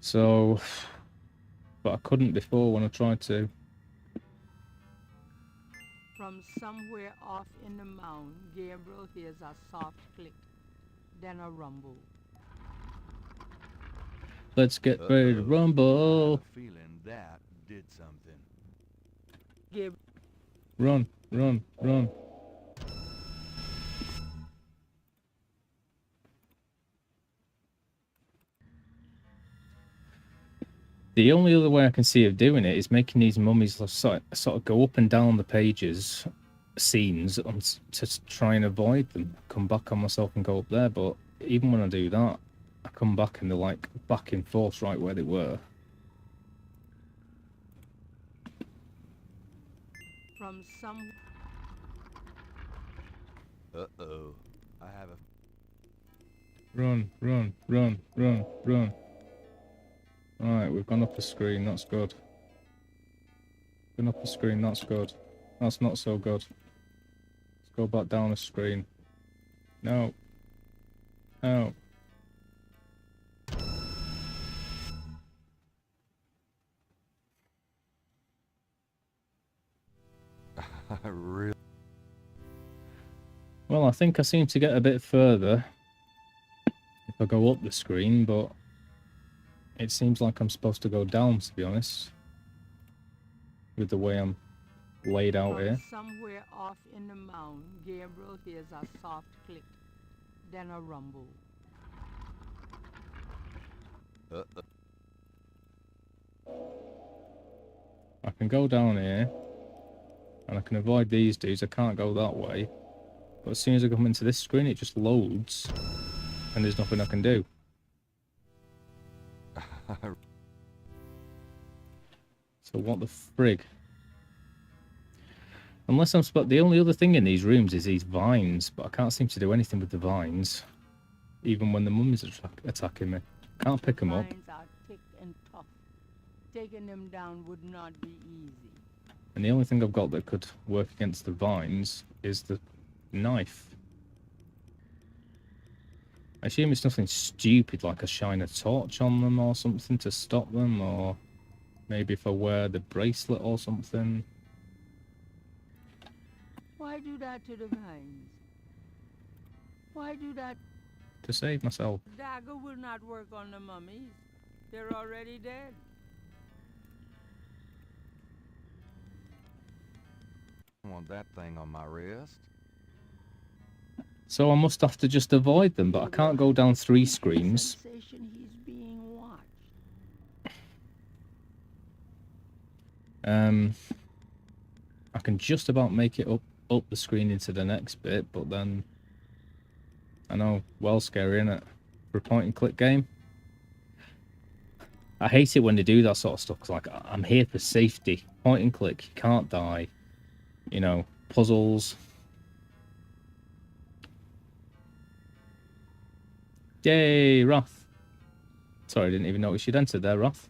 So, but I couldn't before when I tried to. From somewhere off in the mound, Gabriel hears a soft click, then a rumble. Let's get ready to rumble. Feeling that did something. Gabriel. Run, run, run. The only other way I can see of doing it is making these mummies sort of go up and down the pages, scenes, to try and avoid them. Come back on myself and go up there, but even when I do that, I come back and they're like back and forth right where they were. From some. Uh-oh. I have a... Run, run, run, run, run. Alright, we've gone up the screen, that's good. Gone up the screen, that's good. That's not so good. Let's go back down the screen. No. No. Really? Well, I think I seem to get a bit further if I go up the screen, but it seems like I'm supposed to go down, to be honest, with the way I'm laid out here. Somewhere off in the mound, Gabriel hears a soft click, then a rumble. I can go down here, and I can avoid these dudes. I can't go that way. But as soon as I come into this screen, it just loads, and there's nothing I can do. So what the frig? Unless I'm the only other thing in these rooms is these vines, but I can't seem to do anything with the vines, even when the mummies are attacking me. Can't pick them up. Vines are thick and tough. Taking them down would not be easy. And the only thing I've got that could work against the vines is the knife. I assume it's nothing stupid like I shine a torch on them or something to stop them, or maybe if I wear the bracelet or something. Why do that to the vines? Why do that? To save myself. Dagger will not work on the mummies. They're already dead. I want that thing on my wrist. So I must have to just avoid them, but I can't go down 3 screens. Sensation he's being watched. I can just about make it up the screen into the next bit, but then I know, well scary, innit? For a point and click game. I hate it when they do that sort of stuff, 'cause like, I'm here for safety. Point and click, you can't die. You know, puzzles. Yay, Wrath. Sorry, I didn't even notice you'd entered there, Wrath.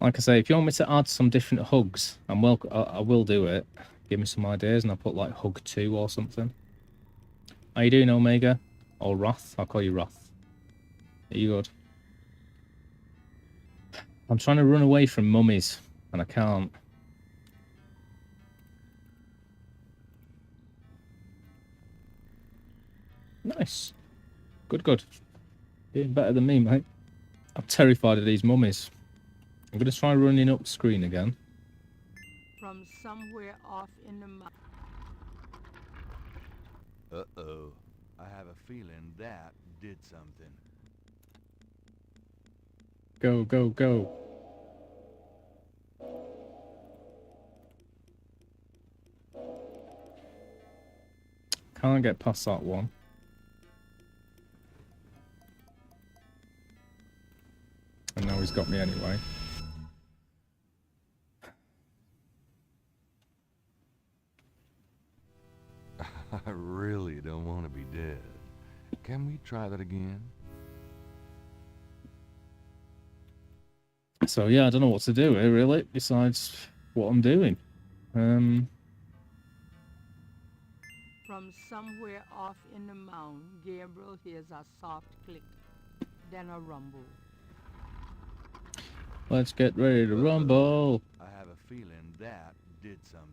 Like I say, if you want me to add some different hugs, I will do it. Give me some ideas and I'll put like hug 2 or something. How you doing, Omega? Or Wrath? I'll call you Wrath. Are you good? I'm trying to run away from mummies, and I can't. Nice. Good, good. Doing better than me, mate. I'm terrified of these mummies. I'm going to try running up screen again. From somewhere off in the mountains. Uh-oh. I have a feeling that did something. Go, go, go. Can't get past that one. And now he's got me anyway. I really don't want to be dead. Can we try that again? So yeah, I don't know what to do here, really, besides what I'm doing. From somewhere off in the mound, Gabriel hears a soft click, then a rumble. Let's get ready to rumble. I have a feeling that did something.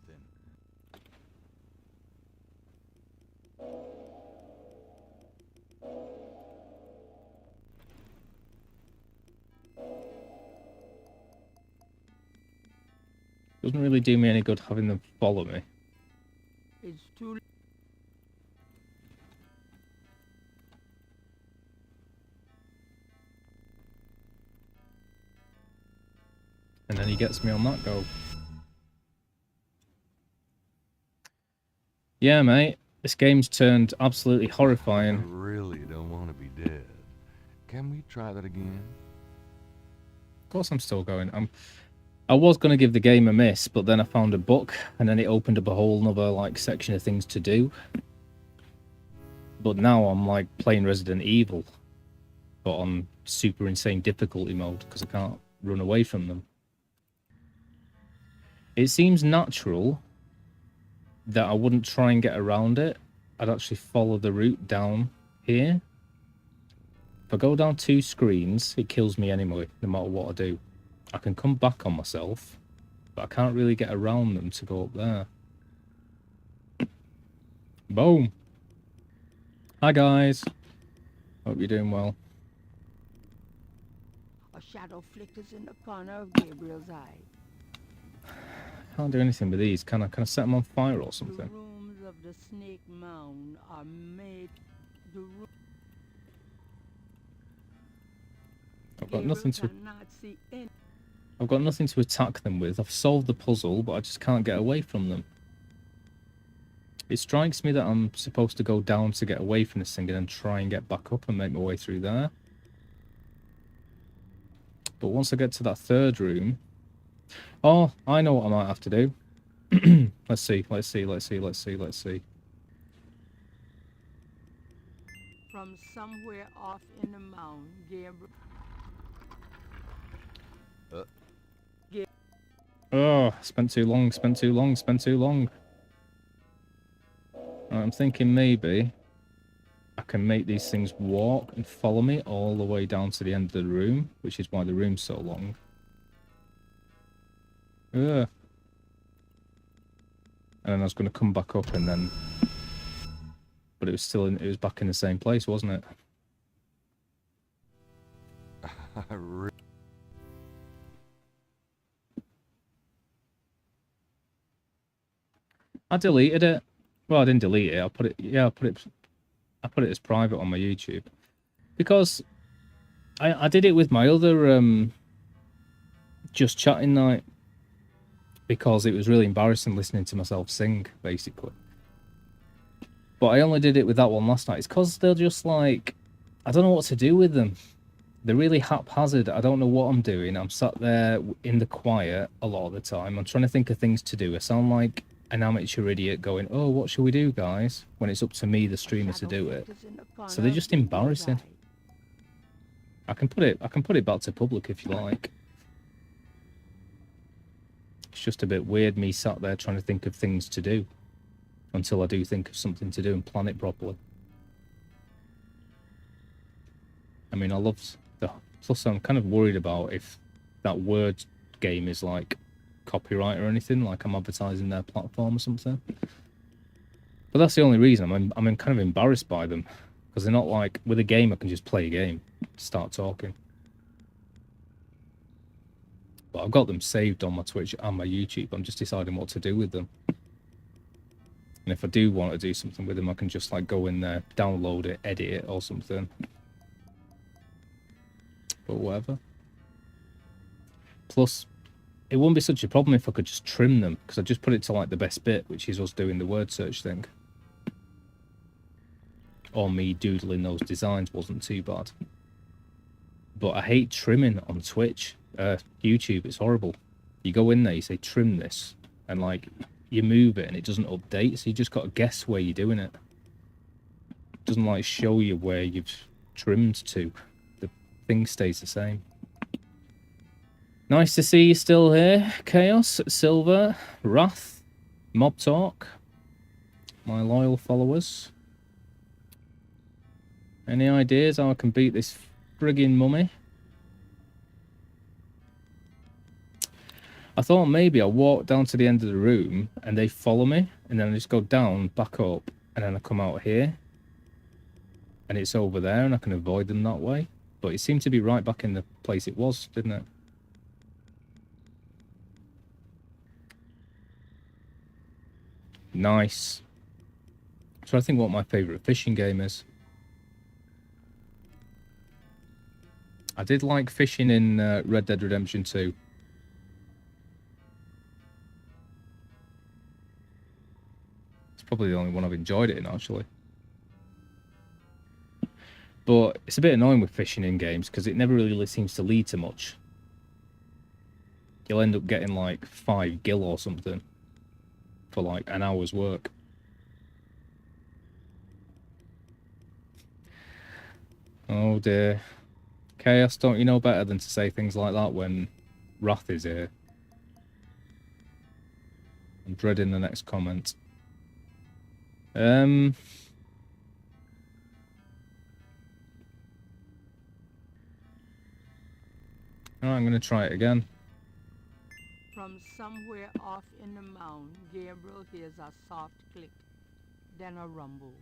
Doesn't really do me any good having them follow me. It's too. And then he gets me on that go. Yeah, mate. This game's turned absolutely horrifying. I really don't want to be dead. Can we try that again? Of course I'm still going. I was going to give the game a miss, but then I found a book, and then it opened up a whole nother, like, section of things to do. But now I'm, like, playing Resident Evil, but on super insane difficulty mode, because I can't run away from them. It seems natural that I wouldn't try and get around it. I'd actually follow the route down here. If I go down 2 screens, it kills me anyway, no matter what I do. I can come back on myself, but I can't really get around them to go up there. Boom. Hi, guys. Hope you're doing well. A shadow flickers in the corner of Gabriel's eye. Can't do anything with these, can I? Can I set them on fire or something? The rooms of the Snake Mound are made. I've got nothing to. I've got nothing to attack them with. I've solved the puzzle, but I just can't get away from them. It strikes me that I'm supposed to go down to get away from this thing and then try and get back up and make my way through there. But once I get to that 3rd room... Oh, I know what I might have to do. Let's see. From somewhere off in the mound, Gabriel... Oh, spent too long. I'm thinking maybe I can make these things walk and follow me all the way down to the end of the room, which is why the room's so long. And then I was going to come back up and then... But it was still it was back in the same place, wasn't it? I deleted it. Well, I didn't delete it. I put it as private on my YouTube because I did it with my other just chatting night because it was really embarrassing listening to myself sing, basically. But I only did it with that one last night. It's because they're just like, I don't know what to do with them. They're really haphazard. I don't know what I'm doing. I'm sat there in the quiet a lot of the time. I'm trying to think of things to do. I sound like an amateur idiot going, oh, what should we do, guys? When it's up to me, the streamer, to do it. So they're just embarrassing. I can put it back to public if you like. It's just a bit weird me sat there trying to think of things to do until I do think of something to do and plan it properly. I mean, I love the... Plus, I'm kind of worried about if that word game is like copyright or anything, like I'm advertising their platform or something. But that's the only reason. I'm kind of embarrassed by them Because they're not like, with a game I can just play a game, start talking. But I've got them saved on my Twitch and my YouTube. I'm just deciding what to do with them. And if I do want to do something with them, I can just like go in there, download it, edit it or something. But whatever. Plus, it wouldn't be such a problem if I could just trim them, because I just put it to like the best bit, which is us doing the word search thing. Or me doodling those designs wasn't too bad. But I hate trimming on Twitch. YouTube, it's horrible. You go in there, you say trim this, and like you move it and it doesn't update, so you just got to guess where you're doing it. It doesn't like show you where you've trimmed to. The thing stays the same. Nice to see you still here. Chaos, Silver, Wrath, Mob Talk, my loyal followers. Any ideas how I can beat this friggin' mummy? I thought maybe I'll walk down to the end of the room and they follow me, and then I just go down, back up, and then I come out here. And it's over there and I can avoid them that way. But it seemed to be right back in the place it was, didn't it? Nice. So I think what my favourite fishing game is. I did like fishing in Red Dead Redemption 2. It's probably the only one I've enjoyed it in, actually. But it's a bit annoying with fishing in games, because it never really seems to lead to much. You'll end up getting like 5 gil or something for like an hour's work. Oh dear. Chaos, don't you know better than to say things like that when Wrath is here? I'm dreading the next comment. I'm going to try it again. From somewhere off in the mound, Gabriel hears a soft click, then a rumble.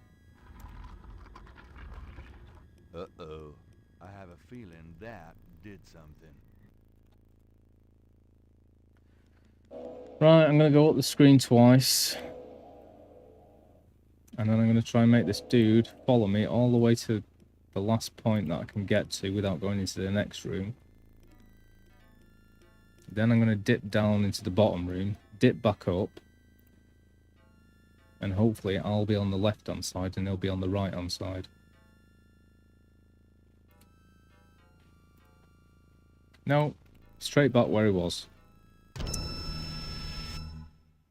Uh-oh. I have a feeling that did something. Right, I'm going to go up the screen twice. And then I'm going to try and make this dude follow me all the way to the last point that I can get to without going into the next room. Then I'm going to dip down into the bottom room, dip back up, and hopefully I'll be on the left-hand side and they'll be on the right-hand side. No, straight back where he was.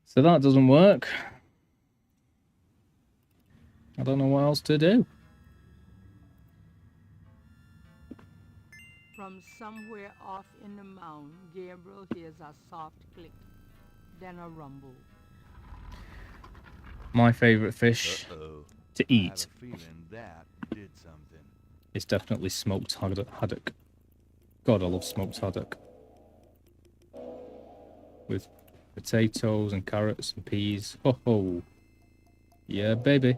So that doesn't work. I don't know what else to do. From somewhere off in the mound, Gabriel hears a soft click, then a rumble. My favourite fish to eat I have a feeling that did something. is definitely smoked haddock. God, I love smoked haddock. With potatoes and carrots and peas. Ho ho. Yeah, baby.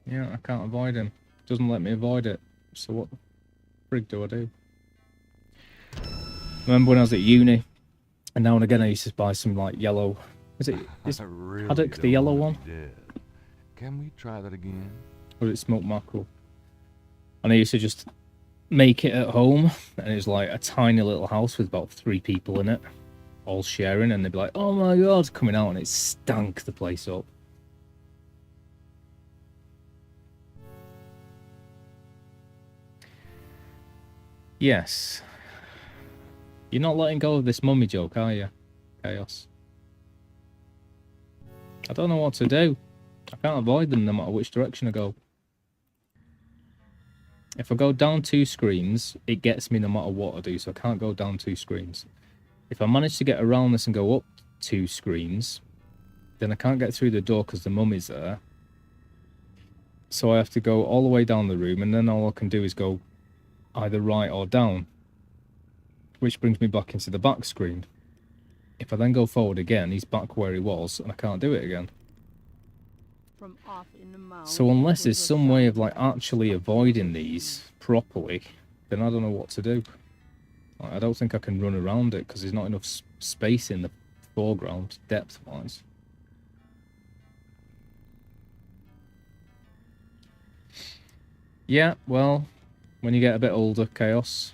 Yeah, I can't avoid him. Doesn't let me avoid it. So what the frig do I do? Remember when I was at uni, and now and again I used to buy some like yellow. Is really haddock the yellow one? Can we try that again? Or is it smoked mackerel? And I used to just make it at home, and it was like a tiny little house with about 3 people in it, all sharing, and they'd be like, "Oh my god," coming out, and it stank the place up. Yes. You're not letting go of this mummy joke, are you? Chaos. I don't know what to do. I can't avoid them no matter which direction I go. If I go down 2 screens, it gets me no matter what I do, so I can't go down 2 screens. If I manage to get around this and go up 2 screens, then I can't get through the door because the mummy's there. So I have to go all the way down the room, and then all I can do is go either right or down, which brings me back into the back screen. If I then go forward again, he's back where he was, and I can't do it again. From off in the mountains, So unless there's there's a some way of like southland actually of avoiding the these properly, then I don't know what to do. Like, I don't think I can run around it because there's not enough space in the foreground, depth-wise. Yeah, well, when you get a bit older, Chaos,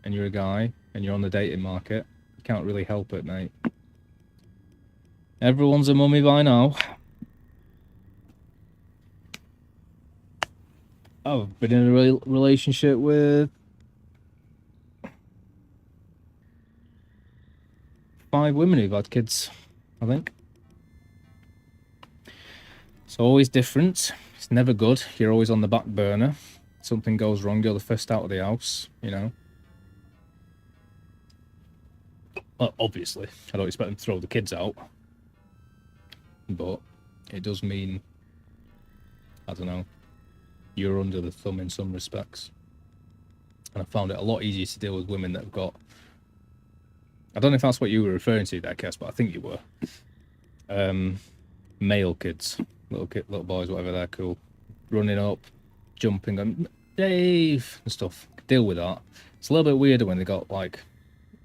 and you're a guy, and you're on the dating market, you can't really help it, mate. Everyone's a mummy by now. I've been in a relationship with 5 women who've had kids, I think. It's always different. It's never good. You're always on the back burner. Something goes wrong, you're the first out of the house, you know. Well, obviously, I don't expect them to throw the kids out. But it does mean, I don't know, you're under the thumb in some respects. And I found it a lot easier to deal with women that have got... I don't know if that's what you were referring to there, Kes, but I think you were. Male kids. Little boys, whatever, they're cool. Running up, jumping, going, Dave, and stuff. Deal with that. It's a little bit weirder when they got, like,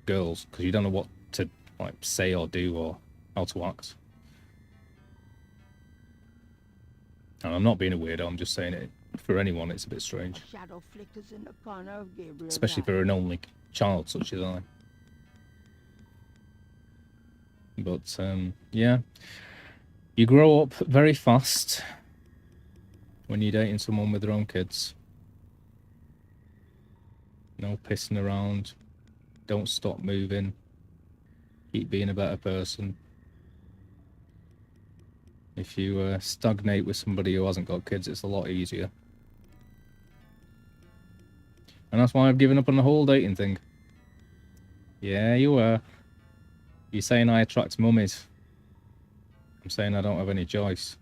girls, because you don't know what to, like, say or do or how to act. And I'm not being a weirdo, I'm just saying it. For anyone, it's a bit strange. A shadow flickers in the corner of Gabriel's Especially eye. for an only child such as I. But, yeah. You grow up very fast when you're dating someone with their own kids. No pissing around. Don't stop moving. Keep being a better person. If you stagnate with somebody who hasn't got kids, it's a lot easier. And that's why I've given up on the whole dating thing. Yeah, you were. You're saying I attract mummies. I'm saying I don't have any choice.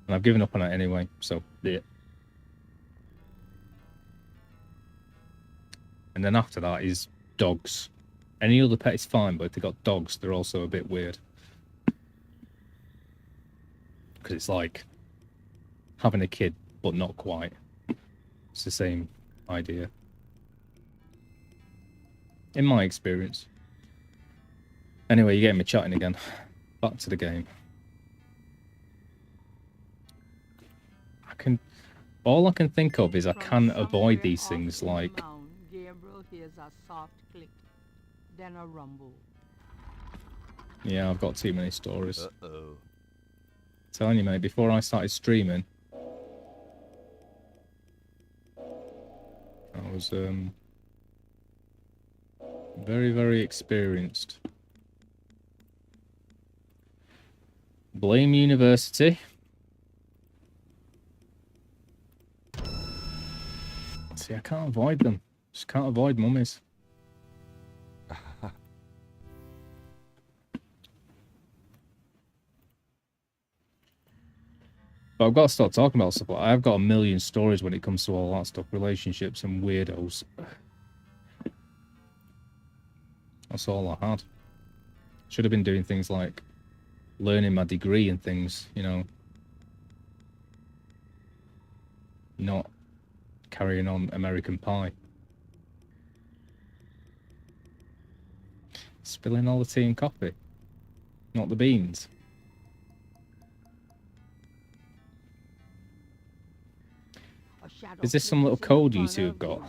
And I've given up on it anyway, so yeah. And then after that is dogs. Any other pet is fine, but if they've got dogs, they're also a bit weird. Because it's like having a kid, but not quite. It's the same idea. In my experience. Anyway, you're getting me chatting again. Back to the game. All I can think of is I can avoid these things, like... Gabriel hears a soft click, then a rumble. Yeah, I've got too many stories. Uh-oh. Telling you, mate, before I started streaming, I was, very, very experienced. Blame University. See, I can't avoid them. Just can't avoid mummies. But I've got to start talking about stuff. I've got a million stories when it comes to all that stuff. Relationships and weirdos. That's all I had. Should have been doing things like learning my degree and things, you know. Not carrying on American Pie. Spilling all the tea and coffee. Not the beans. Is this some little code you two have got?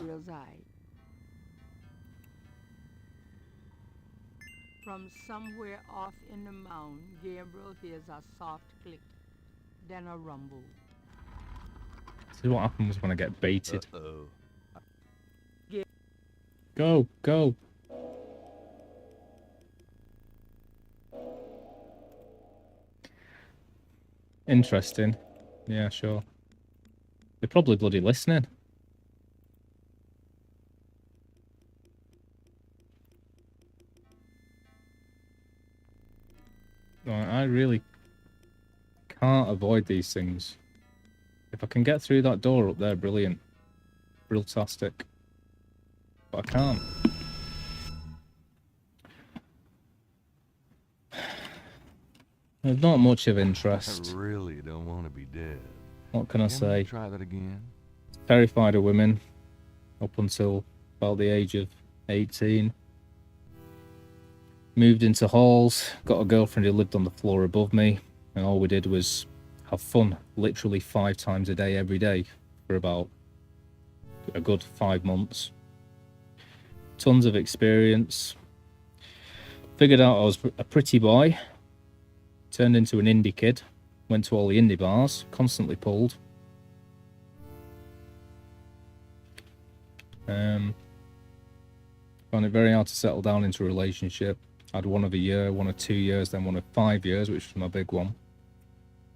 From somewhere off in the mound, Gabriel hears a soft click, then a rumble. This is what happens when I get baited. Uh-oh. Go, go. Interesting. Yeah, sure. They're probably bloody listening. Right, I really can't avoid these things. If I can get through that door up there, brilliant. Briltastic. But I can't. There's not much of I interest. really don't want to be dead. What can I Can we say? try that again? Terrified of women up until about the age of 18. Moved into halls, got a girlfriend who lived on the floor above me, and all we did was have fun literally 5 times a day every day for about a good 5 months. Tons of experience. Figured out I was a pretty boy. Turned into an indie kid. Went to all the indie bars, constantly pulled. Found it very hard to settle down into a relationship. I had one of a year, one of 2 years, then one of 5 years, which was my big one.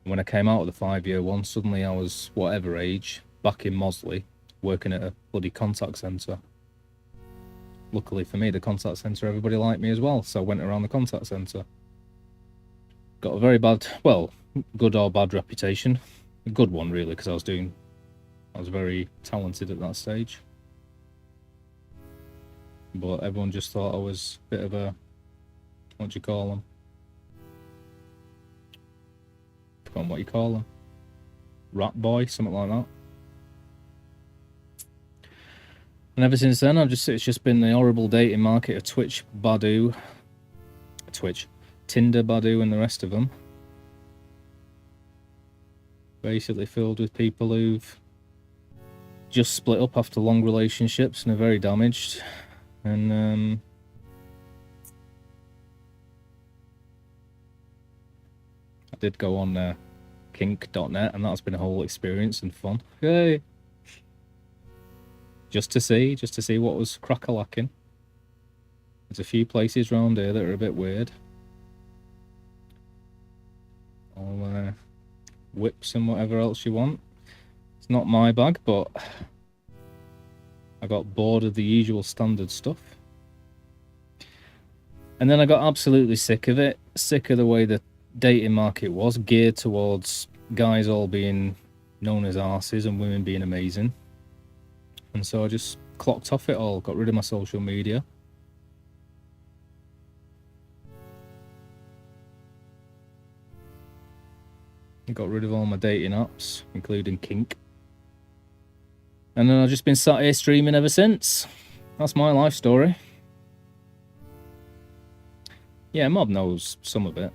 And when I came out of the 5-year one, suddenly I was whatever age, back in Mosley, working at a bloody contact centre. Luckily for me, the contact centre, everybody liked me as well, so I went around the contact centre. Got a very bad, well, good or bad reputation. A good one, really, because I was very talented at that stage. But everyone just thought I was a bit of a, what do you call them? Forgotten what you call them. Rat boy, something like that. And ever since then, it's just been the horrible dating market of Tinder, Badoo, and the rest of them. Basically filled with people who've just split up after long relationships and are very damaged. And I did go on kink.net, and that's been a whole experience and fun. Hey. Just to see what was crack-a-lacking. There's a few places around here that are a bit weird. All whips and whatever else you want. It's not my bag, but I got bored of the usual standard stuff. And then I got absolutely sick of it. Sick of the way the dating market was, geared towards guys all being known as arses and women being amazing. And so I just clocked off it all, got rid of my social media. I got rid of all my dating apps, including Kink. And then I've just been sat here streaming ever since. That's my life story. Yeah, Mob knows some of it.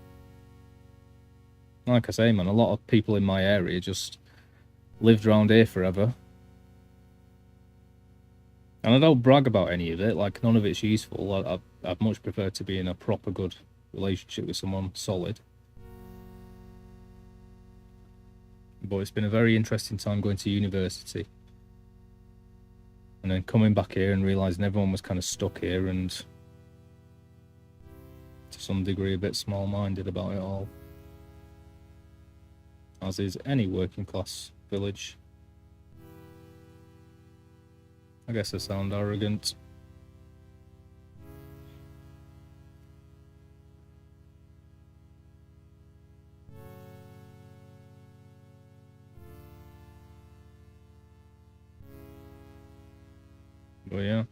Like I say, man, a lot of people in my area just lived around here forever. And I don't brag about any of it, like none of it's useful. I'd much prefer to be in a proper good relationship with someone solid. But it's been a very interesting time going to university. And then coming back here and realising everyone was kind of stuck here and to some degree a bit small-minded about it all. As is any working class village. I guess I sound arrogant. But yeah,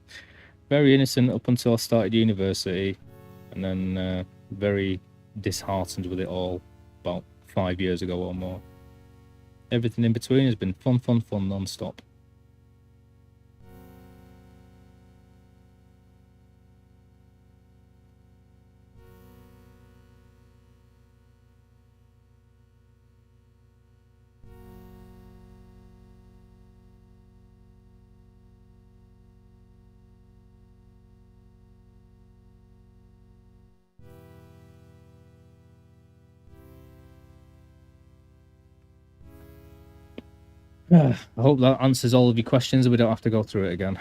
very innocent up until I started university, and then very disheartened with it all about 5 years ago or more. Everything in between has been fun non-stop. I hope that answers all of your questions and we don't have to go through it again.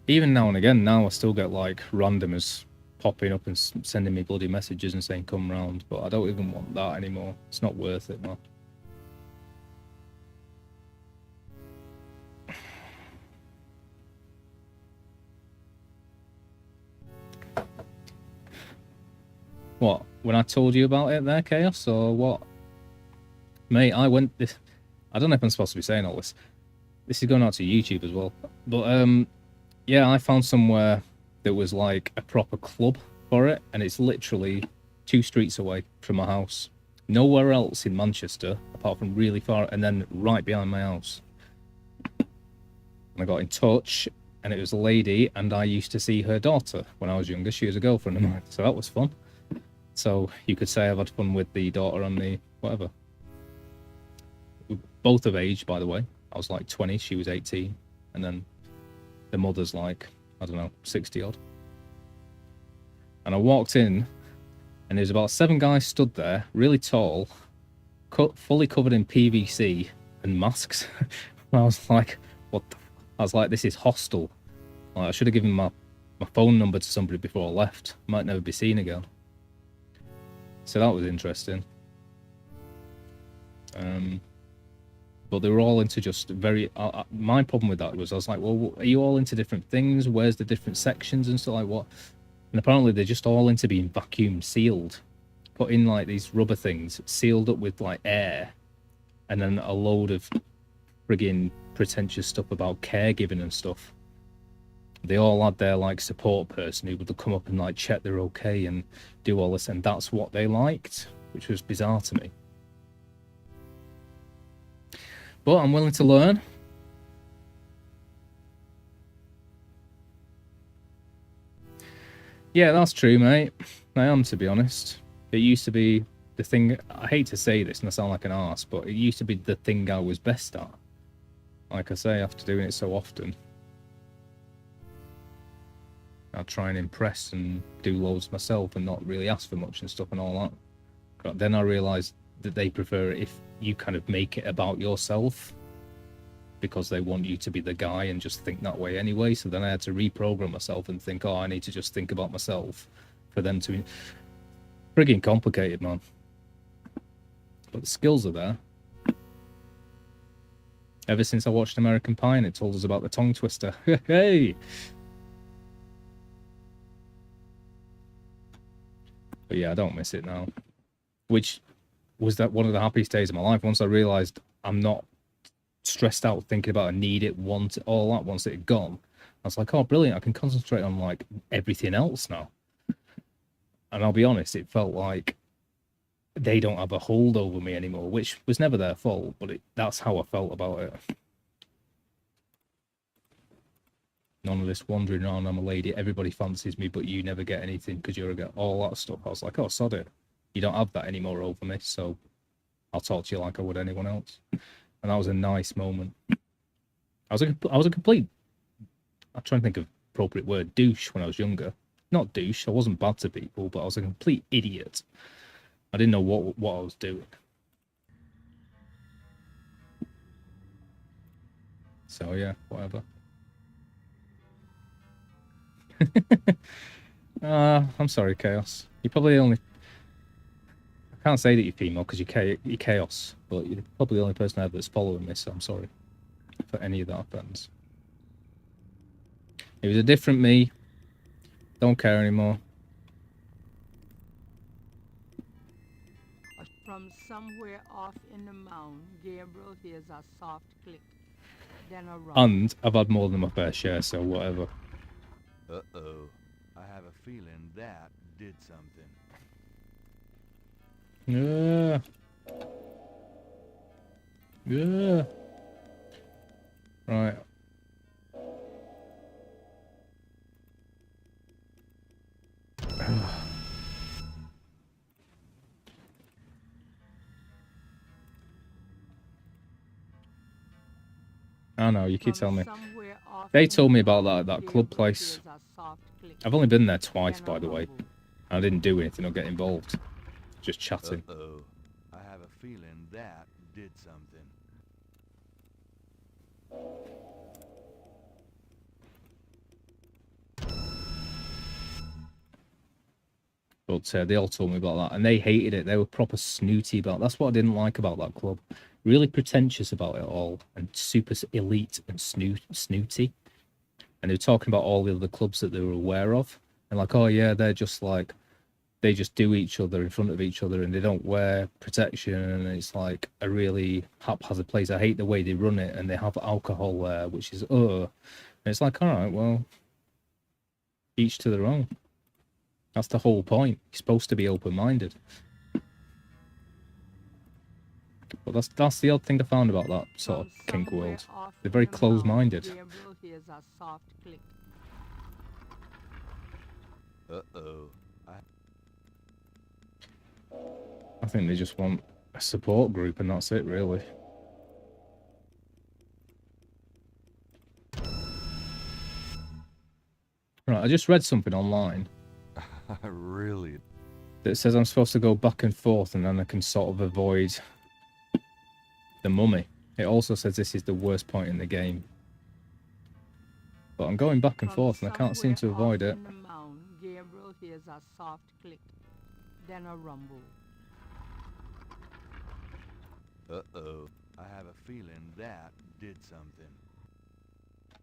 Even now and again, now I still get like randomers popping up and sending me bloody messages and saying come round, but I don't even want that anymore. It's not worth it, man. What? When I told you about it there, Chaos, or what? Mate, I don't know if I'm supposed to be saying all this. This is going out to YouTube as well. But, yeah, I found somewhere there was like a proper club for it, and it's literally 2 streets away from my house. Nowhere else in Manchester, apart from really far, and then right behind my house. And I got in touch, and it was a lady, and I used to see her daughter when I was younger. She was a girlfriend of mine, so that was fun. So you could say I've had fun with the daughter and the whatever. Both of age, by the way. I was like 20, she was 18, and then the mother's like, I don't know, 60 odd. And I walked in, and there's about 7 guys stood there, really tall, fully covered in PVC and masks. And I was like, what the I was like, this is hostile. Like, I should have given my phone number to somebody before I left. Might never be seen again. So that was interesting. But they were all into just very... my problem with that was, I was like, well, are you all into different things? Where's the different sections and stuff like what? And apparently they're just all into being vacuum sealed. Put in like these rubber things, sealed up with like air. And then a load of friggin' pretentious stuff about caregiving and stuff. They all had their like support person who would come up and like check they're okay and do all this, and that's what they liked, which was bizarre to me. But I'm willing to learn. Yeah, that's true, mate. I am, to be honest. It used to be the thing, I hate to say this and I sound like an arse, but it used to be the thing I was best at. Like I say, after doing it so often, I'll try and impress and do loads myself and not really ask for much and stuff and all that. But then I realised that they prefer it if you kind of make it about yourself, because they want you to be the guy and just think that way anyway. So then I had to reprogram myself and think, oh, I need to just think about myself for them to... Friggin' complicated, man. But the skills are there. Ever since I watched American Pie and it told us about the tongue twister. Hey! But yeah, I don't miss it now. Which was that one of the happiest days of my life, once I realised I'm not stressed out thinking about I need it, want it, all that. Once it had gone, I was like, oh, brilliant, I can concentrate on like everything else now. And I'll be honest, it felt like they don't have a hold over me anymore, which was never their fault, but that's how I felt about it. None of this wandering around, I'm a lady, everybody fancies me, but you never get anything because you're a girl, all that stuff. I was like, oh, sod it. You don't have that anymore over me, so I'll talk to you like I would anyone else. And that was a nice moment. I was a complete, I'm trying to think of appropriate word, douche when I was younger. Not douche, I wasn't bad to people, but I was a complete idiot. I didn't know what I was doing. So yeah, whatever. I'm sorry, Chaos. You probably only... I can't say that you're female because you're Chaos, but you're probably the only person I have that's following me, so I'm sorry for any of that offense. It was a different me. Don't care anymore. From somewhere off in the mound, Gabriel hears a soft click, then a rumble. And I've had more than my fair share, so whatever. Uh-oh. I have a feeling that did something. Yeah. Yeah. Right. I know, you keep telling me. They told me about that club place. I've only been there twice, by the way. I didn't do anything or get involved. Just chatting. Uh-oh. I have a feeling that did something. But they all told me about that, and they hated it. They were proper snooty about it. That's what I didn't like about that club. Really pretentious about it all, and super elite and snooty. And they were talking about all the other clubs that they were aware of. And like, oh yeah, they're just like, they just do each other in front of each other, and they don't wear protection, and it's like a really haphazard place. I hate the way they run it, and they have alcohol there, which is, And it's like, all right, well, each to their own. That's the whole point. You're supposed to be open-minded. But that's the odd thing I found about that sort of kink world. They're very close-minded. Gabriel hears a soft click. Uh-oh. I think they just want a support group and that's it, really. Right, I just read something online Really? that says I'm supposed to go back and forth and then I can sort of avoid the mummy. It also says this is the worst point in the game. But I'm going back and forth and I can't seem to avoid it. In the mound, Gabriel hears a soft click, then a rumble. Uh-oh. I have a feeling that did something. I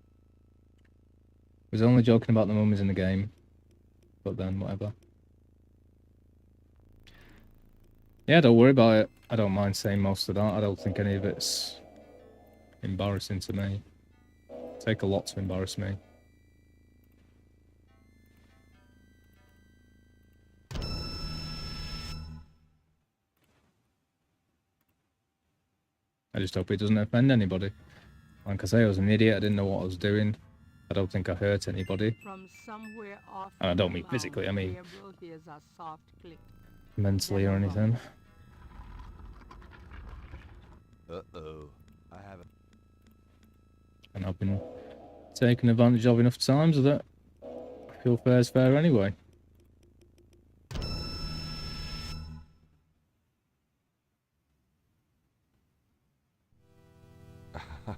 was only joking about the mummies in the game. But then, whatever. Yeah, don't worry about it. I don't mind saying most of that. I don't think any of it's embarrassing to me. Take a lot to embarrass me. I just hope it doesn't offend anybody. Like I say, I was an idiot. I didn't know what I was doing. I don't think I hurt anybody. From somewhere off And I don't mean the physically, I mound, mean Gabriel hears a soft click, mentally then or a anything. Uh-oh. I have a... And I've been taken advantage of enough times that I feel fair's fair anyway.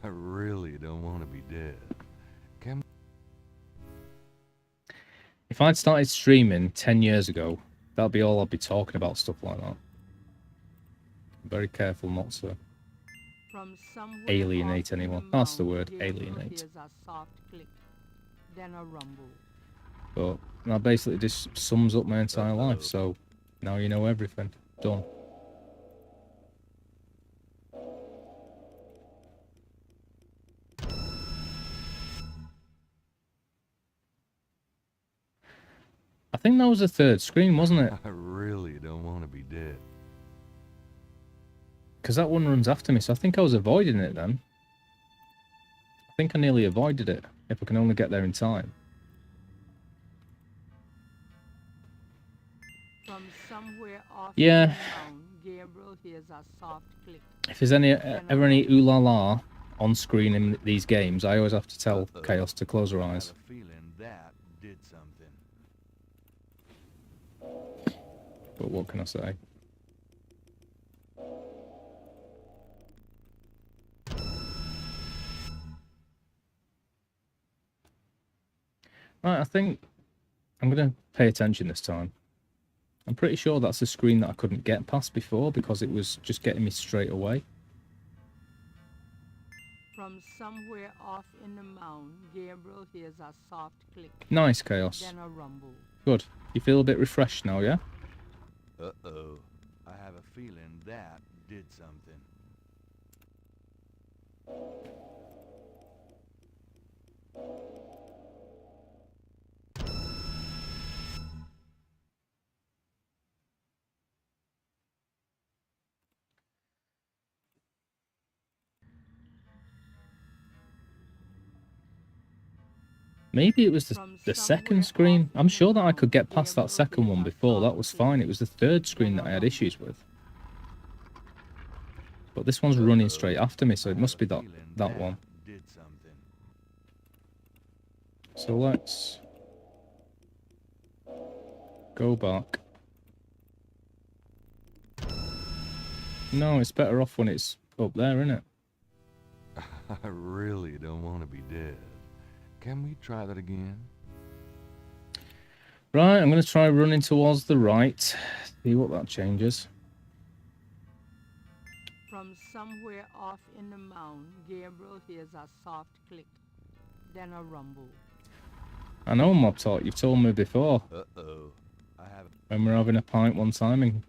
I really don't want to be dead. Can... If I'd started streaming 10 years ago, that'd be all I'd be talking about, stuff like that. I'm very careful not to From somewhere alienate off in anyone. the That's the mound, word, Gabriel alienate. hears a soft click, then a rumble. But that basically just sums up my entire life, so now you know everything. Done. I think that was the third screen, wasn't it? I really don't want to be dead. Because that one runs after me, so I think I was avoiding it then. I think I nearly avoided it, if I can only get there in time. From somewhere off Yeah. in the mound, Gabriel hears a soft click. If there's ever any ooh la la on screen in these games, I always have to tell Chaos to close her eyes. I have a feeling that did something. But what can I say? Right, I think I'm going to pay attention this time. I'm pretty sure that's a screen that I couldn't get past before because it was just getting me straight away. From somewhere off in the mound, Gabriel hears a soft click, Nice, Chaos. then a rumble. Good. You feel a bit refreshed now, yeah? Uh-oh. I have a feeling that did something. Maybe it was the second screen. I'm sure that I could get past that second one before. That was fine. It was the third screen that I had issues with. But this one's running straight after me, so it must be that one. Did something. So let's go back. No, it's better off when it's up there, isn't it? I really don't want to be dead. Can we try that again? Right, I'm going to try running towards the right. See what that changes. From somewhere off in the mound, Gabriel hears a soft click, then a rumble. I know, Mob Talk, you've told me before. Uh-oh. I have... When we were having a pint one time in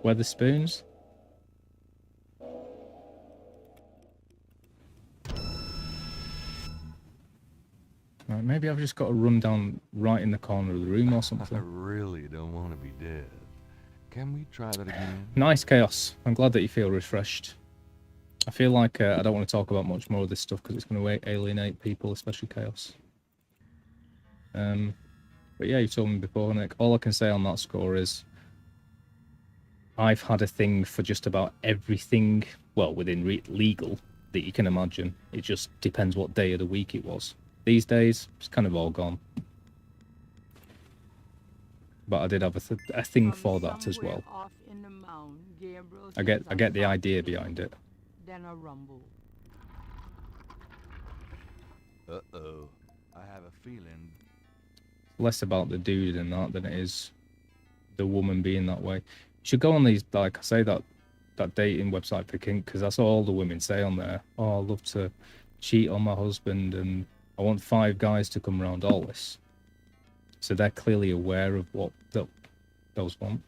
Weatherspoons. Right, maybe I've just got to run down right in the corner of the room or I something. really don't want to be dead. Can we try that again? Nice, Chaos. I'm glad that you feel refreshed. I feel like I don't want to talk about much more of this stuff because it's going to alienate people, especially Chaos. But yeah, you told me before, Nick. All I can say on that score is I've had a thing for just about everything, well, within legal, that you can imagine. It just depends what day of the week it was. These days, it's kind of all gone. But I did have a thing for that as well. Off in the mound, Gabriel I get the idea behind it. Then a rumble. Uh-oh. I have a feeling. Less about the dude and that than it is the woman being that way. You should go on these, like I say, that dating website for kink, because that's all the women say on there. Oh, I love to cheat on my husband and I want 5 guys to come around, all this. So they're clearly aware of what those want.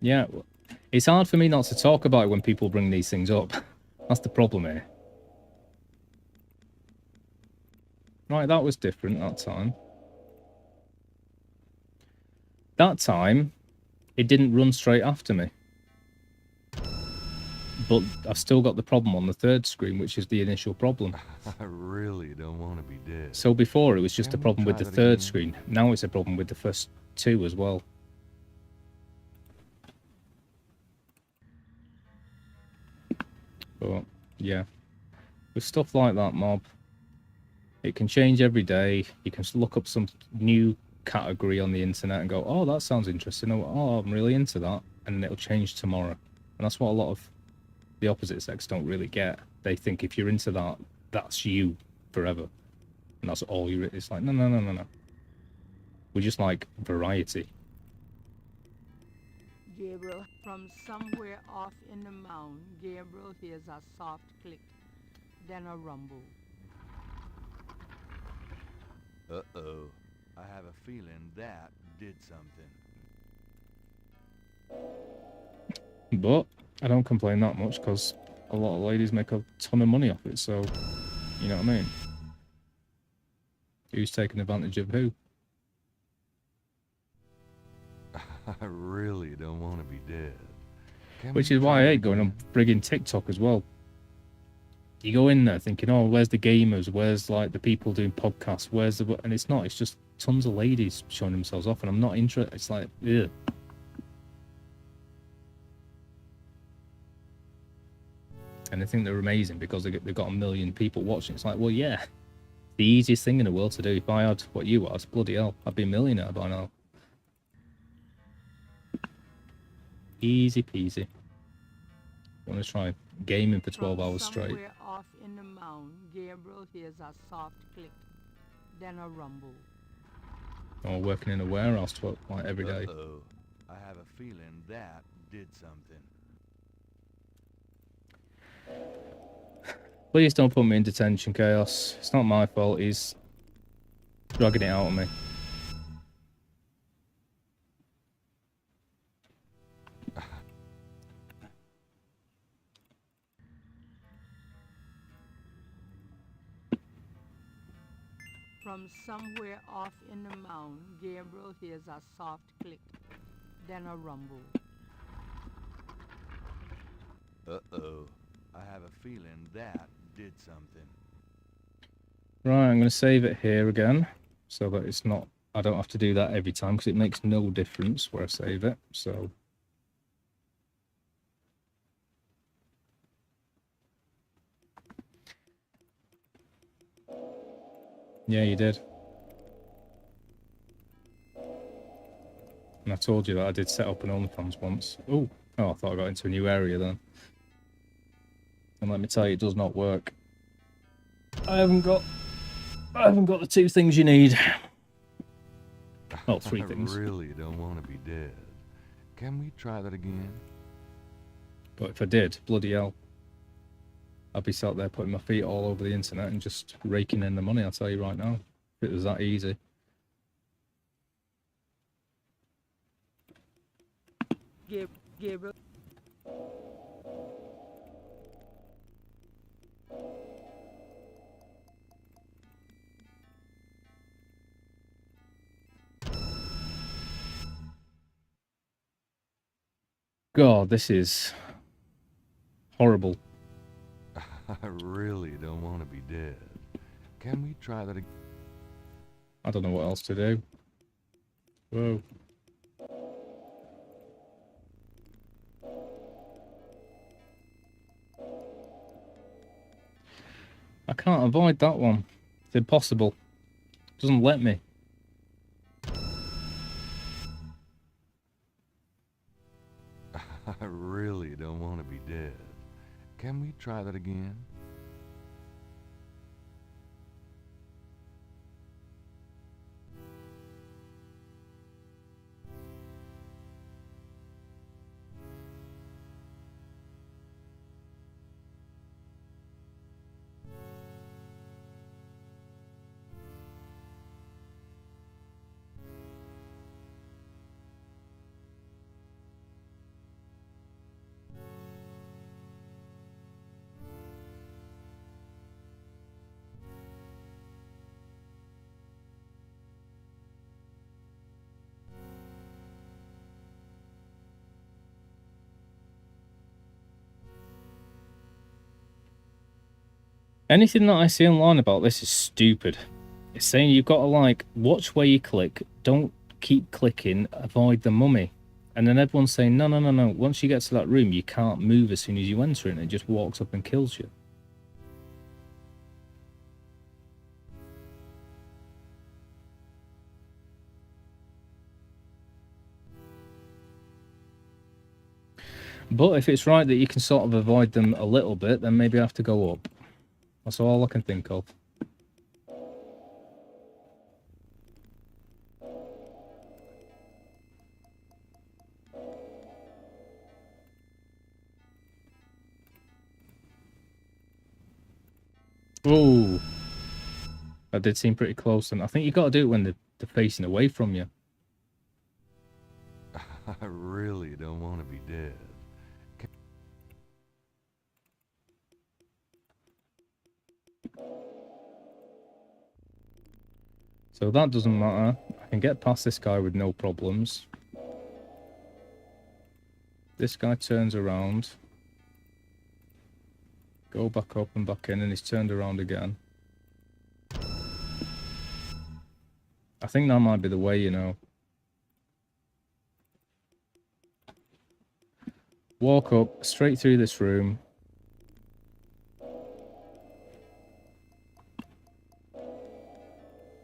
Yeah, it's hard for me not to talk about it when people bring these things up. That's the problem here. Right, that was different that time. That time, it didn't run straight after me. But I've still got the problem on the 3rd screen, which is the initial problem. I really don't want to be dead. So before, it was just a problem with the 3rd screen. Now it's a problem with the first 2 as well. But, yeah. With stuff like that, Mob, it can change every day. You can look up some new category on the internet and go, oh, that sounds interesting. Oh, I'm really into that. And then it'll change tomorrow. And that's what a lot of the opposite sex don't really get. They think if you're into that, that's you forever. And that's all you're... It's like, no. We just like variety. Gabriel, from somewhere off in the mound, Gabriel hears a soft click, then a rumble. Uh-oh. I have a feeling that did something. But I don't complain that much because a lot of ladies make a ton of money off it, so you know what I mean? Who's taking advantage of who? I really don't want to be dead. Which is why I hate going on friggin' TikTok as well. You go in there thinking, oh, where's the gamers? Where's like the people doing podcasts? Where's the... And it's not. It's just tons of ladies showing themselves off, and I'm not interested. It's like, ugh. And they think they're amazing because they've got 1 million people watching. It's like, well, yeah. The easiest thing in the world to do. If I had what you had, bloody hell, I'd be a millionaire by now. Easy peasy. Want to try gaming for 12 hours straight. Somewhere off in the mound, Gabriel hears a soft click, then a rumble. Or working in a warehouse like every day. Uh-oh. I have a feeling that did something. Please don't put me in detention, Chaos. It's not my fault. He's dragging it out of me. From somewhere off in the mound, Gabriel hears a soft click, then a rumble. Uh-oh. I have a feeling that did something. Right, I'm going to save it here again, so that it's not... I don't have to do that every time, because it makes no difference where I save it, so... Yeah, you did. And I told you that I did set up an OnlyFans once. Oh, I thought I got into a new area then. And let me tell you, it does not work. I haven't got the 2 things you need. Well, 3 things. I really don't want to be dead. Can we try that again? But if I did, bloody hell, I'd be sat there putting my feet all over the internet and just raking in the money, I'll tell you right now. If it was that easy. Gabriel. God, this is horrible. I really don't want to be dead. Can we try that again? I don't know what else to do. Whoa. I can't avoid that one. It's impossible. It doesn't let me. I really don't want to be dead. Can we try that again? Anything that I see online about this is stupid. It's saying you've got to, like, watch where you click, don't keep clicking, avoid the mummy. And then everyone's saying, no, no, no, no, once you get to that room, you can't move as soon as you enter it, and it just walks up and kills you. But if it's right that you can sort of avoid them a little bit, then maybe I have to go up. That's all I can think of. Oh, that did seem pretty close, and I think you got to do it when they're facing away from you. I really don't want to be dead. So that doesn't matter. I can get past this guy with no problems. This guy turns around. Go back up and back in, and he's turned around again. I think that might be the way, you know. Walk up, straight through this room.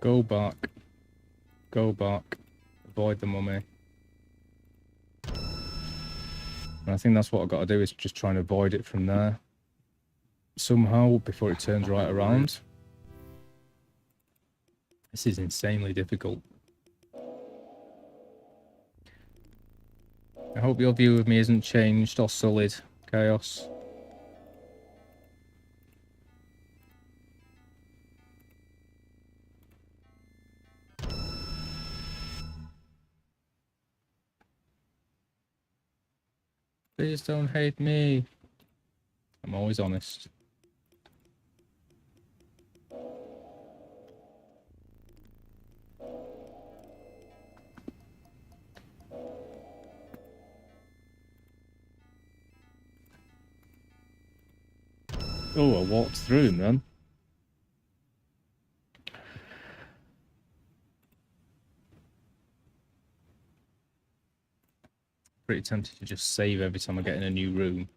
Go back. Go back. Avoid the mummy. And I think that's what I've got to do, is just try and avoid it from there. Somehow, before it turns right around. This is insanely difficult. I hope your view of me isn't changed or sullied, Chaos. Please don't hate me. I'm always honest. Oh, I walked through him then. Pretty tempted to just save every time I get in a new room.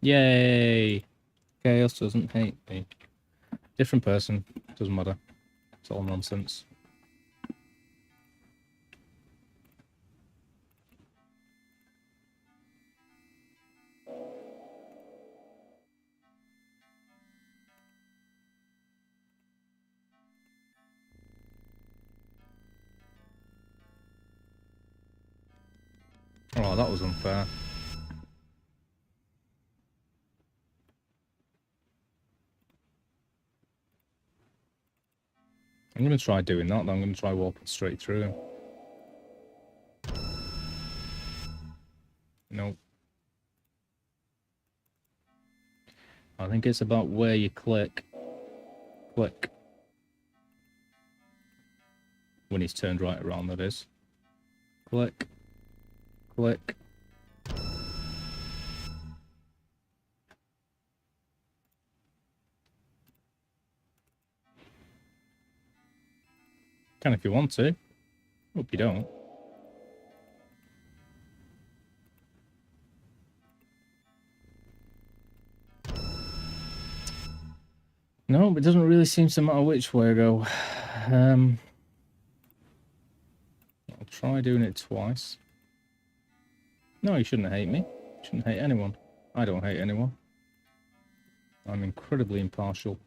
Yay! Chaos doesn't hate me. Different person, doesn't matter. It's all nonsense. Oh, that was unfair. I'm going to try doing that, then I'm going to try walking straight through him. Nope. I think it's about where you click. Click. When he's turned right around, that is. Click. Click. Can if you want to. Hope you don't. No, it doesn't really seem to matter which way I go. I'll try doing it twice. No, you shouldn't hate me. You shouldn't hate anyone. I don't hate anyone. I'm incredibly impartial.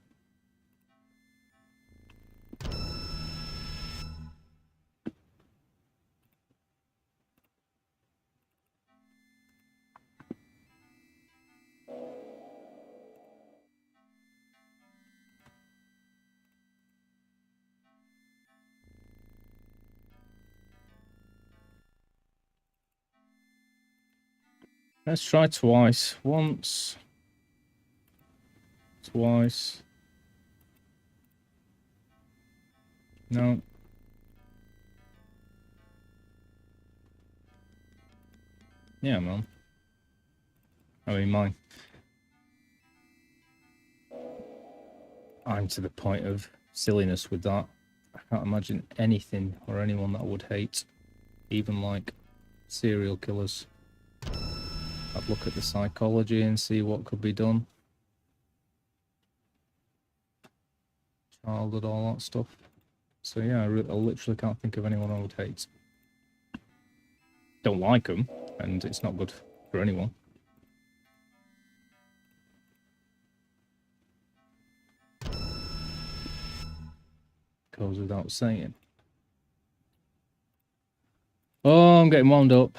Let's try twice. Once. Twice. No. Yeah, man. I mean, mine. I'm to the point of silliness with that. I can't imagine anything or anyone that I would hate. Even like serial killers. I'd look at the psychology and see what could be done. Childhood, all that stuff. So yeah, I literally can't think of anyone I would hate. Don't like them, and it's not good for anyone. Goes without saying. Oh, I'm getting wound up.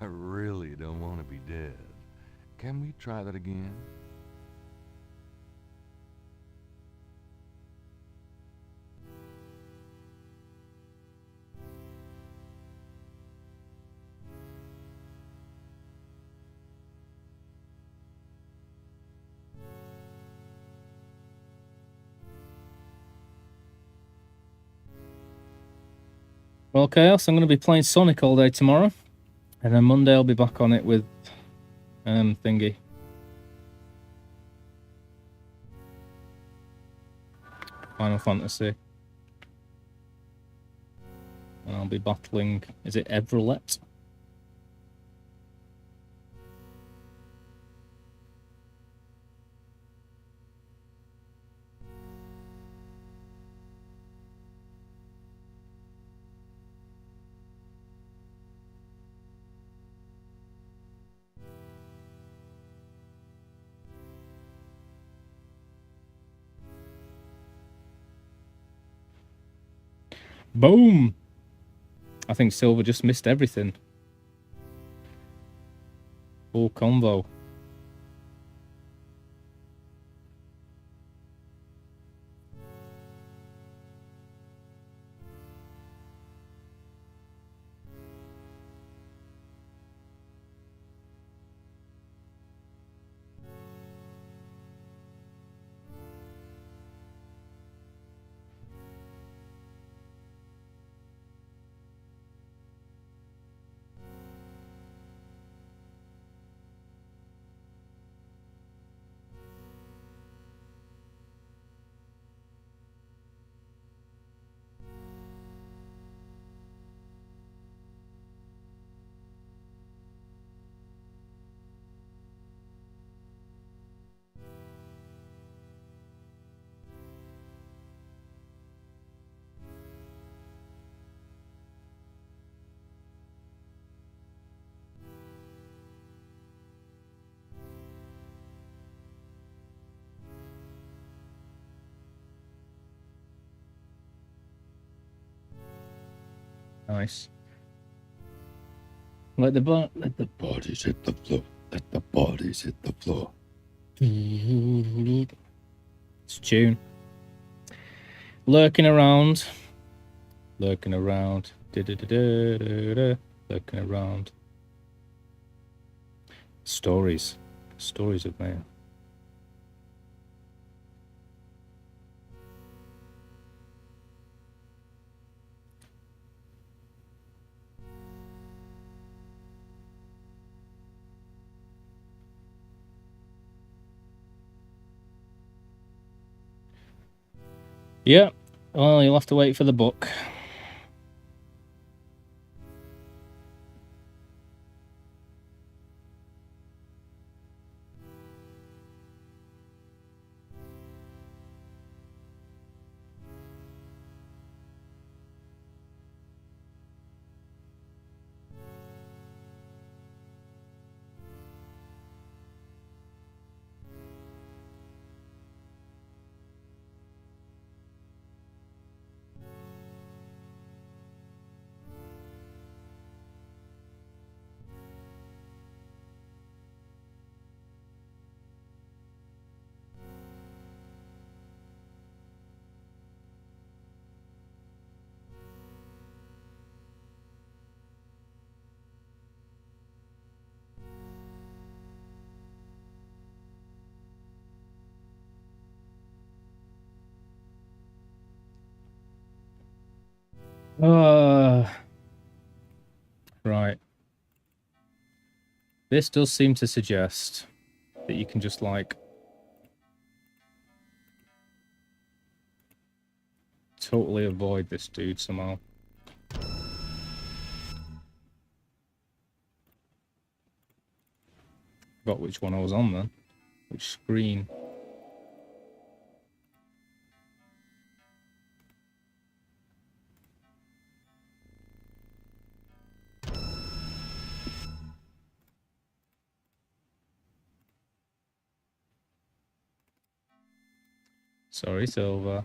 I really don't want to be dead. Can we try that again? Well, Chaos, I'm going to be playing Sonic all day tomorrow. And then Monday I'll be back on it with thingy. Final Fantasy. And I'll be battling, is it Evrelet? Boom! I think Silver just missed everything. Full convo. Nice. Let the bodies hit the floor. Let the bodies hit the floor. It's a tune. Lurking around. Lurking around. Da-da-da-da-da-da. Lurking around. Stories. Stories of man. Yeah, well, you'll have to wait for the book. Right. This does seem to suggest that you can just, like, totally avoid this dude somehow. Forgot which one I was on then. Which screen. Sorry, Silver.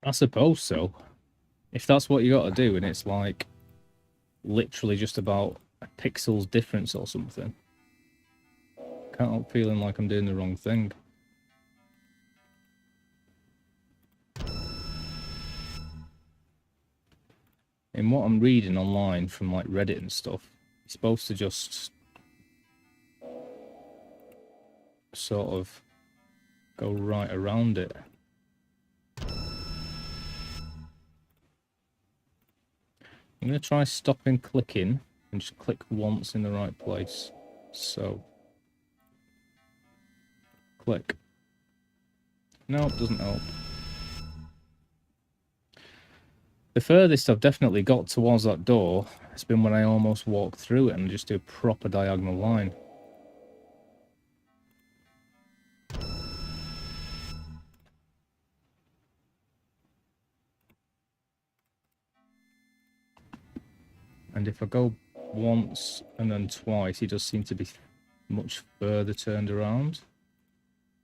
I suppose so. If that's what you gotta do, and it's like literally just about a pixel's difference or something. Can't help feeling like I'm doing the wrong thing. In what I'm reading online from like Reddit and stuff, you're supposed to just sort of go right around it. I'm going to try stopping clicking and just click once in the right place. So, click. Nope, doesn't help. The furthest I've definitely got towards that door has been when I almost walk through it and just do a proper diagonal line. And if I go once and then twice, he does seem to be much further turned around.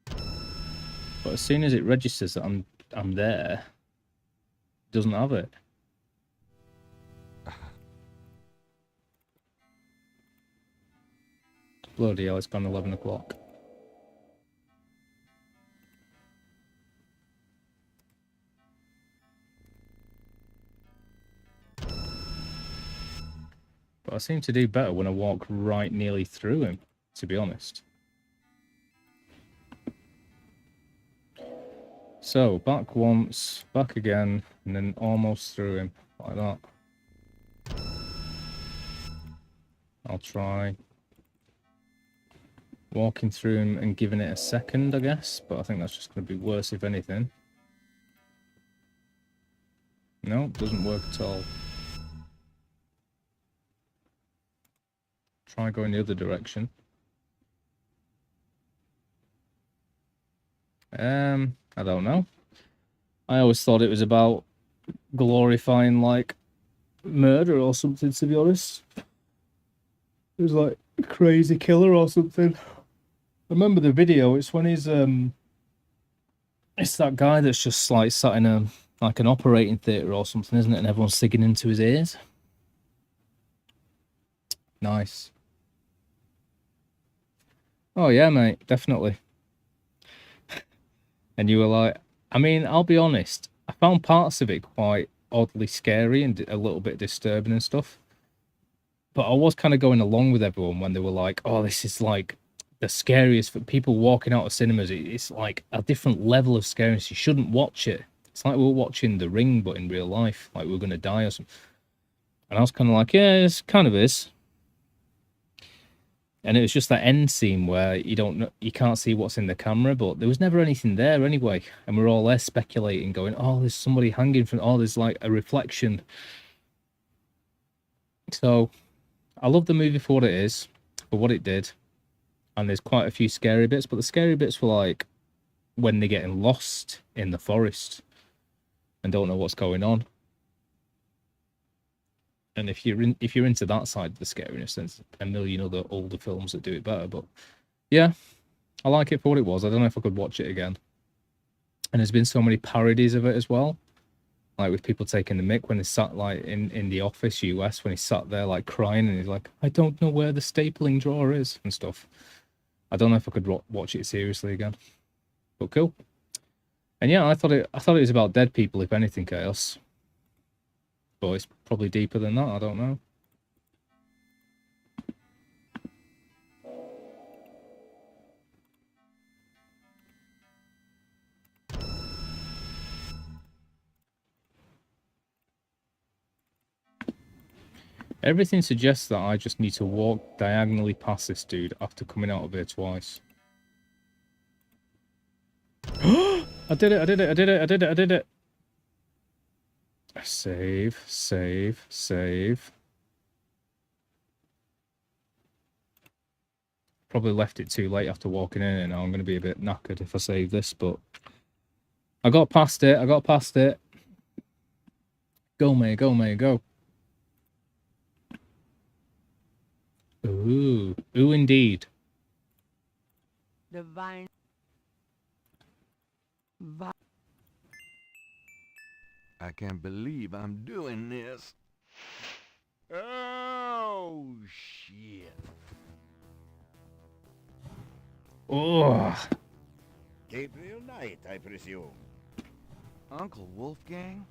But as soon as it registers that I'm there, it doesn't have it. Bloody hell, it's gone 11 o'clock. But I seem to do better when I walk right nearly through him, to be honest. So, back once, back again, and then almost through him, like that. I'll try walking through him and giving it a second, I guess, but I think that's just going to be worse if anything. No, doesn't work at all. try going the other direction. I don't know. I always thought it was about glorifying like murder or something, to be honest. It was like a crazy killer or something. I remember the video, it's when he's it's that guy that's just like sat in a like an operating theatre or something, isn't it? And everyone's singing into his ears. Nice. Oh yeah, mate, definitely. And you were like, I mean, I'll be honest, I found parts of it quite oddly scary and a little bit disturbing and stuff. But I was kind of going along with everyone when they were like, oh, this is like the scariest for people walking out of cinemas. It's like a different level of scariness. You shouldn't watch it. It's like we're watching The Ring, but in real life, like we're going to die or something. And I was kind of like, yeah, it kind of is. And it was just that end scene where you can't see what's in the camera, but there was never anything there anyway. And we're all there speculating, going, oh, there's somebody hanging from, oh, there's like a reflection. So I love the movie for what it is, for what it did. And there's quite a few scary bits, but the scary bits were like when they're getting lost in the forest and don't know what's going on. And if you're into that side of the scariness, there's a million other older films that do it better. But yeah, I like it for what it was. I don't know if I could watch it again. And there's been so many parodies of it as well, like with people taking the mick when they sat like in the office US when he sat there like crying and he's like, I don't know where the stapling drawer is and stuff. I don't know if I could watch it seriously again. But cool. And yeah, I thought it was about dead people, if anything, Chaos. But it's probably deeper than that, I don't know. Everything suggests that I just need to walk diagonally past this dude after coming out of here twice. I did it. Save. Probably left it too late after walking in and now I'm going to be a bit knackered if I save this, but I got past it. Go, May, go. Ooh, indeed. Divine. I can't believe I'm doing this. Oh, shit. Oh. Gabriel Knight, I presume. Uncle Wolfgang?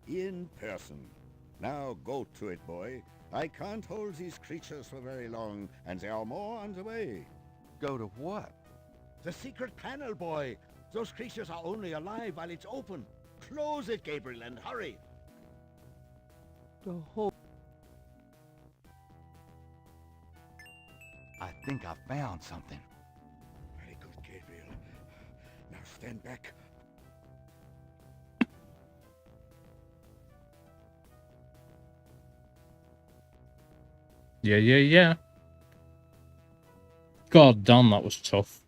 In person. Now go to it, boy. I can't hold these creatures for very long, and there are more on the way. Go to what? The secret panel, boy. Those creatures are only alive while it's open. Close it, Gabriel, and hurry. The whole. I think I found something. Very good, Gabriel. Now stand back. Yeah. God damn, that was tough.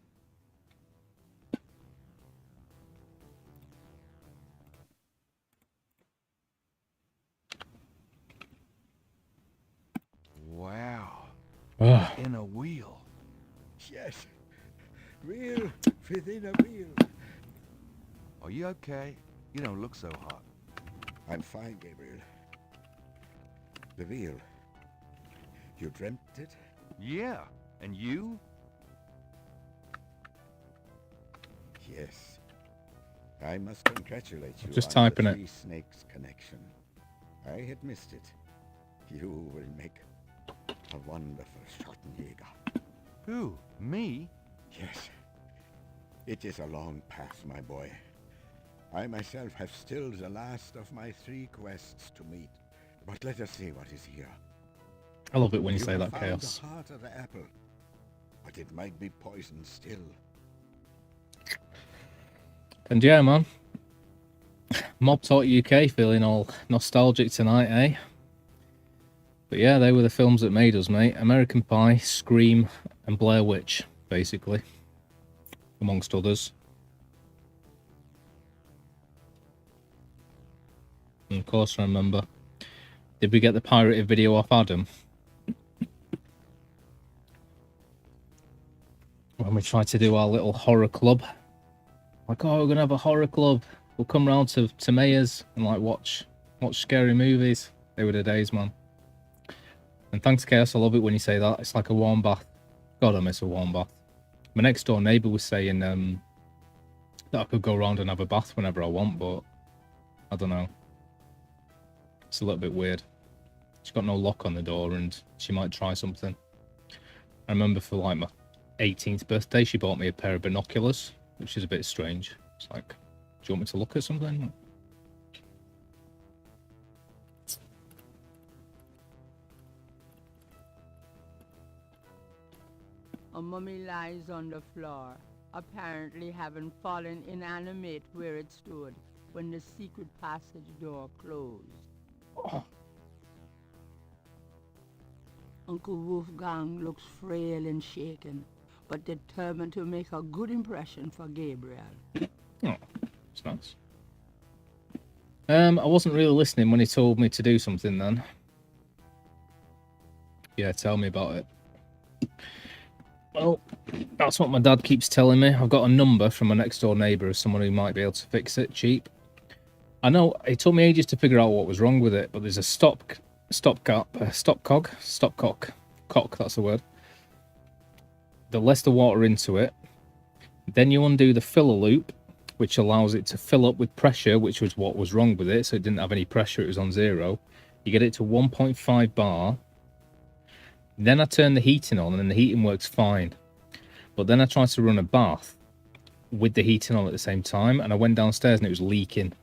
Wow. Ugh. In a wheel. Yes. Wheel within a wheel. Are you okay? You don't look so hot. I'm fine, Gabriel. The wheel. You dreamt it? Yeah. And you? Yes. I must congratulate you Just on typing the it. Three Snakes connection. I had missed it. You will make a wonderful Schottenjäger. Who? Me? Yes. It is a long path, my boy. I myself have still the last of my 3 quests to meet. But let us see what is here. I love it when you say have that, found Chaos. the heart of the apple, but it might be poison still. And yeah, man. Mob Talk UK feeling all nostalgic tonight, eh? But yeah, they were the films that made us, mate. American Pie, Scream, and Blair Witch, basically. Amongst others. And of course I remember. Did we get the pirated video off Adam? When we tried to do our little horror club. Like, oh, we're gonna have a horror club. We'll come round to Mayors and like watch scary movies. They were the days, man. And thanks, Chaos. I love it when you say that. It's like a warm bath. God, I miss a warm bath. My next door neighbour was saying that I could go around and have a bath whenever I want, but I don't know. It's a little bit weird. She's got no lock on the door and she might try something. I remember for like my 18th birthday, she bought me a pair of binoculars, which is a bit strange. It's like, do you want me to look at something? A mummy lies on the floor, apparently having fallen inanimate where it stood when the secret passage door closed. Oh. Uncle Wolfgang looks frail and shaken, but determined to make a good impression for Gabriel. Oh, that's nice. I wasn't really listening when he told me to do something then. Yeah, tell me about it. Well, that's what my dad keeps telling me. I've got a number from my next door neighbour of someone who might be able to fix it cheap. I know it took me ages to figure out what was wrong with it, but there's a stopcock, that's the word. That lets the water into it. Then you undo the filler loop, which allows it to fill up with pressure, which was what was wrong with it. So it didn't have any pressure, it was on 0. You get it to 1.5 bar. Then I turn the heating on and the heating works fine. But then I tried to run a bath with the heating on at the same time, and I went downstairs and it was leaking.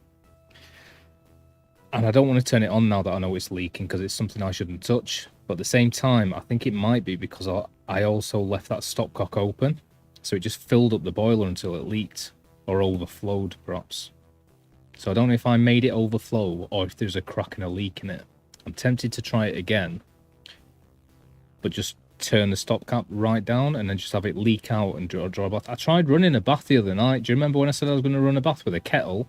And I don't want to turn it on now that I know it's leaking because it's something I shouldn't touch. But at the same time, I think it might be because I also left that stopcock open. So it just filled up the boiler until it leaked or overflowed, perhaps. So I don't know if I made it overflow or if there's a crack and a leak in it. I'm tempted to try it again, but just turn the stopcock right down and then just have it leak out and draw a bath. I tried running a bath the other night. Do you remember when I said I was going to run a bath with a kettle?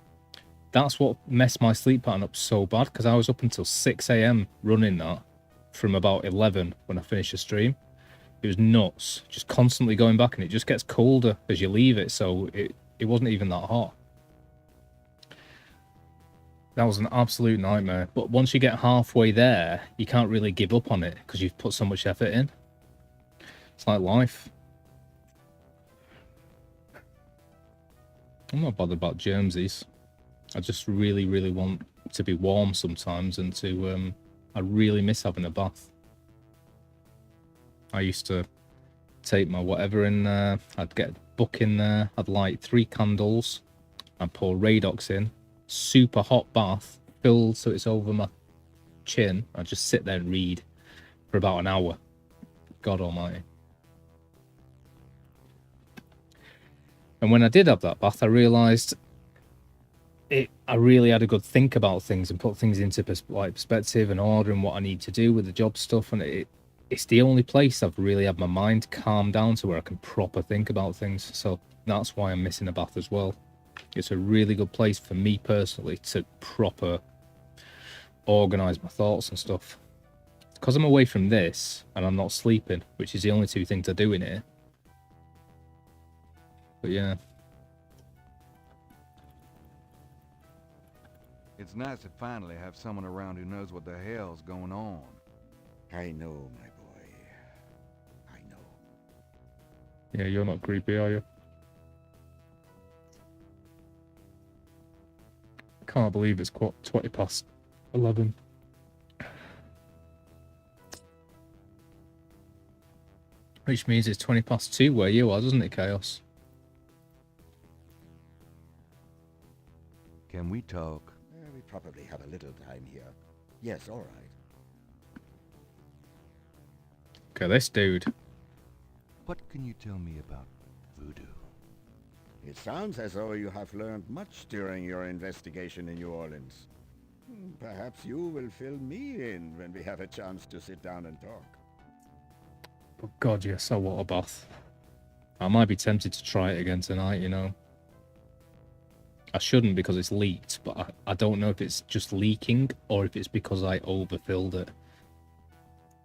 That's what messed my sleep pattern up so bad, because I was up until 6 AM running that from about 11 when I finished the stream. It was nuts, just constantly going back, and it just gets colder as you leave it, so it wasn't even that hot. That was an absolute nightmare. But once you get halfway there, you can't really give up on it because you've put so much effort in. It's like life. I'm not bothered about germsies. I just really, really want to be warm sometimes, and to I really miss having a bath. I used to take my whatever in there, I'd get a book in there, I'd light 3 candles, I'd pour Radox in, super hot bath, filled so it's over my chin. I'd just sit there and read for about an hour. God almighty. And when I did have that bath, I realised I really had a good think about things and put things into perspective and order and what I need to do with the job stuff. And it's the only place I've really had my mind calm down to where I can proper think about things. So that's why I'm missing a bath as well. It's a really good place for me personally to proper organise my thoughts and stuff. Because I'm away from this and I'm not sleeping, which is the only 2 things I do in here. But yeah. It's nice to finally have someone around who knows what the hell's going on. I know, my boy. I know. Yeah, you're not creepy, are you? I can't believe it's 20 past 11. Which means it's 20 past 2 where you are, doesn't it, Chaos? Can we talk? We probably have a little time here. Yes, all right. Okay, this dude. What can you tell me about voodoo? It sounds as though you have learned much during your investigation in New Orleans. Perhaps you will fill me in when we have a chance to sit down and talk. But God, yes, I want a bath. I might be tempted to try it again tonight, you know. I shouldn't because it's leaked, but I don't know if it's just leaking or if it's because I overfilled it.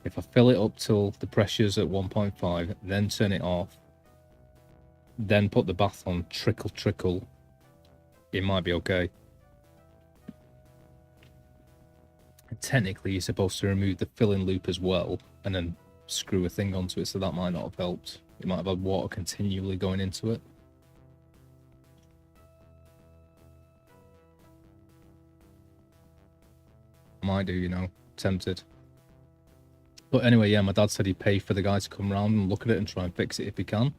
If I fill it up till the pressure's at 1.5, then turn it off, then put the bath on, trickle, trickle, it might be okay. And technically, you're supposed to remove the filling loop as well, and then screw a thing onto it, so that might not have helped. It might have had water continually going into it. Might do, you know, tempted. But anyway, yeah, my dad said he'd pay for the guy to come around and look at it and try and fix it if he can.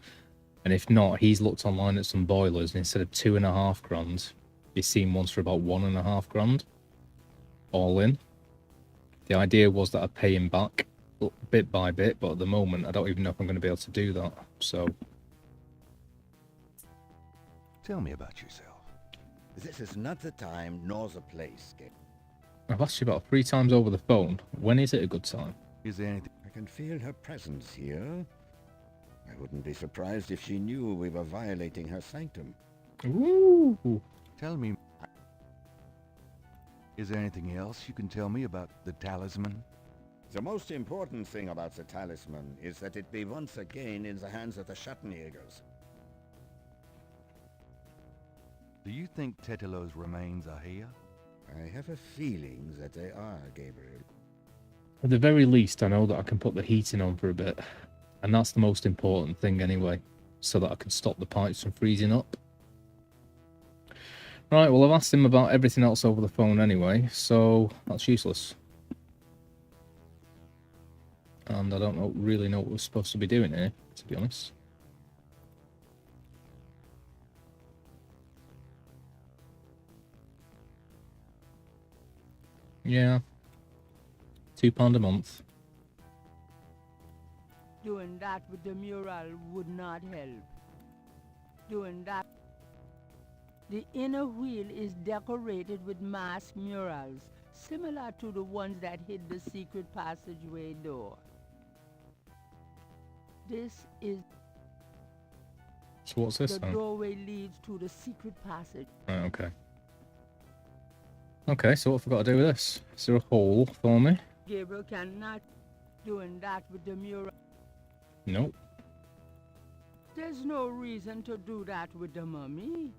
And if not, he's looked online at some boilers, and instead of $2,500, he's seen ones for about $1,500, all in. The idea was that I'd pay him back bit by bit, but at the moment, I don't even know if I'm going to be able to do that. So, Tell me about yourself. This is not the time nor the place, Gabriel. I've asked you about 3 times over the phone. When is it a good time? Is there anything? I can feel her presence here. I wouldn't be surprised if she knew we were violating her sanctum. Ooh. Tell me. Is there anything else you can tell me about the talisman? The most important thing about the talisman is that it be once again in the hands of the Schattenjägers. Do you think Tetelo's remains are here? I have a feeling that they are, Gabriel. At the very least, I know that I can put the heating on for a bit. And that's the most important thing anyway, so that I can stop the pipes from freezing up. Right, well, I've asked him about everything else over the phone anyway, so that's useless. And I don't really know what we're supposed to be doing here, to be honest. Yeah. £2 a month. Doing that with the mural would not help. Doing that... The inner wheel is decorated with masked murals, similar to the ones that hid the secret passageway door. This is... So what's this The then? doorway leads to the secret passage. Right, okay. Okay, so what have I got to do with this? Is there a hole for me? Gabriel cannot... Doing that with the mural... Nope. There's no reason to do that with the mummy.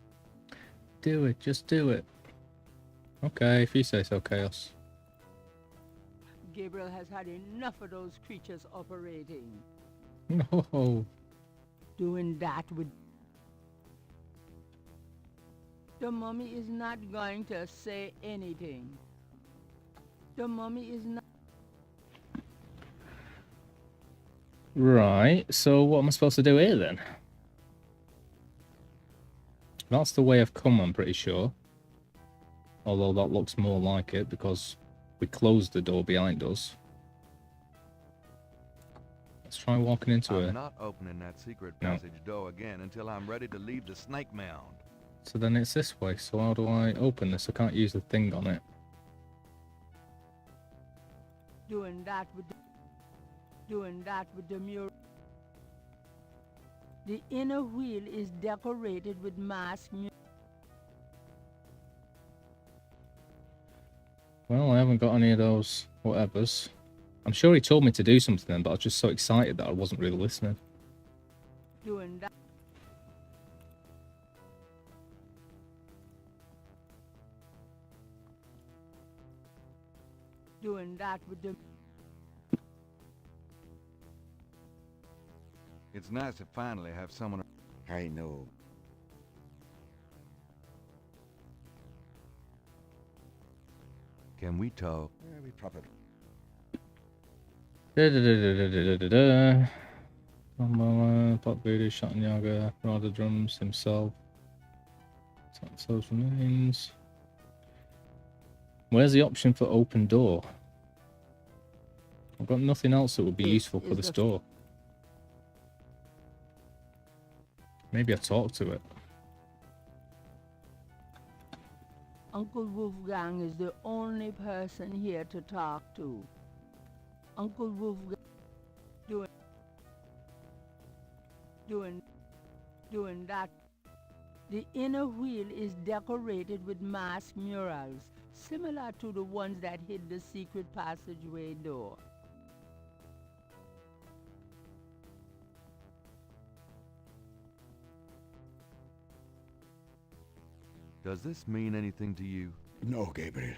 Do it, just do it. Okay, if you say so, Chaos. Gabriel has had enough of those creatures operating. No. Doing that with... The mummy is not going to say anything. The mummy is not... Right, so what am I supposed to do here then? That's the way I've come, I'm pretty sure. Although that looks more like it because we closed the door behind us. Let's try walking into it. I'm not opening that secret passage door again until I'm ready to leave the snake mound. So then it's this way. So how do I open this? I can't use the thing on it. Doing that with the... Doing that with the mural. The inner wheel is decorated with masked murals. Well, I haven't got any of those whatevers. I'm sure he told me to do something then, but I was just so excited that I wasn't really listening. Doing that. Doing that with the... It's nice to finally have someone... I know. Can we talk? We probably... Pop Voodoo, Schattenjäger, Rider Drums himself. Those remains. Where's the option for open door? I've got nothing else that would be useful for this door. Maybe I talk to it. Uncle Wolfgang is the only person here to talk to. Uncle Wolfgang doing that. The inner wheel is decorated with masked murals, similar to the ones that hid the secret passageway door. Does this mean anything to you? No, Gabriel.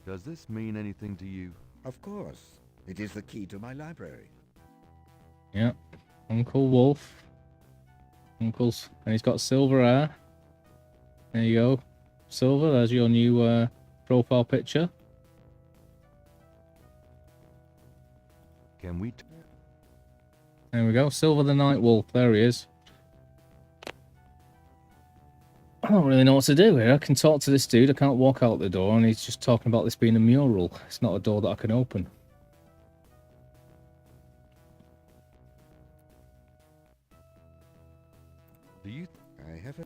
Does this mean anything to you? Of course. It is the key to my library. Yeah. Uncle Wolf. Uncle's, and he's got silver hair. There you go. Silver, there's your new profile picture. Can we... There we go. Silver the Night Wolf. There he is. I don't really know what to do here. I can talk to this dude. I can't walk out the door, and he's just talking about this being a mural. It's not a door that I can open. Do you... I have a...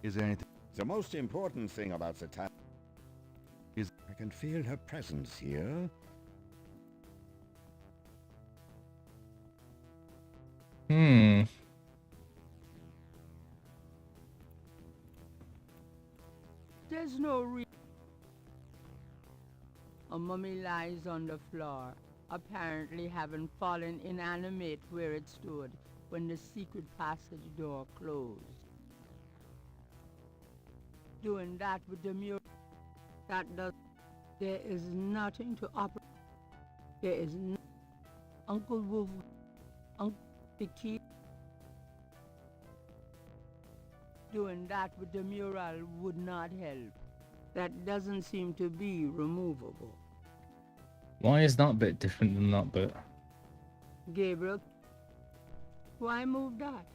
Is there anything... The most important thing about the town is... I can feel her presence here. There's no reason. A mummy lies on the floor, apparently having fallen inanimate where it stood when the secret passage door closed. Doing that with the mural, that does... There is nothing to operate. There is no... Uncle Wolf... Uncle... The key... Doing that with the mural would not help. That doesn't seem to be removable. Why is that bit different than that bit? Gabriel, why move that?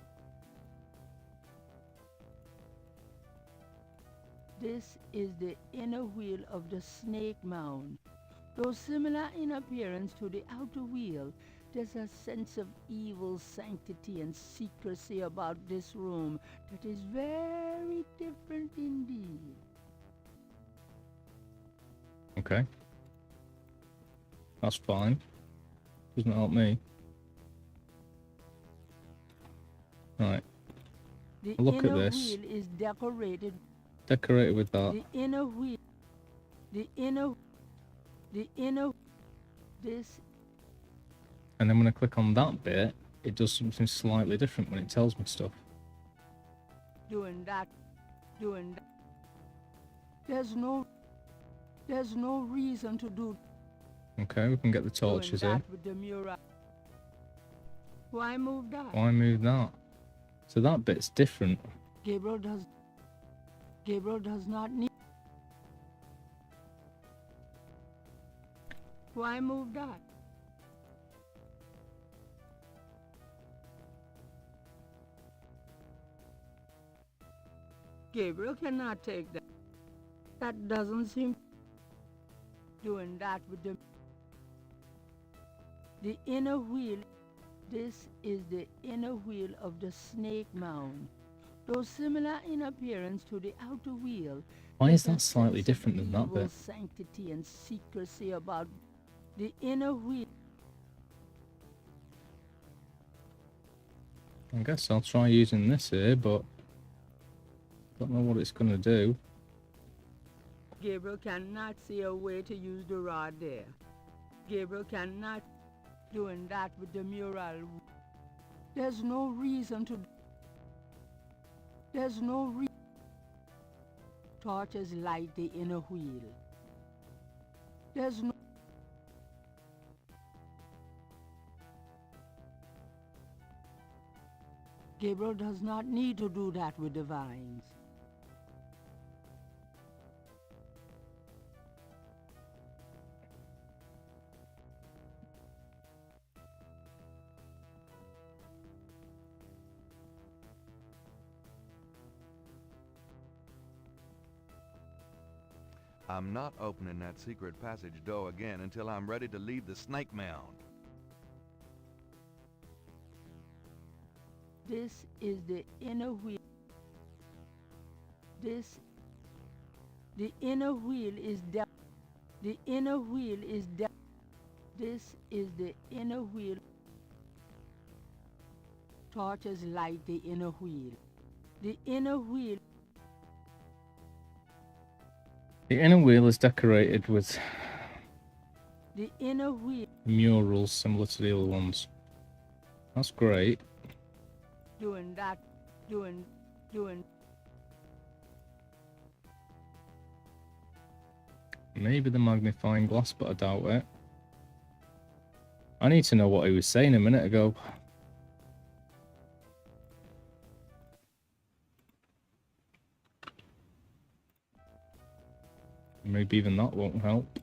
This is the inner wheel of the snake mound. Though similar in appearance to the outer wheel, there's a sense of evil sanctity and secrecy about this room that is very different indeed. Okay. That's fine. Doesn't help me. Right. The Look at inner this. wheel is decorated. Decorated with that. The inner wheel. This. And then when I click on that bit, it does something slightly different when it tells me stuff. Doing that. There's no reason to do. Okay, we can get the torches doing here. that with the mural. Why move that? Why move that? So that bit's different. Gabriel does not need. Why move that? Gabriel cannot take that. That doesn't seem... Doing that with the inner wheel. This is the inner wheel of the snake mound. Though similar in appearance to the outer wheel, Why is that there's a slightly sense of different than that evil bit? sanctity and secrecy about the inner wheel. I guess I'll try using this here, but don't know what it's gonna do. Gabriel cannot see a way to use the rod there. Gabriel cannot... Doing that with the mural. There's no reason to... There's no reason... Torches light the inner wheel. There's no... Gabriel does not need to do that with the vines. I'm not opening that secret passage door again until I'm ready to leave the snake mound. This is the inner wheel. The inner wheel is down. The inner wheel is down. This is the inner wheel. Torches light the inner wheel. The inner wheel. The inner wheel is decorated with The inner wheel. murals similar to the other ones. That's great. Doing that. Doing. Maybe the magnifying glass, but I doubt it. I need to know what he was saying a minute ago. Maybe even that won't help.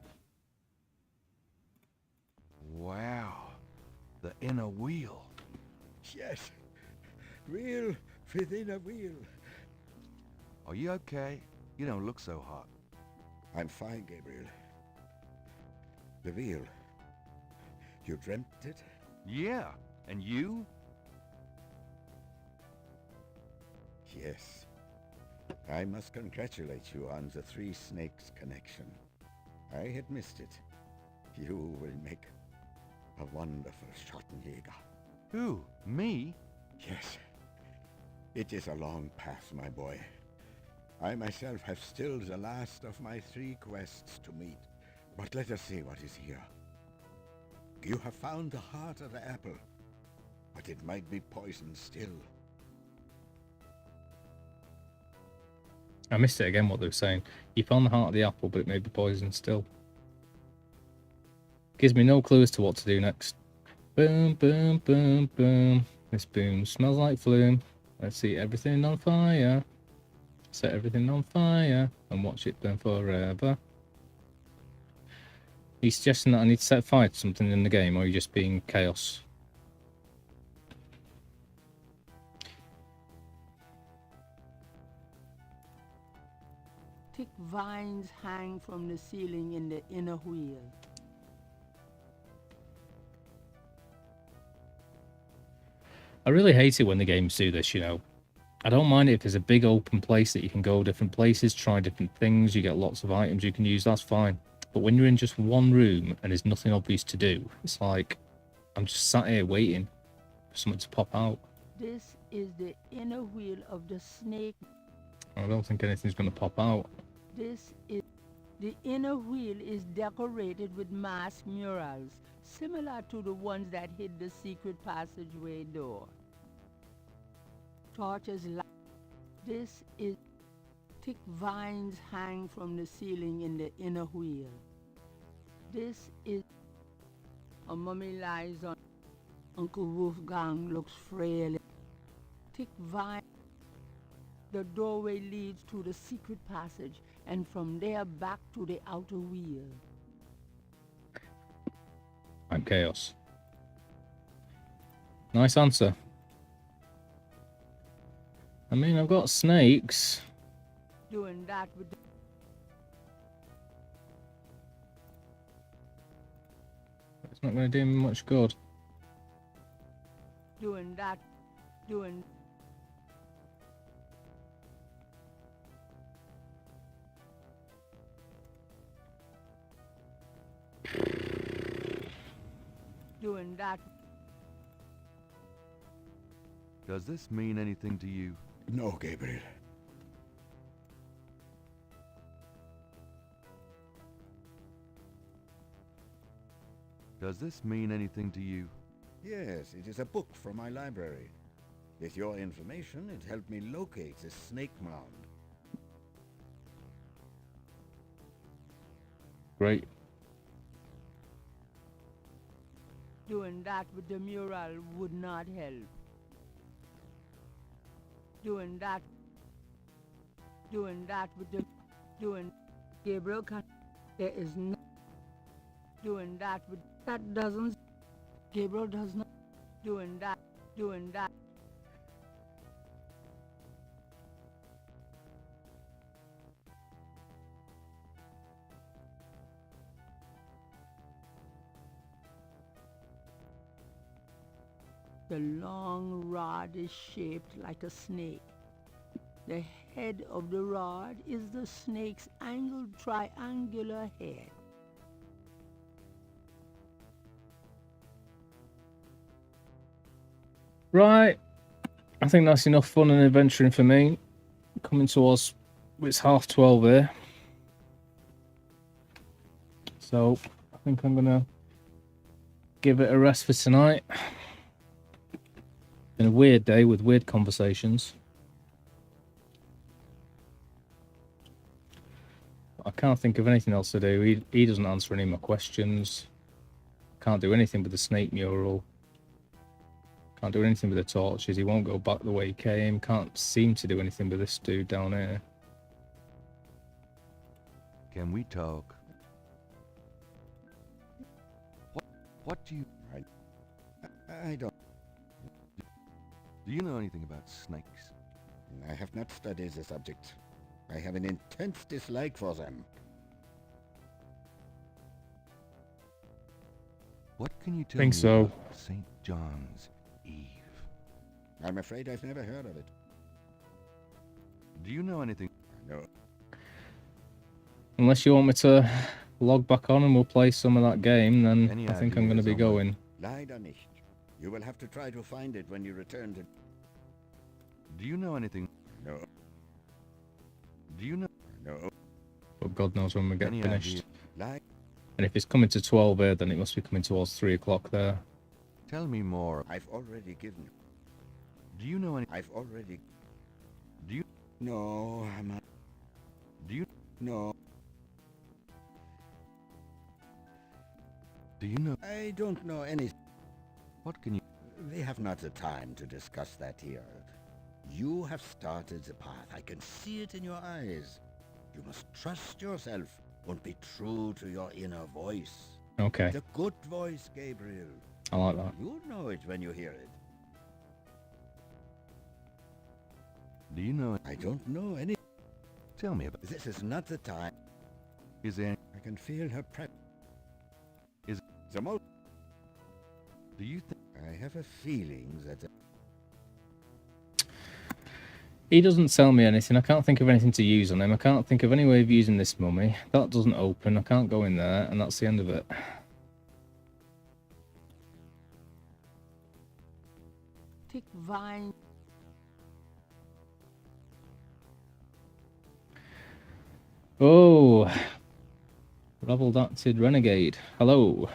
Wow. The inner wheel. Yes. Wheel within a wheel. Are you okay? You don't look so hot. I'm fine, Gabriel. The wheel. You dreamt it? Yeah. And you? Yes. I must congratulate you on the Three Snakes connection. I had missed it. You will make a wonderful Schottenjäger. Who? Me? Yes. It is a long path, my boy. I myself have still the last of my 3 quests to meet. But let us see what is here. You have found the heart of the apple, but it might be poisoned still. I missed it again, what they were saying. You found the heart of the apple, but it may be poisoned still. Gives me no clue as to what to do next. Boom, boom, boom, boom. This boom smells like flume. Let's see everything on fire. Set everything on fire and watch it burn forever. Are you suggesting that I need to set fire to something in the game, or are you just being chaos? Thick vines hang from the ceiling in the inner wheel. I really hate it when the games do this, you know. I don't mind it if there's a big open place that you can go different places, try different things, you get lots of items you can use, that's fine. But when you're in just one room and there's nothing obvious to do, it's like, I'm just sat here waiting for something to pop out. This is the inner wheel of the snake. I don't think anything's going to pop out. This is the inner wheel is decorated with masked murals, similar to the ones that hid the secret passageway door. Torches light. This is thick vines hang from the ceiling in the inner wheel. This is a mummy lies on. Uncle Wolfgang looks frail. Thick vine. The doorway leads to the secret passage, and from there back to the outer wheel. I'm chaos. Nice answer. I mean, I've got snakes. Doing that with the It's not going to do me much good. doing that, doing that. Does this mean anything to you? No, Gabriel. Does this mean anything to you? Yes, it is a book from my library. With your information, it helped me locate the snake mound. Great. Doing that with the mural would not help. Doing that with the Gabriel can. There is no doing that with that doesn't. Gabriel does not doing that. The long rod is shaped like a snake. The head of the rod is the snake's angled triangular head. Right. I think that's enough fun and adventuring for me. Coming towards... It's 12:30 here. So, I think I'm going to give it a rest for tonight. Been a weird day with weird conversations. I can't think of anything else to do. He doesn't answer any of my questions. Can't do anything with the snake mural. Can't do anything with the torches. He won't go back the way he came. Can't seem to do anything with this dude down here. Can we talk? What do you... I don't... Do you know anything about snakes? I have not studied the subject. I have an intense dislike for them. What can you tell Think me so. about St. John's Eve? I'm afraid I've never heard of it. Do you know anything? No. Unless you want me to log back on and we'll play some of that game, then Any I think I'm going to ideas be on going. Leider nicht. You will have to try to find it when you return to... Do you know anything? No. Do you know? No. But God knows when we get Any finished. Lie. And if it's coming to 12 here, then it must be coming towards 3 o'clock there. Tell me more. I've already given. Do you know any? I've already... Do you? No, I'm not... Do you? No. Do you know? I don't know any... What can you? We have not the time to discuss that here. You have started the path. I can see it in your eyes. You must trust yourself and be true to your inner voice. Okay. The good voice, Gabriel. I like that. You'll know it when you hear it. Do you know? I don't know any... Tell me about. This is not the time. Is there? I can feel her prep. Is the most... Do you think? I have a feeling that... He doesn't sell me anything. I can't think of anything to use on him. I can't think of any way of using this mummy. That doesn't open. I can't go in there, and that's the end of it. Thick vine. Oh, Ravel-Dacted Renegade. Hello.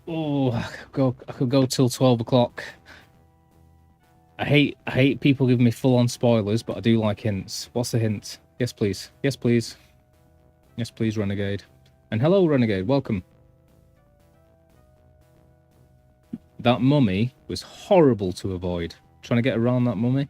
Oh, I could go till 12 o'clock. I hate people giving me full-on spoilers, but I do like hints. What's the hint? Yes, please. Yes, please. Yes, please, Renegade. And hello, Renegade. Welcome. That mummy was horrible to avoid. Trying to get around that mummy.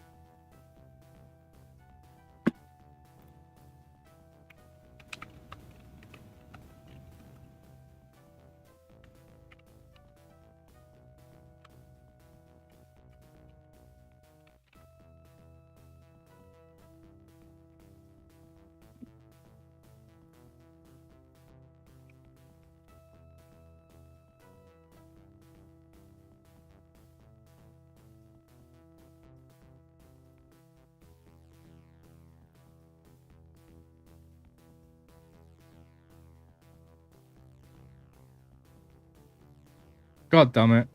God damn it.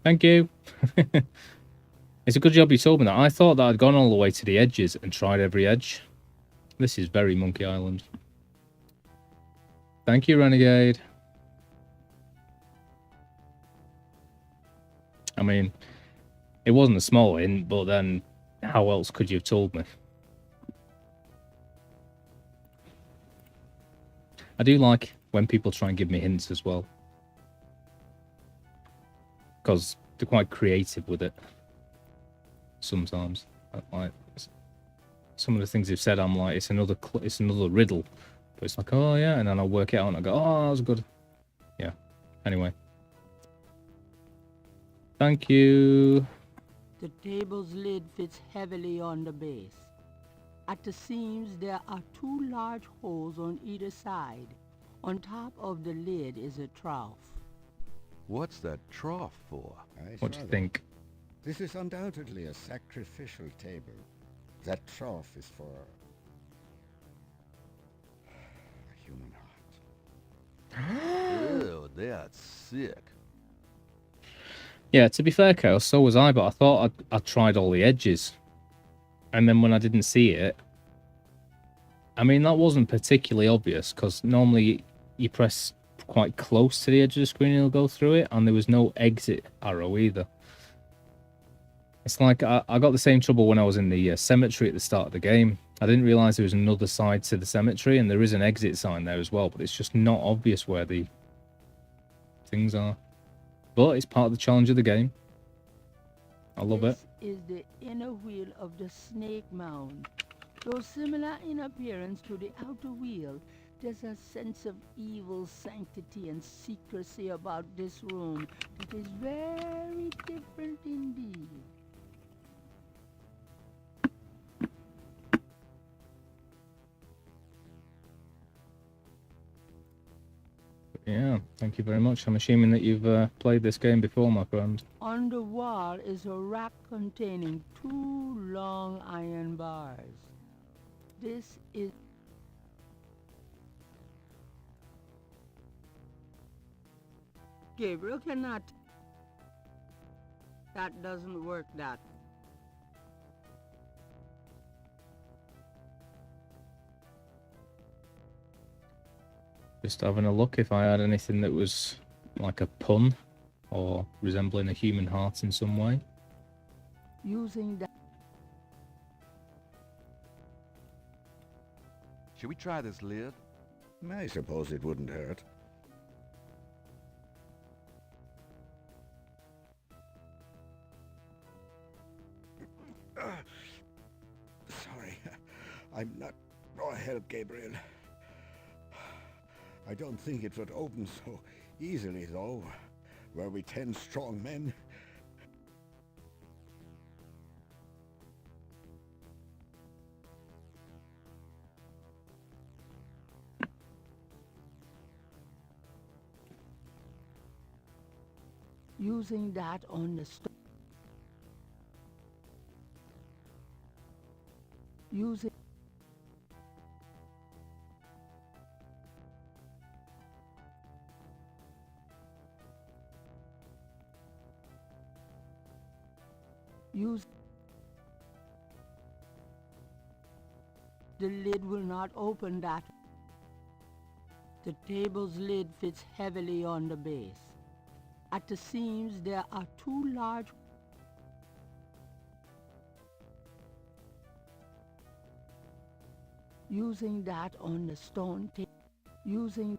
Thank you. It's a good job you told me that. I thought that I'd gone all the way to the edges and tried every edge. This is very Monkey Island. Thank you, Renegade. I mean, it wasn't a small hint, but then how else could you have told me? I do like when people try and give me hints as well. Because they're quite creative with it. Sometimes, like some of the things they've said, I'm like, it's another riddle, but it's like, oh yeah, and then I'll work it out and I go, oh, that was good. Yeah. Anyway, thank you. The table's lid fits heavily on the base. At the seams, there are 2 large holes on either side. On top of the lid is a trough. What's that trough for? What do you think? This is undoubtedly a sacrificial table. That trough is for a human heart. Ew, that's sick. Yeah, to be fair, Chaos, so was I, but I thought I'd tried all the edges. And then when I didn't see it, I mean, that wasn't particularly obvious, because normally you press quite close to the edge of the screen and it'll go through it, and there was no exit arrow either. It's like I got the same trouble when I was in the cemetery at the start of the game. I didn't realise there was another side to the cemetery, and there is an exit sign there as well, but it's just not obvious where the things are. But it's part of the challenge of the game. I love it. This is the inner wheel of the snake mound. Though similar in appearance to the outer wheel, there's a sense of evil sanctity and secrecy about this room that is very different indeed. Yeah, thank you very much. I'm assuming that you've played this game before, my friend. On the wall is a rack containing 2 long iron bars. This is... Gabriel cannot... That doesn't work, that. Just having a look if I had anything that was like a pun or resembling a human heart in some way. Using that... Should we try this lid? I suppose it wouldn't hurt. Sorry, I'm not... Oh, help, Gabriel. I don't think it would open so easily, though. Were we 10 strong men? Using that on the stone. Using... Use... The lid will not open that. The table's lid fits heavily on the base. At the seams there are 2 large... Using that on the stone table. Using...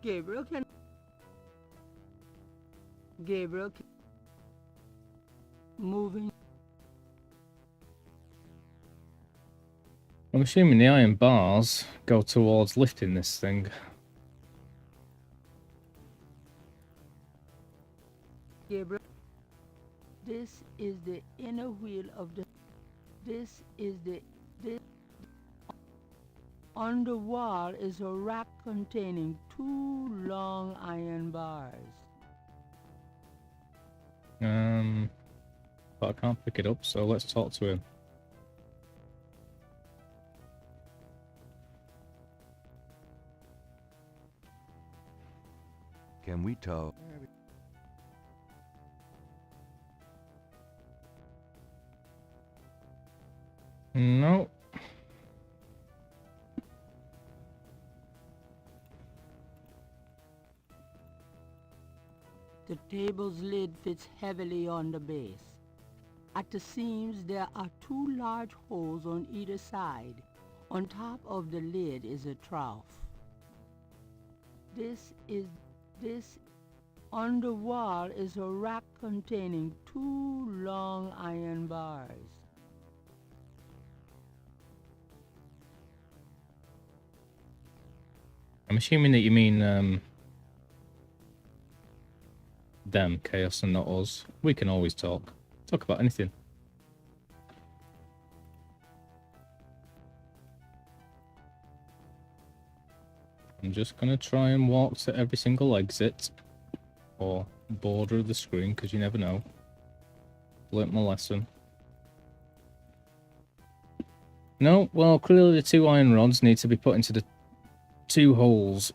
Gabriel can... Gabriel can... Moving... I'm assuming the iron bars go towards lifting this thing. Gabriel, this is the inner wheel of the... This is the... This... On the wall is a rack containing 2 long iron bars. But I can't pick it up, so let's talk to him. Can we talk? No. The table's lid fits heavily on the base. At the seams there are 2 large holes on either side. On top of the lid is a trough. On the wall is a rack containing 2 long iron bars. I'm assuming that you mean them, Chaos, and not us. We can always talk. Talk about anything. I'm just gonna try and walk to every single exit or border of the screen, because you never know. Learnt my lesson. No, well, clearly the 2 iron rods need to be put into the 2 holes.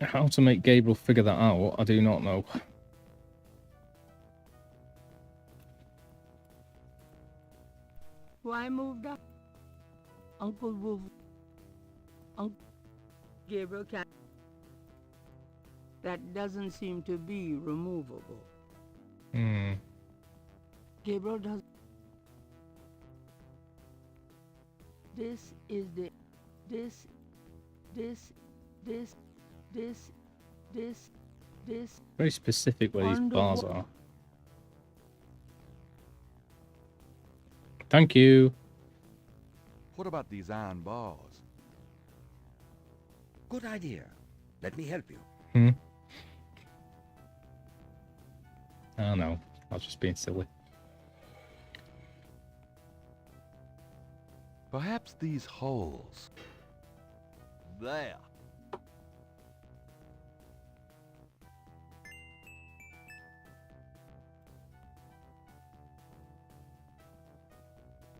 How to make Gabriel figure that out, I do not know. Why moved up? Uncle Wolf. Uncle Gabriel can't. That doesn't seem to be removable. Gabriel does. This is the. This. Very specific where these bars are. Thank you. What about these iron bars? Good idea. Let me help you. Oh no, I was just being silly. Perhaps these holes. There.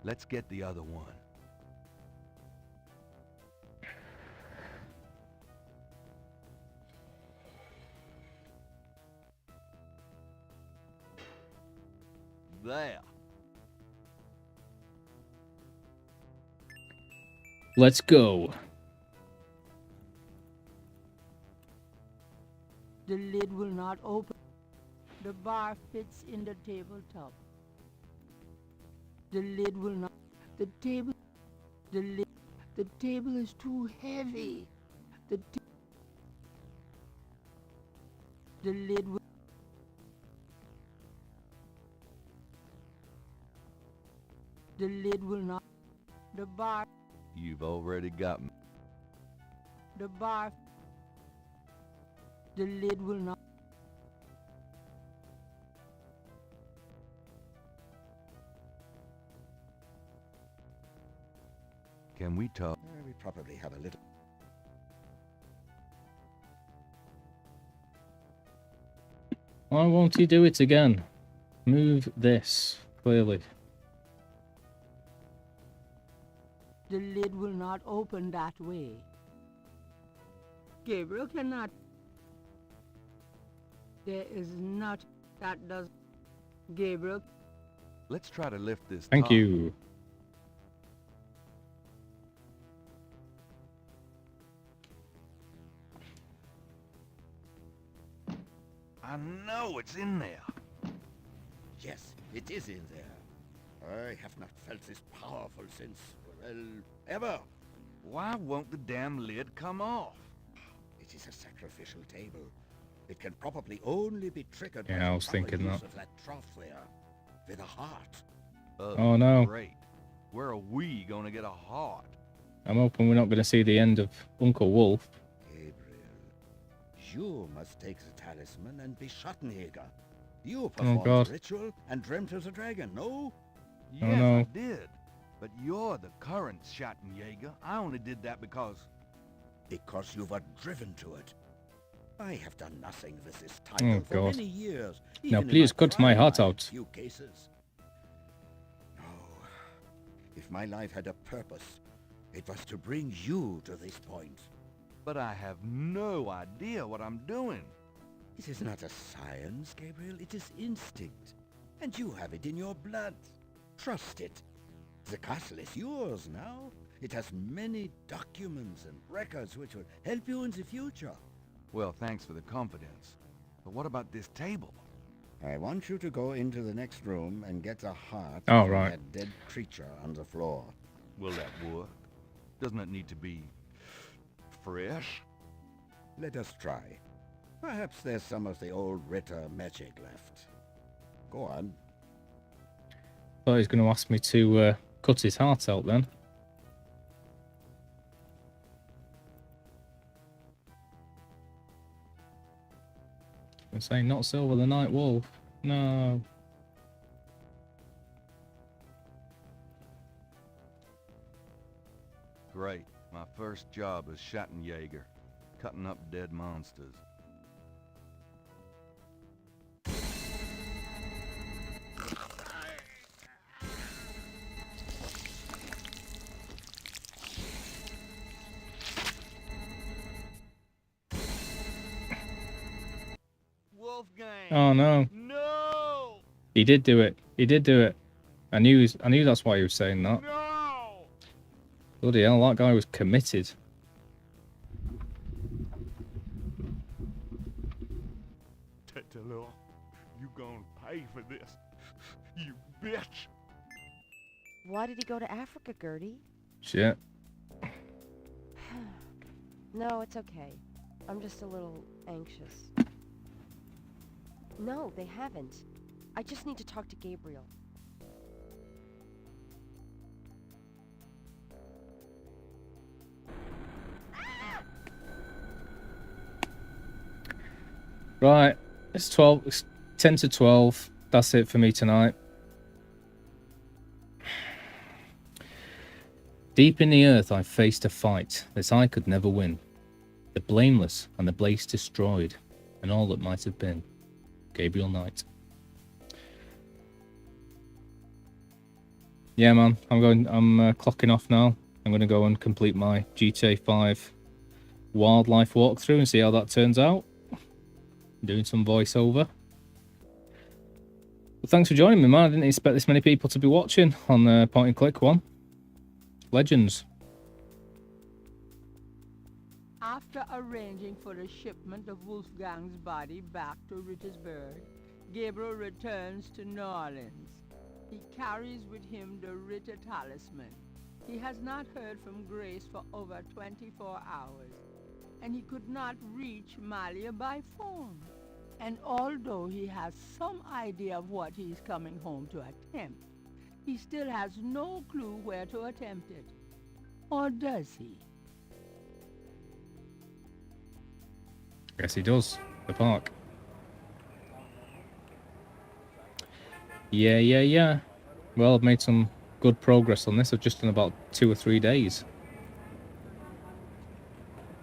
Let's get the other one. There. Let's go. The lid will not open. The bar fits in the tabletop. The lid will not. The table is too heavy. The lid will. The lid will not. The bar. You've already got me. The bar. The lid will not. Can we talk? We probably have a little. Why won't he do it again? Move this, clearly. The lid will not open that way. Gabriel cannot. There is not. That does. Gabriel. Let's try to lift this. Thank top. you. I know it's in there. Yes, it is in there. I have not felt this powerful since, well, ever. Why won't the damn lid come off? It is a sacrificial table. It can probably only be triggered Yeah, by I the was proper thinking use that. of that trough there, with a heart. Oh no. Great. Where are we gonna get a heart? I'm hoping we're not going to see the end of Uncle Wolf. You must take the talisman and be Schattenjäger. You performed God. the ritual and dreamt of the dragon, no? Yes, no. I did. But you're the current Schattenjäger. I only did that because you were driven to it. I have done nothing with this title for God. many years. Now even in please cut my prime heart life, out. Few cases. No. If my life had a purpose, it was to bring you to this point. But I have no idea what I'm doing. It is not a science, Gabriel. It is instinct. And you have it in your blood. Trust it. The castle is yours now. It has many documents and records which will help you in the future. Well, thanks for the confidence. But what about this table? I want you to go into the next room and get the heart Oh, from right. that dead creature on the floor. Will that work? Doesn't it need to be fresh? Let us try. Perhaps there's some of the old Ritter magic left. Go on. Thought he was going to ask me to cut his heart out then. I'm saying not Silver the Night Wolf. No. Great. My first job as Schattenjäger, cutting up dead monsters. Wolfgang! Oh no. No! He did do it. He did do it. I knew that's why he was saying that. No! Bloody hell, that guy was committed. Tetelo, you gonna pay for this. You bitch! Why did he go to Africa, Gertie? Shit. No, it's okay. I'm just a little anxious. No, they haven't. I just need to talk to Gabriel. Right. It's 12. It's 10 to 12. That's it for me tonight. Deep in the earth I faced a fight that I could never win. The blameless and the place destroyed, and all that might have been. Gabriel Knight. Yeah, man. I'm clocking off now. I'm going to go and complete my GTA 5 wildlife walkthrough and see how that turns out. Doing some voiceover. Well, thanks for joining me, man. I didn't expect this many people to be watching on the point and click one. Legends. After arranging for the shipment of Wolfgang's body back to Rittersburg, Gabriel returns to New Orleans. He carries with him the Ritter talisman. He has not heard from Grace for over 24 hours, and he could not reach Malia by phone. And although he has some idea of what he is coming home to attempt, he still has no clue where to attempt it. Or does he? Yes, he does. The park. Yeah. Well, I've made some good progress on this. I've just done about 2 or 3 days.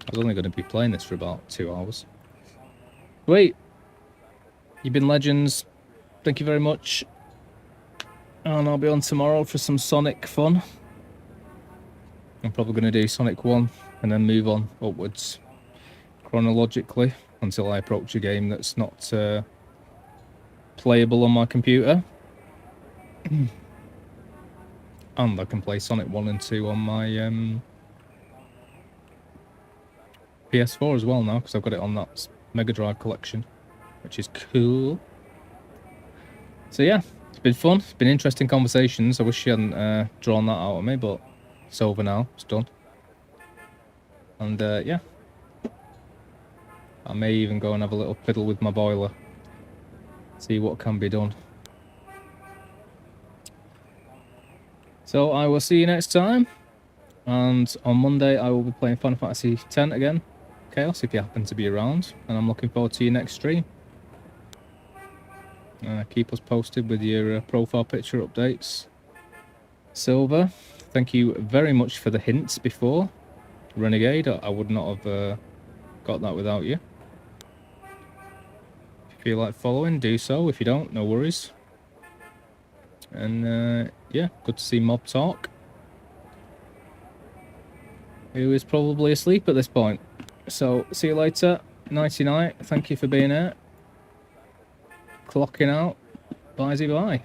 I was only going to be playing this for about 2 hours. Wait. You've been legends. Thank you very much. And I'll be on tomorrow for some Sonic fun. I'm probably going to do Sonic 1 and then move on upwards chronologically until I approach a game that's not playable on my computer. And I can play Sonic 1 and 2 on my PS4 as well now, because I've got it on that Mega Drive collection, which is cool. So yeah, it's been fun. It's been interesting conversations. I wish you hadn't drawn that out of me, but it's over now. It's done. And yeah. I may even go and have a little fiddle with my boiler. See what can be done. So I will see you next time. And on Monday I will be playing Final Fantasy X again. Chaos, if you happen to be around. And I'm looking forward to your next stream. Keep us posted with your profile picture updates. Silver, thank you very much for the hints before. Renegade, I would not have got that without you. If you feel like following, do so. If you don't, no worries. And yeah, good to see Mob Talk, who is probably asleep at this point. So, see you later. Nighty night. Thank you for being here. Clocking out. Bye-bye.